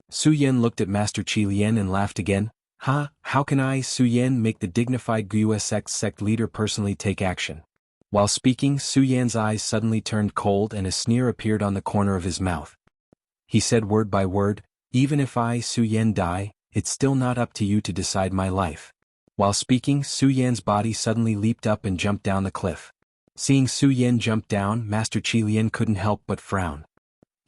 Speaker 1: Su Yan looked at Master Qi Lian and laughed again. "Ha, how can I, Su Yan, make the dignified Guyu sect leader personally take action?" While speaking, Su Yan's eyes suddenly turned cold and a sneer appeared on the corner of his mouth. He said word by word, "Even if I, Su Yan, die, it's still not up to you to decide my life." While speaking, Su Yan's body suddenly leaped up and jumped down the cliff. Seeing Su Yan jump down, Master Qi Lian couldn't help but frown.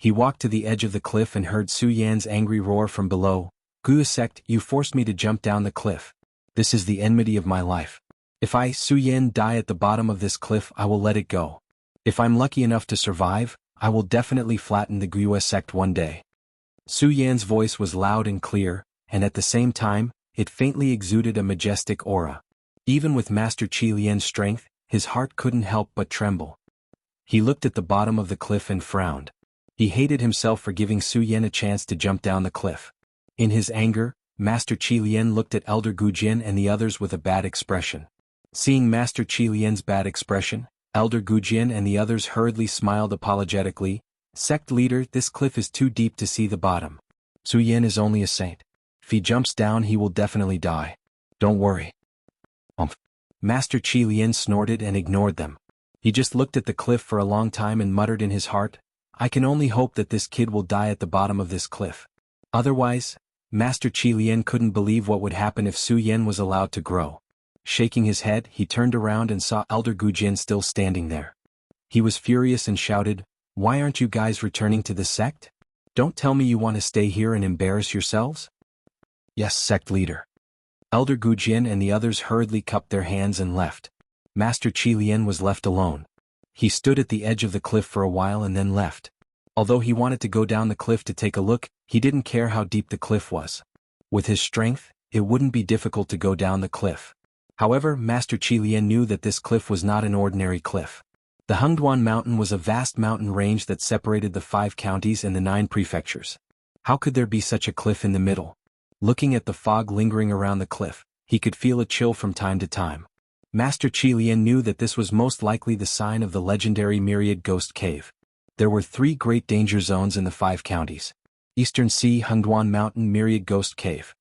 Speaker 1: He walked to the edge of the cliff and heard Su Yan's angry roar from below. "Guyu sect, you forced me to jump down the cliff. This is the enmity of my life. If I, Su Yan, die at the bottom of this cliff, I will let it go. If I'm lucky enough to survive, I will definitely flatten the Guyu sect one day." Su Yan's voice was loud and clear, and at the same time, it faintly exuded a majestic aura. Even with Master Qi Lian's strength, his heart couldn't help but tremble. He looked at the bottom of the cliff and frowned. He hated himself for giving Su Yan a chance to jump down the cliff. In his anger, Master Qi Lian looked at Elder Gu Jin and the others with a bad expression. Seeing Master Qi Lian's bad expression, Elder Gu Jin and the others hurriedly smiled apologetically. "Sect leader, this cliff is too deep to see the bottom. Su Yan is only a saint. If he jumps down, he will definitely die. Don't worry." Master Qi Lian snorted and ignored them. He just looked at the cliff for a long time and muttered in his heart, "I can only hope that this kid will die at the bottom of this cliff. Otherwise..." Master Qi Lian couldn't believe what would happen if Su Yan was allowed to grow. Shaking his head, he turned around and saw Elder Gu Jin still standing there. He was furious and shouted, "Why aren't you guys returning to the sect? Don't tell me you want to stay here and embarrass yourselves?" "Yes, sect leader." Elder Gu Jin and the others hurriedly cupped their hands and left. Master Qi Lian was left alone. He stood at the edge of the cliff for a while and then left. Although he wanted to go down the cliff to take a look, he didn't care how deep the cliff was. With his strength, it wouldn't be difficult to go down the cliff. However, Master Qi Lian knew that this cliff was not an ordinary cliff. The Hengduan Mountain was a vast mountain range that separated the 5 counties and the 9 prefectures. How could there be such a cliff in the middle? Looking at the fog lingering around the cliff, he could feel a chill from time to time. Master Qi Lian knew that this was most likely the sign of the legendary Myriad Ghost Cave. There were 3 great danger zones in the 5 counties. Eastern Sea, Hengduan Mountain, Myriad Ghost Cave.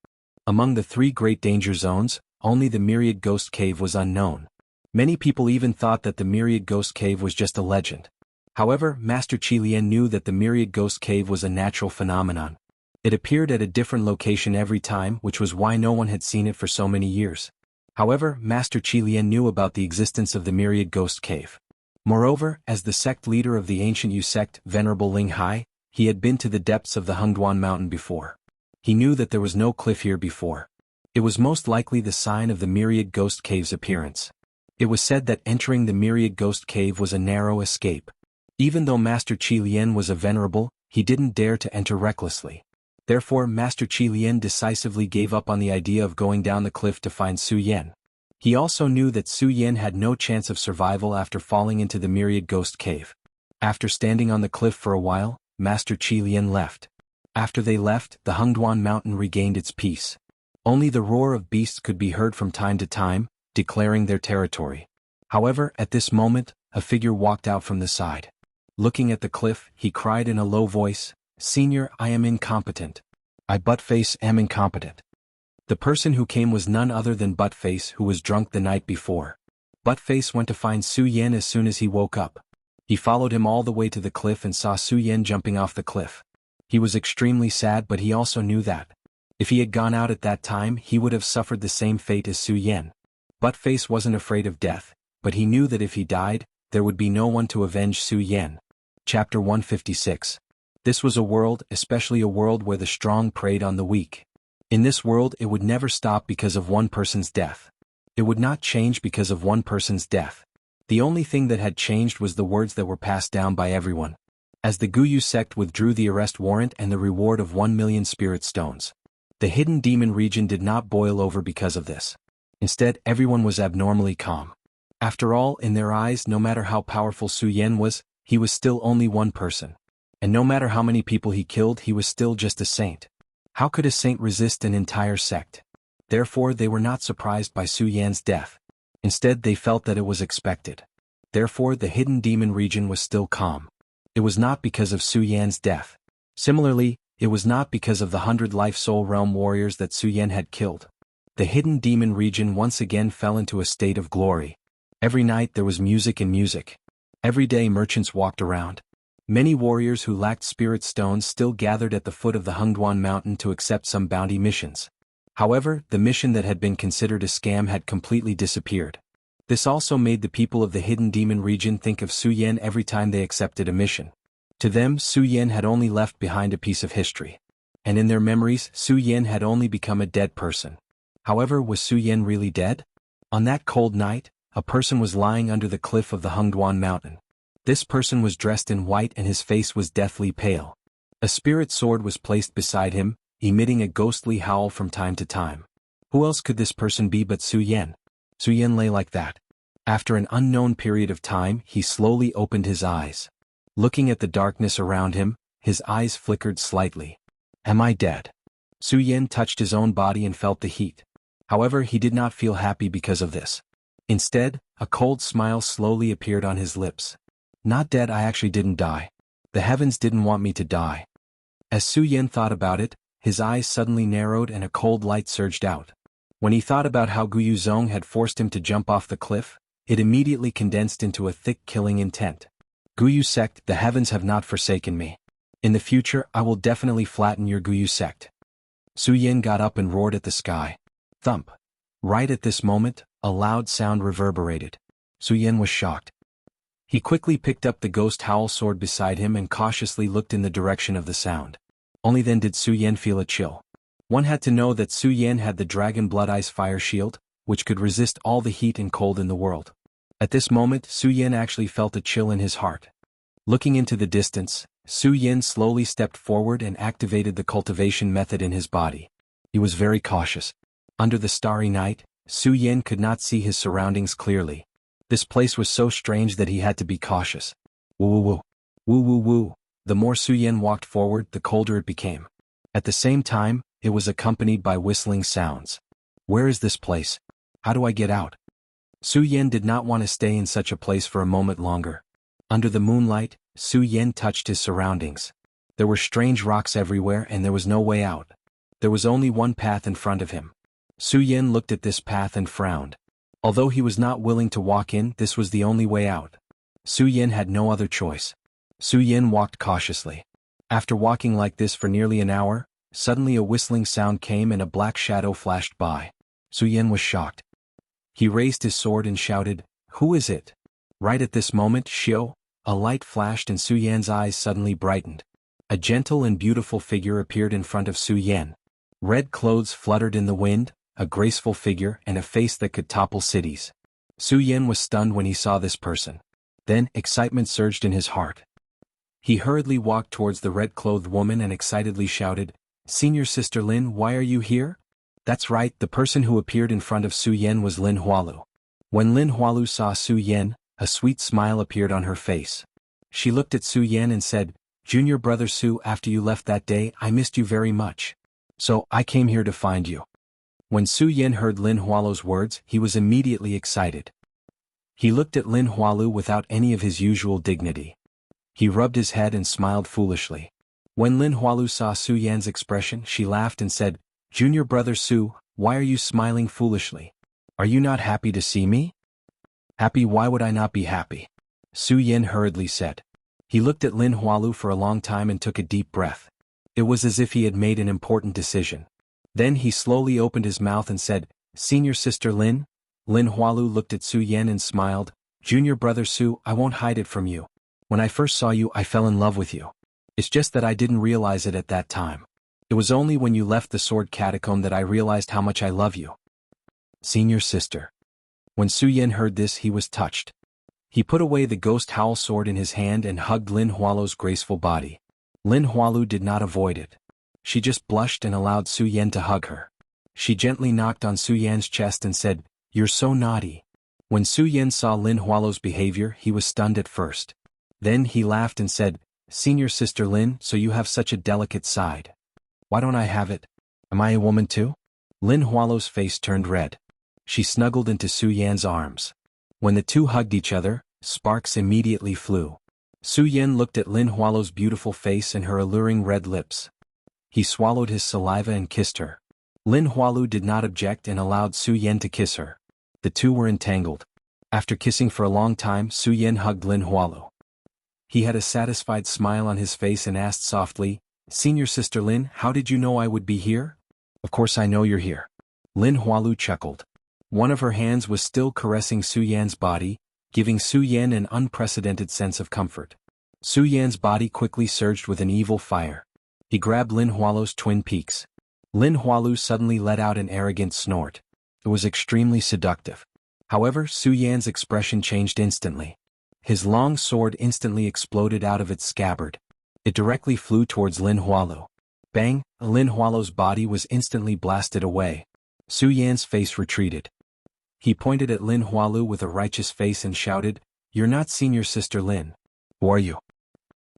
Speaker 1: Among the 3 great danger zones, only the Myriad Ghost Cave was unknown. Many people even thought that the Myriad Ghost Cave was just a legend. However, Master Qi Lian knew that the Myriad Ghost Cave was a natural phenomenon. It appeared at a different location every time, which was why no one had seen it for so many years. However, Master Qi Lian knew about the existence of the Myriad Ghost Cave. Moreover, as the sect leader of the ancient Yu sect, Venerable Ling Hai, he had been to the depths of the Hengduan Mountain before. He knew that there was no cliff here before. It was most likely the sign of the Myriad Ghost Cave's appearance. It was said that entering the Myriad Ghost Cave was a narrow escape. Even though Master Qi Lian was a venerable, he didn't dare to enter recklessly. Therefore, Master Qi Lian decisively gave up on the idea of going down the cliff to find Su Yan. He also knew that Su Yan had no chance of survival after falling into the Myriad Ghost Cave. After standing on the cliff for a while, Master Qi Lian left. After they left, the Hengduan Mountain regained its peace. Only the roar of beasts could be heard from time to time, declaring their territory. However, at this moment, a figure walked out from the side. Looking at the cliff, he cried in a low voice, "Senior, I am incompetent. I Buttface am incompetent." The person who came was none other than Buttface, who was drunk the night before. Buttface went to find Su Yan as soon as he woke up. He followed him all the way to the cliff and saw Su Yan jumping off the cliff. He was extremely sad, but he also knew that if he had gone out at that time, he would have suffered the same fate as Su Yan. Buttface wasn't afraid of death, but he knew that if he died, there would be no one to avenge Su Yan. Chapter 156. This was a world, especially a world where the strong preyed on the weak. In this world, it would never stop because of one person's death. It would not change because of one person's death. The only thing that had changed was the words that were passed down by everyone. As the Guyu sect withdrew the arrest warrant and the reward of 1 million spirit stones. The hidden demon region did not boil over because of this. Instead, everyone was abnormally calm. After all, in their eyes, no matter how powerful Su Yan was, he was still only one person. And no matter how many people he killed, he was still just a saint. How could a saint resist an entire sect? Therefore, they were not surprised by Su Yan's death. Instead, they felt that it was expected. Therefore, the hidden demon region was still calm. It was not because of Su Yan's death. Similarly, it was not because of the 100 Life Soul Realm warriors that Su Yan had killed. The hidden demon region once again fell into a state of glory. Every night there was music and music. Every day merchants walked around. Many warriors who lacked spirit stones still gathered at the foot of the Hungduan mountain to accept some bounty missions. However, the mission that had been considered a scam had completely disappeared. This also made the people of the hidden demon region think of Su Yan every time they accepted a mission. To them, Su Yan had only left behind a piece of history. And in their memories, Su Yan had only become a dead person. However, was Su Yan really dead? On that cold night, a person was lying under the cliff of the Hungduan mountain. This person was dressed in white and his face was deathly pale. A spirit sword was placed beside him, emitting a ghostly howl from time to time. Who else could this person be but Su Yan? Su Yan lay like that. After an unknown period of time, he slowly opened his eyes. Looking at the darkness around him, his eyes flickered slightly. Am I dead? Su Yan touched his own body and felt the heat. However, he did not feel happy because of this. Instead, a cold smile slowly appeared on his lips. Not dead, I actually didn't die. The heavens didn't want me to die. As Su Yan thought about it, his eyes suddenly narrowed and a cold light surged out. When he thought about how Guyu Zong had forced him to jump off the cliff, it immediately condensed into a thick killing intent. Guyu sect, the heavens have not forsaken me. In the future, I will definitely flatten your Guyu sect. Su Yan got up and roared at the sky. Thump. Right at this moment, a loud sound reverberated. Su Yan was shocked. He quickly picked up the ghost howl sword beside him and cautiously looked in the direction of the sound. Only then did Su Yan feel a chill. One had to know that Su Yan had the Dragon Blood Ice Fire Shield, which could resist all the heat and cold in the world. At this moment, Su Yan actually felt a chill in his heart. Looking into the distance, Su Yan slowly stepped forward and activated the cultivation method in his body. He was very cautious. Under the starry night, Su Yan could not see his surroundings clearly. This place was so strange that he had to be cautious. Woo woo woo. Woo woo woo. The more Su Yan walked forward, the colder it became. At the same time, it was accompanied by whistling sounds. Where is this place? How do I get out? Su Yan did not want to stay in such a place for a moment longer. Under the moonlight, Su Yan touched his surroundings. There were strange rocks everywhere and there was no way out. There was only one path in front of him. Su Yan looked at this path and frowned. Although he was not willing to walk in, this was the only way out. Su Yan had no other choice. Su Yan walked cautiously. After walking like this for nearly an hour, suddenly a whistling sound came and a black shadow flashed by. Su Yan was shocked. He raised his sword and shouted, "Who is it?" Right at this moment, Shio, a light flashed and Su Yan's eyes suddenly brightened. A gentle and beautiful figure appeared in front of Su Yan. Red clothes fluttered in the wind, a graceful figure and a face that could topple cities. Su Yan was stunned when he saw this person. Then, excitement surged in his heart. He hurriedly walked towards the red-clothed woman and excitedly shouted, "Senior Sister Lin, why are you here?" That's right, the person who appeared in front of Su Yan was Lin Hualu. When Lin Hualu saw Su Yan, a sweet smile appeared on her face. She looked at Su Yan and said, "Junior brother Su, after you left that day, I missed you very much. So, I came here to find you." When Su Yan heard Lin Hualu's words, he was immediately excited. He looked at Lin Hualu without any of his usual dignity. He rubbed his head and smiled foolishly. When Lin Hualu saw Su Yan's expression, she laughed and said, "Junior brother Su, why are you smiling foolishly? Are you not happy to see me?" "Happy? Why would I not be happy?" Su Yan hurriedly said. He looked at Lin Hualu for a long time and took a deep breath. It was as if he had made an important decision. Then he slowly opened his mouth and said, "Senior Sister Lin?" Lin Hualu looked at Su Yan and smiled, "Junior brother Su, I won't hide it from you. When I first saw you, I fell in love with you. It's just that I didn't realize it at that time. It was only when you left the sword catacomb that I realized how much I love you." Senior Sister. When Su Yan heard this, he was touched. He put away the ghost howl sword in his hand and hugged Lin Hualu's graceful body. Lin Hualu did not avoid it. She just blushed and allowed Su Yan to hug her. She gently knocked on Su Yan's chest and said, "You're so naughty." When Su Yan saw Lin Hualo's behavior, he was stunned at first. Then he laughed and said, "Senior Sister Lin, so you have such a delicate side. Why don't I have it? Am I a woman too?" Lin Hualo's face turned red. She snuggled into Su Yan's arms. When the two hugged each other, sparks immediately flew. Su Yan looked at Lin Hualo's beautiful face and her alluring red lips. He swallowed his saliva and kissed her. Lin Hualu did not object and allowed Su Yan to kiss her. The two were entangled. After kissing for a long time, Su Yan hugged Lin Hualu. He had a satisfied smile on his face and asked softly, "Senior Sister Lin, how did you know I would be here?" "Of course I know you're here." Lin Hualu chuckled. One of her hands was still caressing Su Yan's body, giving Su Yan an unprecedented sense of comfort. Su Yan's body quickly surged with an evil fire. He grabbed Lin Hualu's twin peaks. Lin Hualu suddenly let out an arrogant snort. It was extremely seductive. However, Su Yan's expression changed instantly. His long sword instantly exploded out of its scabbard. It directly flew towards Lin Hualu. Bang! Lin Hualu's body was instantly blasted away. Su Yan's face retreated. He pointed at Lin Hualu with a righteous face and shouted, "You're not Senior Sister Lin. Who are you?"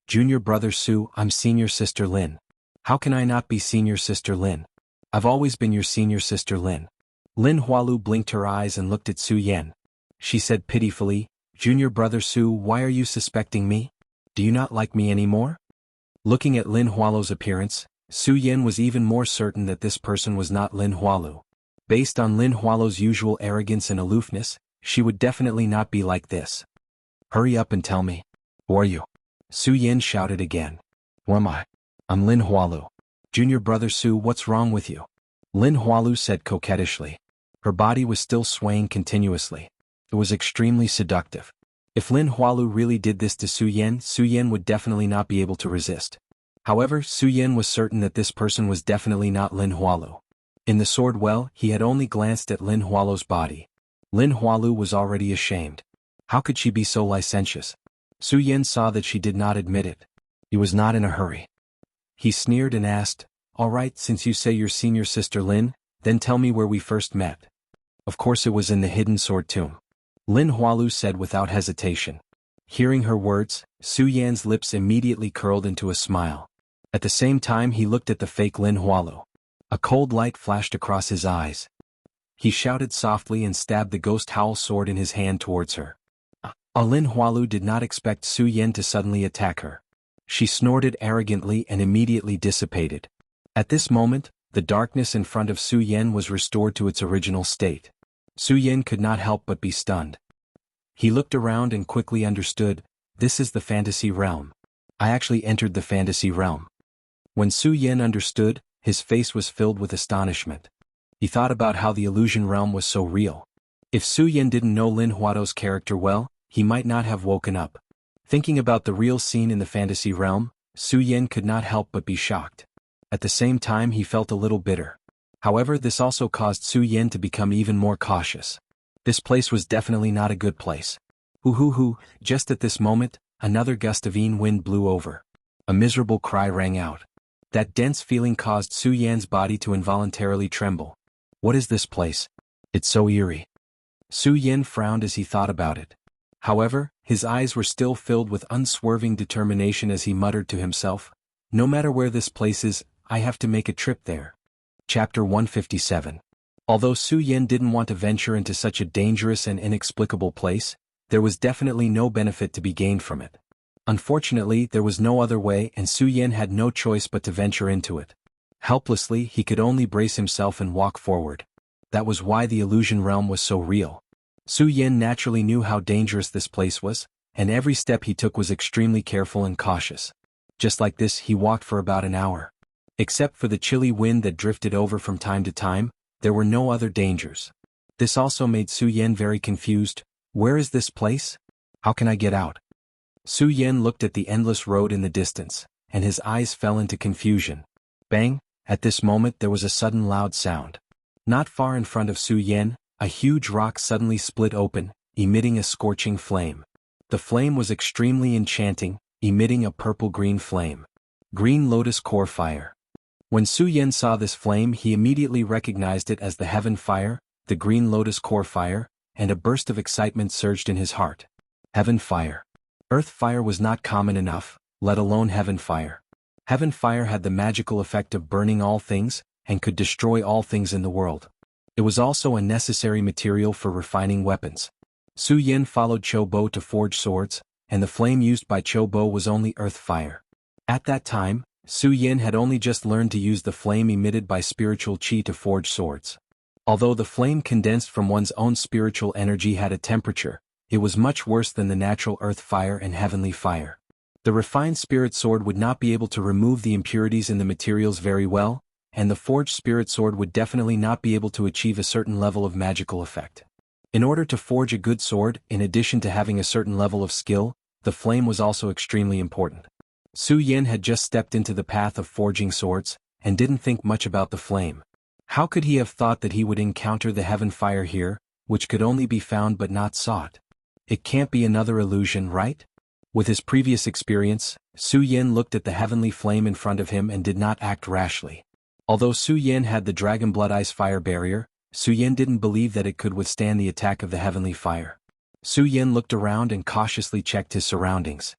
Speaker 1: "Junior Brother Su, I'm Senior Sister Lin." "How can I not be Senior Sister Lin? I've always been your Senior Sister Lin." Lin Hualu blinked her eyes and looked at Su Yan. She said pitifully, "Junior Brother Su, why are you suspecting me? Do you not like me anymore?" Looking at Lin Hualu's appearance, Su Yan was even more certain that this person was not Lin Hualu. Based on Lin Hualu's usual arrogance and aloofness, she would definitely not be like this. "Hurry up and tell me. Who are you?" Su Yan shouted again. "Who am I? I'm Lin Hualu." "Junior Brother Su, what's wrong with you?" Lin Hualu said coquettishly. Her body was still swaying continuously. It was extremely seductive. If Lin Hualu really did this to Su Yan would definitely not be able to resist. However, Su Yan was certain that this person was definitely not Lin Hualu. In the sword well, he had only glanced at Lin Hualu's body. Lin Hualu was already ashamed. How could she be so licentious? Su Yan saw that she did not admit it. He was not in a hurry. He sneered and asked, "All right, since you say you're Senior Sister Lin, then tell me where we first met." Of course it was in the hidden sword tomb. Lin Hualu said without hesitation. Hearing her words, Su Yan's lips immediately curled into a smile. At the same time he looked at the fake Lin Hualu. A cold light flashed across his eyes. He shouted softly and stabbed the ghost howl sword in his hand towards her. Lin Hualu did not expect Su Yan to suddenly attack her. She snorted arrogantly and immediately dissipated. At this moment, the darkness in front of Su Yan was restored to its original state. Su Yan could not help but be stunned. He looked around and quickly understood, this is the fantasy realm. I actually entered the fantasy realm. When Su Yan understood, his face was filled with astonishment. He thought about how the illusion realm was so real. If Su Yan didn't know Lin Hualu's character well, he might not have woken up. Thinking about the real scene in the fantasy realm, Su Yan could not help but be shocked. At the same time he felt a little bitter. However, this also caused Su Yan to become even more cautious. This place was definitely not a good place. Hoo. Just at this moment, another gust of wind blew over. A miserable cry rang out. That dense feeling caused Su Yan's body to involuntarily tremble. What is this place? It's so eerie. Su Yan frowned as he thought about it. However, his eyes were still filled with unswerving determination as he muttered to himself, "No matter where this place is, I have to make a trip there." Chapter 157. Although Su Yan didn't want to venture into such a dangerous and inexplicable place, there was definitely no benefit to be gained from it. Unfortunately, there was no other way and Su Yan had no choice but to venture into it. Helplessly, he could only brace himself and walk forward. That was why the illusion realm was so real. Su Yan naturally knew how dangerous this place was, and every step he took was extremely careful and cautious. Just like this, he walked for about an hour. Except for the chilly wind that drifted over from time to time, there were no other dangers. This also made Su Yan very confused. Where is this place? How can I get out? Su Yan looked at the endless road in the distance, and his eyes fell into confusion. Bang! At this moment there was a sudden loud sound. Not far in front of Su Yan, a huge rock suddenly split open, emitting a scorching flame. The flame was extremely enchanting, emitting a purple-green flame. Green lotus core fire. When Su Yen saw this flame, he immediately recognized it as the heaven fire, the green lotus core fire, and a burst of excitement surged in his heart. Heaven fire. Earth fire was not common enough, let alone heaven fire. Heaven fire had the magical effect of burning all things, and could destroy all things in the world. It was also a necessary material for refining weapons. Su Yen followed Cho Bo to forge swords, and the flame used by Cho Bo was only earth fire. At that time, Su Yen had only just learned to use the flame emitted by spiritual qi to forge swords. Although the flame condensed from one's own spiritual energy had a temperature, it was much worse than the natural earth fire and heavenly fire. The refined spirit sword would not be able to remove the impurities in the materials very well, and the forged spirit sword would definitely not be able to achieve a certain level of magical effect. In order to forge a good sword, in addition to having a certain level of skill, the flame was also extremely important. Su Yen had just stepped into the path of forging swords, and didn't think much about the flame. How could he have thought that he would encounter the heaven fire here, which could only be found but not sought? It can't be another illusion, right? With his previous experience, Su Yen looked at the heavenly flame in front of him and did not act rashly. Although Su Yen had the Dragon Blood Ice Fire barrier, Su Yen didn't believe that it could withstand the attack of the heavenly fire. Su Yen looked around and cautiously checked his surroundings.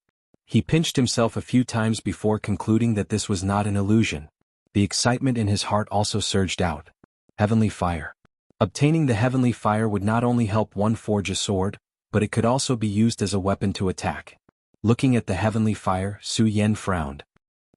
Speaker 1: He pinched himself a few times before concluding that this was not an illusion. The excitement in his heart also surged out. Heavenly fire. Obtaining the heavenly fire would not only help one forge a sword, but it could also be used as a weapon to attack. Looking at the heavenly fire, Su Yen frowned.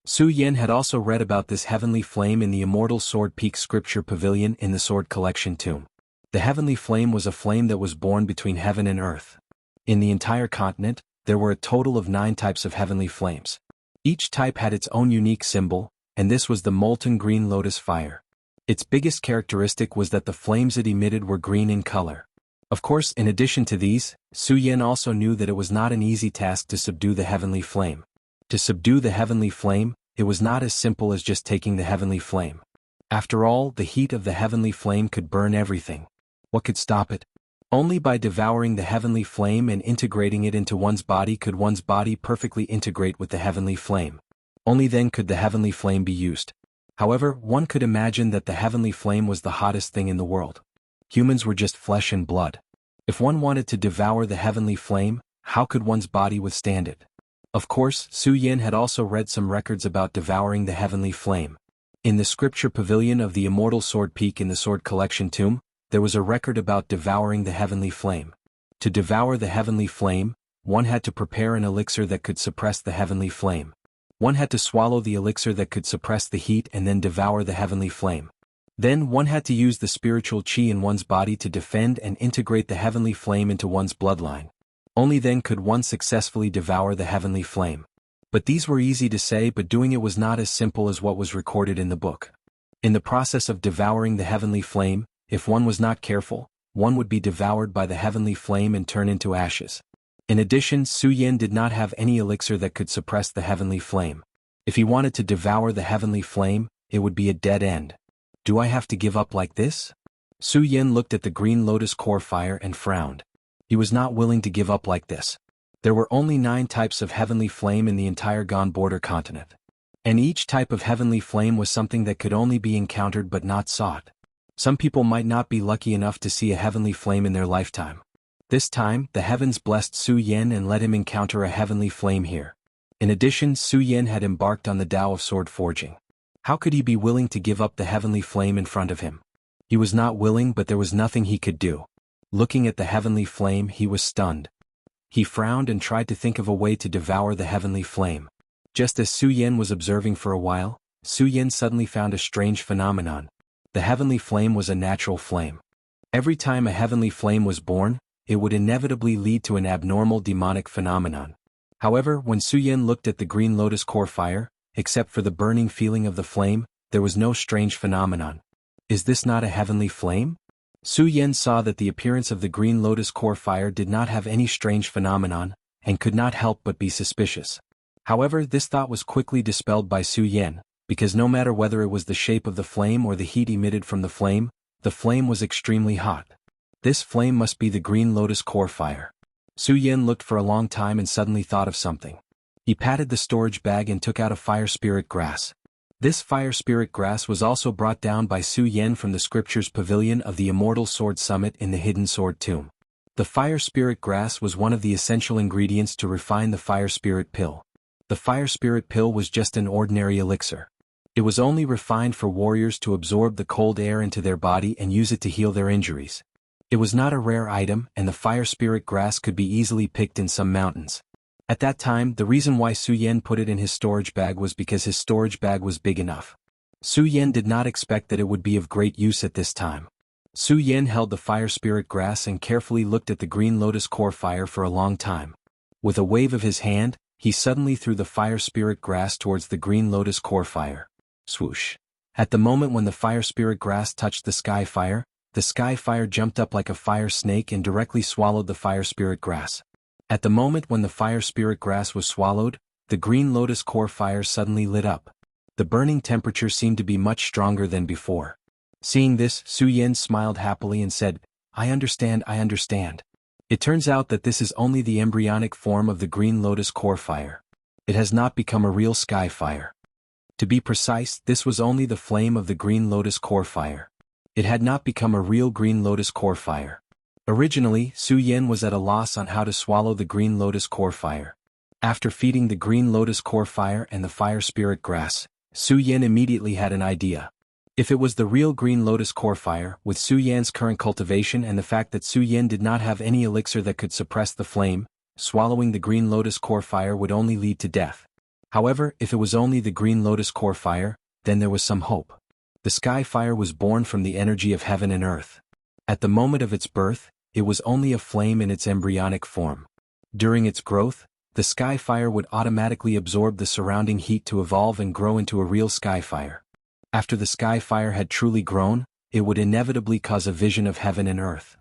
Speaker 1: Su Yen had also read about this heavenly flame in the Immortal Sword Peak Scripture Pavilion in the Sword Collection Tomb. The heavenly flame was a flame that was born between heaven and earth. In the entire continent, there were a total of 9 types of heavenly flames. Each type had its own unique symbol, and this was the molten green lotus fire. Its biggest characteristic was that the flames it emitted were green in color. Of course, in addition to these, Su Yen also knew that it was not an easy task to subdue the heavenly flame. To subdue the heavenly flame, it was not as simple as just taking the heavenly flame. After all, the heat of the heavenly flame could burn everything. What could stop it? Only by devouring the heavenly flame and integrating it into one's body could one's body perfectly integrate with the heavenly flame. Only then could the heavenly flame be used. However, one could imagine that the heavenly flame was the hottest thing in the world. Humans were just flesh and blood. If one wanted to devour the heavenly flame, how could one's body withstand it? Of course, Su Yen had also read some records about devouring the heavenly flame. In the scripture pavilion of the Immortal Sword Peak in the Sword Collection Tomb, there was a record about devouring the heavenly flame. To devour the heavenly flame, one had to prepare an elixir that could suppress the heavenly flame. One had to swallow the elixir that could suppress the heat and then devour the heavenly flame. Then one had to use the spiritual qi in one's body to defend and integrate the heavenly flame into one's bloodline. Only then could one successfully devour the heavenly flame. But these were easy to say, but doing it was not as simple as what was recorded in the book. In the process of devouring the heavenly flame, if one was not careful, one would be devoured by the heavenly flame and turn into ashes. In addition, Su Yen did not have any elixir that could suppress the heavenly flame. If he wanted to devour the heavenly flame, it would be a dead end. Do I have to give up like this? Su Yen looked at the green lotus core fire and frowned. He was not willing to give up like this. There were only 9 types of heavenly flame in the entire Gone Border continent. And each type of heavenly flame was something that could only be encountered but not sought. Some people might not be lucky enough to see a heavenly flame in their lifetime. This time, the heavens blessed Su Yen and let him encounter a heavenly flame here. In addition, Su Yen had embarked on the Tao of sword forging. How could he be willing to give up the heavenly flame in front of him? He was not willing, but there was nothing he could do. Looking at the heavenly flame, he was stunned. He frowned and tried to think of a way to devour the heavenly flame. Just as Su Yen was observing for a while, Su Yen suddenly found a strange phenomenon. The heavenly flame was a natural flame. Every time a heavenly flame was born, it would inevitably lead to an abnormal demonic phenomenon. However, when Su Yen looked at the green lotus core fire, except for the burning feeling of the flame, there was no strange phenomenon. Is this not a heavenly flame? Su Yen saw that the appearance of the green lotus core fire did not have any strange phenomenon, and could not help but be suspicious. However, this thought was quickly dispelled by Su Yen, because no matter whether it was the shape of the flame or the heat emitted from the flame was extremely hot. This flame must be the green lotus core fire. Su Yen looked for a long time and suddenly thought of something. He patted the storage bag and took out a fire spirit grass. This fire spirit grass was also brought down by Su Yen from the scripture's pavilion of the Immortal Sword Summit in the Hidden Sword Tomb. The fire spirit grass was one of the essential ingredients to refine the fire spirit pill. The fire spirit pill was just an ordinary elixir. It was only refined for warriors to absorb the cold air into their body and use it to heal their injuries. It was not a rare item, and the fire spirit grass could be easily picked in some mountains. At that time, the reason why Su Yen put it in his storage bag was because his storage bag was big enough. Su Yen did not expect that it would be of great use at this time. Su Yen held the fire spirit grass and carefully looked at the green lotus core fire for a long time. With a wave of his hand, he suddenly threw the fire spirit grass towards the green lotus core fire. Swoosh. At the moment when the fire spirit grass touched the sky fire jumped up like a fire snake and directly swallowed the fire spirit grass. At the moment when the fire spirit grass was swallowed, the green lotus core fire suddenly lit up. The burning temperature seemed to be much stronger than before. Seeing this, Su Yen smiled happily and said, I understand. It turns out that this is only the embryonic form of the green lotus core fire. It has not become a real sky fire. To be precise, this was only the flame of the green lotus core fire. It had not become a real green lotus core fire. Originally, Su Yen was at a loss on how to swallow the green lotus core fire. After feeding the green lotus core fire and the fire spirit grass, Su Yen immediately had an idea. If it was the real green lotus core fire, with Su Yan's current cultivation and the fact that Su Yen did not have any elixir that could suppress the flame, swallowing the green lotus core fire would only lead to death. However, if it was only the green lotus core fire, then there was some hope. The sky fire was born from the energy of heaven and earth. At the moment of its birth, it was only a flame in its embryonic form. During its growth, the sky fire would automatically absorb the surrounding heat to evolve and grow into a real sky fire. After the sky fire had truly grown, it would inevitably cause a vision of heaven and earth.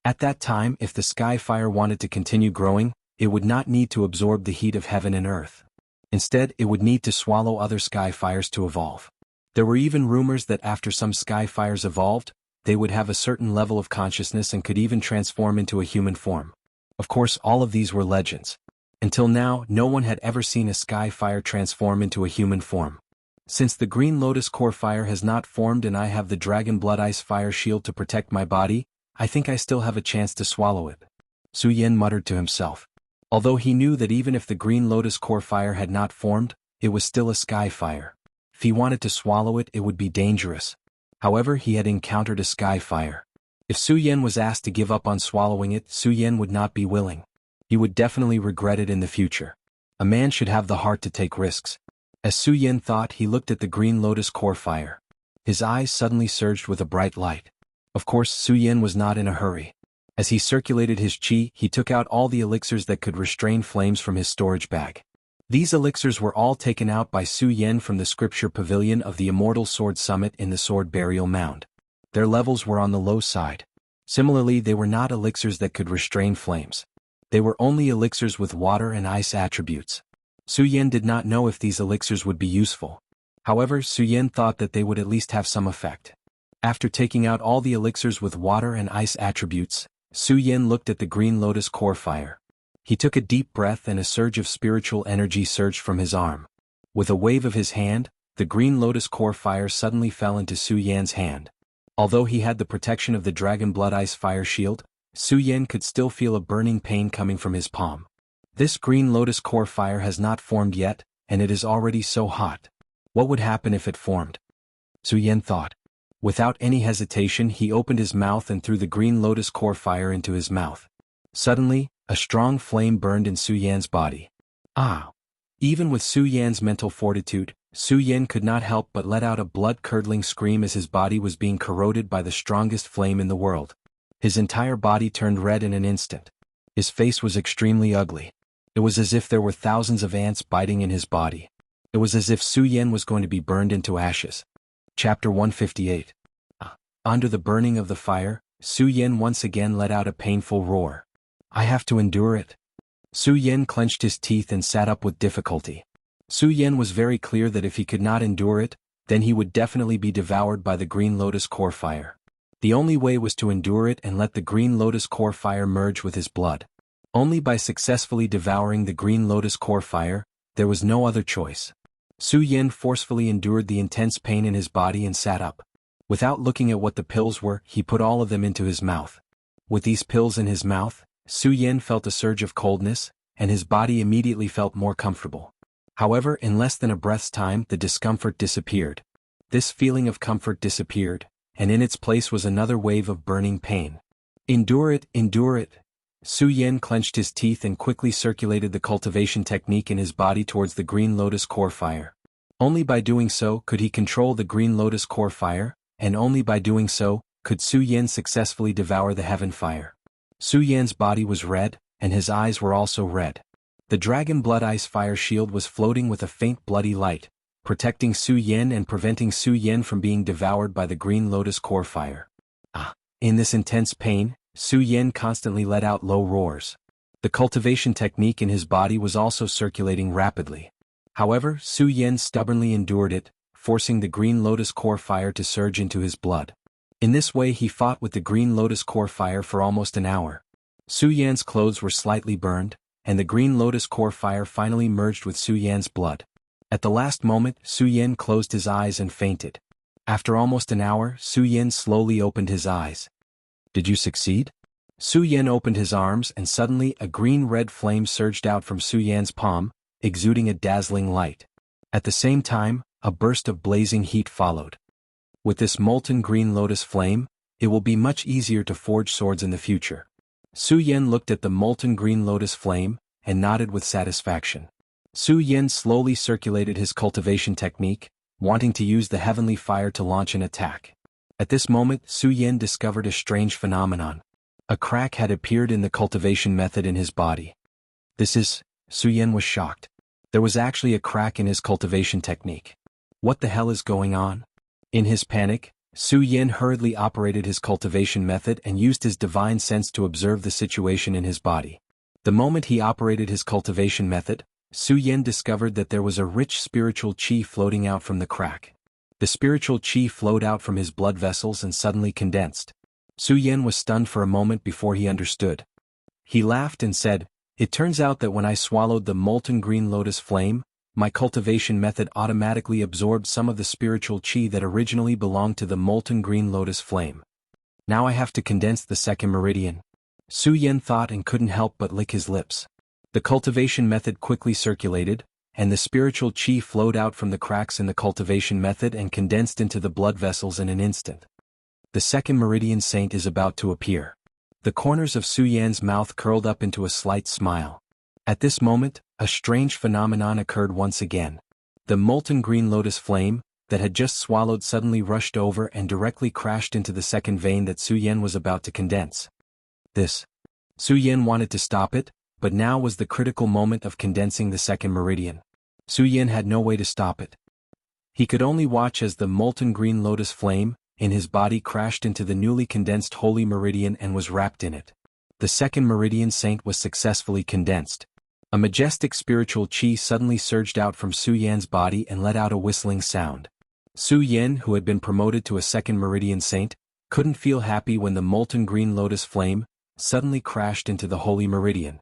Speaker 1: At that time, if the sky fire wanted to continue growing, it would not need to absorb the heat of heaven and earth. Instead, it would need to swallow other sky fires to evolve. There were even rumors that after some sky fires evolved, they would have a certain level of consciousness and could even transform into a human form. Of course, all of these were legends. Until now, no one had ever seen a sky fire transform into a human form. Since the green lotus core fire has not formed and I have the dragon blood ice fire shield to protect my body, I think I still have a chance to swallow it. Su Yen muttered to himself. Although he knew that even if the green lotus core fire had not formed, it was still a sky fire. If he wanted to swallow it, it would be dangerous. However, he had encountered a sky fire. If Su Yen was asked to give up on swallowing it, Su Yen would not be willing. He would definitely regret it in the future. A man should have the heart to take risks. As Su Yen thought, he looked at the green lotus core fire. His eyes suddenly surged with a bright light. Of course, Su Yen was not in a hurry. As he circulated his qi, he took out all the elixirs that could restrain flames from his storage bag. These elixirs were all taken out by Su Yen from the scripture pavilion of the Immortal Sword Summit in the Sword Burial Mound. Their levels were on the low side. Similarly, they were not elixirs that could restrain flames. They were only elixirs with water and ice attributes. Su Yen did not know if these elixirs would be useful. However, Su Yen thought that they would at least have some effect. After taking out all the elixirs with water and ice attributes, Su Yen looked at the green lotus core fire. He took a deep breath and a surge of spiritual energy surged from his arm. With a wave of his hand, the green lotus core fire suddenly fell into Su Yan's hand. Although he had the protection of the dragon blood ice fire shield, Su Yen could still feel a burning pain coming from his palm. This green lotus core fire has not formed yet, and it is already so hot. What would happen if it formed? Su Yen thought. Without any hesitation, he opened his mouth and threw the green lotus core fire into his mouth. Suddenly, a strong flame burned in Su Yan's body. Ah! Even with Su Yan's mental fortitude, Su Yen could not help but let out a blood-curdling scream as his body was being corroded by the strongest flame in the world. His entire body turned red in an instant. His face was extremely ugly. It was as if there were thousands of ants biting in his body. It was as if Su Yen was going to be burned into ashes. Chapter 158. Under the burning of the fire, Su Yen once again let out a painful roar. I have to endure it. Su Yen clenched his teeth and sat up with difficulty. Su Yen was very clear that if he could not endure it, then he would definitely be devoured by the green lotus core fire. The only way was to endure it and let the green lotus core fire merge with his blood. Only by successfully devouring the green lotus core fire, there was no other choice. Su Yen forcefully endured the intense pain in his body and sat up. Without looking at what the pills were, he put all of them into his mouth. With these pills in his mouth, Su Yen felt a surge of coldness, and his body immediately felt more comfortable. However, in less than a breath's time, the discomfort disappeared. This feeling of comfort disappeared, and in its place was another wave of burning pain. Endure it, endure it. Su Yen clenched his teeth and quickly circulated the cultivation technique in his body towards the green lotus core fire. Only by doing so could he control the green lotus core fire, and only by doing so could Su Yen successfully devour the heaven fire. Su Yen's body was red, and his eyes were also red. The dragon blood ice fire shield was floating with a faint bloody light, protecting Su Yen and preventing Su Yen from being devoured by the green lotus core fire. In this intense pain, Su Yen constantly let out low roars. The cultivation technique in his body was also circulating rapidly. However, Su Yen stubbornly endured it, forcing the green lotus core fire to surge into his blood. In this way he fought with the green lotus core fire for almost an hour. Su Yan's clothes were slightly burned, and the green lotus core fire finally merged with Su Yan's blood. At the last moment, Su Yen closed his eyes and fainted. After almost an hour, Su Yen slowly opened his eyes. Did you succeed? Su Yen opened his arms and suddenly a green-red flame surged out from Su Yan's palm, exuding a dazzling light. At the same time, a burst of blazing heat followed. With this molten green lotus flame, it will be much easier to forge swords in the future. Su Yen looked at the molten green lotus flame, and nodded with satisfaction. Su Yen slowly circulated his cultivation technique, wanting to use the heavenly fire to launch an attack. At this moment, Su Yen discovered a strange phenomenon. A crack had appeared in the cultivation method in his body. Su Yen was shocked. There was actually a crack in his cultivation technique. What the hell is going on? In his panic, Su Yen hurriedly operated his cultivation method and used his divine sense to observe the situation in his body. The moment he operated his cultivation method, Su Yen discovered that there was a rich spiritual qi floating out from the crack. The spiritual qi flowed out from his blood vessels and suddenly condensed. Su Yen was stunned for a moment before he understood. He laughed and said, "It turns out that when I swallowed the molten green lotus flame, my cultivation method automatically absorbed some of the spiritual qi that originally belonged to the molten green lotus flame. Now I have to condense the second meridian." Su Yen thought and couldn't help but lick his lips. The cultivation method quickly circulated, and the spiritual qi flowed out from the cracks in the cultivation method and condensed into the blood vessels in an instant. The second meridian saint is about to appear. The corners of Su Yan's mouth curled up into a slight smile. At this moment, a strange phenomenon occurred once again. The molten green lotus flame, that had just swallowed suddenly rushed over and directly crashed into the second vein that Su Yen was about to condense. Su Yen wanted to stop it, but now was the critical moment of condensing the second meridian. Su Yen had no way to stop it. He could only watch as the molten green lotus flame, in his body crashed into the newly condensed holy meridian and was wrapped in it. The second meridian saint was successfully condensed. A majestic spiritual qi suddenly surged out from Su Yan's body and let out a whistling sound. Su Yen, who had been promoted to a second meridian saint, couldn't feel happy when the molten green lotus flame suddenly crashed into the holy meridian.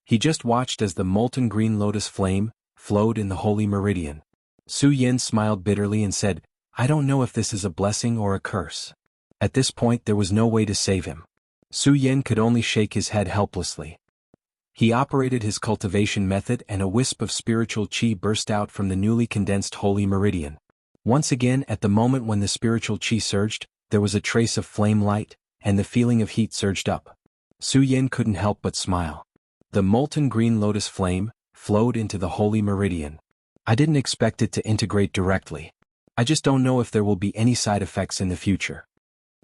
Speaker 1: He just watched as the molten green lotus flame flowed in the holy meridian. Su Yen smiled bitterly and said, "I don't know if this is a blessing or a curse." At this point there was no way to save him. Su Yen could only shake his head helplessly. He operated his cultivation method and a wisp of spiritual qi burst out from the newly condensed holy meridian. Once again, at the moment when the spiritual qi surged, there was a trace of flame light, and the feeling of heat surged up. Su Yen couldn't help but smile. The molten green lotus flame flowed into the holy meridian. I didn't expect it to integrate directly. I just don't know if there will be any side effects in the future.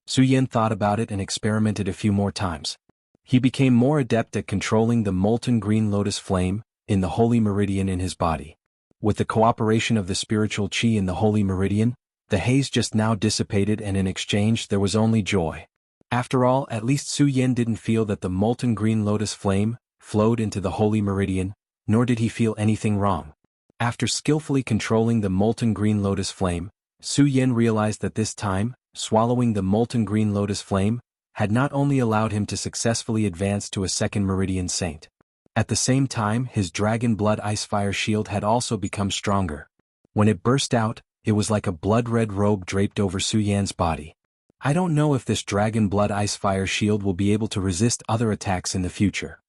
Speaker 1: Su Yen thought about it and experimented a few more times. He became more adept at controlling the molten green lotus flame in the holy meridian in his body. With the cooperation of the spiritual qi in the holy meridian, the haze just now dissipated, and in exchange there was only joy. After all, at least Su Yen didn't feel that the molten green lotus flame flowed into the holy meridian, nor did he feel anything wrong. After skillfully controlling the molten green lotus flame, Su Yen realized that this time, swallowing the molten green lotus flame had not only allowed him to successfully advance to a second meridian saint. At the same time, his dragon blood ice fire shield had also become stronger. When it burst out, it was like a blood-red robe draped over Su Yan's body. I don't know if this Dragon Blood Ice Fire Shield will be able to resist other attacks in the future.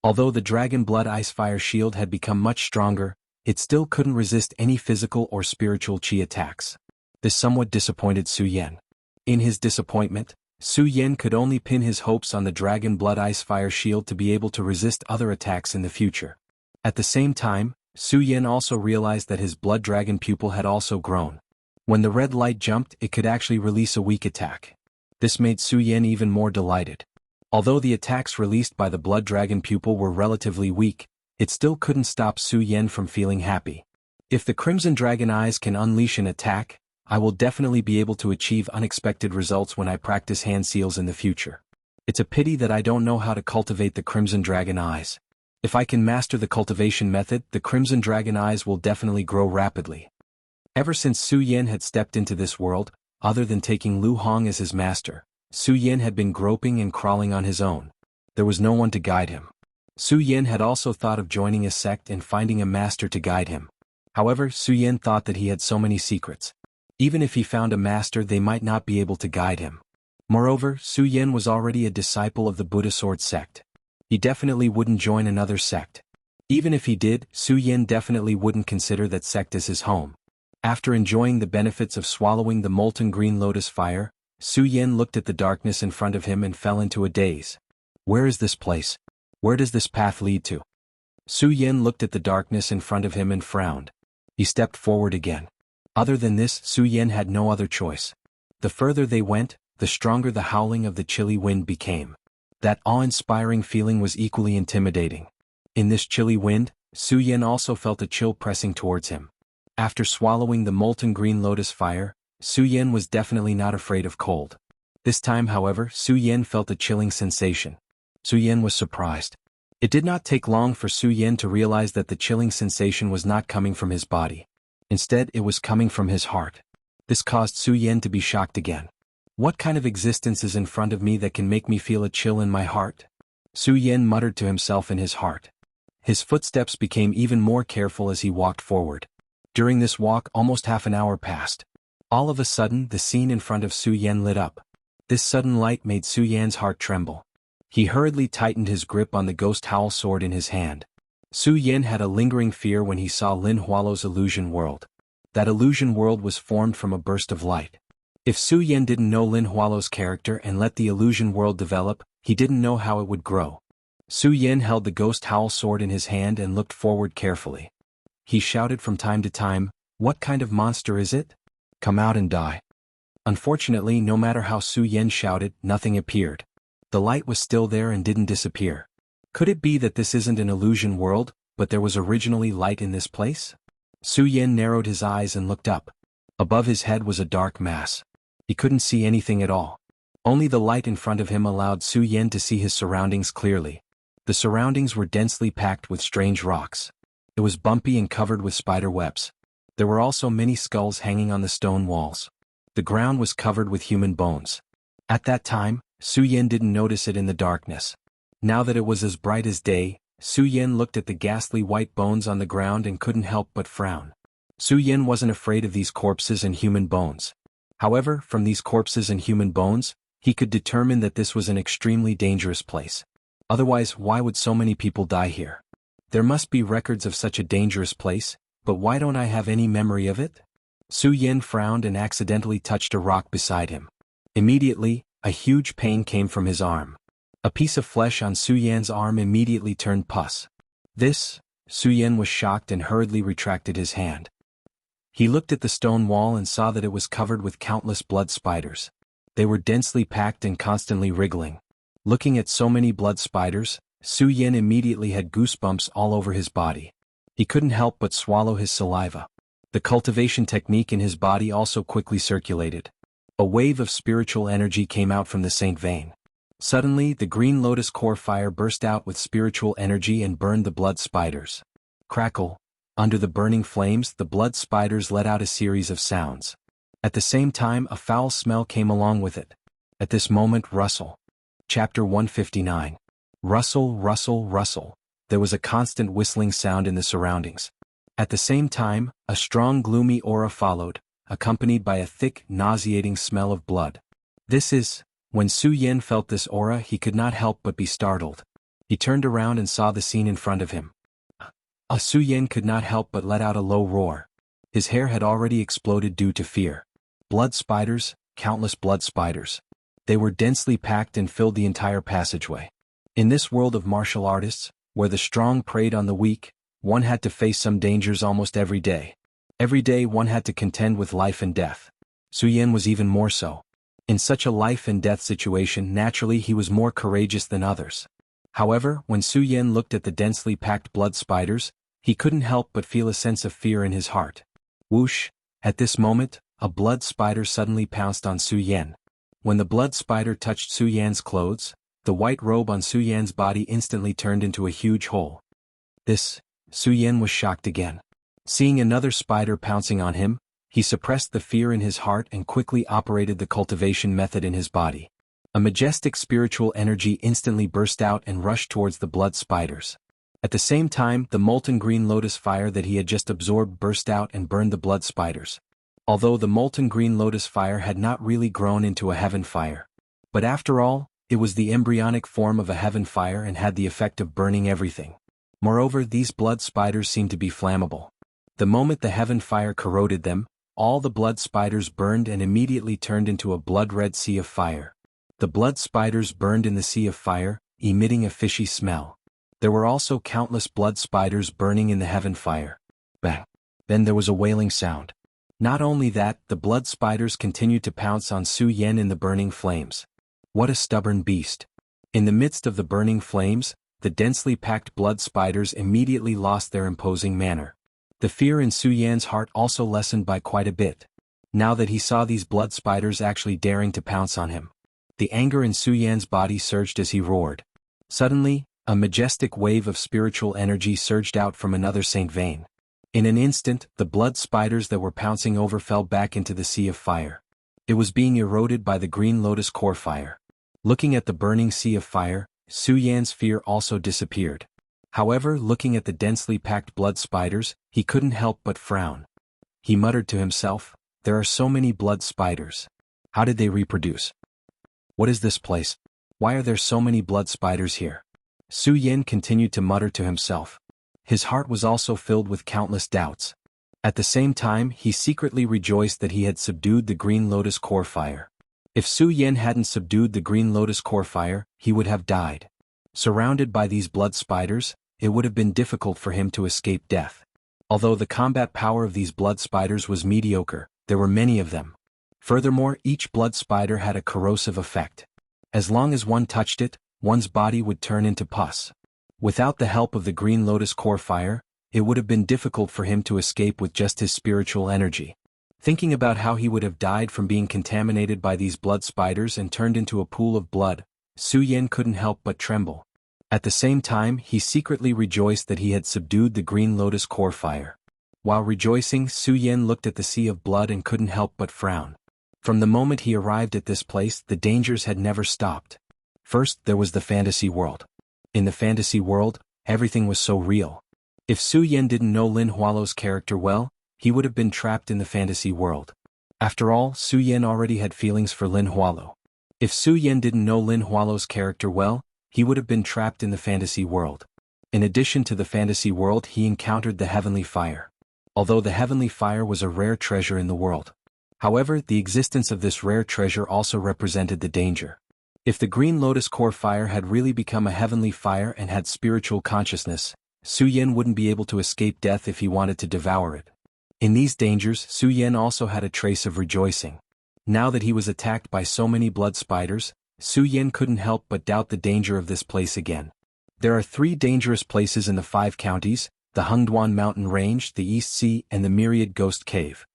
Speaker 1: Although the Dragon Blood Ice Fire Shield had become much stronger, it still couldn't resist any physical or spiritual chi attacks. This somewhat disappointed Su Yan. In his disappointment, Su Yan could only pin his hopes on the Dragon Blood Ice Fire Shield to be able to resist other attacks in the future. At the same time, Su Yan also realized that his Blood Dragon pupil had also grown. When the red light jumped, it could actually release a weak attack. This made Su Yan even more delighted. Although the attacks released by the Blood Dragon pupil were relatively weak, it still couldn't stop Su Yan from feeling happy. If the Crimson Dragon Eyes can unleash an attack, I will definitely be able to achieve unexpected results when I practice hand seals in the future. It's a pity that I don't know how to cultivate the Crimson Dragon Eyes. If I can master the cultivation method, the Crimson Dragon Eyes will definitely grow rapidly. Ever since Su Yan had stepped into this world, other than taking Lu Hong as his master, Su Yan had been groping and crawling on his own. There was no one to guide him. Su Yan had also thought of joining a sect and finding a master to guide him. However, Su Yan thought that he had so many secrets. Even if he found a master, they might not be able to guide him. Moreover, Su Yan was already a disciple of the Buddha Sword sect. He definitely wouldn't join another sect. Even if he did, Su Yan definitely wouldn't consider that sect as his home. After enjoying the benefits of swallowing the molten green lotus fire, Su Yan looked at the darkness in front of him and fell into a daze. Where is this place? Where does this path lead to? Su Yan looked at the darkness in front of him and frowned. He stepped forward again. Other than this, Su Yan had no other choice. The further they went, the stronger the howling of the chilly wind became. That awe-inspiring feeling was equally intimidating. In this chilly wind, Su Yan also felt a chill pressing towards him. After swallowing the molten green lotus fire, Su Yan was definitely not afraid of cold. This time, however, Su Yan felt a chilling sensation. Su Yan was surprised. It did not take long for Su Yan to realize that the chilling sensation was not coming from his body. Instead, it was coming from his heart. This caused Su Yan to be shocked again. What kind of existence is in front of me that can make me feel a chill in my heart? Su Yan muttered to himself in his heart. His footsteps became even more careful as he walked forward. During this walk, almost half an hour passed. All of a sudden, the scene in front of Su Yan lit up. This sudden light made Su Yan's heart tremble. He hurriedly tightened his grip on the ghost howl sword in his hand. Su Yan had a lingering fear when he saw Lin Hualo's illusion world. That illusion world was formed from a burst of light. If Su Yan didn't know Lin Hualo's character and let the illusion world develop, he didn't know how it would grow. Su Yan held the ghost howl sword in his hand and looked forward carefully. He shouted from time to time, "What kind of monster is it? Come out and die." Unfortunately, no matter how Su Yan shouted, nothing appeared. The light was still there and didn't disappear. Could it be that this isn't an illusion world, but there was originally light in this place? Su Yan narrowed his eyes and looked up. Above his head was a dark mass. He couldn't see anything at all. Only the light in front of him allowed Su Yan to see his surroundings clearly. The surroundings were densely packed with strange rocks. It was bumpy and covered with spider webs. There were also many skulls hanging on the stone walls. The ground was covered with human bones. At that time, Su Yan didn't notice it in the darkness. Now that it was as bright as day, Su Yan looked at the ghastly white bones on the ground and couldn't help but frown. Su Yan wasn't afraid of these corpses and human bones. However, from these corpses and human bones, he could determine that this was an extremely dangerous place. Otherwise, why would so many people die here? There must be records of such a dangerous place, but why don't I have any memory of it? Su Yan frowned and accidentally touched a rock beside him. Immediately, a huge pain came from his arm. A piece of flesh on Su Yan's arm immediately turned pus. Su Yan was shocked and hurriedly retracted his hand. He looked at the stone wall and saw that it was covered with countless blood spiders. They were densely packed and constantly wriggling. Looking at so many blood spiders, Su Yan immediately had goosebumps all over his body. He couldn't help but swallow his saliva. The cultivation technique in his body also quickly circulated. A wave of spiritual energy came out from the Saint vein. Suddenly, the green lotus core fire burst out with spiritual energy and burned the blood spiders. Crackle. Under the burning flames, the blood spiders let out a series of sounds. At the same time, a foul smell came along with it. At this moment, rustle. Chapter 159. Rustle, rustle, rustle. There was a constant whistling sound in the surroundings. At the same time, a strong gloomy aura followed, accompanied by a thick, nauseating smell of blood. When Su Yen felt this aura, he could not help but be startled. He turned around and saw the scene in front of him. Su Yen could not help but let out a low roar. His hair had already exploded due to fear. Blood spiders, countless blood spiders. They were densely packed and filled the entire passageway. In this world of martial artists, where the strong preyed on the weak, one had to face some dangers almost every day. Every day one had to contend with life and death. Su Yen was even more so. In such a life and death situation, naturally he was more courageous than others. However, when Su Yen looked at the densely packed blood spiders, he couldn't help but feel a sense of fear in his heart. Whoosh! At this moment, a blood spider suddenly pounced on Su Yen. When the blood spider touched Su Yan's clothes, the white robe on Su Yan's body instantly turned into a huge hole. Su Yen was shocked again. Seeing another spider pouncing on him, he suppressed the fear in his heart and quickly operated the cultivation method in his body. A majestic spiritual energy instantly burst out and rushed towards the blood spiders. At the same time, the molten green lotus fire that he had just absorbed burst out and burned the blood spiders. Although the molten green lotus fire had not really grown into a heaven fire. But after all, it was the embryonic form of a heaven fire and had the effect of burning everything. Moreover, these blood spiders seemed to be flammable. The moment the heaven fire corroded them, all the blood spiders burned and immediately turned into a blood-red sea of fire. The blood spiders burned in the sea of fire, emitting a fishy smell. There were also countless blood spiders burning in the heaven fire. Bang! Then there was a wailing sound. Not only that, the blood spiders continued to pounce on Su Yen in the burning flames. What a stubborn beast! In the midst of the burning flames, the densely packed blood spiders immediately lost their imposing manner. The fear in Su Yan's heart also lessened by quite a bit. Now that he saw these blood spiders actually daring to pounce on him. The anger in Su Yan's body surged as he roared. Suddenly, a majestic wave of spiritual energy surged out from another Saint vein. In an instant, the blood spiders that were pouncing over fell back into the sea of fire. It was being eroded by the green lotus core fire. Looking at the burning sea of fire, Su Yan's fear also disappeared. However, looking at the densely packed blood spiders, he couldn't help but frown. He muttered to himself, "There are so many blood spiders. How did they reproduce? What is this place? Why are there so many blood spiders here?" Su Yen continued to mutter to himself. His heart was also filled with countless doubts. At the same time, he secretly rejoiced that he had subdued the green lotus core fire. If Su Yen hadn't subdued the green lotus core fire, he would have died. Surrounded by these blood spiders, it would have been difficult for him to escape death. Although the combat power of these blood spiders was mediocre, there were many of them. Furthermore, each blood spider had a corrosive effect. As long as one touched it, one's body would turn into pus. Without the help of the green lotus core fire, it would have been difficult for him to escape with just his spiritual energy. Thinking about how he would have died from being contaminated by these blood spiders and turned into a pool of blood, Su Yen couldn't help but tremble. At the same time, he secretly rejoiced that he had subdued the green lotus core fire. While rejoicing, Su Yen looked at the sea of blood and couldn't help but frown. From the moment he arrived at this place, the dangers had never stopped. First, there was the fantasy world. In the fantasy world, everything was so real. If Su Yen didn't know Lin Hualo's character well, he would have been trapped in the fantasy world. After all, Su Yen already had feelings for Lin Hualo. If Su Yen didn't know Lin Hualo's character well, he would have been trapped in the fantasy world. In addition to the fantasy world, he encountered the heavenly fire. Although the heavenly fire was a rare treasure in the world. However, the existence of this rare treasure also represented the danger. If the green lotus core fire had really become a heavenly fire and had spiritual consciousness, Su Yen wouldn't be able to escape death if he wanted to devour it. In these dangers, Su Yen also had a trace of rejoicing. Now that he was attacked by so many blood spiders, Su Yen couldn't help but doubt the danger of this place again. There are 3 dangerous places in the 5 counties, the Hengduan Mountain Range, the East Sea, and the Myriad Ghost Cave.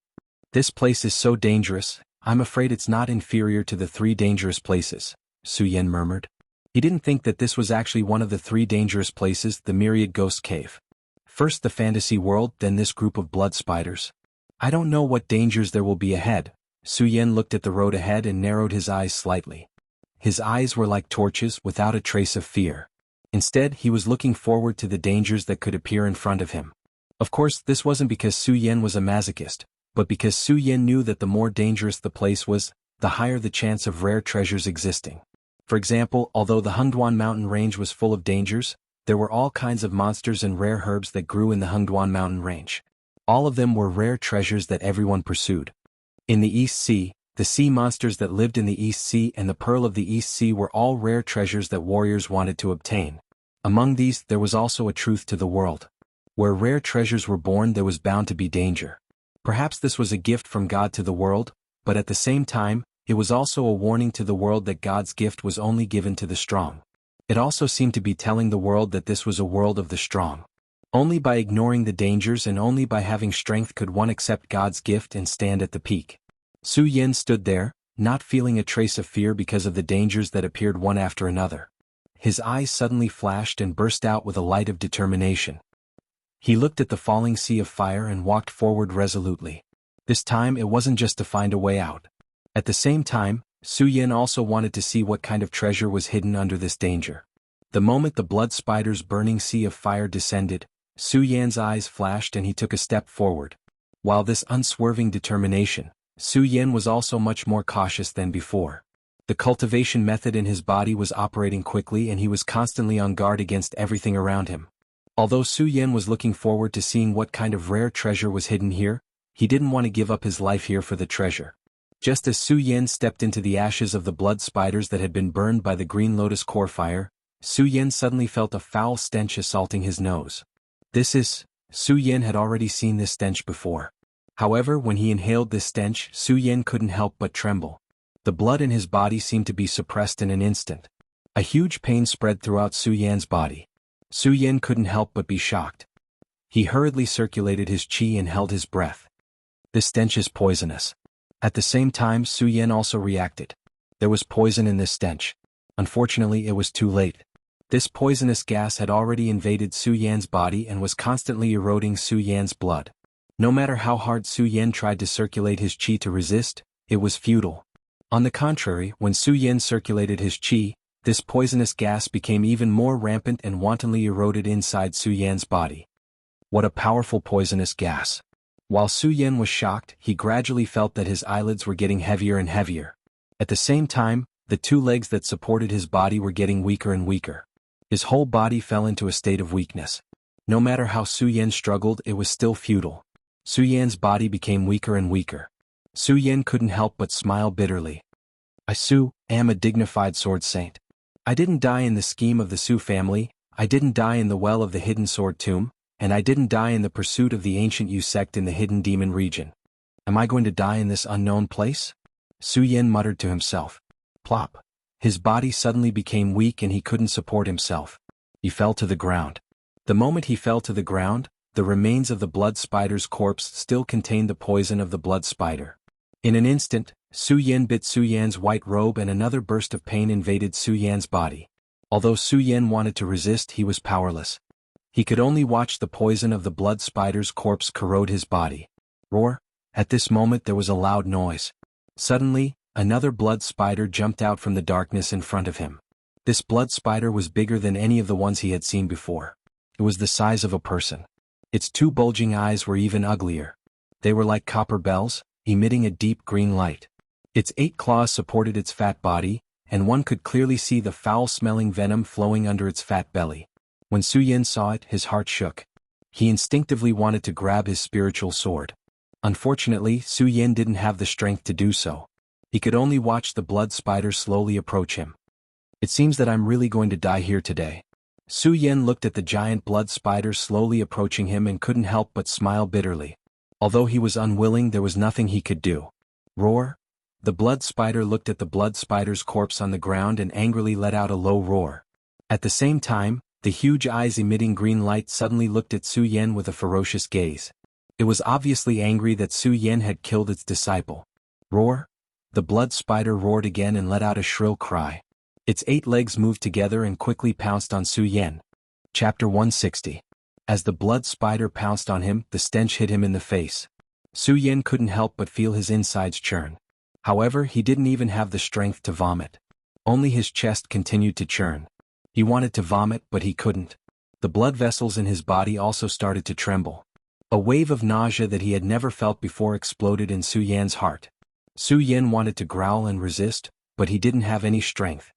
Speaker 1: This place is so dangerous, I'm afraid it's not inferior to the 3 dangerous places, Su Yen murmured. He didn't think that this was actually one of the 3 dangerous places, the Myriad Ghost Cave. First the fantasy world, then this group of blood spiders. I don't know what dangers there will be ahead. Su Yen looked at the road ahead and narrowed his eyes slightly. His eyes were like torches without a trace of fear. Instead, he was looking forward to the dangers that could appear in front of him. Of course, this wasn't because Su Yan was a masochist, but because Su Yan knew that the more dangerous the place was, the higher the chance of rare treasures existing. For example, although the Hengduan mountain range was full of dangers, there were all kinds of monsters and rare herbs that grew in the Hengduan mountain range. All of them were rare treasures that everyone pursued. In the East Sea, the sea monsters that lived in the East Sea and the Pearl of the East Sea were all rare treasures that warriors wanted to obtain. Among these, there was also a truth to the world. Where rare treasures were born, there was bound to be danger. Perhaps this was a gift from God to the world, but at the same time, it was also a warning to the world that God's gift was only given to the strong. It also seemed to be telling the world that this was a world of the strong. Only by ignoring the dangers and only by having strength could one accept God's gift and stand at the peak. Su Yan stood there, not feeling a trace of fear because of the dangers that appeared one after another. His eyes suddenly flashed and burst out with a light of determination. He looked at the falling sea of fire and walked forward resolutely. This time it wasn't just to find a way out. At the same time, Su Yan also wanted to see what kind of treasure was hidden under this danger. The moment the blood spider's burning sea of fire descended, Su Yan's eyes flashed and he took a step forward. While this unswerving determination, Su Yan was also much more cautious than before. The cultivation method in his body was operating quickly and he was constantly on guard against everything around him. Although Su Yan was looking forward to seeing what kind of rare treasure was hidden here, he didn't want to give up his life here for the treasure. Just as Su Yan stepped into the ashes of the blood spiders that had been burned by the green lotus core fire, Su Yan suddenly felt a foul stench assaulting his nose. Su Yan had already seen this stench before. However, when he inhaled this stench, Su Yan couldn't help but tremble. The blood in his body seemed to be suppressed in an instant. A huge pain spread throughout Su Yan's body. Su Yan couldn't help but be shocked. He hurriedly circulated his qi and held his breath. This stench is poisonous. At the same time, Su Yan also reacted. There was poison in this stench. Unfortunately, it was too late. This poisonous gas had already invaded Su Yan's body and was constantly eroding Su Yan's blood. No matter how hard Su Yan tried to circulate his qi to resist, it was futile. On the contrary, when Su Yan circulated his qi, this poisonous gas became even more rampant and wantonly eroded inside Su Yan's body. What a powerful poisonous gas! While Su Yan was shocked, he gradually felt that his eyelids were getting heavier and heavier. At the same time, the two legs that supported his body were getting weaker and weaker. His whole body fell into a state of weakness. No matter how Su Yan struggled, it was still futile. Su Yan's body became weaker and weaker. Su Yan couldn't help but smile bitterly. I am a dignified sword saint. I didn't die in the scheme of the Su family, I didn't die in the well of the hidden sword tomb, and I didn't die in the pursuit of the ancient Yu sect in the hidden demon region. Am I going to die in this unknown place? Su Yan muttered to himself. Plop. His body suddenly became weak and he couldn't support himself. He fell to the ground. The moment he fell to the ground, the remains of the blood spider's corpse still contained the poison of the blood spider. In an instant, Su Yan bit Su Yan's white robe and another burst of pain invaded Su Yan's body. Although Su Yan wanted to resist, he was powerless. He could only watch the poison of the blood spider's corpse corrode his body. Roar! At this moment there was a loud noise. Suddenly, another blood spider jumped out from the darkness in front of him. This blood spider was bigger than any of the ones he had seen before. It was the size of a person. Its two bulging eyes were even uglier. They were like copper bells, emitting a deep green light. Its 8 claws supported its fat body, and one could clearly see the foul-smelling venom flowing under its fat belly. When Su Yan saw it, his heart shook. He instinctively wanted to grab his spiritual sword. Unfortunately, Su Yan didn't have the strength to do so. He could only watch the blood spider slowly approach him. It seems that I'm really going to die here today. Su Yan looked at the giant blood spider slowly approaching him and couldn't help but smile bitterly. Although he was unwilling, there was nothing he could do. Roar! The blood spider looked at the blood spider's corpse on the ground and angrily let out a low roar. At the same time, the huge eyes emitting green light suddenly looked at Su Yan with a ferocious gaze. It was obviously angry that Su Yan had killed its disciple. Roar! The blood spider roared again and let out a shrill cry. Its 8 legs moved together and quickly pounced on Su Yan. Chapter 160. As the blood spider pounced on him, the stench hit him in the face. Su Yan couldn't help but feel his insides churn. However, he didn't even have the strength to vomit. Only his chest continued to churn. He wanted to vomit, but he couldn't. The blood vessels in his body also started to tremble. A wave of nausea that he had never felt before exploded in Su Yan's heart. Su Yan wanted to growl and resist, but he didn't have any strength.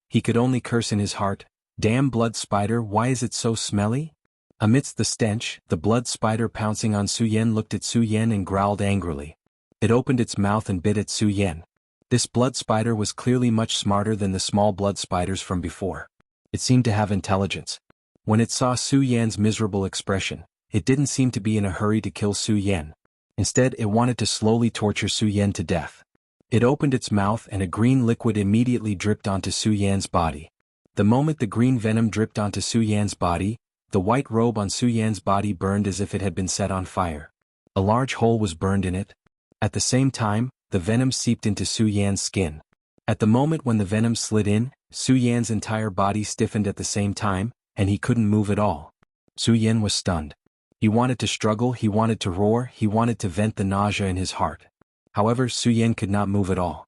Speaker 1: He could only curse in his heart, "Damn blood spider, why is it so smelly?" Amidst the stench, the blood spider pouncing on Su Yan looked at Su Yan and growled angrily. It opened its mouth and bit at Su Yan. This blood spider was clearly much smarter than the small blood spiders from before. It seemed to have intelligence. When it saw Su Yan's miserable expression, it didn't seem to be in a hurry to kill Su Yan. Instead, it wanted to slowly torture Su Yan to death. It opened its mouth and a green liquid immediately dripped onto Su Yan's body. The moment the green venom dripped onto Su Yan's body, the white robe on Su Yan's body burned as if it had been set on fire. A large hole was burned in it. At the same time, the venom seeped into Su Yan's skin. At the moment when the venom slid in, Su Yan's entire body stiffened at the same time, and he couldn't move at all. Su Yan was stunned. He wanted to struggle, he wanted to roar, he wanted to vent the nausea in his heart. However, Su Yan could not move at all.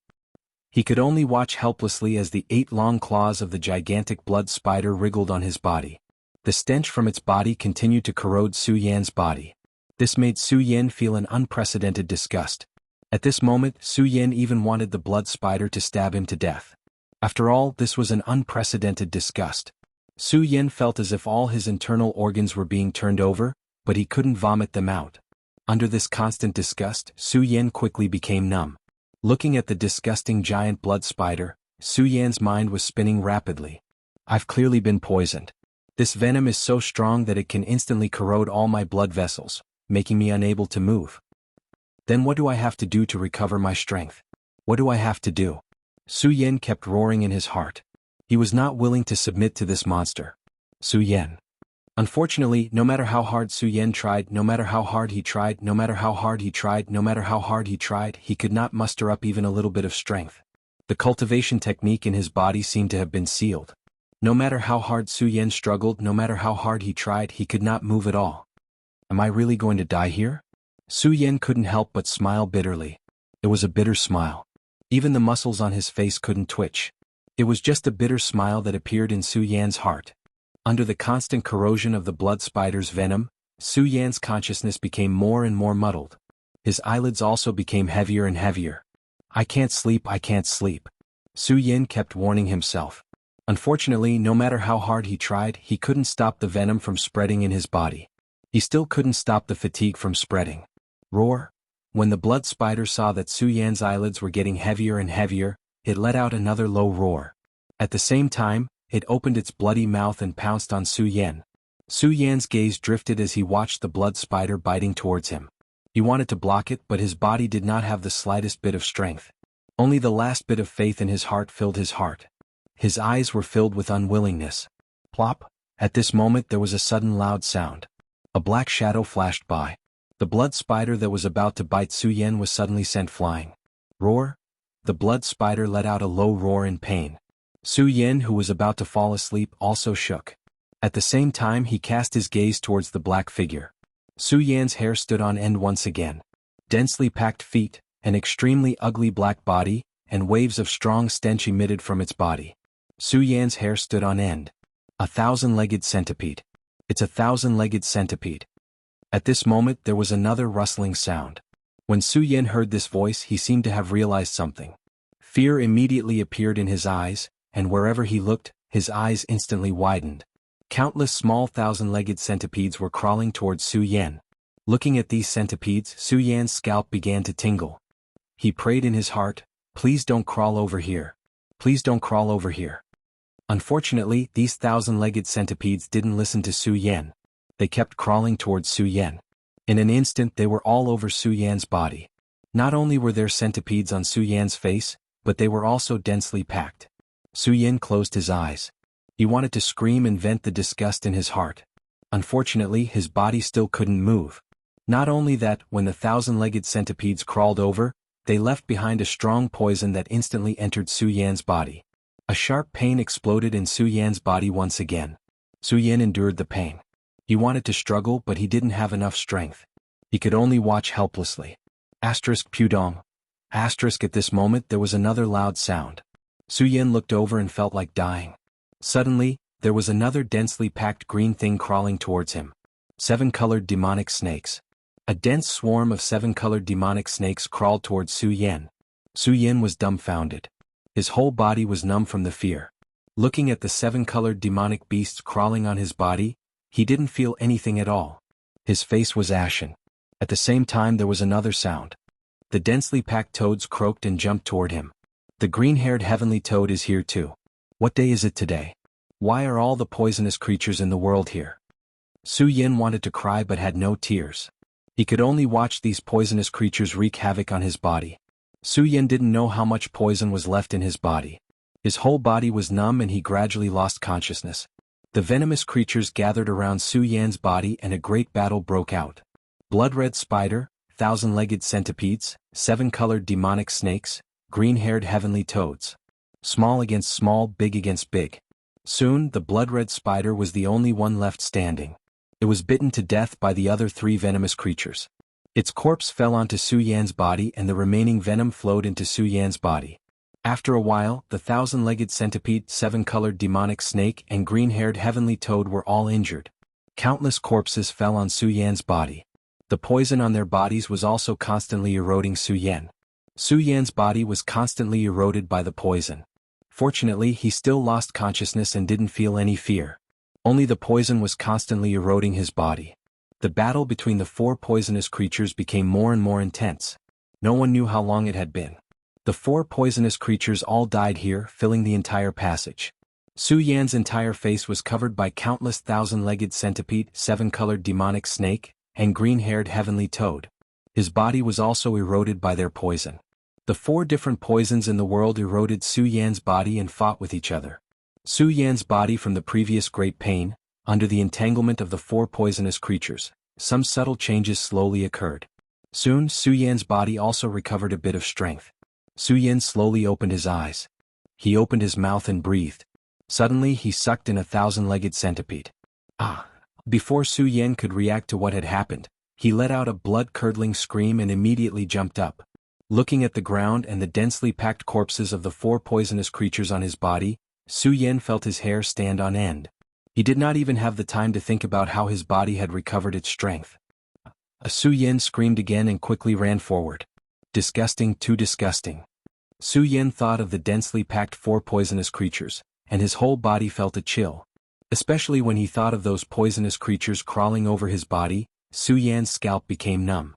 Speaker 1: He could only watch helplessly as the 8 long claws of the gigantic blood spider wriggled on his body. The stench from its body continued to corrode Su Yan's body. This made Su Yan feel an unprecedented disgust. At this moment, Su Yan even wanted the blood spider to stab him to death. After all, this was an unprecedented disgust. Su Yan felt as if all his internal organs were being turned over, but he couldn't vomit them out. Under this constant disgust, Su Yan quickly became numb. Looking at the disgusting giant blood spider, Su Yan's mind was spinning rapidly. I've clearly been poisoned. This venom is so strong that it can instantly corrode all my blood vessels, making me unable to move. Then what do I have to do to recover my strength? What do I have to do? Su Yan kept roaring in his heart. He was not willing to submit to this monster. Su Yan. Unfortunately, no matter how hard Su Yan tried, no matter how hard he tried, no matter how hard he tried, no matter how hard he tried, he could not muster up even a little bit of strength. The cultivation technique in his body seemed to have been sealed. No matter how hard Su Yan struggled, no matter how hard he tried, he could not move at all. Am I really going to die here? Su Yan couldn't help but smile bitterly. It was a bitter smile. Even the muscles on his face couldn't twitch. It was just a bitter smile that appeared in Su Yan's heart. Under the constant corrosion of the blood spider's venom, Su Yan's consciousness became more and more muddled. His eyelids also became heavier and heavier. I can't sleep, I can't sleep. Su Yan kept warning himself. Unfortunately, no matter how hard he tried, he couldn't stop the venom from spreading in his body. He still couldn't stop the fatigue from spreading. Roar! When the blood spider saw that Su Yan's eyelids were getting heavier and heavier, it let out another low roar. At the same time, it opened its bloody mouth and pounced on Su Yan. Su Yan's gaze drifted as he watched the blood spider biting towards him. He wanted to block it, but his body did not have the slightest bit of strength. Only the last bit of faith in his heart filled his heart. His eyes were filled with unwillingness. Plop! At this moment there was a sudden loud sound. A black shadow flashed by. The blood spider that was about to bite Su Yan was suddenly sent flying. Roar! The blood spider let out a low roar in pain. Su Yan, who was about to fall asleep, also shook. At the same time he cast his gaze towards the black figure. Su Yan's hair stood on end once again. Densely packed feet, an extremely ugly black body, and waves of strong stench emitted from its body. Su Yan's hair stood on end. A 1,000-legged centipede. It's a 1,000-legged centipede. At this moment there was another rustling sound. When Su Yan heard this voice, he seemed to have realized something. Fear immediately appeared in his eyes, and wherever he looked, his eyes instantly widened. Countless small 1,000-legged centipedes were crawling towards Su Yan. Looking at these centipedes, Su Yan's scalp began to tingle. He prayed in his heart, "Please don't crawl over here. Please don't crawl over here." Unfortunately, these 1,000-legged centipedes didn't listen to Su Yan. They kept crawling towards Su Yan. In an instant they were all over Su Yan's body. Not only were there centipedes on Su Yan's face, but they were also densely packed. Su Yan closed his eyes. He wanted to scream and vent the disgust in his heart. Unfortunately, his body still couldn't move. Not only that, when the 1,000-legged centipedes crawled over, they left behind a strong poison that instantly entered Su Yan's body. A sharp pain exploded in Su Yan's body once again. Su Yan endured the pain. He wanted to struggle, but he didn't have enough strength. He could only watch helplessly. Pudong. At this moment there was another loud sound. Su Yan looked over and felt like dying. Suddenly, there was another densely packed green thing crawling towards him. 7 colored demonic snakes. A dense swarm of 7-colored demonic snakes crawled towards Su Yan. Su Yan was dumbfounded. His whole body was numb from the fear. Looking at the 7-colored demonic beasts crawling on his body, he didn't feel anything at all. His face was ashen. At the same time there was another sound. The densely packed toads croaked and jumped toward him. The green-haired heavenly toad is here too. What day is it today? Why are all the poisonous creatures in the world here? Su Yan wanted to cry but had no tears. He could only watch these poisonous creatures wreak havoc on his body. Su Yan didn't know how much poison was left in his body. His whole body was numb and he gradually lost consciousness. The venomous creatures gathered around Su Yan's body and a great battle broke out. Blood-red spider, 1,000-legged centipedes, 7-colored demonic snakes, green-haired heavenly toads. Small against small, big against big. Soon, the blood-red spider was the only one left standing. It was bitten to death by the other 3 venomous creatures. Its corpse fell onto Su Yan's body and the remaining venom flowed into Su Yan's body. After a while, the 1,000-legged centipede, 7-colored demonic snake and green-haired heavenly toad were all injured. Countless corpses fell on Su Yan's body. The poison on their bodies was also constantly eroding Su Yan. Su Yan's body was constantly eroded by the poison. Fortunately, he still lost consciousness and didn't feel any fear. Only the poison was constantly eroding his body. The battle between the 4 poisonous creatures became more and more intense. No one knew how long it had been. The 4 poisonous creatures all died here, filling the entire passage. Su Yan's entire face was covered by countless 1,000-legged centipede, 7-colored demonic snake, and green-haired heavenly toad. His body was also eroded by their poison. The 4 different poisons in the world eroded Su Yan's body and fought with each other. Su Yan's body from the previous great pain, under the entanglement of the 4 poisonous creatures, some subtle changes slowly occurred. Soon Su Yan's body also recovered a bit of strength. Su Yan slowly opened his eyes. He opened his mouth and breathed. Suddenly he sucked in a 1,000-legged centipede. Before Su Yan could react to what had happened, he let out a blood-curdling scream and immediately jumped up. Looking at the ground and the densely packed corpses of the 4 poisonous creatures on his body, Su Yan felt his hair stand on end. He did not even have the time to think about how his body had recovered its strength. Su Yan screamed again and quickly ran forward. Disgusting, too disgusting. Su Yan thought of the densely packed 4 poisonous creatures, and his whole body felt a chill. Especially when he thought of those poisonous creatures crawling over his body, Su Yan's scalp became numb.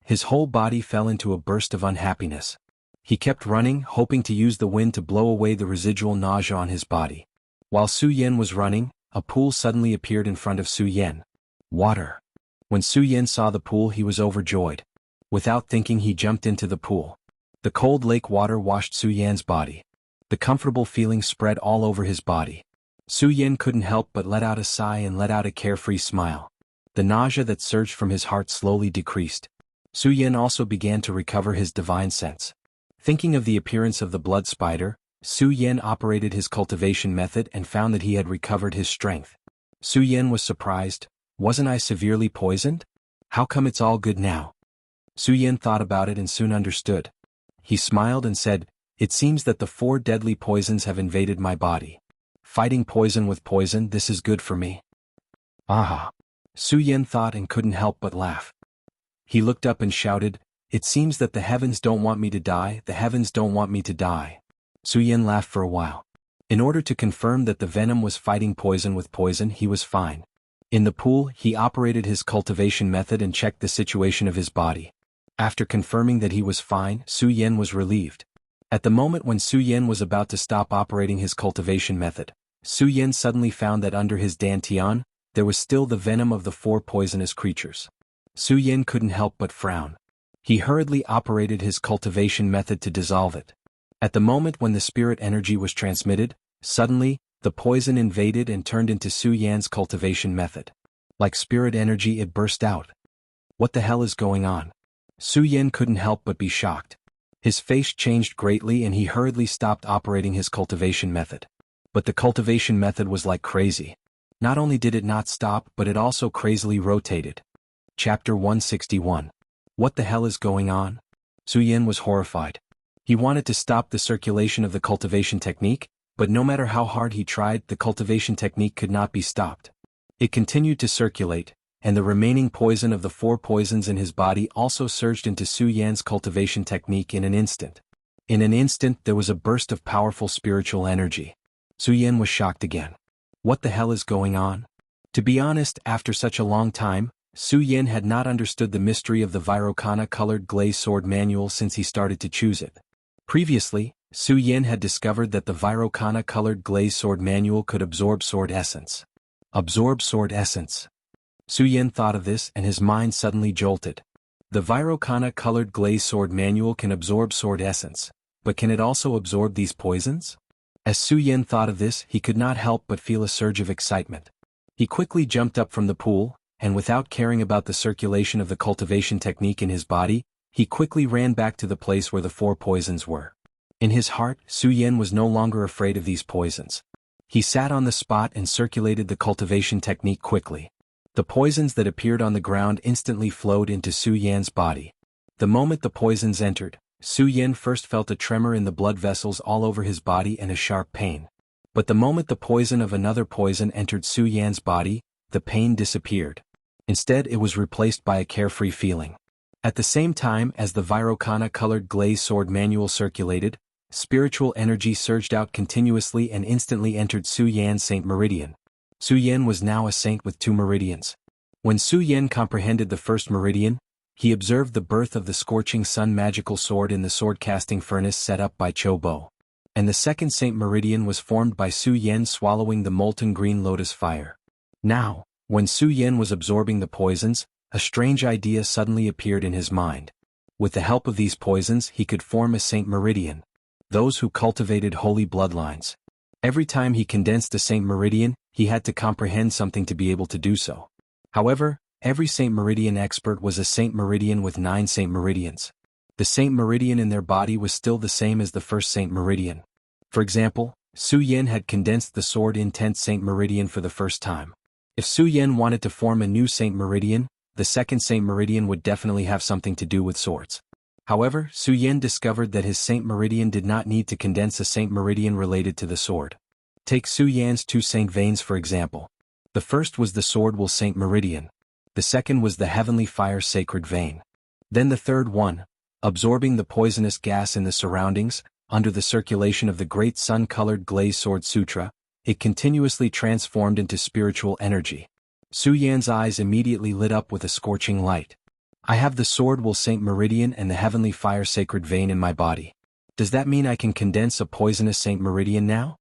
Speaker 1: His whole body fell into a burst of unhappiness. He kept running, hoping to use the wind to blow away the residual nausea on his body. While Su Yan was running, a pool suddenly appeared in front of Su Yan. Water. When Su Yan saw the pool he was overjoyed. Without thinking he jumped into the pool. The cold lake water washed Su Yan's body. The comfortable feeling spread all over his body. Su Yan couldn't help but let out a sigh and let out a carefree smile. The nausea that surged from his heart slowly decreased. Su Yan also began to recover his divine sense. Thinking of the appearance of the blood spider, Su Yan operated his cultivation method and found that he had recovered his strength. Su Yan was surprised. Wasn't I severely poisoned? How come it's all good now? Su Yan thought about it and soon understood. He smiled and said, "It seems that the 4 deadly poisons have invaded my body. Fighting poison with poison, this is good for me." Aha! Su Yan thought and couldn't help but laugh. He looked up and shouted, "It seems that the heavens don't want me to die, the heavens don't want me to die." Su Yan laughed for a while. In order to confirm that the venom was fighting poison with poison, he was fine. In the pool, he operated his cultivation method and checked the situation of his body. After confirming that he was fine, Su Yan was relieved. At the moment when Su Yan was about to stop operating his cultivation method, Su Yan suddenly found that under his dantian, there was still the venom of the 4 poisonous creatures. Su Yan couldn't help but frown. He hurriedly operated his cultivation method to dissolve it. At the moment when the spirit energy was transmitted, suddenly, the poison invaded and turned into Su Yan's cultivation method. Like spirit energy it burst out. What the hell is going on? Su Yan couldn't help but be shocked. His face changed greatly and he hurriedly stopped operating his cultivation method. But the cultivation method was like crazy. Not only did it not stop but it also crazily rotated. Chapter 161. What the hell is going on? Su Yan was horrified. He wanted to stop the circulation of the cultivation technique, but no matter how hard he tried, the cultivation technique could not be stopped. It continued to circulate, and the remaining poison of the 4 poisons in his body also surged into Su Yan's cultivation technique in an instant. In an instant there was a burst of powerful spiritual energy. Su Yan was shocked again. What the hell is going on? To be honest, after such a long time, Su Yan had not understood the mystery of the Virokana-colored glaze sword manual since he started to choose it. Previously, Su Yan had discovered that the Virokana-colored glaze sword manual could absorb sword essence. Absorb sword essence. Su Yan thought of this and his mind suddenly jolted. The Virokana-colored glaze sword manual can absorb sword essence, but can it also absorb these poisons? As Su Yan thought of this, he could not help but feel a surge of excitement. He quickly jumped up from the pool, and without caring about the circulation of the cultivation technique in his body, he quickly ran back to the place where the 4 poisons were. In his heart, Su Yan was no longer afraid of these poisons. He sat on the spot and circulated the cultivation technique quickly. The poisons that appeared on the ground instantly flowed into Su Yan's body. The moment the poisons entered, Su Yan first felt a tremor in the blood vessels all over his body and a sharp pain. But the moment the poison of another poison entered Su Yan's body, the pain disappeared. Instead, it was replaced by a carefree feeling. At the same time as the Virokana-colored glaze sword manual circulated, spiritual energy surged out continuously and instantly entered Su Yan's Saint Meridian. Su Yan was now a saint with 2 meridians. When Su Yan comprehended the first meridian, he observed the birth of the scorching sun magical sword in the sword-casting furnace set up by Cho Bo. And the second Saint Meridian was formed by Su Yan swallowing the molten green lotus fire. Now, when Su Yan was absorbing the poisons, a strange idea suddenly appeared in his mind. With the help of these poisons he could form a Saint Meridian. Those who cultivated holy bloodlines. Every time he condensed a Saint Meridian, he had to comprehend something to be able to do so. However, every Saint Meridian expert was a Saint Meridian with 9 Saint Meridians. The Saint Meridian in their body was still the same as the first Saint Meridian. For example, Su Yan had condensed the sword intense Saint Meridian for the first time. If Su Yan wanted to form a new Saint Meridian, the second Saint Meridian would definitely have something to do with swords. However, Su Yan discovered that his Saint Meridian did not need to condense a Saint Meridian related to the sword. Take Su Yan's 2 Saint Veins for example. The first was the Sword Will Saint Meridian. The second was the Heavenly Fire Sacred Vein. Then the third one, absorbing the poisonous gas in the surroundings, under the circulation of the Great Sun-Colored Glaze Sword Sutra, it continuously transformed into spiritual energy. Su Yan's eyes immediately lit up with a scorching light. I have the Sword Will Saint Meridian and the Heavenly Fire Sacred Vein in my body. Does that mean I can condense a poisonous Saint Meridian now?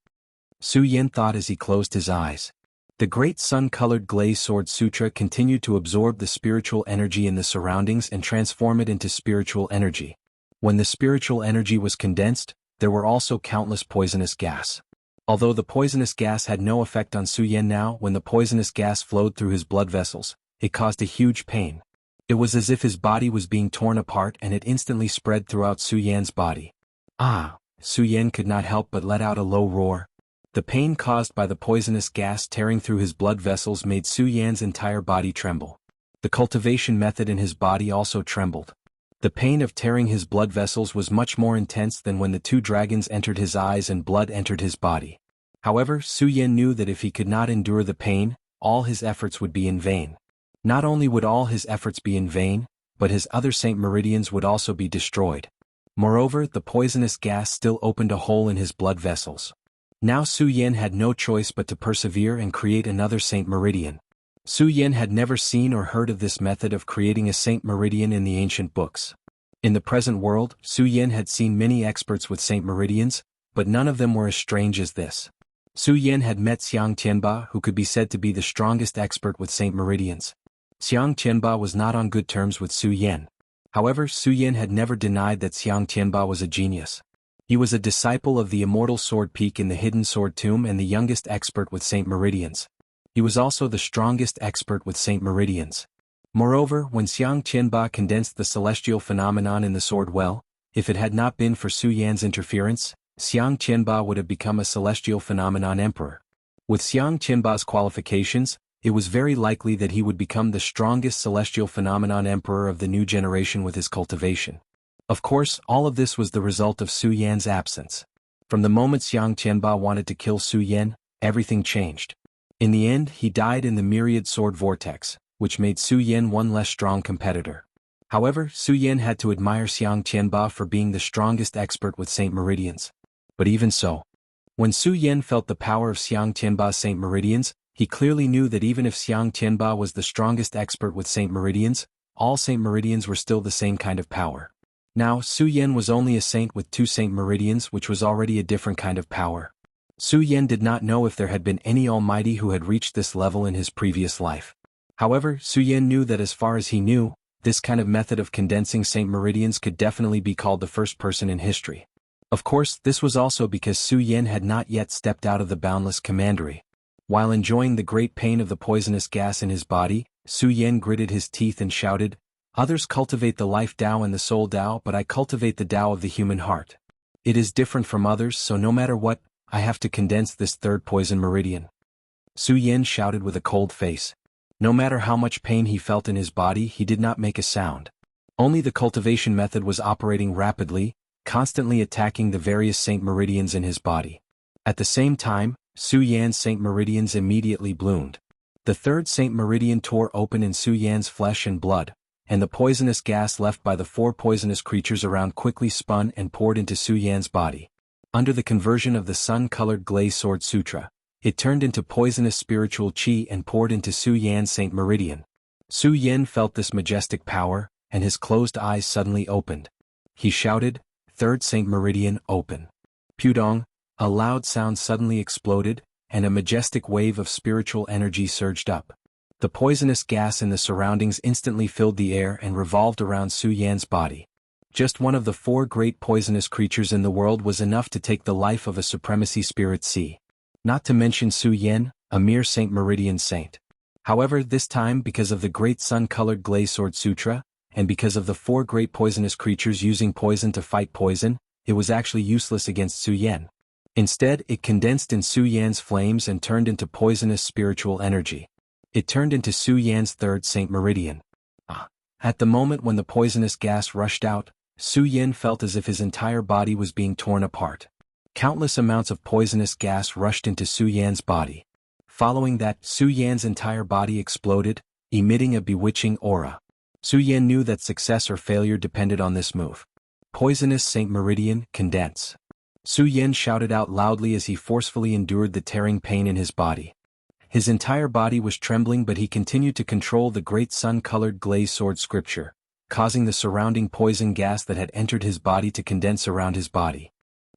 Speaker 1: Su Yan thought as he closed his eyes. The Great Sun-Colored Glaze Sword Sutra continued to absorb the spiritual energy in the surroundings and transform it into spiritual energy. When the spiritual energy was condensed, there were also countless poisonous gas. Although the poisonous gas had no effect on Su Yan now, when the poisonous gas flowed through his blood vessels, it caused a huge pain. It was as if his body was being torn apart and it instantly spread throughout Su Yan's body. Ah! Su Yan could not help but let out a low roar. The pain caused by the poisonous gas tearing through his blood vessels made Su Yan's entire body tremble. The cultivation method in his body also trembled. The pain of tearing his blood vessels was much more intense than when the 2 dragons entered his eyes and blood entered his body. However, Su Yan knew that if he could not endure the pain, all his efforts would be in vain. Not only would all his efforts be in vain, but his other Saint Meridians would also be destroyed. Moreover, the poisonous gas still opened a hole in his blood vessels. Now Su Yan had no choice but to persevere and create another Saint Meridian. Su Yan had never seen or heard of this method of creating a Saint Meridian in the ancient books. In the present world, Su Yan had seen many experts with Saint Meridians, but none of them were as strange as this. Su Yan had met Xiang Tianba, who could be said to be the strongest expert with Saint Meridians. Xiang Tianba was not on good terms with Su Yan. However, Su Yan had never denied that Xiang Tianba was a genius. He was a disciple of the immortal sword peak in the hidden sword tomb and the youngest expert with Saint Meridians. He was also the strongest expert with Saint Meridians. Moreover, when Xiang Tianba condensed the celestial phenomenon in the sword well, if it had not been for Su Yan's interference, Xiang Tianba would have become a celestial phenomenon emperor. With Xiang Tianba's qualifications, it was very likely that he would become the strongest celestial phenomenon emperor of the new generation with his cultivation. Of course, all of this was the result of Su Yan's absence. From the moment Xiang Tianba wanted to kill Su Yan, everything changed. In the end, he died in the myriad sword vortex, which made Su Yan one less strong competitor. However, Su Yan had to admire Xiang Tianba for being the strongest expert with Saint Meridians. But even so, when Su Yan felt the power of Xiang Tianba's Saint Meridians, he clearly knew that even if Xiang Tianba was the strongest expert with Saint Meridians, all Saint Meridians were still the same kind of power. Now, Su Yan was only a saint with 2 Saint Meridians, which was already a different kind of power. Su Yan did not know if there had been any almighty who had reached this level in his previous life. However, Su Yan knew that as far as he knew, this kind of method of condensing Saint Meridians could definitely be called the first person in history. Of course, this was also because Su Yan had not yet stepped out of the boundless commandery. While enjoying the great pain of the poisonous gas in his body, Su Yan gritted his teeth and shouted, "Others cultivate the life Tao and the soul Tao, but I cultivate the Tao of the human heart. It is different from others, so no matter what, I have to condense this third poison meridian." Su Yan shouted with a cold face. No matter how much pain he felt in his body, he did not make a sound. Only the cultivation method was operating rapidly, constantly attacking the various Saint Meridians in his body. At the same time, Su Yan's Saint Meridians immediately bloomed. The third Saint Meridian tore open in Su Yan's flesh and blood, and the poisonous gas left by the 4 poisonous creatures around quickly spun and poured into Su Yan's body. Under the conversion of the sun-colored glaze sword sutra, it turned into poisonous spiritual qi and poured into Su Yan's Saint Meridian. Su Yan felt this majestic power, and his closed eyes suddenly opened. He shouted, "Third Saint Meridian, open." Pudong, a loud sound suddenly exploded, and a majestic wave of spiritual energy surged up. The poisonous gas in the surroundings instantly filled the air and revolved around Su Yan's body. Just one of the 4 great poisonous creatures in the world was enough to take the life of a supremacy spirit sea. Not to mention Su Yan, a mere Saint Meridian saint. However, this time because of the great sun-colored glaze sword sutra, and because of the 4 great poisonous creatures using poison to fight poison, it was actually useless against Su Yan. Instead, it condensed in Su Yan's flames and turned into poisonous spiritual energy. It turned into Su Yan's third Saint Meridian. At the moment when the poisonous gas rushed out, Su Yan felt as if his entire body was being torn apart. Countless amounts of poisonous gas rushed into Su Yan's body. Following that, Su Yan's entire body exploded, emitting a bewitching aura. Su Yan knew that success or failure depended on this move. Poisonous Saint Meridian, condense. Su Yan shouted out loudly as he forcefully endured the tearing pain in his body. His entire body was trembling, but he continued to control the great sun-colored glaze sword scripture, causing the surrounding poison gas that had entered his body to condense around his body.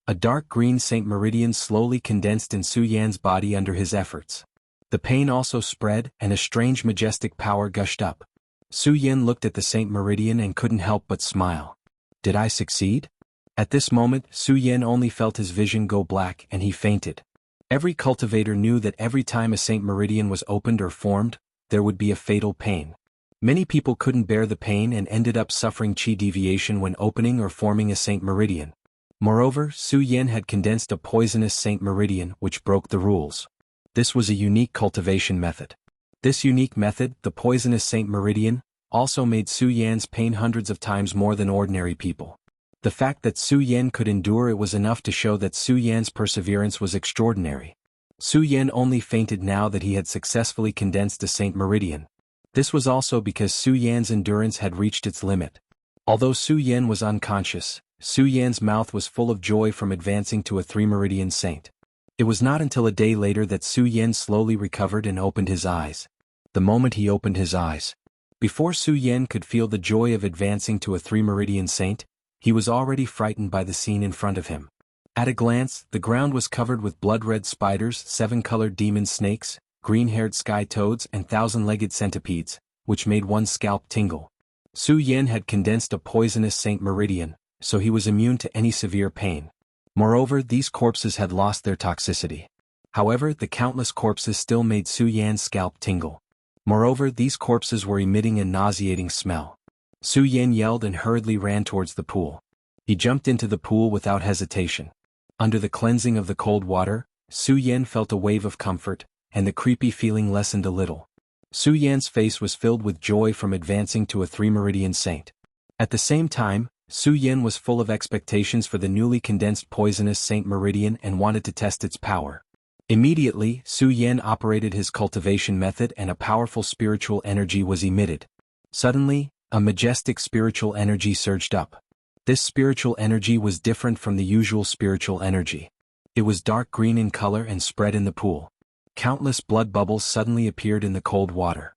Speaker 1: A dark green Saint Meridian slowly condensed in Su Yan's body under his efforts. The pain also spread, and a strange majestic power gushed up. Su Yan looked at the Saint Meridian and couldn't help but smile. Did I succeed? At this moment, Su Yan only felt his vision go black and he fainted. Every cultivator knew that every time a Saint Meridian was opened or formed, there would be a fatal pain. Many people couldn't bear the pain and ended up suffering qi deviation when opening or forming a Saint Meridian. Moreover, Su Yan had condensed a poisonous Saint Meridian which broke the rules. This was a unique cultivation method. This unique method, the poisonous Saint Meridian, also made Su Yan's pain hundreds of times more than ordinary people. The fact that Su Yan could endure it was enough to show that Su Yan's perseverance was extraordinary. Su Yan only fainted now that he had successfully condensed a Saint Meridian. This was also because Su Yan's endurance had reached its limit. Although Su Yan was unconscious, Su Yan's mouth was full of joy from advancing to a 3-meridian saint. It was not until a day later that Su Yan slowly recovered and opened his eyes. The moment he opened his eyes, before Su Yan could feel the joy of advancing to a 3-meridian saint, he was already frightened by the scene in front of him. At a glance, the ground was covered with blood-red spiders, 7-colored demon snakes, green-haired sky toads and 1,000-legged centipedes, which made one's scalp tingle. Su Yan had condensed a poisonous Saint Meridian, so he was immune to any severe pain. Moreover, these corpses had lost their toxicity. However, the countless corpses still made Su Yan's scalp tingle. Moreover, these corpses were emitting a nauseating smell. Su Yan yelled and hurriedly ran towards the pool. He jumped into the pool without hesitation. Under the cleansing of the cold water, Su Yan felt a wave of comfort, and the creepy feeling lessened a little. Su Yan's face was filled with joy from advancing to a 3-meridian saint. At the same time, Su Yan was full of expectations for the newly condensed poisonous Saint Meridian and wanted to test its power. Immediately, Su Yan operated his cultivation method and a powerful spiritual energy was emitted. Suddenly, a majestic spiritual energy surged up. This spiritual energy was different from the usual spiritual energy. It was dark green in color and spread in the pool. Countless blood bubbles suddenly appeared in the cold water.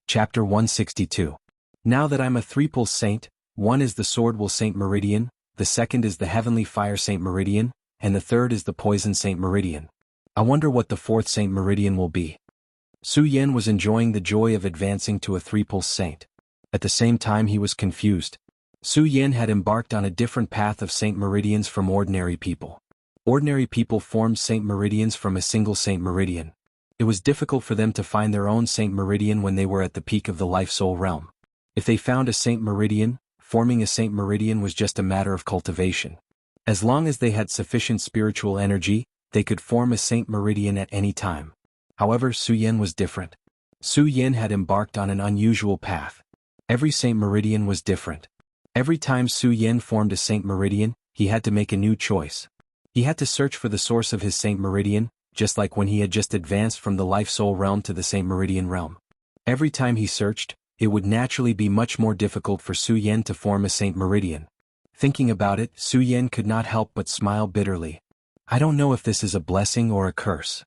Speaker 1: Chapter 162. Now that I'm a three-pulse saint, one is the sword will Saint Meridian, the second is the heavenly fire Saint Meridian, and the third is the poison Saint Meridian. I wonder what the fourth Saint Meridian will be. Su Yan was enjoying the joy of advancing to a three-pulse saint. At the same time he was confused. Su Yan had embarked on a different path of Saint Meridians from ordinary people. Ordinary people formed Saint Meridians from a single Saint Meridian. It was difficult for them to find their own Saint Meridian when they were at the peak of the life-soul realm. If they found a Saint Meridian, forming a Saint Meridian was just a matter of cultivation. As long as they had sufficient spiritual energy, they could form a Saint Meridian at any time. However, Su Yan was different. Su Yan had embarked on an unusual path. Every Saint Meridian was different. Every time Su Yan formed a Saint Meridian, he had to make a new choice. He had to search for the source of his Saint Meridian, just like when he had just advanced from the life-soul realm to the Saint Meridian realm. Every time he searched, it would naturally be much more difficult for Su Yan to form a Saint Meridian. Thinking about it, Su Yan could not help but smile bitterly. I don't know if this is a blessing or a curse.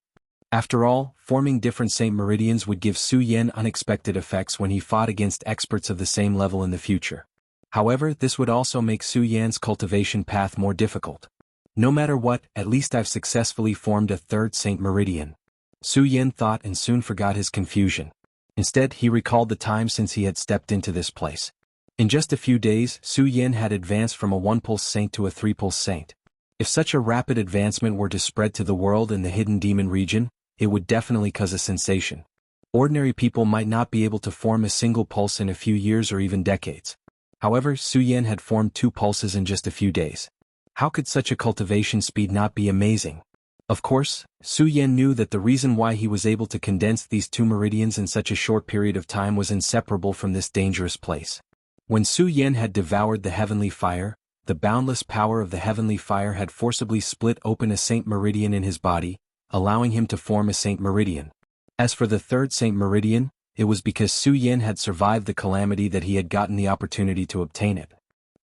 Speaker 1: After all, forming different Saint Meridians would give Su Yan unexpected effects when he fought against experts of the same level in the future. However, this would also make Su Yan's cultivation path more difficult. No matter what, at least I've successfully formed a third Saint Meridian. Su Yan thought and soon forgot his confusion. Instead, he recalled the time since he had stepped into this place. In just a few days, Su Yan had advanced from a one-pulse saint to a three-pulse saint. If such a rapid advancement were to spread to the world in the hidden demon region, it would definitely cause a sensation. Ordinary people might not be able to form a single pulse in a few years or even decades. However, Su Yan had formed 2 pulses in just a few days. How could such a cultivation speed not be amazing? Of course, Su Yan knew that the reason why he was able to condense these 2 meridians in such a short period of time was inseparable from this dangerous place. When Su Yan had devoured the heavenly fire, the boundless power of the heavenly fire had forcibly split open a Saint Meridian in his body, allowing him to form a Saint Meridian. As for the third Saint Meridian, it was because Su Yan had survived the calamity that he had gotten the opportunity to obtain it.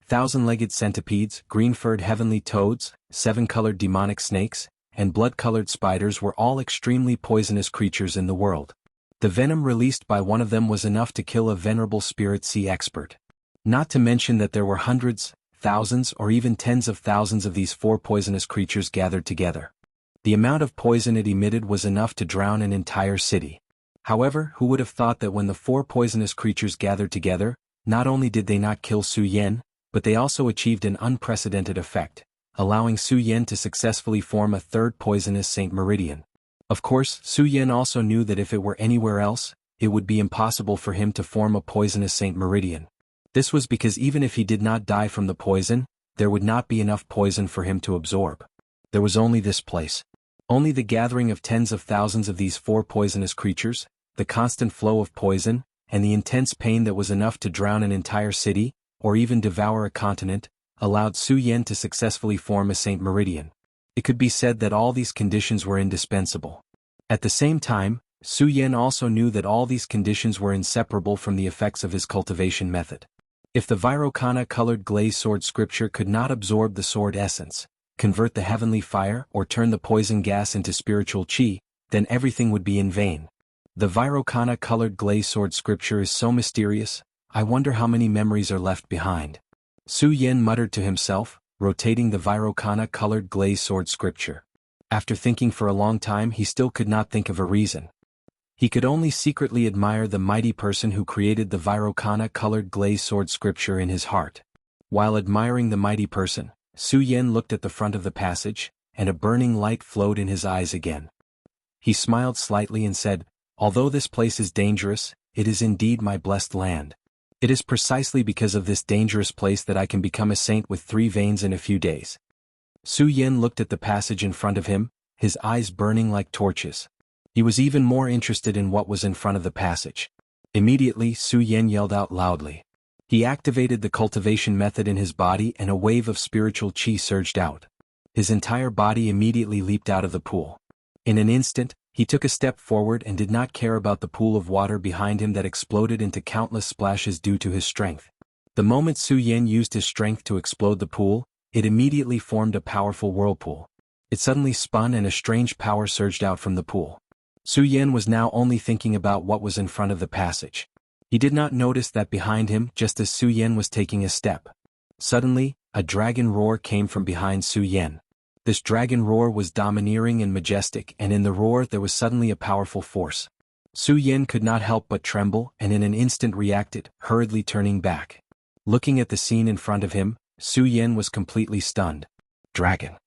Speaker 1: 1,000-legged centipedes, green-furred heavenly toads, 7-colored demonic snakes, and blood-colored spiders were all extremely poisonous creatures in the world. The venom released by one of them was enough to kill a venerable spirit sea expert. Not to mention that there were hundreds, thousands or even tens of thousands of these 4 poisonous creatures gathered together. The amount of poison it emitted was enough to drown an entire city. However, who would have thought that when the 4 poisonous creatures gathered together, not only did they not kill Su Yan, but they also achieved an unprecedented effect, allowing Su Yan to successfully form a third poisonous Saint Meridian. Of course, Su Yan also knew that if it were anywhere else, it would be impossible for him to form a poisonous Saint Meridian. This was because even if he did not die from the poison, there would not be enough poison for him to absorb. There was only this place. Only the gathering of tens of thousands of these 4 poisonous creatures, the constant flow of poison, and the intense pain that was enough to drown an entire city, or even devour a continent, allowed Su Yan to successfully form a Saint Meridian. It could be said that all these conditions were indispensable. At the same time, Su Yan also knew that all these conditions were inseparable from the effects of his cultivation method. If the Vairocana-colored glaze sword scripture could not absorb the sword essence, convert the heavenly fire or turn the poison gas into spiritual chi, then everything would be in vain. The Vairocana-colored glaze sword scripture is so mysterious, I wonder how many memories are left behind. Su Yan muttered to himself, rotating the Vairocana-colored glaze sword scripture. After thinking for a long time he still could not think of a reason. He could only secretly admire the mighty person who created the Vairocana-colored glaze sword scripture in his heart. While admiring the mighty person, Su Yan looked at the front of the passage, and a burning light flowed in his eyes again. He smiled slightly and said, "Although this place is dangerous, it is indeed my blessed land. It is precisely because of this dangerous place that I can become a saint with 3 veins in a few days." Su Yan looked at the passage in front of him, his eyes burning like torches. He was even more interested in what was in front of the passage. Immediately, Su Yan yelled out loudly. He activated the cultivation method in his body and a wave of spiritual chi surged out. His entire body immediately leaped out of the pool. In an instant, he took a step forward and did not care about the pool of water behind him that exploded into countless splashes due to his strength. The moment Su Yan used his strength to explode the pool, it immediately formed a powerful whirlpool. It suddenly spun and a strange power surged out from the pool. Su Yan was now only thinking about what was in front of the passage. He did not notice that behind him, just as Su Yan was taking a step, suddenly, a dragon roar came from behind Su Yan. This dragon roar was domineering and majestic, and in the roar there was suddenly a powerful force. Su Yan could not help but tremble and in an instant reacted, hurriedly turning back. Looking at the scene in front of him, Su Yan was completely stunned. Dragon.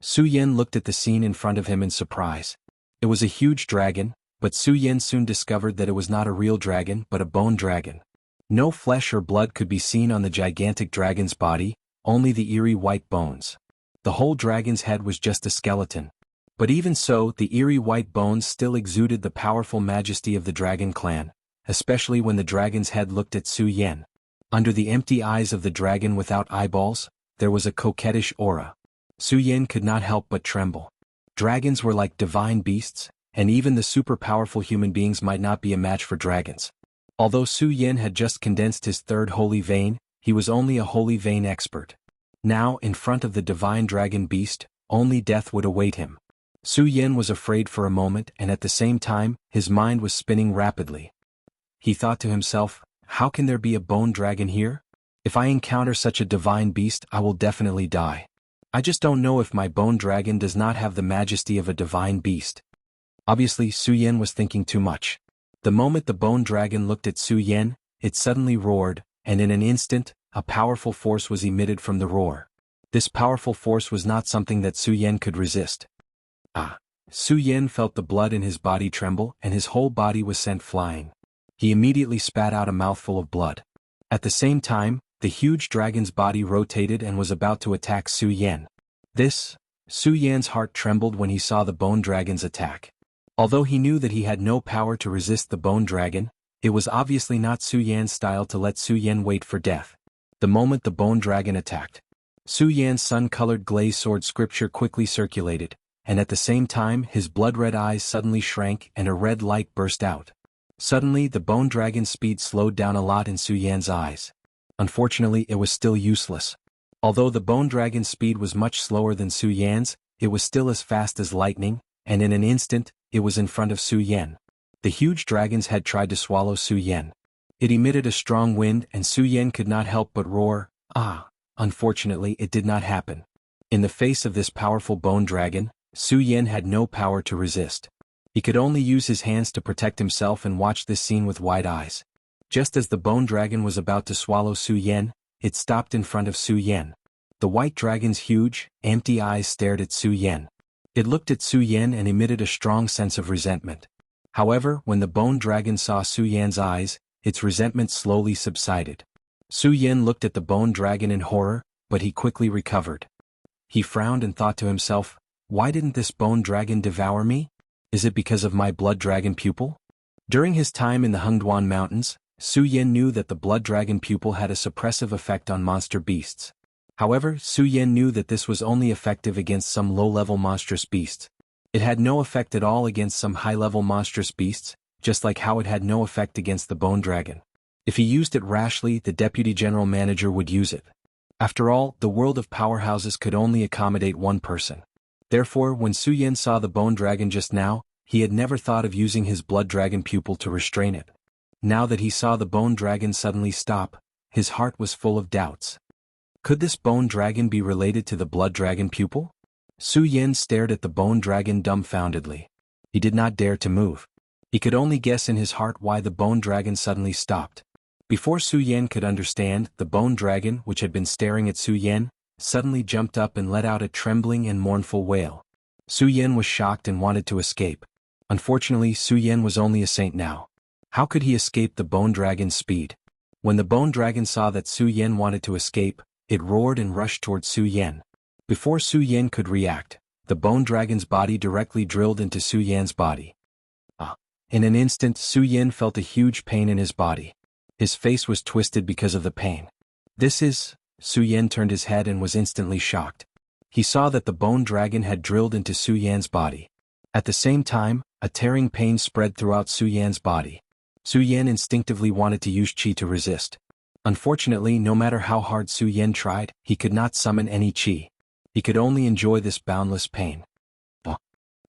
Speaker 1: Su Yan looked at the scene in front of him in surprise. It was a huge dragon, but Su Yan soon discovered that it was not a real dragon but a bone dragon. No flesh or blood could be seen on the gigantic dragon's body, only the eerie white bones. The whole dragon's head was just a skeleton. But even so, the eerie white bones still exuded the powerful majesty of the dragon clan, especially when the dragon's head looked at Su Yan. Under the empty eyes of the dragon without eyeballs, there was a coquettish aura. Su Yan could not help but tremble. Dragons were like divine beasts, and even the super-powerful human beings might not be a match for dragons. Although Su Yan had just condensed his third holy vein, he was only a holy vein expert. Now, in front of the divine dragon beast, only death would await him. Su Yan was afraid for a moment and at the same time, his mind was spinning rapidly. He thought to himself, how can there be a bone dragon here? If I encounter such a divine beast, I will definitely die. I just don't know if my bone dragon does not have the majesty of a divine beast. Obviously, Su Yan was thinking too much. The moment the bone dragon looked at Su Yan, it suddenly roared, and in an instant, a powerful force was emitted from the roar. This powerful force was not something that Su Yan could resist. Su Yan felt the blood in his body tremble and his whole body was sent flying. He immediately spat out a mouthful of blood. At the same time, the huge dragon's body rotated and was about to attack Su Yan. Su Yan's heart trembled when he saw the bone dragon's attack. Although he knew that he had no power to resist the bone dragon, it was obviously not Su Yan's style to let Su Yan wait for death. The moment the bone dragon attacked, Su Yan's sun-colored glazed sword scripture quickly circulated, and at the same time his blood-red eyes suddenly shrank and a red light burst out. Suddenly the bone dragon's speed slowed down a lot in Su Yan's eyes. Unfortunately, it was still useless. Although the bone dragon's speed was much slower than Su Yan's, it was still as fast as lightning, and in an instant, it was in front of Su Yan. The huge dragon's head tried to swallow Su Yan. It emitted a strong wind and Su Yan could not help but roar, ah! Unfortunately, it did not happen. In the face of this powerful bone dragon, Su Yan had no power to resist. He could only use his hands to protect himself and watch this scene with wide eyes. Just as the bone dragon was about to swallow Su Yan, it stopped in front of Su Yan. The white dragon's huge, empty eyes stared at Su Yan. It looked at Su Yan and emitted a strong sense of resentment. However, when the bone dragon saw Su Yan's eyes, its resentment slowly subsided. Su Yan looked at the bone dragon in horror, but he quickly recovered. He frowned and thought to himself, why didn't this bone dragon devour me? Is it because of my blood dragon pupil? During his time in the Hengduan Mountains, Su Yan knew that the blood dragon pupil had a suppressive effect on monster beasts. However, Su Yan knew that this was only effective against some low-level monstrous beasts. It had no effect at all against some high-level monstrous beasts, just like how it had no effect against the bone dragon. If he used it rashly, the deputy general manager would use it. After all, the world of powerhouses could only accommodate one person. Therefore, when Su Yan saw the bone dragon just now, he had never thought of using his blood dragon pupil to restrain it. Now that he saw the bone dragon suddenly stop, his heart was full of doubts. Could this bone dragon be related to the blood dragon pupil? Su Yan stared at the bone dragon dumbfoundedly. He did not dare to move. He could only guess in his heart why the bone dragon suddenly stopped. Before Su Yan could understand, the bone dragon, which had been staring at Su Yan, suddenly jumped up and let out a trembling and mournful wail. Su Yan was shocked and wanted to escape. Unfortunately, Su Yan was only a saint now. How could he escape the bone dragon's speed? When the bone dragon saw that Su Yan wanted to escape, it roared and rushed towards Su Yan. Before Su Yan could react, the bone dragon's body directly drilled into Su Yan's body. In an instant, Su Yan felt a huge pain in his body. His face was twisted because of the pain. Su Yan turned his head and was instantly shocked. He saw that the bone dragon had drilled into Su Yan's body. At the same time, a tearing pain spread throughout Su Yan's body. Su Yan instinctively wanted to use qi to resist. Unfortunately, no matter how hard Su Yan tried, he could not summon any qi. He could only enjoy this boundless pain.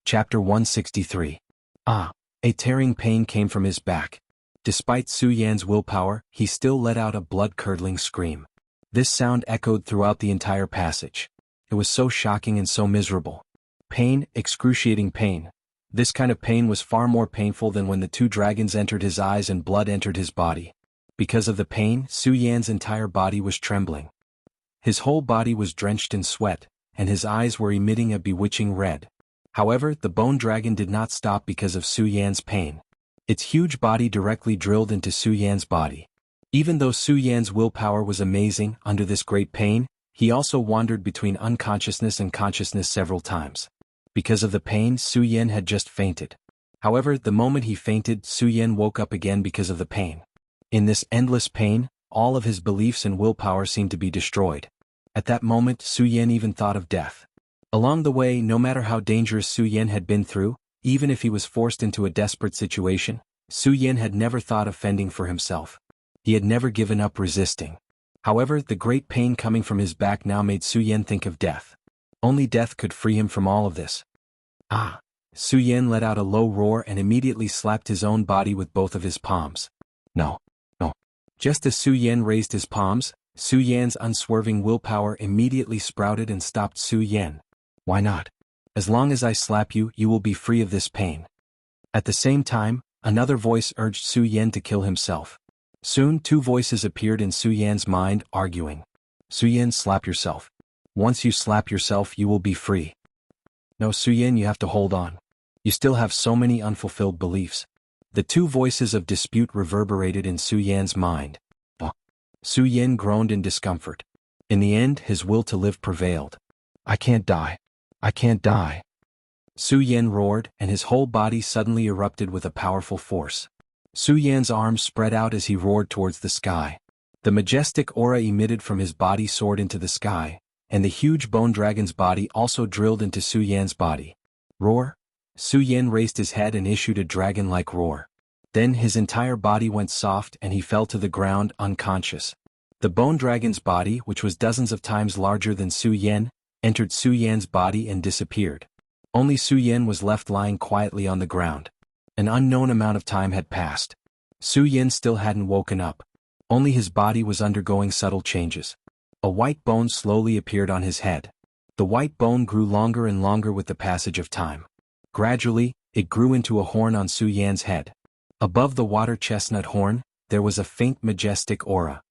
Speaker 1: Chapter 163. A tearing pain came from his back. Despite Su Yan's willpower, he still let out a blood-curdling scream. This sound echoed throughout the entire passage. It was so shocking and so miserable. Pain, excruciating pain. This kind of pain was far more painful than when the two dragons entered his eyes and blood entered his body. Because of the pain, Su Yan's entire body was trembling. His whole body was drenched in sweat, and his eyes were emitting a bewitching red. However, the bone dragon did not stop because of Su Yan's pain. Its huge body directly drilled into Su Yan's body. Even though Su Yan's willpower was amazing, under this great pain, he also wandered between unconsciousness and consciousness several times. Because of the pain, Su Yan had just fainted. However, the moment he fainted, Su Yan woke up again because of the pain. In this endless pain, all of his beliefs and willpower seemed to be destroyed. At that moment, Su Yan even thought of death. Along the way, no matter how dangerous Su Yan had been through, even if he was forced into a desperate situation, Su Yan had never thought of fending for himself. He had never given up resisting. However, the great pain coming from his back now made Su Yan think of death. Only death could free him from all of this. Su Yan let out a low roar and immediately slapped his own body with both of his palms. No. Just as Su Yan raised his palms, Su Yan's unswerving willpower immediately sprouted and stopped Su Yan. Why not? As long as I slap you, you will be free of this pain. At the same time, another voice urged Su Yan to kill himself. Soon, two voices appeared in Su Yan's mind, arguing. Su Yan, slap yourself. Once you slap yourself, you will be free. No, Su Yan, you have to hold on. You still have so many unfulfilled beliefs. The two voices of dispute reverberated in Su Yan's mind. Su Yan groaned in discomfort. In the end, his will to live prevailed. I can't die. I can't die. Su Yan roared, and his whole body suddenly erupted with a powerful force. Su Yan's arms spread out as he roared towards the sky. The majestic aura emitted from his body soared into the sky, and the huge bone dragon's body also drilled into Su Yan's body. Roar! Su Yan raised his head and issued a dragon-like roar. Then his entire body went soft and he fell to the ground unconscious. The bone dragon's body, which was dozens of times larger than Su Yan, entered Su Yan's body and disappeared. Only Su Yan was left lying quietly on the ground. An unknown amount of time had passed. Su Yan still hadn't woken up. Only his body was undergoing subtle changes. A white bone slowly appeared on his head. The white bone grew longer and longer with the passage of time. Gradually, it grew into a horn on Su Yan's head. Above the water chestnut horn, there was a faint majestic aura.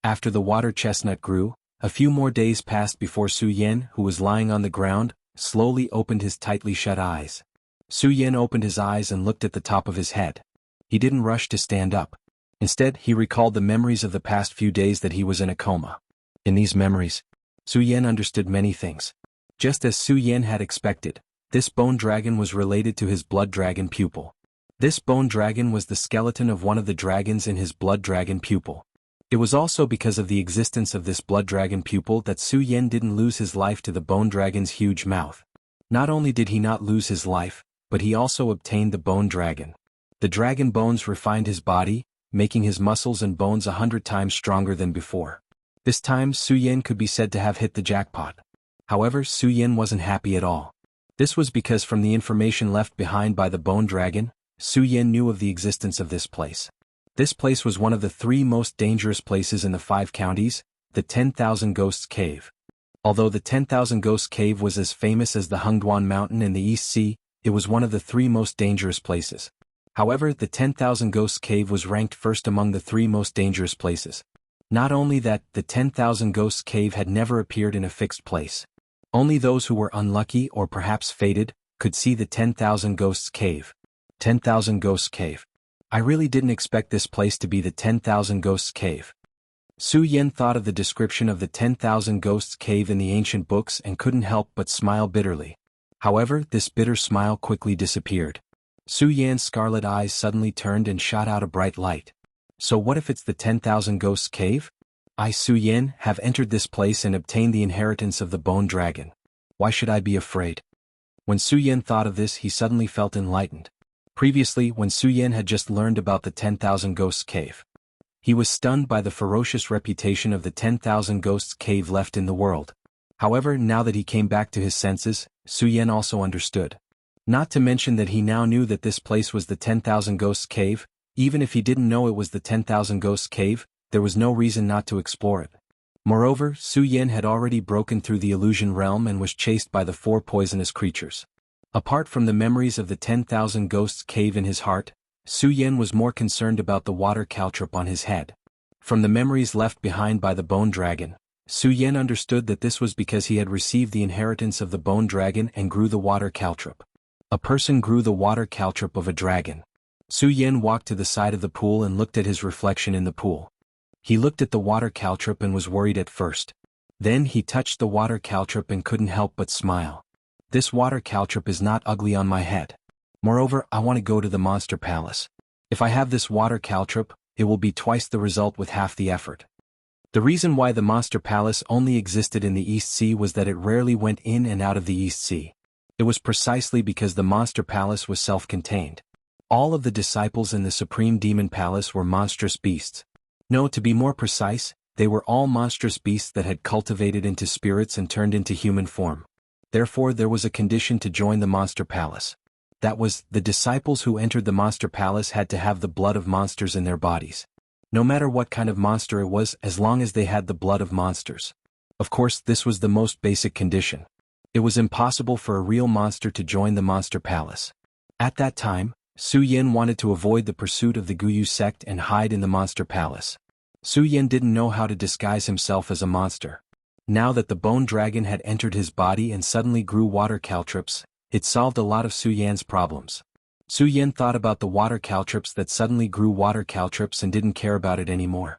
Speaker 1: After the water chestnut grew, a few more days passed before Su Yan, who was lying on the ground, slowly opened his tightly shut eyes. Su Yan opened his eyes and looked at the top of his head. He didn't rush to stand up. Instead, he recalled the memories of the past few days that he was in a coma. In these memories, Su Yan understood many things. Just as Su Yan had expected, this bone dragon was related to his blood dragon pupil. This bone dragon was the skeleton of one of the dragons in his blood dragon pupil. It was also because of the existence of this blood dragon pupil that Su Yan didn't lose his life to the bone dragon's huge mouth. Not only did he not lose his life, but he also obtained the bone dragon. The dragon bones refined his body, making his muscles and bones 100 times stronger than before. This time Su Yan could be said to have hit the jackpot. However, Su Yan wasn't happy at all. This was because from the information left behind by the bone dragon, Su Yan knew of the existence of this place. This place was one of the 3 most dangerous places in the 5 counties, the 10,000 Ghosts Cave. Although the 10,000 Ghosts Cave was as famous as the Hengduan Mountain in the East Sea, it was one of the 3 most dangerous places. However, the 10,000 Ghosts Cave was ranked first among the 3 most dangerous places. Not only that, the 10,000 Ghosts Cave had never appeared in a fixed place. Only those who were unlucky or perhaps fated could see the 10,000 Ghosts Cave. 10,000 Ghosts Cave. I really didn't expect this place to be the 10,000 Ghosts Cave. Su Yan thought of the description of the 10,000 Ghosts Cave in the ancient books and couldn't help but smile bitterly. However, this bitter smile quickly disappeared. Su Yan's scarlet eyes suddenly turned and shot out a bright light. So what if it's the 10,000 Ghosts Cave? I, Su Yan, have entered this place and obtained the inheritance of the bone dragon. Why should I be afraid? When Su Yan thought of this, he suddenly felt enlightened. Previously, when Su Yan had just learned about the 10,000 Ghosts Cave, he was stunned by the ferocious reputation of the 10,000 Ghosts Cave left in the world. However, now that he came back to his senses, Su Yan also understood. Not to mention that he now knew that this place was the 10,000 Ghosts Cave. Even if he didn't know it was the 10,000 Ghosts Cave, there was no reason not to explore it. Moreover, Su Yan had already broken through the illusion realm and was chased by the 4 poisonous creatures. Apart from the memories of the 10,000 Ghosts Cave in his heart, Su Yan was more concerned about the water caltrop on his head. From the memories left behind by the bone dragon, Su Yan understood that this was because he had received the inheritance of the bone dragon and grew the water caltrop. A person grew the water caltrop of a dragon. Su Yan walked to the side of the pool and looked at his reflection in the pool. He looked at the water caltrop and was worried at first. Then he touched the water caltrop and couldn't help but smile. This water caltrop is not ugly on my head. Moreover, I want to go to the monster palace. If I have this water caltrop, it will be twice the result with half the effort. The reason why the monster palace only existed in the East Sea was that it rarely went in and out of the East Sea. It was precisely because the monster palace was self-contained. All of the disciples in the Supreme Demon Palace were monstrous beasts. No, to be more precise, they were all monstrous beasts that had cultivated into spirits and turned into human form. Therefore, there was a condition to join the monster palace. That was, the disciples who entered the monster palace had to have the blood of monsters in their bodies. No matter what kind of monster it was, as long as they had the blood of monsters. Of course, this was the most basic condition. It was impossible for a real monster to join the monster palace. At that time, Su Yan wanted to avoid the pursuit of the Guyu sect and hide in the monster palace. Su Yan didn't know how to disguise himself as a monster. Now that the bone dragon had entered his body and suddenly grew water caltrops, it solved a lot of Su Yan's problems. Su Yan thought about the water caltrops that suddenly grew water caltrops and didn't care about it anymore.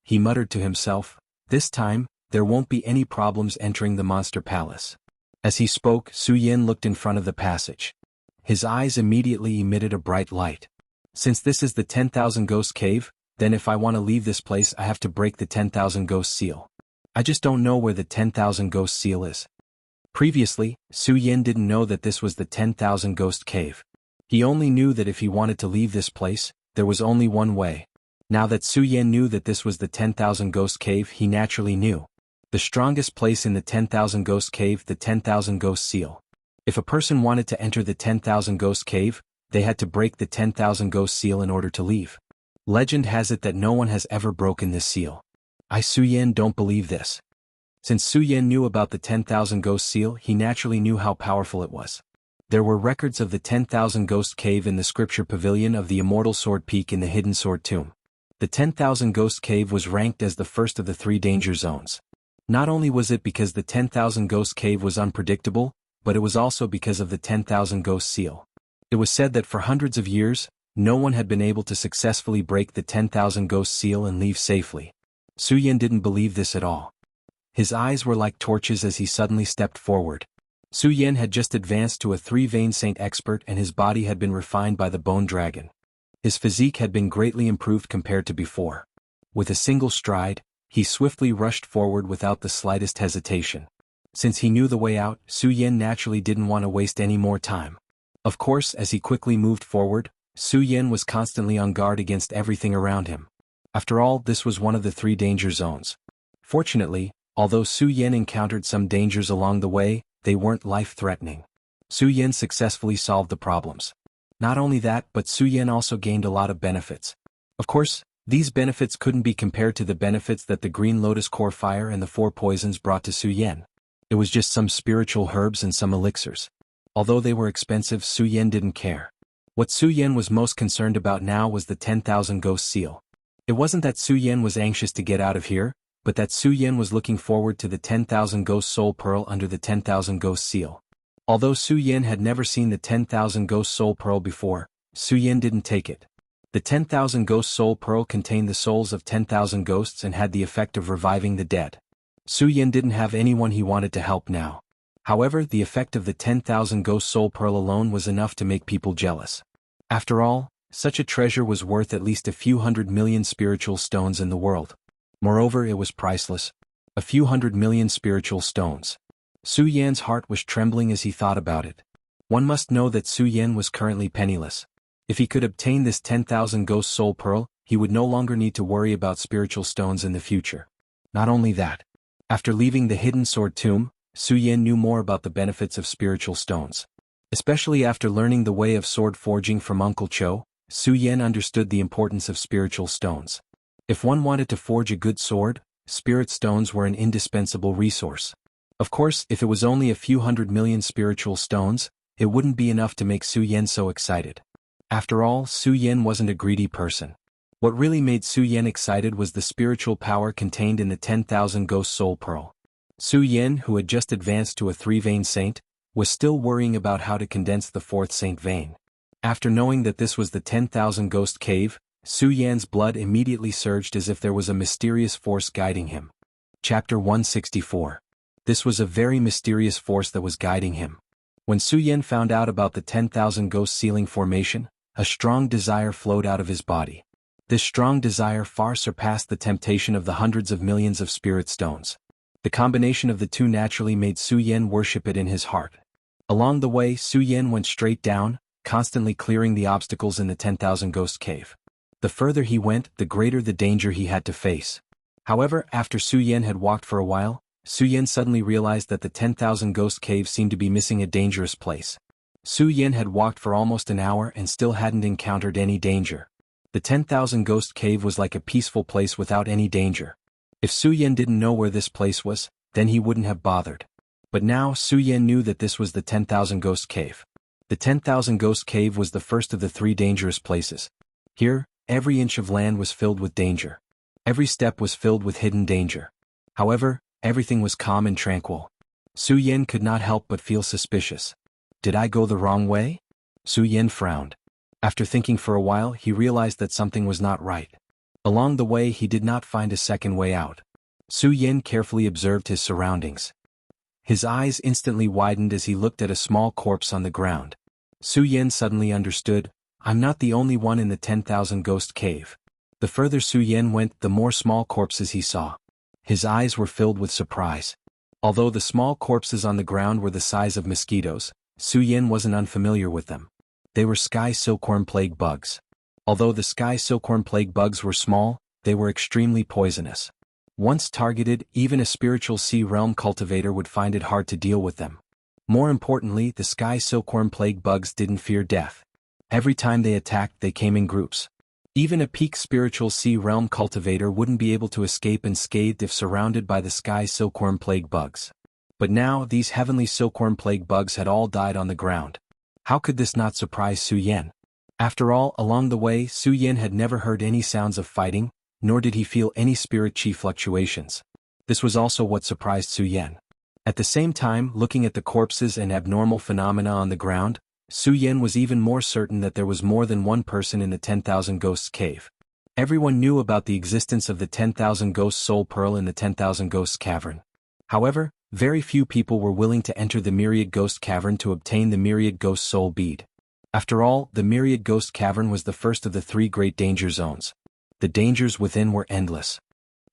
Speaker 1: He muttered to himself, "This time, there won't be any problems entering the monster palace." As he spoke, Su Yan looked in front of the passage. His eyes immediately emitted a bright light. Since this is the 10,000 Ghost Cave, then if I want to leave this place I have to break the 10,000 Ghost Seal. I just don't know where the 10,000 Ghost Seal is. Previously, Su Yan didn't know that this was the 10,000 Ghost Cave. He only knew that if he wanted to leave this place, there was only one way. Now that Su Yan knew that this was the 10,000 Ghost Cave, he naturally knew the strongest place in the 10,000 Ghost Cave, the 10,000 Ghost Seal. If a person wanted to enter the 10,000 Ghost Cave, they had to break the 10,000 Ghost Seal in order to leave. Legend has it that no one has ever broken this seal. I, Su Yan, don't believe this. Since Su Yan knew about the 10,000 Ghost Seal, he naturally knew how powerful it was. There were records of the 10,000 Ghost Cave in the scripture pavilion of the Immortal Sword Peak in the Hidden Sword Tomb. The 10,000 Ghost Cave was ranked as the first of the 3 danger zones. Not only was it because the 10,000 Ghost Cave was unpredictable, but it was also because of the 10,000 Ghost Seal. It was said that for hundreds of years, no one had been able to successfully break the 10,000 Ghost Seal and leave safely. Su Yan didn't believe this at all. His eyes were like torches as he suddenly stepped forward. Su Yan had just advanced to a 3-vein saint expert and his body had been refined by the bone dragon. His physique had been greatly improved compared to before. With a single stride, he swiftly rushed forward without the slightest hesitation. Since he knew the way out, Su Yan naturally didn't want to waste any more time. Of course, as he quickly moved forward, Su Yan was constantly on guard against everything around him. After all, this was one of the 3 danger zones. Fortunately, although Su Yan encountered some dangers along the way, they weren't life-threatening. Su Yan successfully solved the problems. Not only that, but Su Yan also gained a lot of benefits. Of course, these benefits couldn't be compared to the benefits that the Green Lotus Core Fire and the 4 poisons brought to Su Yan. It was just some spiritual herbs and some elixirs. Although they were expensive, Su Yan didn't care. What Su Yan was most concerned about now was the 10,000 Ghost Seal. It wasn't that Su Yan was anxious to get out of here, but that Su Yan was looking forward to the 10,000 Ghost Soul Pearl under the 10,000 Ghost Seal. Although Su Yan had never seen the 10,000 Ghost Soul Pearl before, Su Yan didn't take it. The 10,000 Ghost Soul Pearl contained the souls of 10,000 ghosts and had the effect of reviving the dead. Su Yan didn't have anyone he wanted to help now. However, the effect of the 10,000 Ghost Soul Pearl alone was enough to make people jealous. After all, such a treasure was worth at least a few 100 million spiritual stones in the world. Moreover, it was priceless. A few 100 million spiritual stones. Su Yan's heart was trembling as he thought about it. One must know that Su Yan was currently penniless. If he could obtain this 10,000 ghost soul pearl, he would no longer need to worry about spiritual stones in the future. Not only that. After leaving the hidden sword tomb, Su Yan knew more about the benefits of spiritual stones. Especially after learning the way of sword forging from Uncle Cho, Su Yan understood the importance of spiritual stones. If one wanted to forge a good sword, spirit stones were an indispensable resource. Of course, if it was only a few 100 million spiritual stones, it wouldn't be enough to make Su Yan so excited. After all, Su Yan wasn't a greedy person. What really made Su Yan excited was the spiritual power contained in the 10,000 ghost soul pearl. Su Yan, who had just advanced to a 3-vein saint, was still worrying about how to condense the 4th saint vein. After knowing that this was the 10,000 ghost cave, Su Yan's blood immediately surged as if there was a mysterious force guiding him. Chapter 164. This was a very mysterious force that was guiding him. When Su Yan found out about the 10,000 ghost ceiling formation, a strong desire flowed out of his body. This strong desire far surpassed the temptation of the hundreds of millions of spirit stones. The combination of the two naturally made Su Yan worship it in his heart. Along the way, Su Yan went straight down, constantly clearing the obstacles in the 10,000 ghost cave. The further he went, the greater the danger he had to face. However, after Su Yan had walked for a while, Su Yan suddenly realized that the 10,000 ghost cave seemed to be missing a dangerous place. Su Yan had walked for almost an hour and still hadn't encountered any danger. The 10,000 ghost cave was like a peaceful place without any danger. If Su Yan didn't know where this place was, then he wouldn't have bothered. But now Su Yan knew that this was the 10,000 ghost cave. The 10,000 ghost cave was the first of the 3 dangerous places. Here, every inch of land was filled with danger. Every step was filled with hidden danger. However, everything was calm and tranquil. Su Yan could not help but feel suspicious. Did I go the wrong way? Su Yan frowned. After thinking for a while, he realized that something was not right. Along the way, he did not find a second way out. Su Yan carefully observed his surroundings. His eyes instantly widened as he looked at a small corpse on the ground. Su Yan suddenly understood, I'm not the only one in the 10,000 ghost cave. The further Su Yan went, the more small corpses he saw. His eyes were filled with surprise. Although the small corpses on the ground were the size of mosquitoes, Su Yan wasn't unfamiliar with them. They were sky silkworm plague bugs. Although the sky silkworm plague bugs were small, they were extremely poisonous. Once targeted, even a spiritual sea realm cultivator would find it hard to deal with them. More importantly, the sky silkworm plague bugs didn't fear death. Every time they attacked, they came in groups. Even a peak spiritual sea realm cultivator wouldn't be able to escape unscathed if surrounded by the sky silkworm plague bugs. But now, these heavenly silkworm plague bugs had all died on the ground. How could this not surprise Su Yan? After all, along the way, Su Yan had never heard any sounds of fighting, nor did he feel any spirit chi fluctuations. This was also what surprised Su Yan. At the same time, looking at the corpses and abnormal phenomena on the ground, Su Yan was even more certain that there was more than one person in the 10,000 Ghosts cave. Everyone knew about the existence of the 10,000 Ghosts soul pearl in the 10,000 Ghosts cavern. However, very few people were willing to enter the Myriad Ghost cavern to obtain the Myriad Ghost soul bead. After all, the Myriad Ghost cavern was the first of the 3 great danger zones. The dangers within were endless.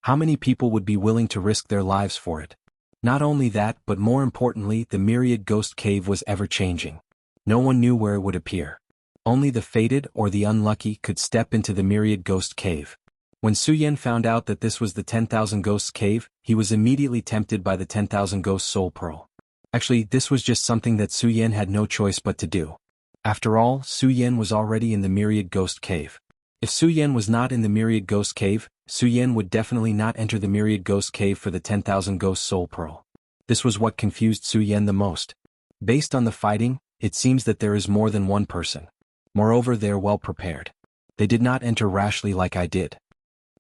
Speaker 1: How many people would be willing to risk their lives for it? Not only that, but more importantly, the Myriad Ghost cave was ever-changing. No one knew where it would appear. Only the fated or the unlucky could step into the Myriad Ghost cave. When Su Yan found out that this was the 10,000 Ghosts cave, he was immediately tempted by the 10,000 Ghost soul pearl. Actually, this was just something that Su Yan had no choice but to do. After all, Su Yan was already in the Myriad Ghost cave. If Su Yan was not in the Myriad Ghost cave, Su Yan would definitely not enter the Myriad Ghost cave for the 10,000 Ghost soul pearl. This was what confused Su Yan the most. Based on the fighting, it seems that there is more than one person. Moreover, they are well prepared. They did not enter rashly like I did.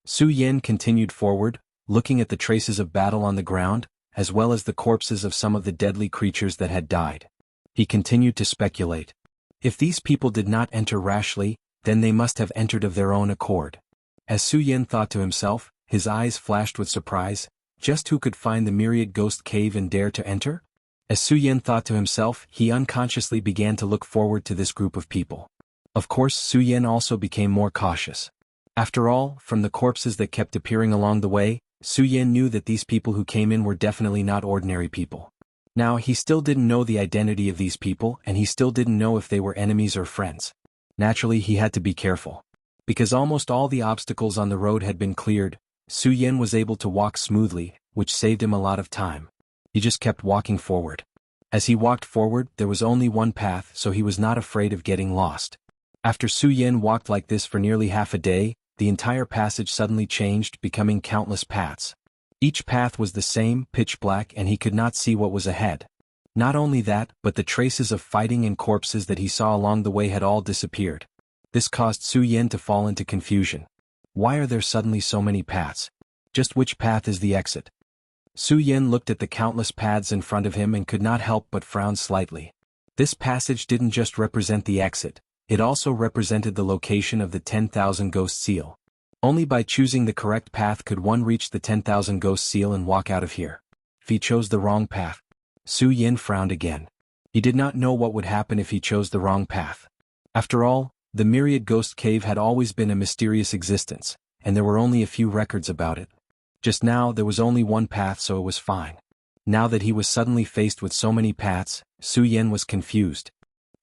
Speaker 1: Su Yan continued forward, looking at the traces of battle on the ground, as well as the corpses of some of the deadly creatures that had died. He continued to speculate. If these people did not enter rashly, then they must have entered of their own accord. As Su Yan thought to himself, his eyes flashed with surprise. Just who could find the Myriad Ghost cave and dare to enter? As Su Yan thought to himself, he unconsciously began to look forward to this group of people. Of course, Su Yan also became more cautious. After all, from the corpses that kept appearing along the way, Su Yan knew that these people who came in were definitely not ordinary people. Now he still didn't know the identity of these people and he still didn't know if they were enemies or friends. Naturally he had to be careful. Because almost all the obstacles on the road had been cleared, Su Yin was able to walk smoothly, which saved him a lot of time. He just kept walking forward. As he walked forward, there was only one path, so he was not afraid of getting lost. After Su Yin walked like this for nearly half a day, the entire passage suddenly changed, becoming countless paths. Each path was the same, pitch black, and he could not see what was ahead. Not only that, but the traces of fighting and corpses that he saw along the way had all disappeared. This caused Su Yin to fall into confusion. Why are there suddenly so many paths? Just which path is the exit? Su Yin looked at the countless paths in front of him and could not help but frown slightly. This passage didn't just represent the exit, it also represented the location of the 10,000 Ghost Seal. Only by choosing the correct path could one reach the 10,000 Ghost Seal and walk out of here. If he chose the wrong path, Su Yin frowned again. He did not know what would happen if he chose the wrong path. After all, the Myriad Ghost Cave had always been a mysterious existence, and there were only a few records about it. Just now there was only one path, so it was fine. Now that he was suddenly faced with so many paths, Su Yin was confused.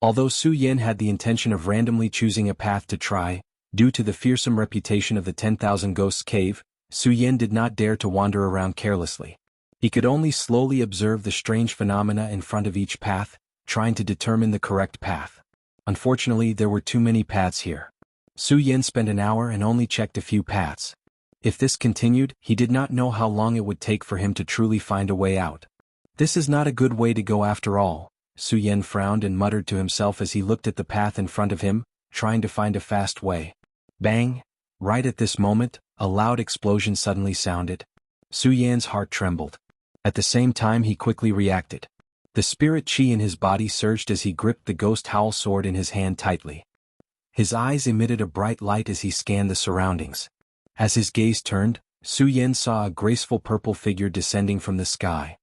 Speaker 1: Although Su Yin had the intention of randomly choosing a path to try, due to the fearsome reputation of the 10,000 Ghosts Cave, Su Yin did not dare to wander around carelessly. He could only slowly observe the strange phenomena in front of each path, trying to determine the correct path. Unfortunately, there were too many paths here. Su Yin spent an hour and only checked a few paths. If this continued, he did not know how long it would take for him to truly find a way out. This is not a good way to go after all, Su Yin frowned and muttered to himself as he looked at the path in front of him, trying to find a fast way. Bang! Right at this moment, a loud explosion suddenly sounded. Su Yin's heart trembled. At the same time he quickly reacted. The spirit chi in his body surged as he gripped the ghost howl sword in his hand tightly. His eyes emitted a bright light as he scanned the surroundings. As his gaze turned, Su Yin saw a graceful purple figure descending from the sky.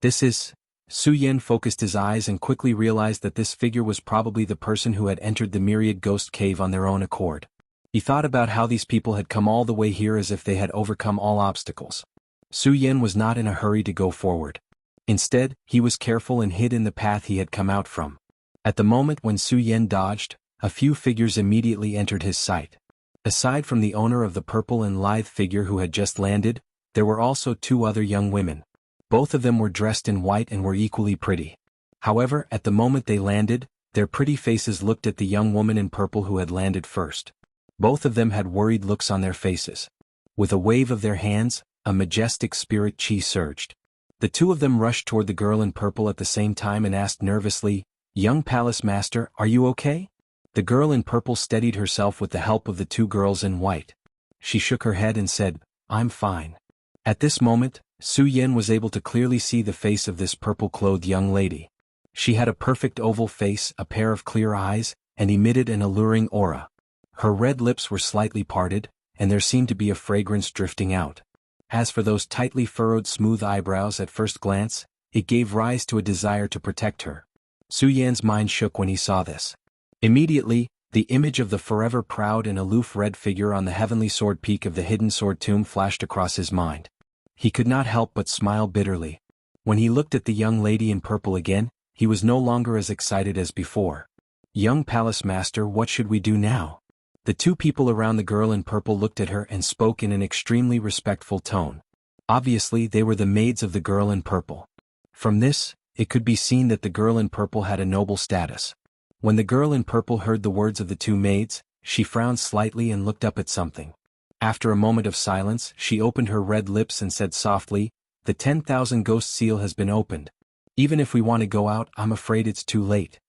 Speaker 1: This is... Su Yin focused his eyes and quickly realized that this figure was probably the person who had entered the Myriad Ghost Cave on their own accord. He thought about how these people had come all the way here as if they had overcome all obstacles. Su Yin was not in a hurry to go forward. Instead, he was careful and hid in the path he had come out from. At the moment when Su Yin dodged, a few figures immediately entered his sight. Aside from the owner of the purple and lithe figure who had just landed, there were also two other young women. Both of them were dressed in white and were equally pretty. However, at the moment they landed, their pretty faces looked at the young woman in purple who had landed first. Both of them had worried looks on their faces. With a wave of their hands, a majestic spirit chi surged. The two of them rushed toward the girl in purple at the same time and asked nervously, "Young Palace Master, are you okay?" The girl in purple steadied herself with the help of the two girls in white. She shook her head and said, "I'm fine." At this moment, Su Yin was able to clearly see the face of this purple-clothed young lady. She had a perfect oval face, a pair of clear eyes, and emitted an alluring aura. Her red lips were slightly parted, and there seemed to be a fragrance drifting out. As for those tightly furrowed smooth eyebrows at first glance, it gave rise to a desire to protect her. Su Yin's mind shook when he saw this. Immediately, the image of the forever proud and aloof red figure on the heavenly sword peak of the hidden sword tomb flashed across his mind. He could not help but smile bitterly. When he looked at the young lady in purple again, he was no longer as excited as before. "Young Palace Master, what should we do now?" The two people around the girl in purple looked at her and spoke in an extremely respectful tone. Obviously, they were the maids of the girl in purple. From this, it could be seen that the girl in purple had a noble status. When the girl in purple heard the words of the two maids, she frowned slightly and looked up at something. After a moment of silence, she opened her red lips and said softly, "The 10,000 Ghost Seal has been opened. Even if we want to go out, I'm afraid it's too late."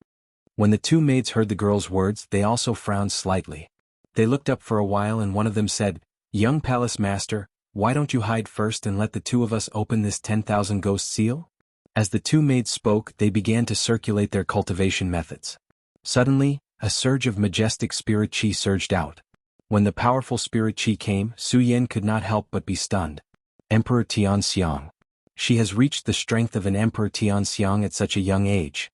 Speaker 1: When the two maids heard the girl's words, they also frowned slightly. They looked up for a while and one of them said, "Young Palace Master, why don't you hide first and let the two of us open this 10,000 Ghost Seal?" As the two maids spoke, they began to circulate their cultivation methods. Suddenly, a surge of majestic spirit chi surged out. When the powerful spirit chi came, Su Yin could not help but be stunned. Emperor Tianxiang. She has reached the strength of an Emperor Tianxiang at such a young age.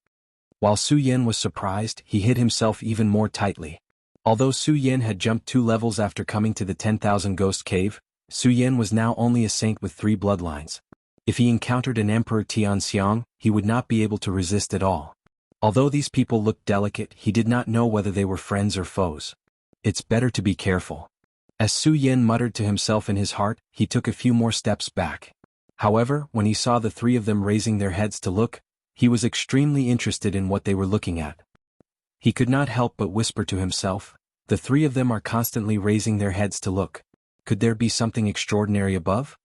Speaker 1: While Su Yin was surprised, he hid himself even more tightly. Although Su Yin had jumped 2 levels after coming to the 10,000 Ghost Cave, Su Yin was now only a saint with 3 bloodlines. If he encountered an Emperor Tianxiang, he would not be able to resist at all. Although these people looked delicate, he did not know whether they were friends or foes. It's better to be careful. As Su Yen muttered to himself in his heart, he took a few more steps back. However, when he saw the three of them raising their heads to look, he was extremely interested in what they were looking at. He could not help but whisper to himself, the three of them are constantly raising their heads to look. Could there be something extraordinary above?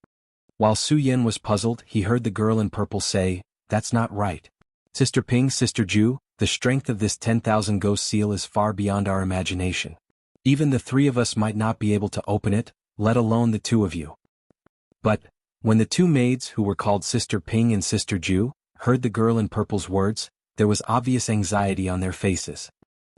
Speaker 1: While Su Yen was puzzled, he heard the girl in purple say, "That's not right. Sister Ping, Sister Ju, the strength of this 10,000 ghost seal is far beyond our imagination. Even the three of us might not be able to open it, let alone the two of you." But, when the two maids who were called Sister Ping and Sister Ju, heard the girl in purple's words, there was obvious anxiety on their faces.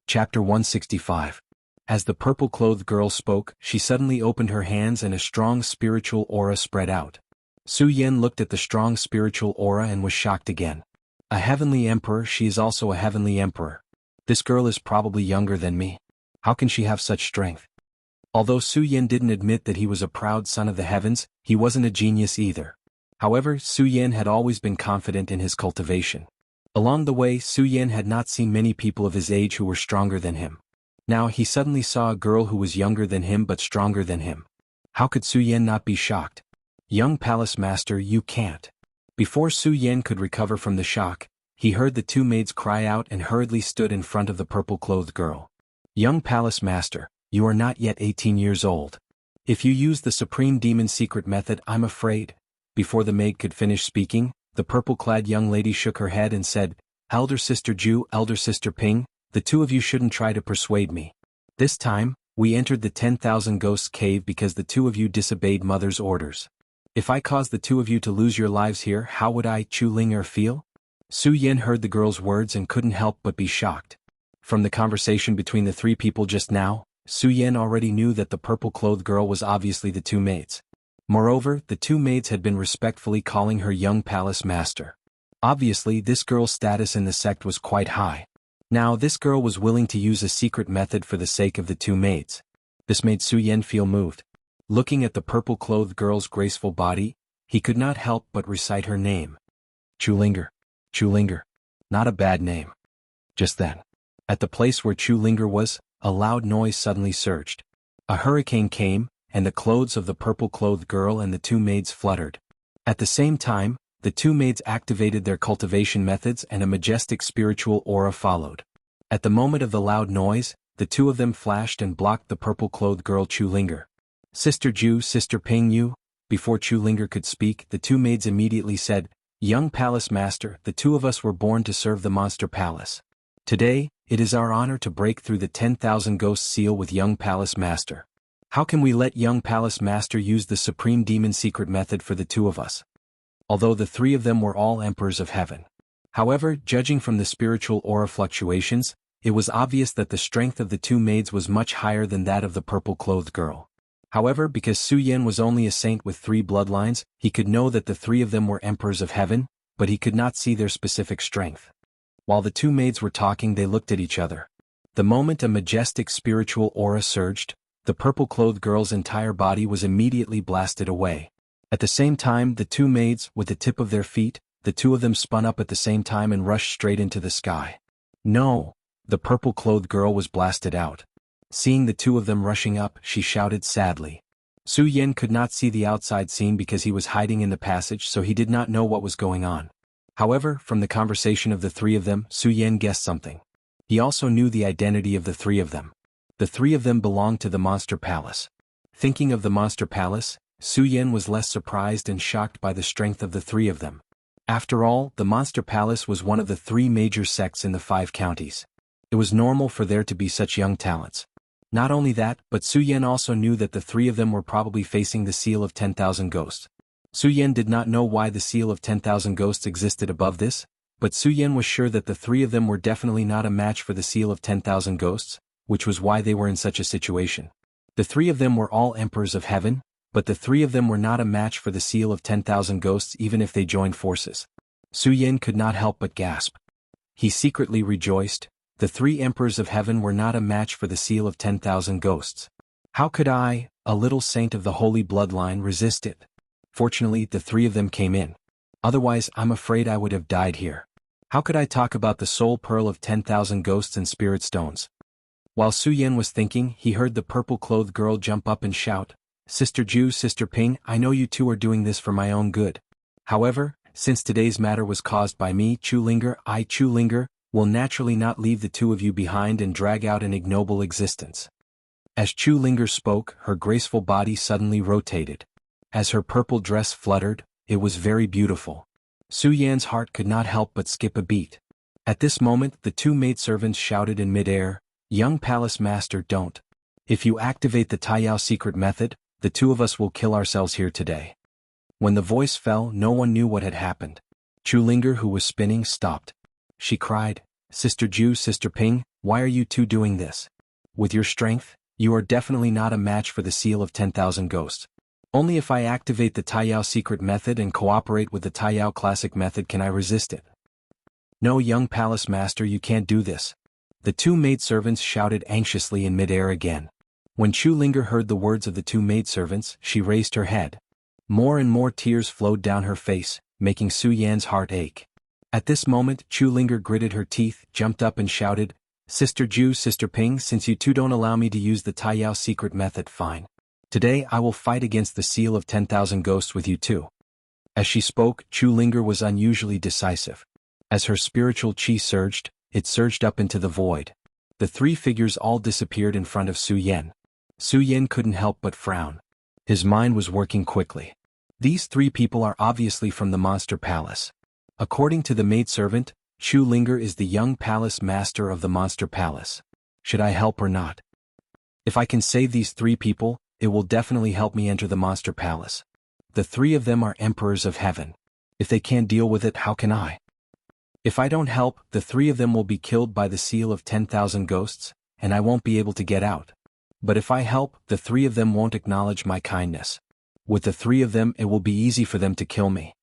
Speaker 1: Chapter 165. As the purple-clothed girl spoke, she suddenly opened her hands and a strong spiritual aura spread out. Su Yen looked at the strong spiritual aura and was shocked again. A heavenly emperor, she is also a heavenly emperor. This girl is probably younger than me. How can she have such strength? Although Su Yen didn't admit that he was a proud son of the heavens, he wasn't a genius either. However, Su Yen had always been confident in his cultivation. Along the way, Su Yen had not seen many people of his age who were stronger than him. Now he suddenly saw a girl who was younger than him but stronger than him. How could Su Yen not be shocked? "Young palace master, you can't." Before Su Yen could recover from the shock, he heard the two maids cry out and hurriedly stood in front of the purple-clothed girl. "Young palace master, you are not yet 18 years old. If you use the supreme demon secret method, I'm afraid." Before the maid could finish speaking, the purple-clad young lady shook her head and said, "Elder Sister Ju, Elder Sister Ping, the two of you shouldn't try to persuade me. This time, we entered the 10,000 Ghosts cave because the two of you disobeyed Mother's orders. If I caused the two of you to lose your lives here, how would I, Chu Linger, feel?" Su Yen heard the girl's words and couldn't help but be shocked. From the conversation between the three people just now, Su Yen already knew that the purple-clothed girl was obviously the two maids. Moreover, the two maids had been respectfully calling her young palace master. Obviously, this girl's status in the sect was quite high. Now this girl was willing to use a secret method for the sake of the two maids. This made Su Yen feel moved. Looking at the purple-clothed girl's graceful body, he could not help but recite her name. Chu Linger. Chu Linger. Not a bad name. Just then, at the place where Chu Linger was, a loud noise suddenly surged. A hurricane came, and the clothes of the purple-clothed girl and the two maids fluttered. At the same time, the two maids activated their cultivation methods and a majestic spiritual aura followed. At the moment of the loud noise, the two of them flashed and blocked the purple-clothed girl Chu Linger. "Sister Ju, Sister Ping Yu." Before Chu Linger could speak, the two maids immediately said, "Young palace master, the two of us were born to serve the monster palace. Today, it is our honor to break through the 10,000 Ghosts seal with young palace master. How can we let young palace master use the supreme demon secret method for the two of us?" Although the three of them were all emperors of heaven. However, judging from the spiritual aura fluctuations, it was obvious that the strength of the two maids was much higher than that of the purple-clothed girl. However, because Su Yen was only a saint with 3 bloodlines, he could know that the three of them were emperors of heaven, but he could not see their specific strength. While the two maids were talking, they looked at each other. The moment a majestic spiritual aura surged, the purple-clothed girl's entire body was immediately blasted away. At the same time, the two maids, with the tip of their feet, the two of them spun up at the same time and rushed straight into the sky. No! The purple-clothed girl was blasted out. Seeing the two of them rushing up, she shouted sadly. Su Yen could not see the outside scene because he was hiding in the passage, so he did not know what was going on. However, from the conversation of the three of them, Su Yen guessed something. He also knew the identity of the three of them. The three of them belonged to the Monster Palace. Thinking of the Monster Palace, Su Yen was less surprised and shocked by the strength of the three of them. After all, the Monster Palace was one of the 3 major sects in the 5 counties. It was normal for there to be such young talents. Not only that, but Su Yen also knew that the three of them were probably facing the seal of 10,000 Ghosts. Su Yen did not know why the seal of 10,000 Ghosts existed above this, but Su Yen was sure that the three of them were definitely not a match for the seal of 10,000 Ghosts, which was why they were in such a situation. The three of them were all emperors of heaven, but the three of them were not a match for the seal of 10,000 Ghosts even if they joined forces. Su Yen could not help but gasp. He secretly rejoiced. The 3 emperors of heaven were not a match for the seal of 10,000 Ghosts. How could I, a little saint of the holy bloodline, resist it? Fortunately, the 3 of them came in. Otherwise I'm afraid I would have died here. How could I talk about the soul pearl of 10,000 ghosts and spirit stones? While Su Yan was thinking, he heard the purple-clothed girl jump up and shout, Sister Ju, Sister Ping, I know you two are doing this for my own good. However, since today's matter was caused by me, Chu Linger, I, Chu Linger, will naturally not leave the two of you behind and drag out an ignoble existence. As Chu Linger spoke, her graceful body suddenly rotated. As her purple dress fluttered, it was very beautiful. Su Yan's heart could not help but skip a beat. At this moment, the two maidservants shouted in midair, Young Palace Master, don't. If you activate the Taiyao secret method, the two of us will kill ourselves here today. When the voice fell, no one knew what had happened. Chu Linger, who was spinning, stopped. She cried, Sister Ju, Sister Ping, why are you two doing this? With your strength, you are definitely not a match for the seal of 10,000 ghosts. Only if I activate the Taiyao secret method and cooperate with the Taiyao classic method can I resist it. No, young Palace Master, you can't do this. The two maidservants shouted anxiously in midair again. When Chu Linger heard the words of the two maidservants, she raised her head. More and more tears flowed down her face, making Su Yan's heart ache. At this moment, Chu Linger gritted her teeth, jumped up and shouted, Sister Ju, Sister Ping, since you two don't allow me to use the Taiyao secret method, fine. Today I will fight against the seal of 10,000 ghosts with you too. As she spoke, Chu Linger was unusually decisive. As her spiritual qi surged, it surged up into the void. The three figures all disappeared in front of Su Yan. Su Yan couldn't help but frown. His mind was working quickly. These three people are obviously from the Monster Palace. According to the maidservant, Chu Linger is the young palace master of the Monster Palace. Should I help or not? If I can save these three people, it will definitely help me enter the Monster Palace. The three of them are emperors of heaven. If they can't deal with it, how can I? If I don't help, the three of them will be killed by the seal of 10,000 ghosts, and I won't be able to get out. But if I help, the three of them won't acknowledge my kindness. With the three of them, it will be easy for them to kill me.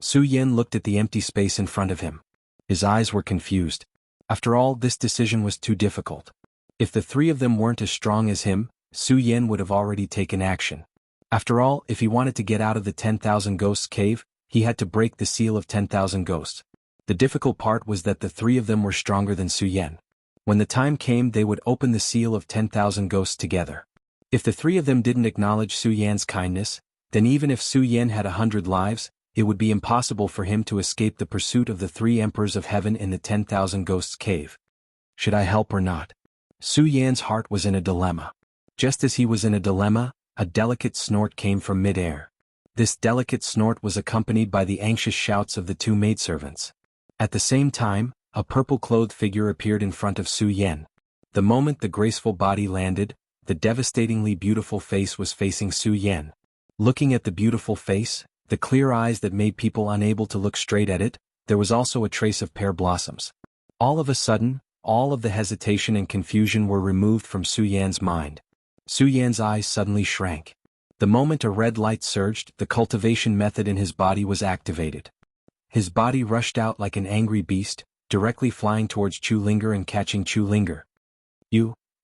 Speaker 1: Su Yan looked at the empty space in front of him. His eyes were confused. After all, this decision was too difficult. If the three of them weren't as strong as him, Su Yan would have already taken action. After all, if he wanted to get out of the 10,000 ghosts cave, he had to break the seal of 10,000 ghosts. The difficult part was that the three of them were stronger than Su Yan. When the time came, they would open the seal of 10,000 ghosts together. If the three of them didn't acknowledge Su Yan's kindness, then even if Su Yan had 100 lives, it would be impossible for him to escape the pursuit of the three emperors of heaven in the 10,000 ghosts cave. Should I help or not? Su Yan's heart was in a dilemma. Just as he was in a dilemma, a delicate snort came from midair. This delicate snort was accompanied by the anxious shouts of the two maidservants. At the same time, a purple-clothed figure appeared in front of Su Yan. The moment the graceful body landed, the devastatingly beautiful face was facing Su Yan. Looking at the beautiful face, the clear eyes that made people unable to look straight at it, there was also a trace of pear blossoms. All of a sudden, all of the hesitation and confusion were removed from Su Yan's mind. Su Yan's eyes suddenly shrank. The moment a red light surged, the cultivation method in his body was activated. His body rushed out like an angry beast, directly flying towards Chu Linger and catching Chu Linger.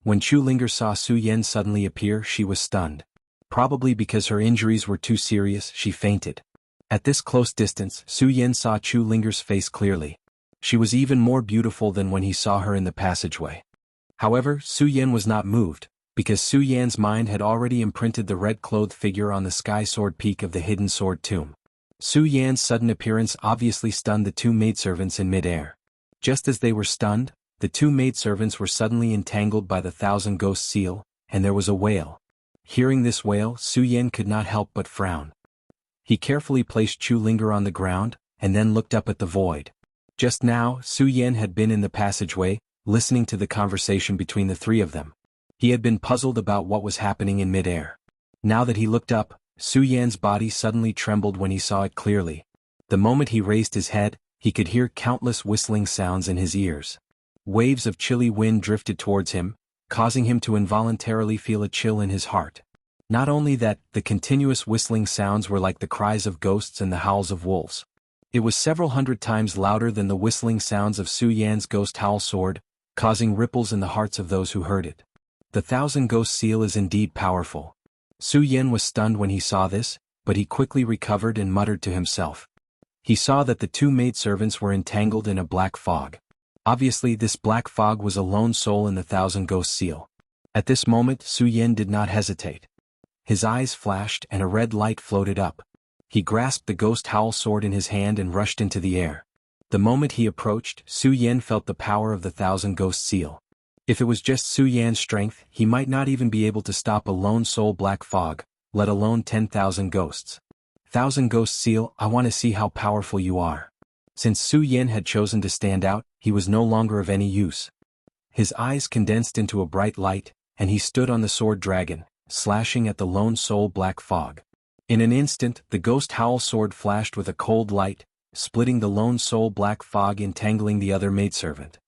Speaker 1: When Chu Linger saw Su Yan suddenly appear, she was stunned. Probably because her injuries were too serious, she fainted. At this close distance, Su Yan saw Chu Linger's face clearly. She was even more beautiful than when he saw her in the passageway. However, Su Yan was not moved, because Su Yan's mind had already imprinted the red-clothed figure on the sky sword peak of the hidden sword tomb. Su Yan's sudden appearance obviously stunned the two maidservants in midair. Just as they were stunned, the two maidservants were suddenly entangled by the 1,000 ghost seal, and there was a wail. Hearing this wail, Su Yan could not help but frown. He carefully placed Chu Linger on the ground, and then looked up at the void. Just now, Su Yan had been in the passageway, listening to the conversation between the three of them. He had been puzzled about what was happening in midair. Now that he looked up, Su Yan's body suddenly trembled when he saw it clearly. The moment he raised his head, he could hear countless whistling sounds in his ears. Waves of chilly wind drifted towards him, causing him to involuntarily feel a chill in his heart. Not only that, the continuous whistling sounds were like the cries of ghosts and the howls of wolves. It was several hundred times louder than the whistling sounds of Su Yan's ghost howl sword, causing ripples in the hearts of those who heard it. The 1,000 ghost seal is indeed powerful. Su Yan was stunned when he saw this, but he quickly recovered and muttered to himself. He saw that the two maidservants were entangled in a black fog. Obviously, this black fog was a lone soul in the Thousand Ghosts seal. At this moment, Su Yin did not hesitate. His eyes flashed and a red light floated up. He grasped the ghost howl sword in his hand and rushed into the air. The moment he approached, Su Yin felt the power of the Thousand Ghosts seal. If it was just Su Yan's strength, he might not even be able to stop a lone soul black fog, let alone 10,000 ghosts. Thousand Ghost seal, I want to see how powerful you are. Since Su Yin had chosen to stand out, he was no longer of any use. His eyes condensed into a bright light, and he stood on the sword dragon, slashing at the lone soul black fog. In an instant, the ghost howl sword flashed with a cold light, splitting the lone soul black fog, entangling the other maidservant.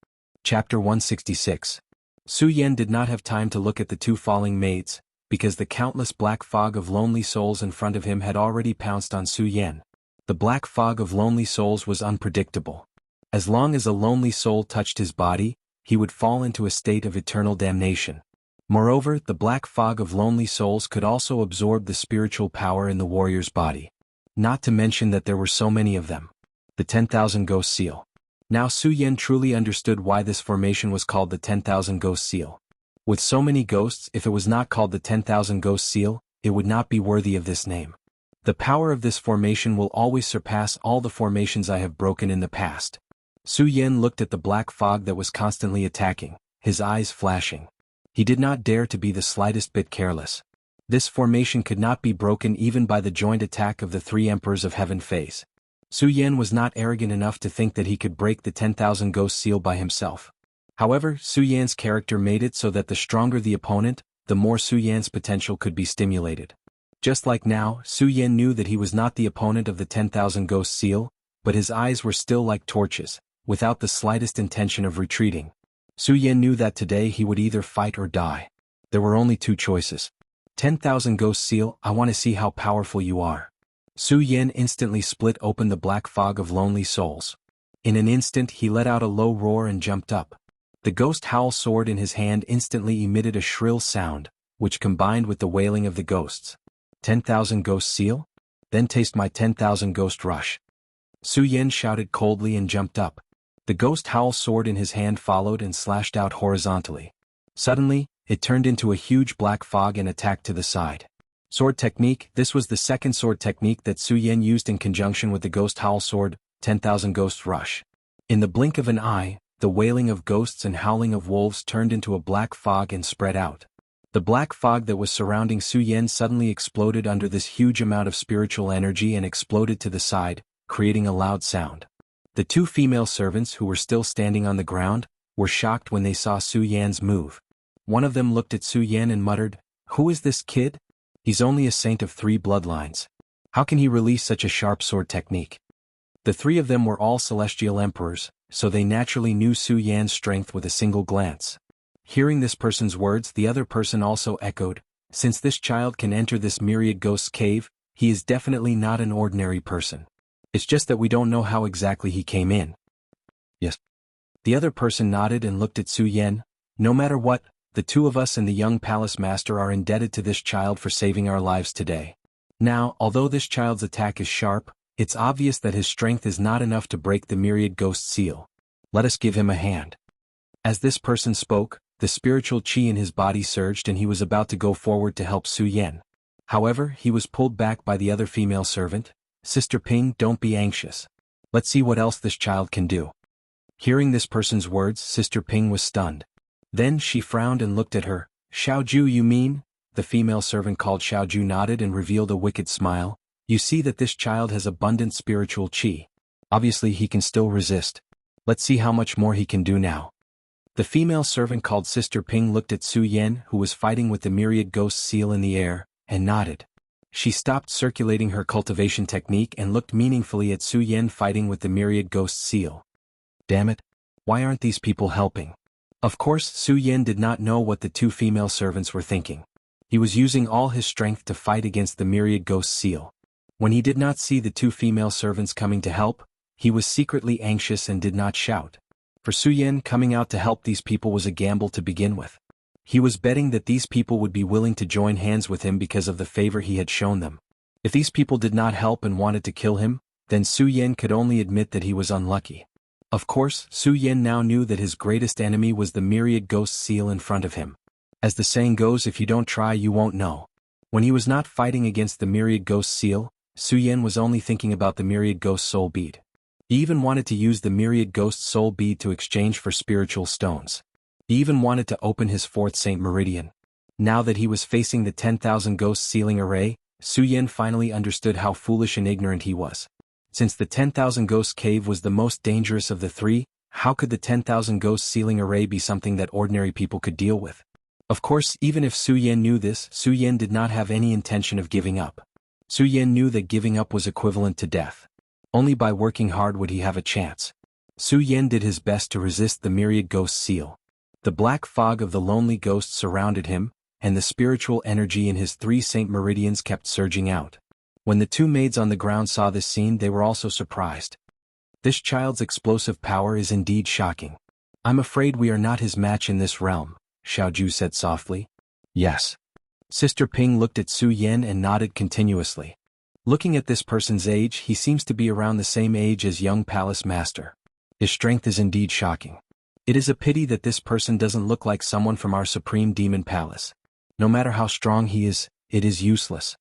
Speaker 1: Chapter 166. Su Yin did not have time to look at the two falling maids, because the countless black fog of lonely souls in front of him had already pounced on Su Yin. The black fog of lonely souls was unpredictable. As long as a lonely soul touched his body, he would fall into a state of eternal damnation. Moreover, the black fog of lonely souls could also absorb the spiritual power in the warrior's body. Not to mention that there were so many of them. The 10,000 Ghost Seal. Now Su Yin truly understood why this formation was called the 10,000 Ghost Seal. With so many ghosts, if it was not called the 10,000 Ghost Seal, it would not be worthy of this name. The power of this formation will always surpass all the formations I have broken in the past. Su Yin looked at the black fog that was constantly attacking, his eyes flashing. He did not dare to be the slightest bit careless. This formation could not be broken even by the joint attack of the three emperors of heaven phase. Su Yin was not arrogant enough to think that he could break the 10,000 Ghost Seal by himself. However, Su Yan's character made it so that the stronger the opponent, the more Su Yan's potential could be stimulated. Just like now, Su Yin knew that he was not the opponent of the 10,000 Ghost Seal, but his eyes were still like torches, without the slightest intention of retreating. Su Yin knew that today he would either fight or die. There were only two choices. 10,000 Ghost Seal, I want to see how powerful you are. Su Yin instantly split open the black fog of lonely souls. In an instant he let out a low roar and jumped up. The ghost howl sword in his hand instantly emitted a shrill sound, which combined with the wailing of the ghosts. 10,000 Ghost Seal? Then taste my 10,000 Ghost Rush. Su Yin shouted coldly and jumped up. The ghost howl sword in his hand followed and slashed out horizontally. Suddenly, it turned into a huge black fog and attacked to the side. Sword technique. This was the second sword technique that Su Yin used in conjunction with the ghost howl sword, 10,000 Ghost Rush. In the blink of an eye, the wailing of ghosts and howling of wolves turned into a black fog and spread out. The black fog that was surrounding Su Yin suddenly exploded under this huge amount of spiritual energy and exploded to the side, creating a loud sound. The two female servants who were still standing on the ground were shocked when they saw Su Yan's move. One of them looked at Su Yan and muttered, "Who is this kid? He's only a saint of 3 bloodlines. How can he release such a sharp sword technique?" The three of them were all celestial emperors, so they naturally knew Su Yan's strength with a single glance. Hearing this person's words, the other person also echoed, "Since this child can enter this myriad ghosts cave, he is definitely not an ordinary person. It's just that we don't know how exactly he came in." "Yes." The other person nodded and looked at Su Yin. "No matter what, the two of us and the young palace master are indebted to this child for saving our lives today. Now, although this child's attack is sharp, it's obvious that his strength is not enough to break the myriad ghost seal. Let us give him a hand." As this person spoke, the spiritual chi in his body surged and he was about to go forward to help Su Yin. However, he was pulled back by the other female servant. "Sister Ping, don't be anxious. Let's see what else this child can do." Hearing this person's words, Sister Ping was stunned. Then she frowned and looked at her. "Xiaoju, you mean?" The female servant called Xiaoju nodded and revealed a wicked smile. "You see that this child has abundant spiritual chi. Obviously he can still resist. Let's see how much more he can do now." The female servant called Sister Ping looked at Su Yin, who was fighting with the myriad ghost seal in the air, and nodded. She stopped circulating her cultivation technique and looked meaningfully at Su Yin fighting with the myriad ghost seal. Damn it! Why aren't these people helping? Of course, Su Yin did not know what the two female servants were thinking. He was using all his strength to fight against the myriad ghost seal. When he did not see the two female servants coming to help, he was secretly anxious and did not shout. For Su Yin, coming out to help these people was a gamble to begin with. He was betting that these people would be willing to join hands with him because of the favor he had shown them. If these people did not help and wanted to kill him, then Su Yan could only admit that he was unlucky. Of course, Su Yan now knew that his greatest enemy was the myriad ghost seal in front of him. As the saying goes, if you don't try you won't know. When he was not fighting against the myriad ghost seal, Su Yan was only thinking about the myriad ghost soul bead. He even wanted to use the myriad ghost soul bead to exchange for spiritual stones. He even wanted to open his fourth Saint Meridian. Now that he was facing the 10,000 ghost sealing array, Su Yan finally understood how foolish and ignorant he was. Since the 10,000 ghost cave was the most dangerous of the three, how could the 10,000 ghost sealing array be something that ordinary people could deal with? Of course, even if Su Yan knew this, Su Yan did not have any intention of giving up. Su Yan knew that giving up was equivalent to death. Only by working hard would he have a chance. Su Yan did his best to resist the myriad ghost seal. The black fog of the lonely ghosts surrounded him, and the spiritual energy in his 3 Saint Meridians kept surging out. When the 2 maids on the ground saw this scene, they were also surprised. This child's explosive power is indeed shocking. I'm afraid we are not his match in this realm, Xiaoju said softly. Yes. Sister Ping looked at Su Yan and nodded continuously. Looking at this person's age, he seems to be around the same age as young Palace Master. His strength is indeed shocking. It is a pity that this person doesn't look like someone from our Supreme Demon Palace. No matter how strong he is, it is useless.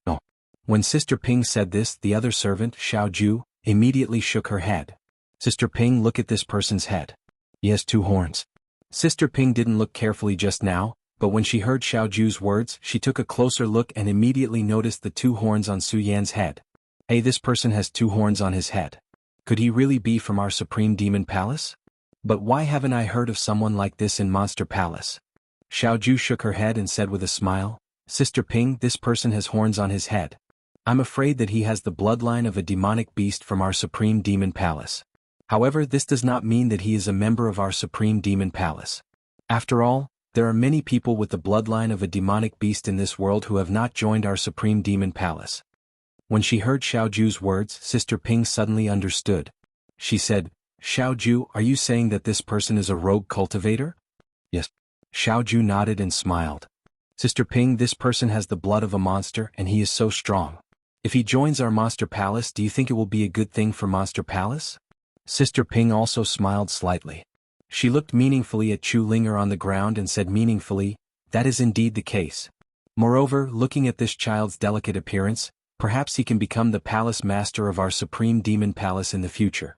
Speaker 1: No. When Sister Ping said this, the other servant, Xiaoju, immediately shook her head. Sister Ping, look at this person's head. He has 2 horns. Sister Ping didn't look carefully just now, but when she heard Xiaoju's words, she took a closer look and immediately noticed the 2 horns on Su Yan's head. Hey, this person has 2 horns on his head. Could he really be from our Supreme Demon Palace? But why haven't I heard of someone like this in Monster Palace? Xiaoju shook her head and said with a smile, Sister Ping, this person has horns on his head. I'm afraid that he has the bloodline of a demonic beast from our Supreme Demon Palace. However, this does not mean that he is a member of our Supreme Demon Palace. After all, there are many people with the bloodline of a demonic beast in this world who have not joined our Supreme Demon Palace. When she heard Xiaoju's words, Sister Ping suddenly understood. She said, Xiaoju, are you saying that this person is a rogue cultivator? Yes. Xiaoju nodded and smiled. Sister Ping, this person has the blood of a monster and he is so strong. If he joins our Monster Palace, do you think it will be a good thing for Monster Palace? Sister Ping also smiled slightly. She looked meaningfully at Chu Linger on the ground and said meaningfully, that is indeed the case. Moreover, looking at this child's delicate appearance, perhaps he can become the palace master of our Supreme Demon Palace in the future.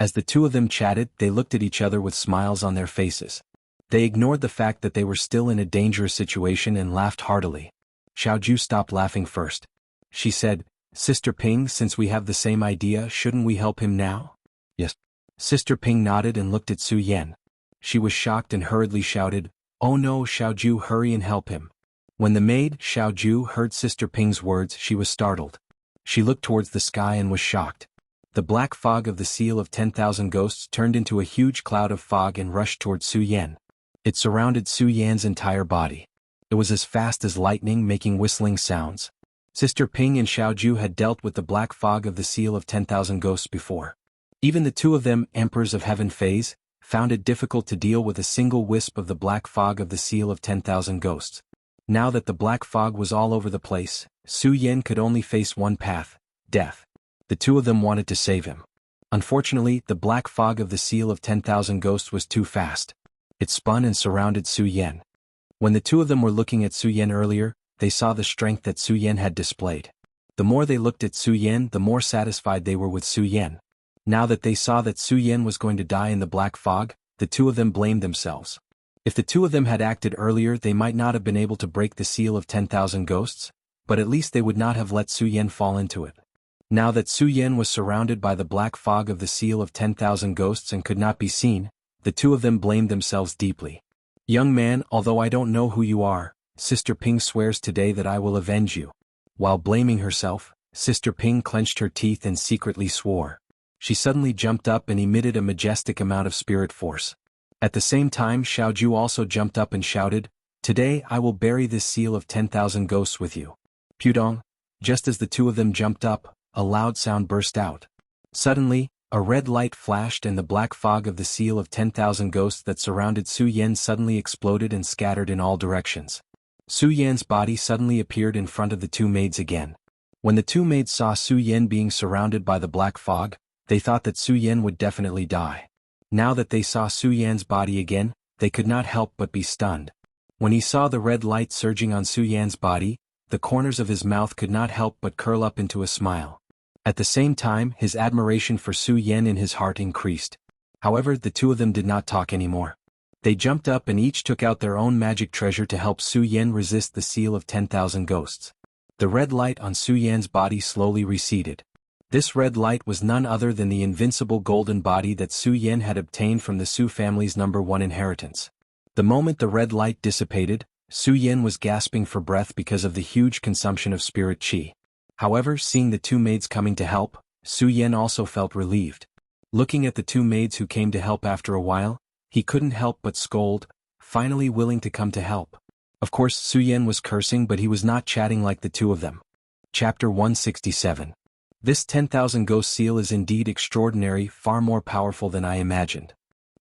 Speaker 1: As the 2 of them chatted, they looked at each other with smiles on their faces. They ignored the fact that they were still in a dangerous situation and laughed heartily. Xiaoju stopped laughing first. She said, Sister Ping, since we have the same idea, shouldn't we help him now? Yes. Sister Ping nodded and looked at Su Yan. She was shocked and hurriedly shouted, Oh no, Xiaoju, hurry and help him. When the maid, Xiaoju, heard Sister Ping's words, she was startled. She looked towards the sky and was shocked. The black fog of the seal of 10,000 ghosts turned into a huge cloud of fog and rushed towards Su Yan. It surrounded Su Yan's entire body. It was as fast as lightning, making whistling sounds. Sister Ping and Xiaoju had dealt with the black fog of the seal of 10,000 ghosts before. Even the 2 of them, Emperors of Heaven phase, found it difficult to deal with a single wisp of the black fog of the seal of 10,000 ghosts. Now that the black fog was all over the place, Su Yan could only face one path, death. The 2 of them wanted to save him. Unfortunately, the black fog of the seal of 10,000 ghosts was too fast. It spun and surrounded Su Yan. When the 2 of them were looking at Su Yan earlier, they saw the strength that Su Yan had displayed. The more they looked at Su Yan, the more satisfied they were with Su Yan. Now that they saw that Su Yan was going to die in the black fog, the 2 of them blamed themselves. If the 2 of them had acted earlier, they might not have been able to break the seal of 10,000 ghosts, but at least they would not have let Su Yan fall into it. Now that Su Yan was surrounded by the black fog of the seal of 10,000 ghosts and could not be seen, the 2 of them blamed themselves deeply. Young man, although I don't know who you are, Sister Ping swears today that I will avenge you. While blaming herself, Sister Ping clenched her teeth and secretly swore. She suddenly jumped up and emitted a majestic amount of spirit force. At the same time, Xiaoju also jumped up and shouted, Today I will bury this seal of 10,000 ghosts with you. Pudong. Just as the 2 of them jumped up, a loud sound burst out. Suddenly, a red light flashed and the black fog of the seal of 10,000 ghosts that surrounded Su Yan suddenly exploded and scattered in all directions. Su Yan's body suddenly appeared in front of the 2 maids again. When the two maids saw Su Yan being surrounded by the black fog, they thought that Su Yan would definitely die. Now that they saw Su Yan's body again, they could not help but be stunned. When he saw the red light surging on Su Yan's body, the corners of his mouth could not help but curl up into a smile. At the same time, his admiration for Su Yan in his heart increased. However, the two of them did not talk anymore. They jumped up and each took out their own magic treasure to help Su Yan resist the seal of 10,000 ghosts. The red light on Su Yan's body slowly receded. This red light was none other than the invincible golden body that Su Yan had obtained from the Su family's #1 inheritance. The moment the red light dissipated, Su Yan was gasping for breath because of the huge consumption of spirit qi. However, seeing the two maids coming to help, Su Yan also felt relieved. Looking at the two maids who came to help after a while, he couldn't help but scold, finally willing to come to help. Of course, Su Yan was cursing, but he was not chatting like the two of them. Chapter 167. This 10,000 ghost seal is indeed extraordinary, far more powerful than I imagined.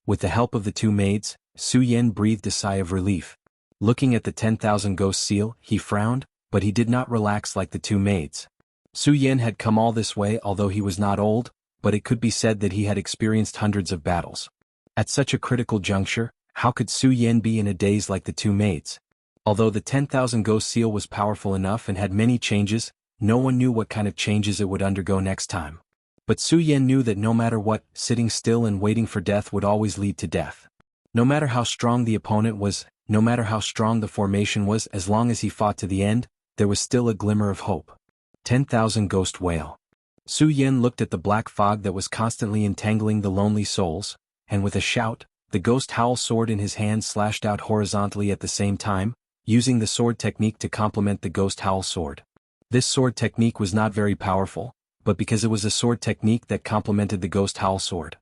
Speaker 1: With the help of the two maids, Su Yan breathed a sigh of relief. Looking at the 10,000 ghost seal, he frowned, but he did not relax like the two maids. Su Yan had come all this way, although he was not old, but it could be said that he had experienced hundreds of battles. At such a critical juncture, how could Su Yan be in a daze like the two maids? Although the 10,000 ghost seal was powerful enough and had many changes, no one knew what kind of changes it would undergo next time. But Su Yan knew that no matter what, sitting still and waiting for death would always lead to death. No matter how strong the opponent was, no matter how strong the formation was, as long as he fought to the end, there was still a glimmer of hope. 10,000 ghost wail. Su Yan looked at the black fog that was constantly entangling the lonely souls, and with a shout, the ghost howl sword in his hand slashed out horizontally at the same time, using the sword technique to complement the ghost howl sword. This sword technique was not very powerful, but because it was a sword technique that complemented the ghost howl sword.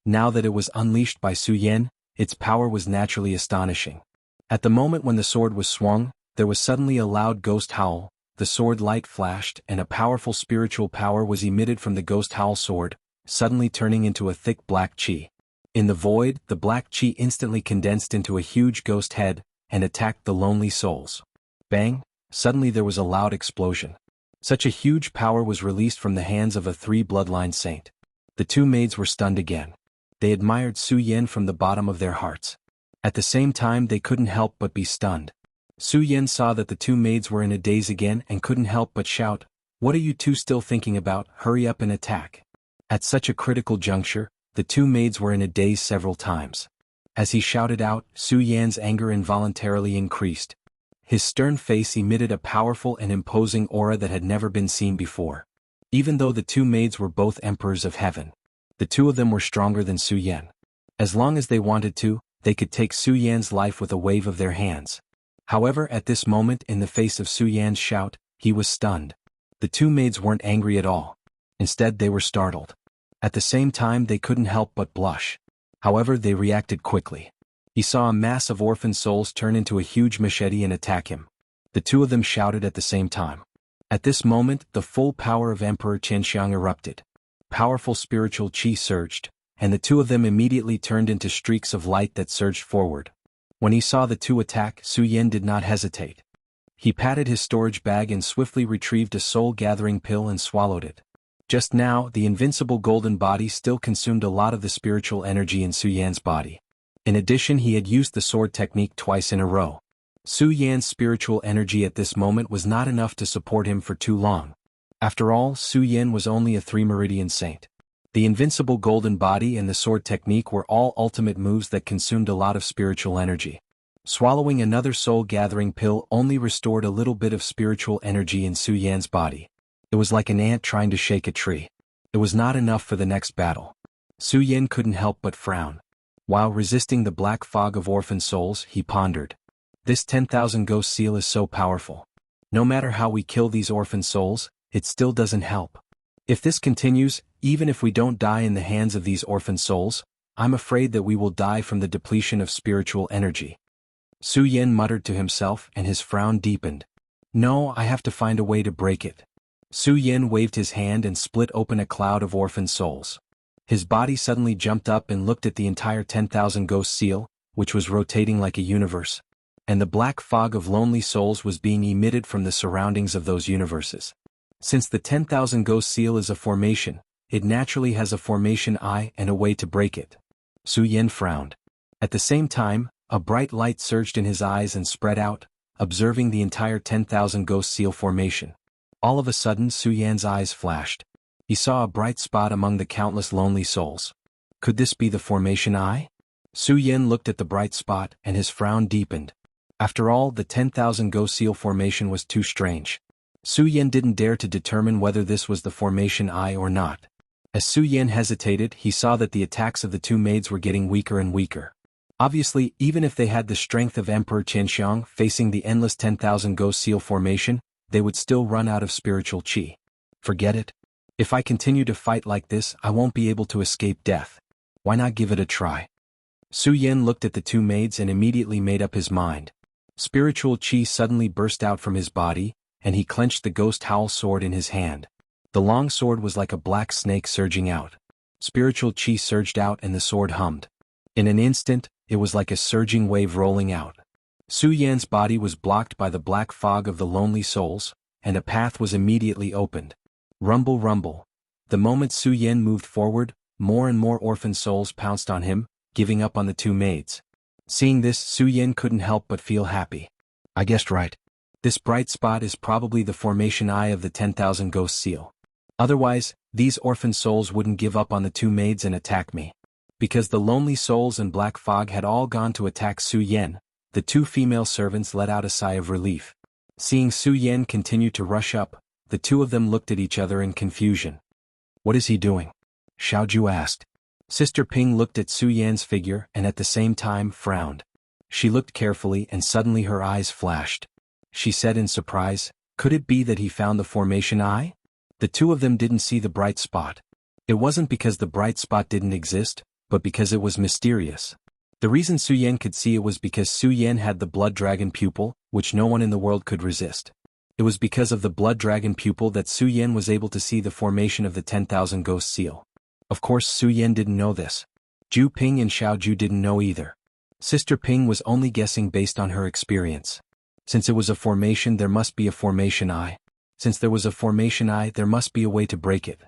Speaker 1: Now that it was unleashed by Su Yan, its power was naturally astonishing. At the moment when the sword was swung, there was suddenly a loud ghost howl, the sword light flashed and a powerful spiritual power was emitted from the ghost howl sword, suddenly turning into a thick black qi. In the void, the black qi instantly condensed into a huge ghost head, and attacked the lonely souls. Bang! Suddenly there was a loud explosion. Such a huge power was released from the hands of a three-bloodline saint. The two maids were stunned again. They admired Su Yan from the bottom of their hearts. At the same time they couldn't help but be stunned. Su Yan saw that the two maids were in a daze again and couldn't help but shout, "What are you two still thinking about? Hurry up and attack." At such a critical juncture, the two maids were in a daze several times. As he shouted out, Su Yan's anger involuntarily increased. His stern face emitted a powerful and imposing aura that had never been seen before. Even though the two maids were both emperors of heaven, the two of them were stronger than Su Yan. As long as they wanted to, they could take Su Yan's life with a wave of their hands. However, at this moment, in the face of Su Yan's shout, he was stunned. The two maids weren't angry at all. Instead, they were startled. At the same time, they couldn't help but blush. However, they reacted quickly. He saw a mass of orphan souls turn into a huge machete and attack him. The two of them shouted at the same time. At this moment, the full power of Emperor Qianxiang erupted. Powerful spiritual qi surged, and the two of them immediately turned into streaks of light that surged forward. When he saw the two attack, Su Yan did not hesitate. He patted his storage bag and swiftly retrieved a soul-gathering pill and swallowed it. Just now, the invincible golden body still consumed a lot of the spiritual energy in Su Yan's body. In addition, he had used the sword technique twice in a row. Su Yan's spiritual energy at this moment was not enough to support him for too long. After all, Su Yan was only a three-meridian saint. The invincible golden body and the sword technique were all ultimate moves that consumed a lot of spiritual energy. Swallowing another soul-gathering pill only restored a little bit of spiritual energy in Su Yan's body. It was like an ant trying to shake a tree. It was not enough for the next battle. Su Yan couldn't help but frown. While resisting the black fog of orphan souls, he pondered. This 10,000 ghost seal is so powerful. No matter how we kill these orphan souls, it still doesn't help. If this continues, even if we don't die in the hands of these orphan souls, I'm afraid that we will die from the depletion of spiritual energy. Su Yan muttered to himself and his frown deepened. No, I have to find a way to break it. Su Yan waved his hand and split open a cloud of orphan souls. His body suddenly jumped up and looked at the entire 10,000 ghost seal, which was rotating like a universe. And the black fog of lonely souls was being emitted from the surroundings of those universes. Since the 10,000 Ghost Seal is a formation, it naturally has a formation eye and a way to break it. Su Yan frowned. At the same time, a bright light surged in his eyes and spread out, observing the entire 10,000 Ghost Seal formation. All of a sudden Su Yan's eyes flashed. He saw a bright spot among the countless lonely souls. Could this be the formation eye? Su Yan looked at the bright spot and his frown deepened. After all, the 10,000 Ghost Seal formation was too strange. Su Yan didn't dare to determine whether this was the formation eye or not. As Su Yan hesitated, he saw that the attacks of the two maids were getting weaker and weaker. Obviously, even if they had the strength of Emperor Qianxiang facing the endless 10,000 Ghost Seal formation, they would still run out of spiritual qi. Forget it. If I continue to fight like this, I won't be able to escape death. Why not give it a try? Su Yan looked at the two maids and immediately made up his mind. Spiritual qi suddenly burst out from his body, and he clenched the ghost howl sword in his hand. The long sword was like a black snake surging out. Spiritual qi surged out and the sword hummed. In an instant, it was like a surging wave rolling out. Su Yan's body was blocked by the black fog of the lonely souls, and a path was immediately opened. Rumble, rumble. The moment Su Yan moved forward, more and more orphan souls pounced on him, giving up on the two maids. Seeing this, Su Yan couldn't help but feel happy. I guessed right. This bright spot is probably the formation eye of the 10,000 Ghost Seal. Otherwise, these orphan souls wouldn't give up on the two maids and attack me. Because the lonely souls and black fog had all gone to attack Su Yan, the two female servants let out a sigh of relief. Seeing Su Yan continue to rush up, the two of them looked at each other in confusion. What is he doing? Xiaoju asked. Sister Ping looked at Su Yan's figure and at the same time frowned. She looked carefully and suddenly her eyes flashed. She said in surprise, could it be that he found the formation eye? The two of them didn't see the bright spot. It wasn't because the bright spot didn't exist, but because it was mysterious. The reason Su Yan could see it was because Su Yan had the blood dragon pupil, which no one in the world could resist. It was because of the blood dragon pupil that Su Yan was able to see the formation of the 10,000 Ghost Seal. Of course Su Yan didn't know this. Ju Ping and Xiaoju didn't know either. Sister Ping was only guessing based on her experience. Since it was a formation, there must be a formation eye. Since there was a formation eye, there must be a way to break it.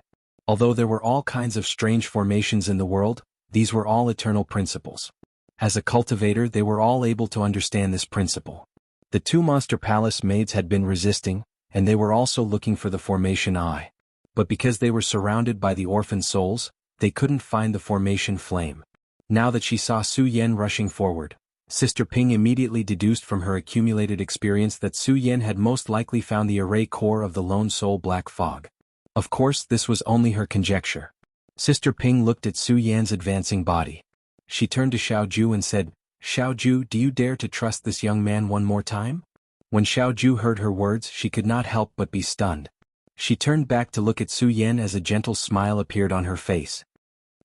Speaker 1: Although there were all kinds of strange formations in the world, these were all eternal principles. As a cultivator, they were all able to understand this principle. The two Monster Palace maids had been resisting, and they were also looking for the formation eye. But because they were surrounded by the orphan souls, they couldn't find the formation flame. Now that she saw Su Yan rushing forward, Sister Ping immediately deduced from her accumulated experience that Su Yan had most likely found the array core of the lone soul black fog. Of course, this was only her conjecture. Sister Ping looked at Su Yan's advancing body. She turned to Xiaoju and said, Xiaoju, do you dare to trust this young man one more time? When Xiaoju heard her words, she could not help but be stunned. She turned back to look at Su Yan as a gentle smile appeared on her face.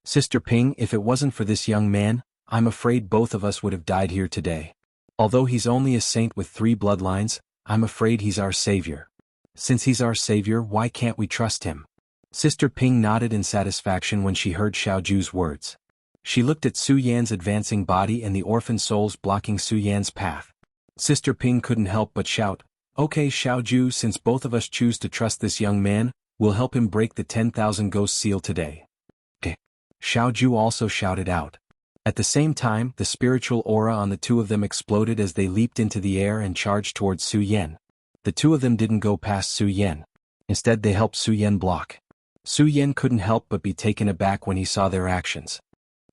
Speaker 1: Sister Ping, if it wasn't for this young man, I'm afraid both of us would have died here today. Although he's only a saint with 3 bloodlines, I'm afraid he's our savior. Since he's our savior, why can't we trust him? Sister Ping nodded in satisfaction when she heard Xiaoju's words. She looked at Su Yan's advancing body and the orphan souls blocking Su Yan's path. Sister Ping couldn't help but shout, Okay Xiaoju, since both of us choose to trust this young man, we'll help him break the 10,000 Ghost Seal today. Okay. Xiaoju also shouted out. At the same time, the spiritual aura on the two of them exploded as they leaped into the air and charged towards Su Yan. The two of them didn't go past Su Yan. Instead they helped Su Yan block. Su Yan couldn't help but be taken aback when he saw their actions.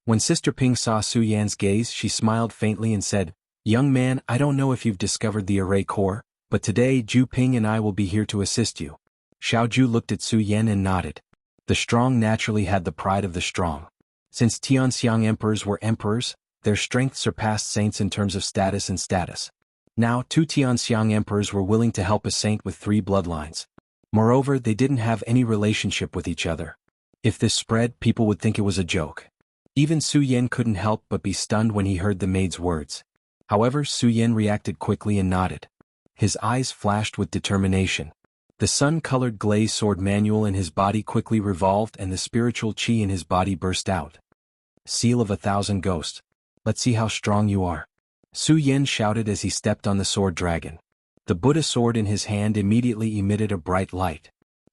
Speaker 1: When Sister Ping saw Su Yan's gaze, she smiled faintly and said, Young man, I don't know if you've discovered the array core, but today Ju Ping and I will be here to assist you. Xiaoju looked at Su Yan and nodded. The strong naturally had the pride of the strong. Since Tianxiang emperors were emperors, their strength surpassed saints in terms of status and status. Now 2 Tianxiang emperors were willing to help a saint with 3 bloodlines. Moreover, they didn't have any relationship with each other. If this spread, people would think it was a joke. Even Su Yan couldn't help but be stunned when he heard the maid's words. However, Su Yan reacted quickly and nodded. His eyes flashed with determination. The sun-colored glaze sword manual in his body quickly revolved and the spiritual qi in his body burst out. Seal of 1,000 ghosts. Let's see how strong you are. Su Yan shouted as he stepped on the sword dragon. The Buddha sword in his hand immediately emitted a bright light.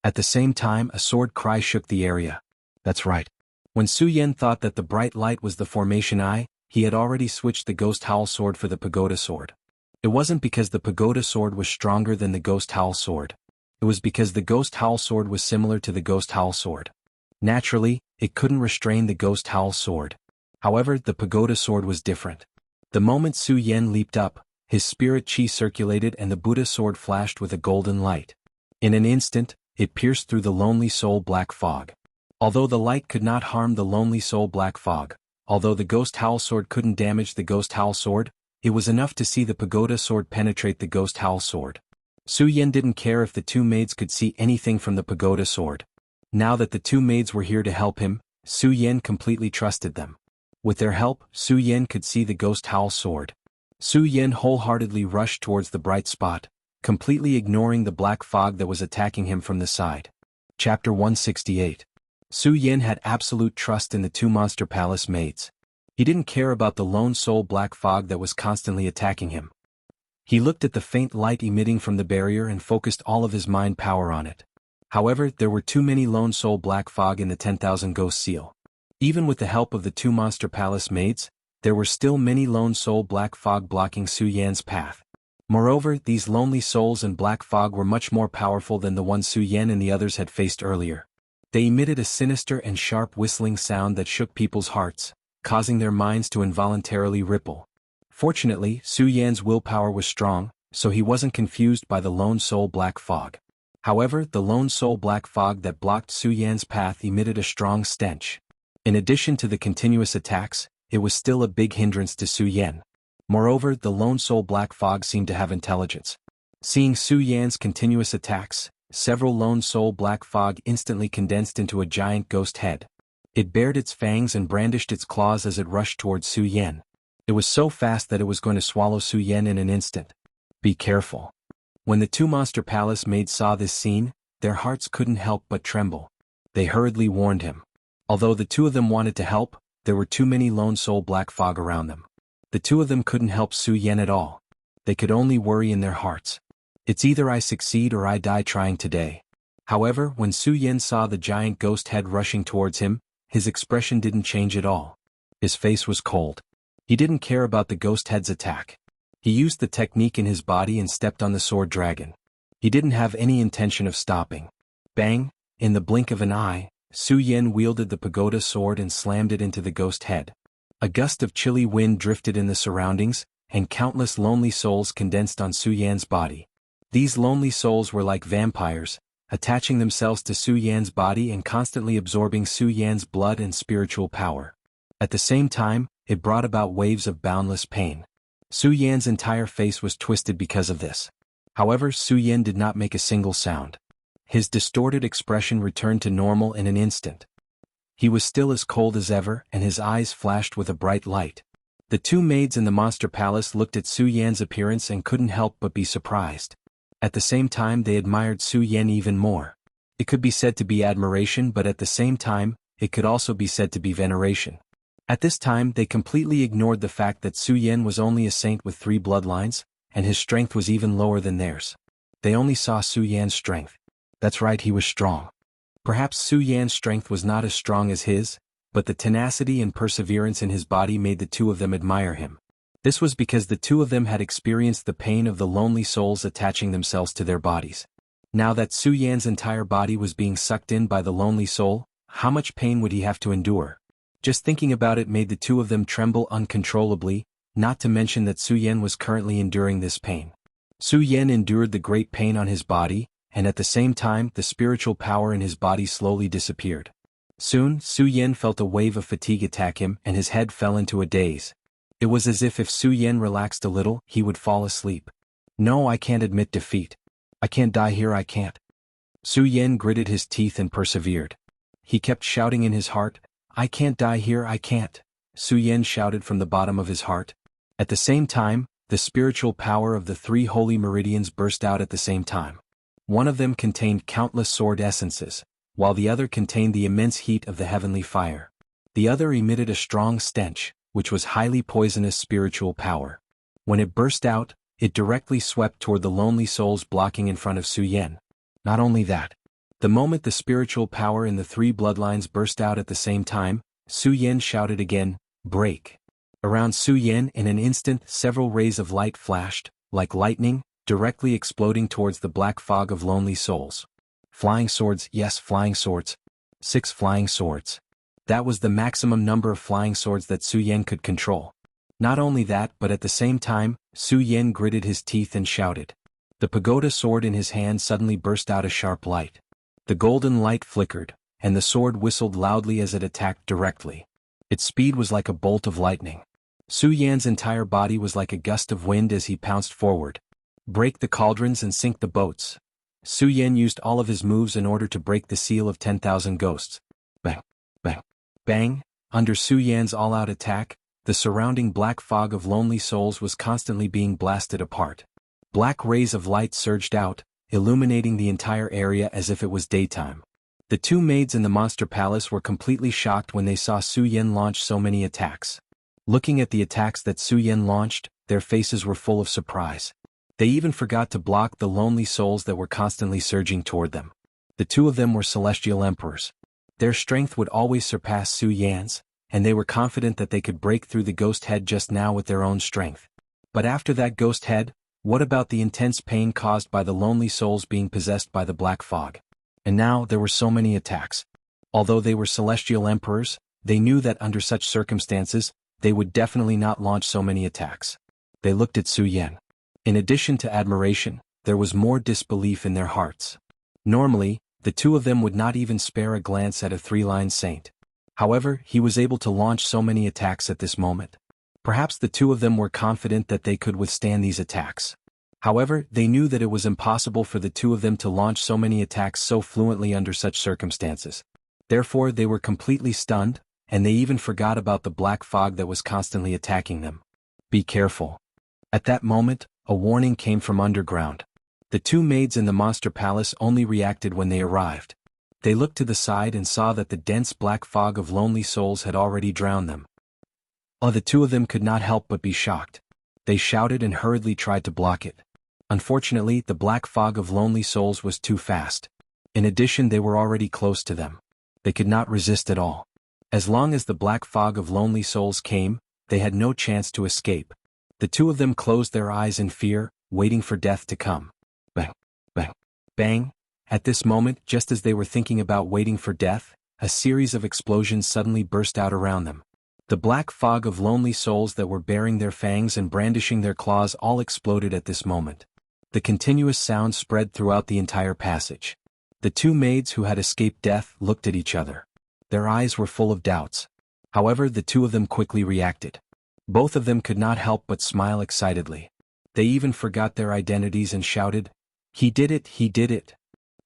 Speaker 1: At the same time, a sword cry shook the area. That's right. When Su Yan thought that the bright light was the formation eye, he had already switched the ghost howl sword for the pagoda sword. It wasn't because the pagoda sword was stronger than the ghost howl sword. It was because the ghost howl sword was similar to the ghost howl sword. Naturally, it couldn't restrain the ghost howl sword. However, the pagoda sword was different. The moment Su Yan leaped up, his spirit chi circulated and the Buddha sword flashed with a golden light. In an instant, it pierced through the lonely soul black fog. Although the light could not harm the lonely soul black fog, although the ghost howl sword couldn't damage the ghost howl sword, it was enough to see the pagoda sword penetrate the ghost howl sword. Su Yan didn't care if the two maids could see anything from the pagoda sword. Now that the two maids were here to help him, Su Yan completely trusted them. With their help, Su Yan could see the ghost howl sword. Su Yan wholeheartedly rushed towards the bright spot, completely ignoring the black fog that was attacking him from the side. Chapter 168. Su Yan had absolute trust in the two Monster Palace maids. He didn't care about the lone soul black fog that was constantly attacking him. He looked at the faint light emitting from the barrier and focused all of his mind power on it. However, there were too many lone soul black fog in the 10,000 ghost seal. Even with the help of the two Monster Palace maids, there were still many lone soul black fog blocking Su Yan's path. Moreover, these lonely souls and black fog were much more powerful than the one Su Yan and the others had faced earlier. They emitted a sinister and sharp whistling sound that shook people's hearts, causing their minds to involuntarily ripple. Fortunately, Su Yan's willpower was strong, so he wasn't confused by the lone soul black fog. However, the lone soul black fog that blocked Su Yan's path emitted a strong stench. In addition to the continuous attacks, it was still a big hindrance to Su Yan. Moreover, the lone soul black fog seemed to have intelligence. Seeing Su Yan's continuous attacks, several lone soul black fog instantly condensed into a giant ghost head. It bared its fangs and brandished its claws as it rushed towards Su Yan. It was so fast that it was going to swallow Su Yan in an instant. Be careful. When the two Monster Palace maids saw this scene, their hearts couldn't help but tremble. They hurriedly warned him. Although the two of them wanted to help, there were too many lone soul black fog around them. The two of them couldn't help Su Yan at all. They could only worry in their hearts. It's either I succeed or I die trying today. However, when Su Yan saw the giant ghost head rushing towards him, his expression didn't change at all. His face was cold. He didn't care about the ghost head's attack. He used the technique in his body and stepped on the sword dragon. He didn't have any intention of stopping. Bang! In the blink of an eye, Su Yan wielded the pagoda sword and slammed it into the ghost head. A gust of chilly wind drifted in the surroundings, and countless lonely souls condensed on Su Yan's body. These lonely souls were like vampires, attaching themselves to Su Yan's body and constantly absorbing Su Yan's blood and spiritual power. At the same time, it brought about waves of boundless pain. Su Yan's entire face was twisted because of this. However, Su Yan did not make a single sound. His distorted expression returned to normal in an instant. He was still as cold as ever, and his eyes flashed with a bright light. The two maids in the Monster Palace looked at Su Yan's appearance and couldn't help but be surprised. At the same time, they admired Su Yan even more. It could be said to be admiration, but at the same time, it could also be said to be veneration. At this time, they completely ignored the fact that Su Yan was only a saint with 3 bloodlines, and his strength was even lower than theirs. They only saw Su Yan's strength. That's right, he was strong. Perhaps Su Yan's strength was not as strong as his, but the tenacity and perseverance in his body made the two of them admire him. This was because the two of them had experienced the pain of the lonely souls attaching themselves to their bodies. Now that Su Yan's entire body was being sucked in by the lonely soul, how much pain would he have to endure? Just thinking about it made the two of them tremble uncontrollably, not to mention that Su Yan was currently enduring this pain. Su Yan endured the great pain on his body, and at the same time, the spiritual power in his body slowly disappeared. Soon, Su Yan felt a wave of fatigue attack him and his head fell into a daze. It was as if Su Yan relaxed a little, he would fall asleep. No, I can't admit defeat. I can't die here, I can't. Su Yan gritted his teeth and persevered. He kept shouting in his heart, I can't die here, I can't. Su Yan shouted from the bottom of his heart. At the same time, the spiritual power of the 3 holy meridians burst out at the same time. One of them contained countless sword essences, while the other contained the immense heat of the heavenly fire. The other emitted a strong stench, which was highly poisonous spiritual power. When it burst out, it directly swept toward the lonely souls blocking in front of Su Yan. Not only that, The moment the spiritual power in the three bloodlines burst out at the same time, Su Yan shouted again, "Break!" Around Su Yan in an instant several rays of light flashed, like lightning, directly exploding towards the black fog of lonely souls. Flying swords, yes, flying swords. 6 flying swords. That was the maximum number of flying swords that Su Yan could control. Not only that, but at the same time, Su Yan gritted his teeth and shouted. The pagoda sword in his hand suddenly burst out a sharp light. The golden light flickered, and the sword whistled loudly as it attacked directly. Its speed was like a bolt of lightning. Su Yan's entire body was like a gust of wind as he pounced forward. Break the cauldrons and sink the boats. Su Yan used all of his moves in order to break the seal of 10,000 ghosts. Bang, bang, bang. Under Su Yan's all-out attack, the surrounding black fog of lonely souls was constantly being blasted apart. Black rays of light surged out, illuminating the entire area as if it was daytime. The two maids in the monster palace were completely shocked when they saw Su Yan launch so many attacks. Looking at the attacks that Su Yan launched, their faces were full of surprise. They even forgot to block the lonely souls that were constantly surging toward them. The two of them were celestial emperors. Their strength would always surpass Su Yan's, and they were confident that they could break through the ghost head just now with their own strength. But after that ghost head, what about the intense pain caused by the lonely souls being possessed by the black fog? And now there were so many attacks. Although they were celestial emperors, they knew that under such circumstances, they would definitely not launch so many attacks. They looked at Su Yan. In addition to admiration, there was more disbelief in their hearts. Normally, the two of them would not even spare a glance at a three-line saint. However, he was able to launch so many attacks at this moment. Perhaps the two of them were confident that they could withstand these attacks. However, they knew that it was impossible for the two of them to launch so many attacks so fluently under such circumstances. Therefore, they were completely stunned, and they even forgot about the black fog that was constantly attacking them. Be careful. At that moment, a warning came from underground. The two maids in the monster palace only reacted when they arrived. They looked to the side and saw that the dense black fog of lonely souls had already drowned them. The two of them could not help but be shocked. They shouted and hurriedly tried to block it. Unfortunately, the black fog of lonely souls was too fast. In addition, they were already close to them. They could not resist at all. As long as the black fog of lonely souls came, they had no chance to escape. The two of them closed their eyes in fear, waiting for death to come. Bang, bang, bang. At this moment, just as they were thinking about waiting for death, a series of explosions suddenly burst out around them. The black fog of lonely souls that were baring their fangs and brandishing their claws all exploded at this moment. The continuous sound spread throughout the entire passage. The two maids who had escaped death looked at each other. Their eyes were full of doubts. However, the two of them quickly reacted. Both of them could not help but smile excitedly. They even forgot their identities and shouted, "He did it, he did it."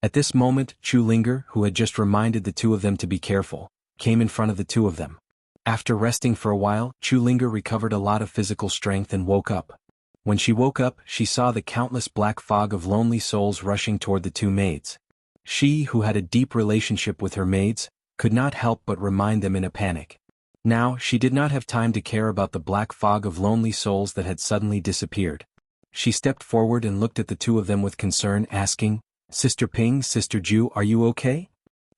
Speaker 1: At this moment, Chu Linger, who had just reminded the two of them to be careful, came in front of the two of them. After resting for a while, Chu Linger recovered a lot of physical strength and woke up. When she woke up, she saw the countless black fog of lonely souls rushing toward the two maids. She, who had a deep relationship with her maids, could not help but remind them in a panic. Now, she did not have time to care about the black fog of lonely souls that had suddenly disappeared. She stepped forward and looked at the two of them with concern, asking, "Sister Ping, Sister Ju, are you okay?"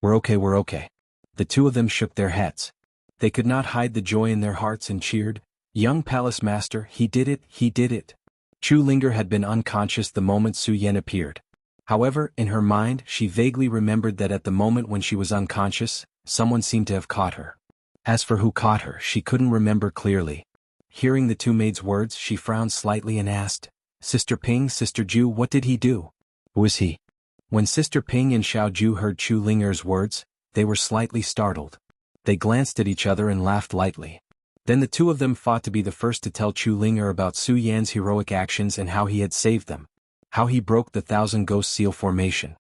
Speaker 1: We're okay. The two of them shook their heads. They could not hide the joy in their hearts and cheered, "Young Palace Master, he did it, he did it." Chu Linger had been unconscious the moment Su Yan appeared. However, in her mind, she vaguely remembered that at the moment when she was unconscious, someone seemed to have caught her. As for who caught her, she couldn't remember clearly. Hearing the two maids' words, she frowned slightly and asked, "Sister Ping, Sister Ju, what did he do? Who is he?" When Sister Ping and Xiao Ju heard Chu Linger's words, they were slightly startled. They glanced at each other and laughed lightly. Then the two of them fought to be the first to tell Chu Linger about Su Yan's heroic actions and how he had saved them. How he broke the 1,000 Ghost Seal formation.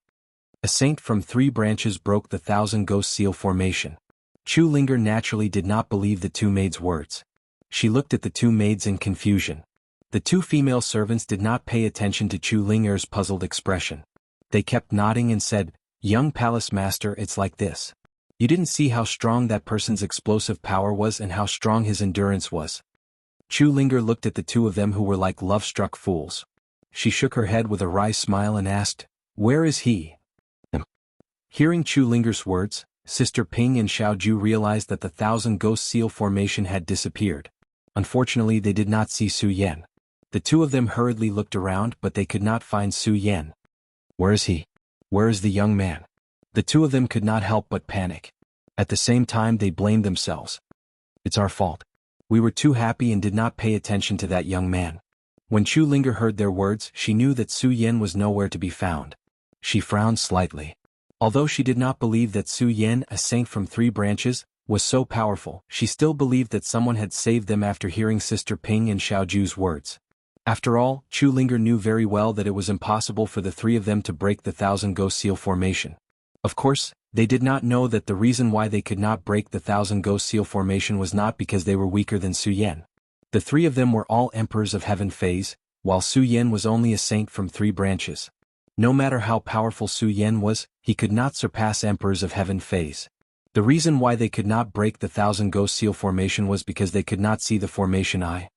Speaker 1: A saint from 3 branches broke the 1,000 Ghost Seal formation. Chu Linger naturally did not believe the two maids' words. She looked at the two maids in confusion. The two female servants did not pay attention to Chu Linger's puzzled expression. They kept nodding and said, "Young Palace Master, it's like this. You didn't see how strong that person's explosive power was and how strong his endurance was." Chu Linger looked at the two of them who were like love-struck fools. She shook her head with a wry smile and asked, "Where is he?" Hearing Chu Linger's words, Sister Ping and Xiao Ju realized that the Thousand Ghost Seal formation had disappeared. Unfortunately, they did not see Su Yan. The two of them hurriedly looked around, but they could not find Su Yan. Where is he? Where is the young man? The two of them could not help but panic. At the same time, they blamed themselves. It's our fault. We were too happy and did not pay attention to that young man. When Chu Linger heard their words, she knew that Su Yan was nowhere to be found. She frowned slightly. Although she did not believe that Su Yan, a saint from 3 branches, was so powerful, she still believed that someone had saved them after hearing Sister Ping and Xiao Ju's words. After all, Chu Linger knew very well that it was impossible for the 3 of them to break the Thousand Ghost Seal formation. Of course, they did not know that the reason why they could not break the Thousand Ghost Seal formation was not because they were weaker than Su Yan. The 3 of them were all emperors of heaven phase, while Su Yan was only a saint from 3 branches. No matter how powerful Su Yan was, he could not surpass emperors of heaven phase. The reason why they could not break the Thousand Ghost Seal formation was because they could not see the formation eye.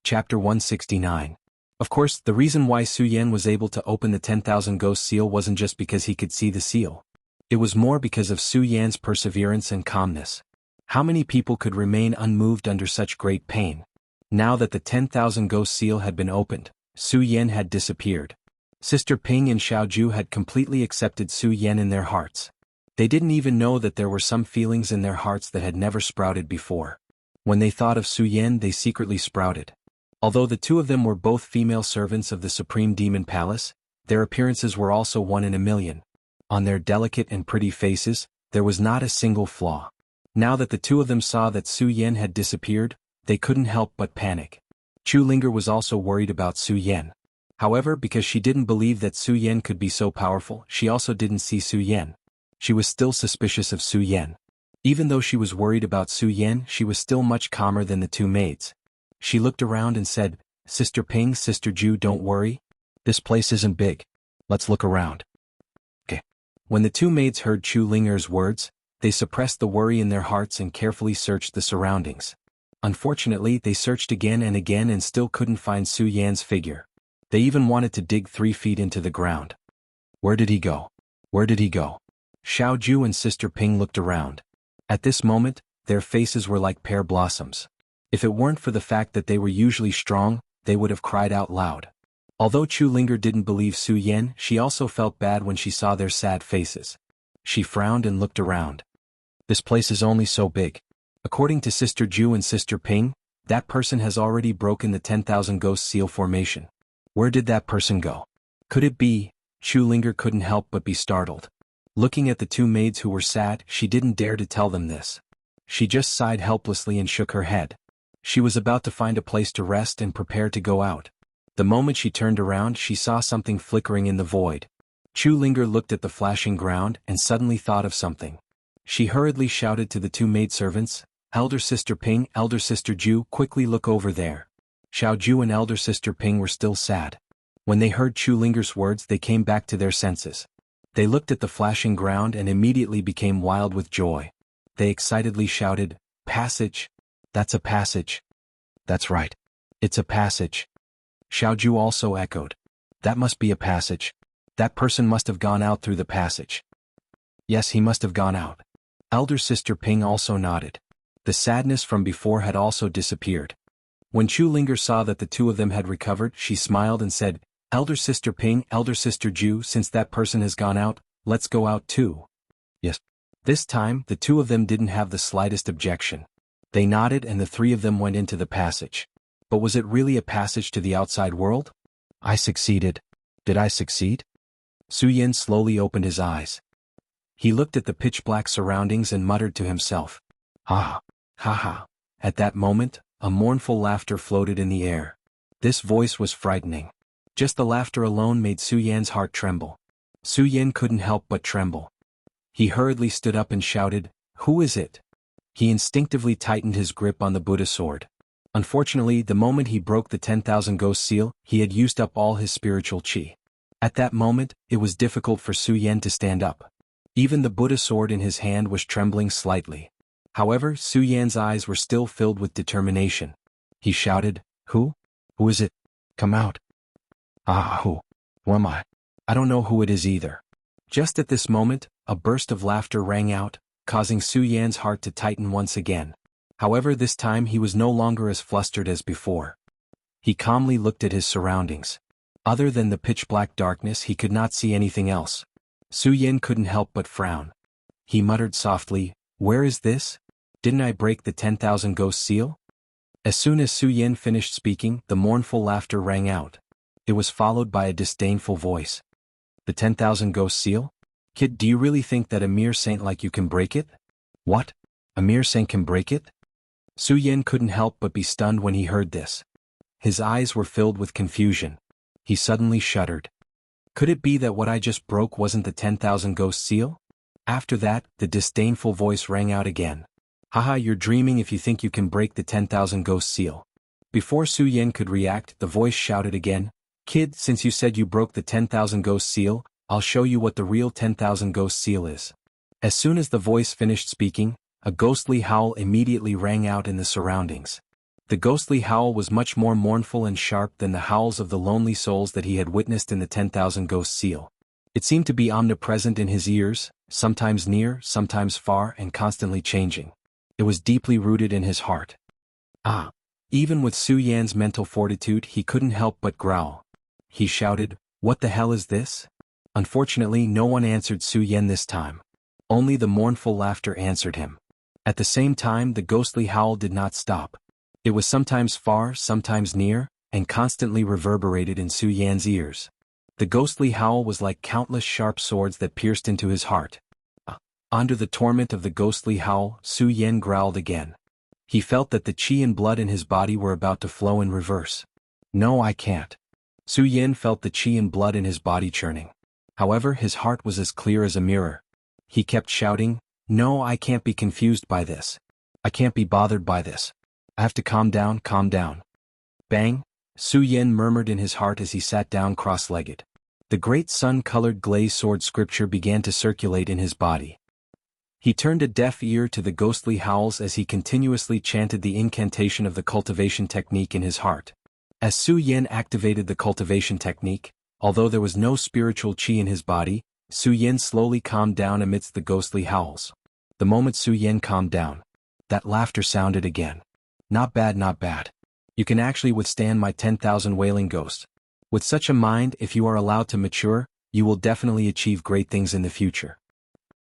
Speaker 1: Chapter 169. Of course, the reason why Su Yan was able to open the 10,000 Ghost Seal wasn't just because he could see the seal. It was more because of Su Yan's perseverance and calmness. How many people could remain unmoved under such great pain? Now that the 10,000 Ghost Seal had been opened, Su Yan had disappeared. Sister Ping and Xiao Ju had completely accepted Su Yan in their hearts. They didn't even know that there were some feelings in their hearts that had never sprouted before. When they thought of Su Yan, they secretly sprouted. Although the 2 of them were both female servants of the Supreme Demon Palace, their appearances were also 1 in a million. On their delicate and pretty faces, there was not a single flaw. Now that the 2 of them saw that Su Yan had disappeared, they couldn't help but panic. Chu Linger was also worried about Su Yan. However, because she didn't believe that Su Yan could be so powerful, she also didn't see Su Yan. She was still suspicious of Su Yan. Even though she was worried about Su Yan, she was still much calmer than the 2 maids. She looked around and said, Sister Ping, Sister Ju, don't worry. This place isn't big. Let's look around. Okay. When the 2 maids heard Chu Linger's words, they suppressed the worry in their hearts and carefully searched the surroundings. Unfortunately, they searched again and still couldn't find Su Yan's figure. They even wanted to dig 3 feet into the ground. Where did he go? Where did he go? Xiao Ju and Sister Ping looked around. At this moment, their faces were like pear blossoms. If it weren't for the fact that they were usually strong, they would have cried out loud. Although Chu Linger didn't believe Su Yan, she also felt bad when she saw their sad faces. She frowned and looked around. This place is only so big. According to Sister Ju and Sister Ping, that person has already broken the 10,000 Ghost Seal formation. Where did that person go? Could it be? Chu Linger couldn't help but be startled. Looking at the 2 maids who were sad, she didn't dare to tell them this. She just sighed helplessly and shook her head. She was about to find a place to rest and prepare to go out. The moment she turned around, she saw something flickering in the void. Chu Linger looked at the flashing ground and suddenly thought of something. She hurriedly shouted to the 2 maidservants, Elder Sister Ping, Elder Sister Ju, quickly look over there. Xiao Ju and Elder Sister Ping were still sad. When they heard Chu Linger's words, they came back to their senses. They looked at the flashing ground and immediately became wild with joy. They excitedly shouted, Passage! That's a passage. That's right. It's a passage. Xiao Ju also echoed. That must be a passage. That person must have gone out through the passage. Yes, he must have gone out. Elder Sister Ping also nodded. The sadness from before had also disappeared. When Chu Linger saw that the 2 of them had recovered, she smiled and said, Elder Sister Ping, Elder Sister Ju, since that person has gone out, let's go out too. Yes. This time, the 2 of them didn't have the slightest objection. They nodded and the 3 of them went into the passage. But was it really a passage to the outside world? I succeeded. Did I succeed? Su Yan slowly opened his eyes. He looked at the pitch-black surroundings and muttered to himself. Ha ha. At that moment, a mournful laughter floated in the air. This voice was frightening. Just the laughter alone made Su Yan's heart tremble. Su Yan couldn't help but tremble. He hurriedly stood up and shouted, Who is it? He instinctively tightened his grip on the Buddha sword. Unfortunately, the moment he broke the 10,000 Ghost Seal, he had used up all his spiritual qi. At that moment, it was difficult for Su Yan to stand up. Even the Buddha sword in his hand was trembling slightly. However, Su Yan's eyes were still filled with determination. He shouted, Who? Who is it? Come out. Who? Who am I? I don't know who it is either. Just at this moment, a burst of laughter rang out, causing Su Yan's heart to tighten once again. However, this time he was no longer as flustered as before. He calmly looked at his surroundings. Other than the pitch-black darkness, he could not see anything else. Su Yan couldn't help but frown. He muttered softly, "Where is this? Didn't I break the 10,000 ghost seal?" As soon as Su Yan finished speaking, the mournful laughter rang out. It was followed by a disdainful voice. "The 10,000 ghost seal? Kid, do you really think that a mere saint like you can break it?" "What? A mere saint can break it?" Su Yan couldn't help but be stunned when he heard this. His eyes were filled with confusion. He suddenly shuddered. Could it be that what I just broke wasn't the 10,000 ghost seal? After that, the disdainful voice rang out again. "Haha, you're dreaming if you think you can break the 10,000 ghost seal." Before Su Yan could react, the voice shouted again, "Kid, since you said you broke the 10,000 ghost seal, I'll show you what the real 10,000 ghost seal is." As soon as the voice finished speaking, a ghostly howl immediately rang out in the surroundings. The ghostly howl was much more mournful and sharp than the howls of the lonely souls that he had witnessed in the 10,000 ghost seal. It seemed to be omnipresent in his ears, sometimes near, sometimes far, and constantly changing. It was deeply rooted in his heart. Ah! Even with Su Yan's mental fortitude, he couldn't help but growl. He shouted, "What the hell is this?" Unfortunately, no one answered Su Yan this time. Only the mournful laughter answered him. At the same time, the ghostly howl did not stop. It was sometimes far, sometimes near, and constantly reverberated in Su Yan's ears. The ghostly howl was like countless sharp swords that pierced into his heart. Under the torment of the ghostly howl, Su Yan growled again. He felt that the qi and blood in his body were about to flow in reverse. "No, I can't." Su Yan felt the qi and blood in his body churning. However, his heart was as clear as a mirror. He kept shouting, "No, I can't be confused by this. I can't be bothered by this. I have to calm down, calm down." Bang! Su Yan murmured in his heart as he sat down cross-legged. The great sun-colored glaze sword scripture began to circulate in his body. He turned a deaf ear to the ghostly howls as he continuously chanted the incantation of the cultivation technique in his heart. As Su Yan activated the cultivation technique, although there was no spiritual qi in his body, Su Yan slowly calmed down amidst the ghostly howls. The moment Su Yan calmed down, that laughter sounded again. "Not bad, not bad. You can actually withstand my 10,000 wailing ghosts. With such a mind, if you are allowed to mature, you will definitely achieve great things in the future.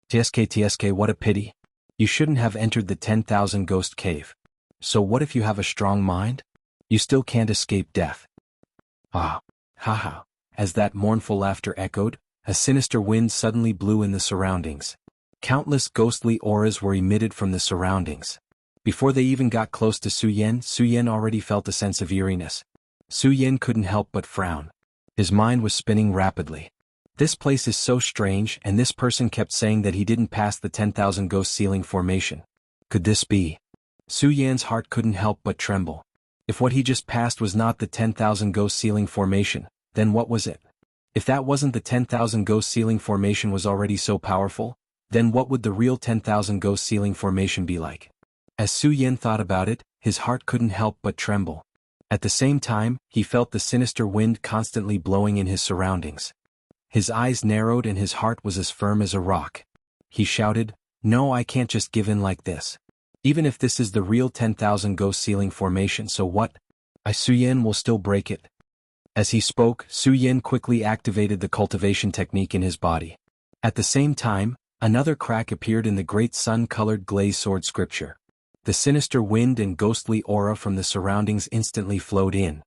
Speaker 1: TSK, what a pity. You shouldn't have entered the 10,000 ghost cave. So what if you have a strong mind? You still can't escape death." Ah, haha. As that mournful laughter echoed, a sinister wind suddenly blew in the surroundings. Countless ghostly auras were emitted from the surroundings. Before they even got close to Su Yan already felt a sense of eeriness. Su Yan couldn't help but frown. His mind was spinning rapidly. This place is so strange, and this person kept saying that he didn't pass the 10,000 ghost ceiling formation. Could this be? Su Yan's heart couldn't help but tremble. If what he just passed was not the 10,000 ghost ceiling formation, then what was it? If that wasn't the 10,000 ghost ceiling formation was already so powerful, then what would the real 10,000 ghost ceiling formation be like? As Su Yan thought about it, his heart couldn't help but tremble. At the same time, he felt the sinister wind constantly blowing in his surroundings. His eyes narrowed and his heart was as firm as a rock. He shouted, "No, I can't just give in like this. Even if this is the real 10,000 ghost ceiling formation, so what? Su Yan will still break it." As he spoke, Su Yan quickly activated the cultivation technique in his body. At the same time, another crack appeared in the great sun-colored glaze sword scripture. The sinister wind and ghostly aura from the surroundings instantly flowed in.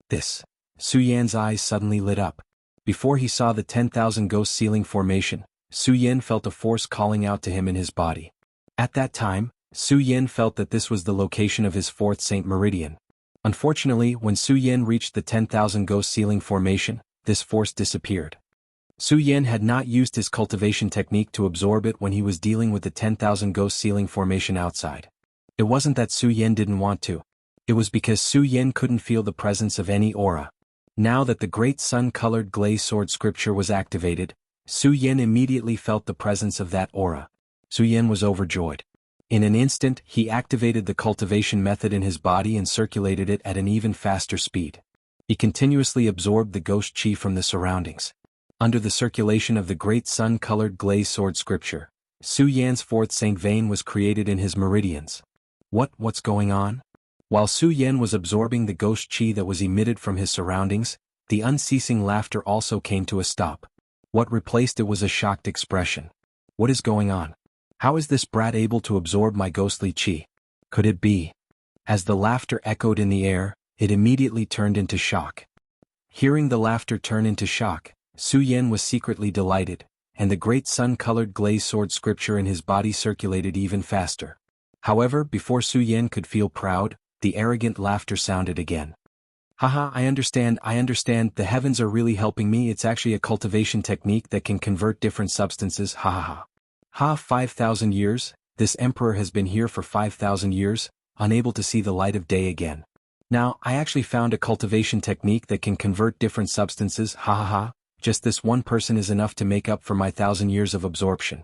Speaker 1: This. Su Yan's eyes suddenly lit up. Before he saw the 10,000 ghost ceiling formation, Su Yan felt a force calling out to him in his body. At that time, Su Yan felt that this was the location of his fourth Saint Meridian. Unfortunately, when Su Yan reached the 10,000 ghost ceiling formation, this force disappeared. Su Yan had not used his cultivation technique to absorb it when he was dealing with the 10,000 ghost ceiling formation outside. It wasn't that Su Yan didn't want to. It was because Su Yan couldn't feel the presence of any aura. Now that the great sun-colored glaze sword scripture was activated, Su Yan immediately felt the presence of that aura. Su Yan was overjoyed. In an instant, he activated the cultivation method in his body and circulated it at an even faster speed. He continuously absorbed the ghost qi from the surroundings. Under the circulation of the great sun-colored glaze sword scripture, Su Yan's fourth Saint vein was created in his meridians. What's going on? While Su Yan was absorbing the ghost chi that was emitted from his surroundings, the unceasing laughter also came to a stop. What replaced it was a shocked expression. What is going on? How is this brat able to absorb my ghostly chi? Could it be? As the laughter echoed in the air, it immediately turned into shock. Hearing the laughter turn into shock, Su Yan was secretly delighted, and the great sun-colored glaze sword scripture in his body circulated even faster. However, before Su Yan could feel proud, the arrogant laughter sounded again. Haha, I understand, the heavens are really helping me. It's actually a cultivation technique that can convert different substances, ha ha ha. Ha, 5,000 years, this emperor has been here for 5,000 years, unable to see the light of day again. Now, I actually found a cultivation technique that can convert different substances, ha ha ha, just this one person is enough to make up for my 1,000 years of absorption.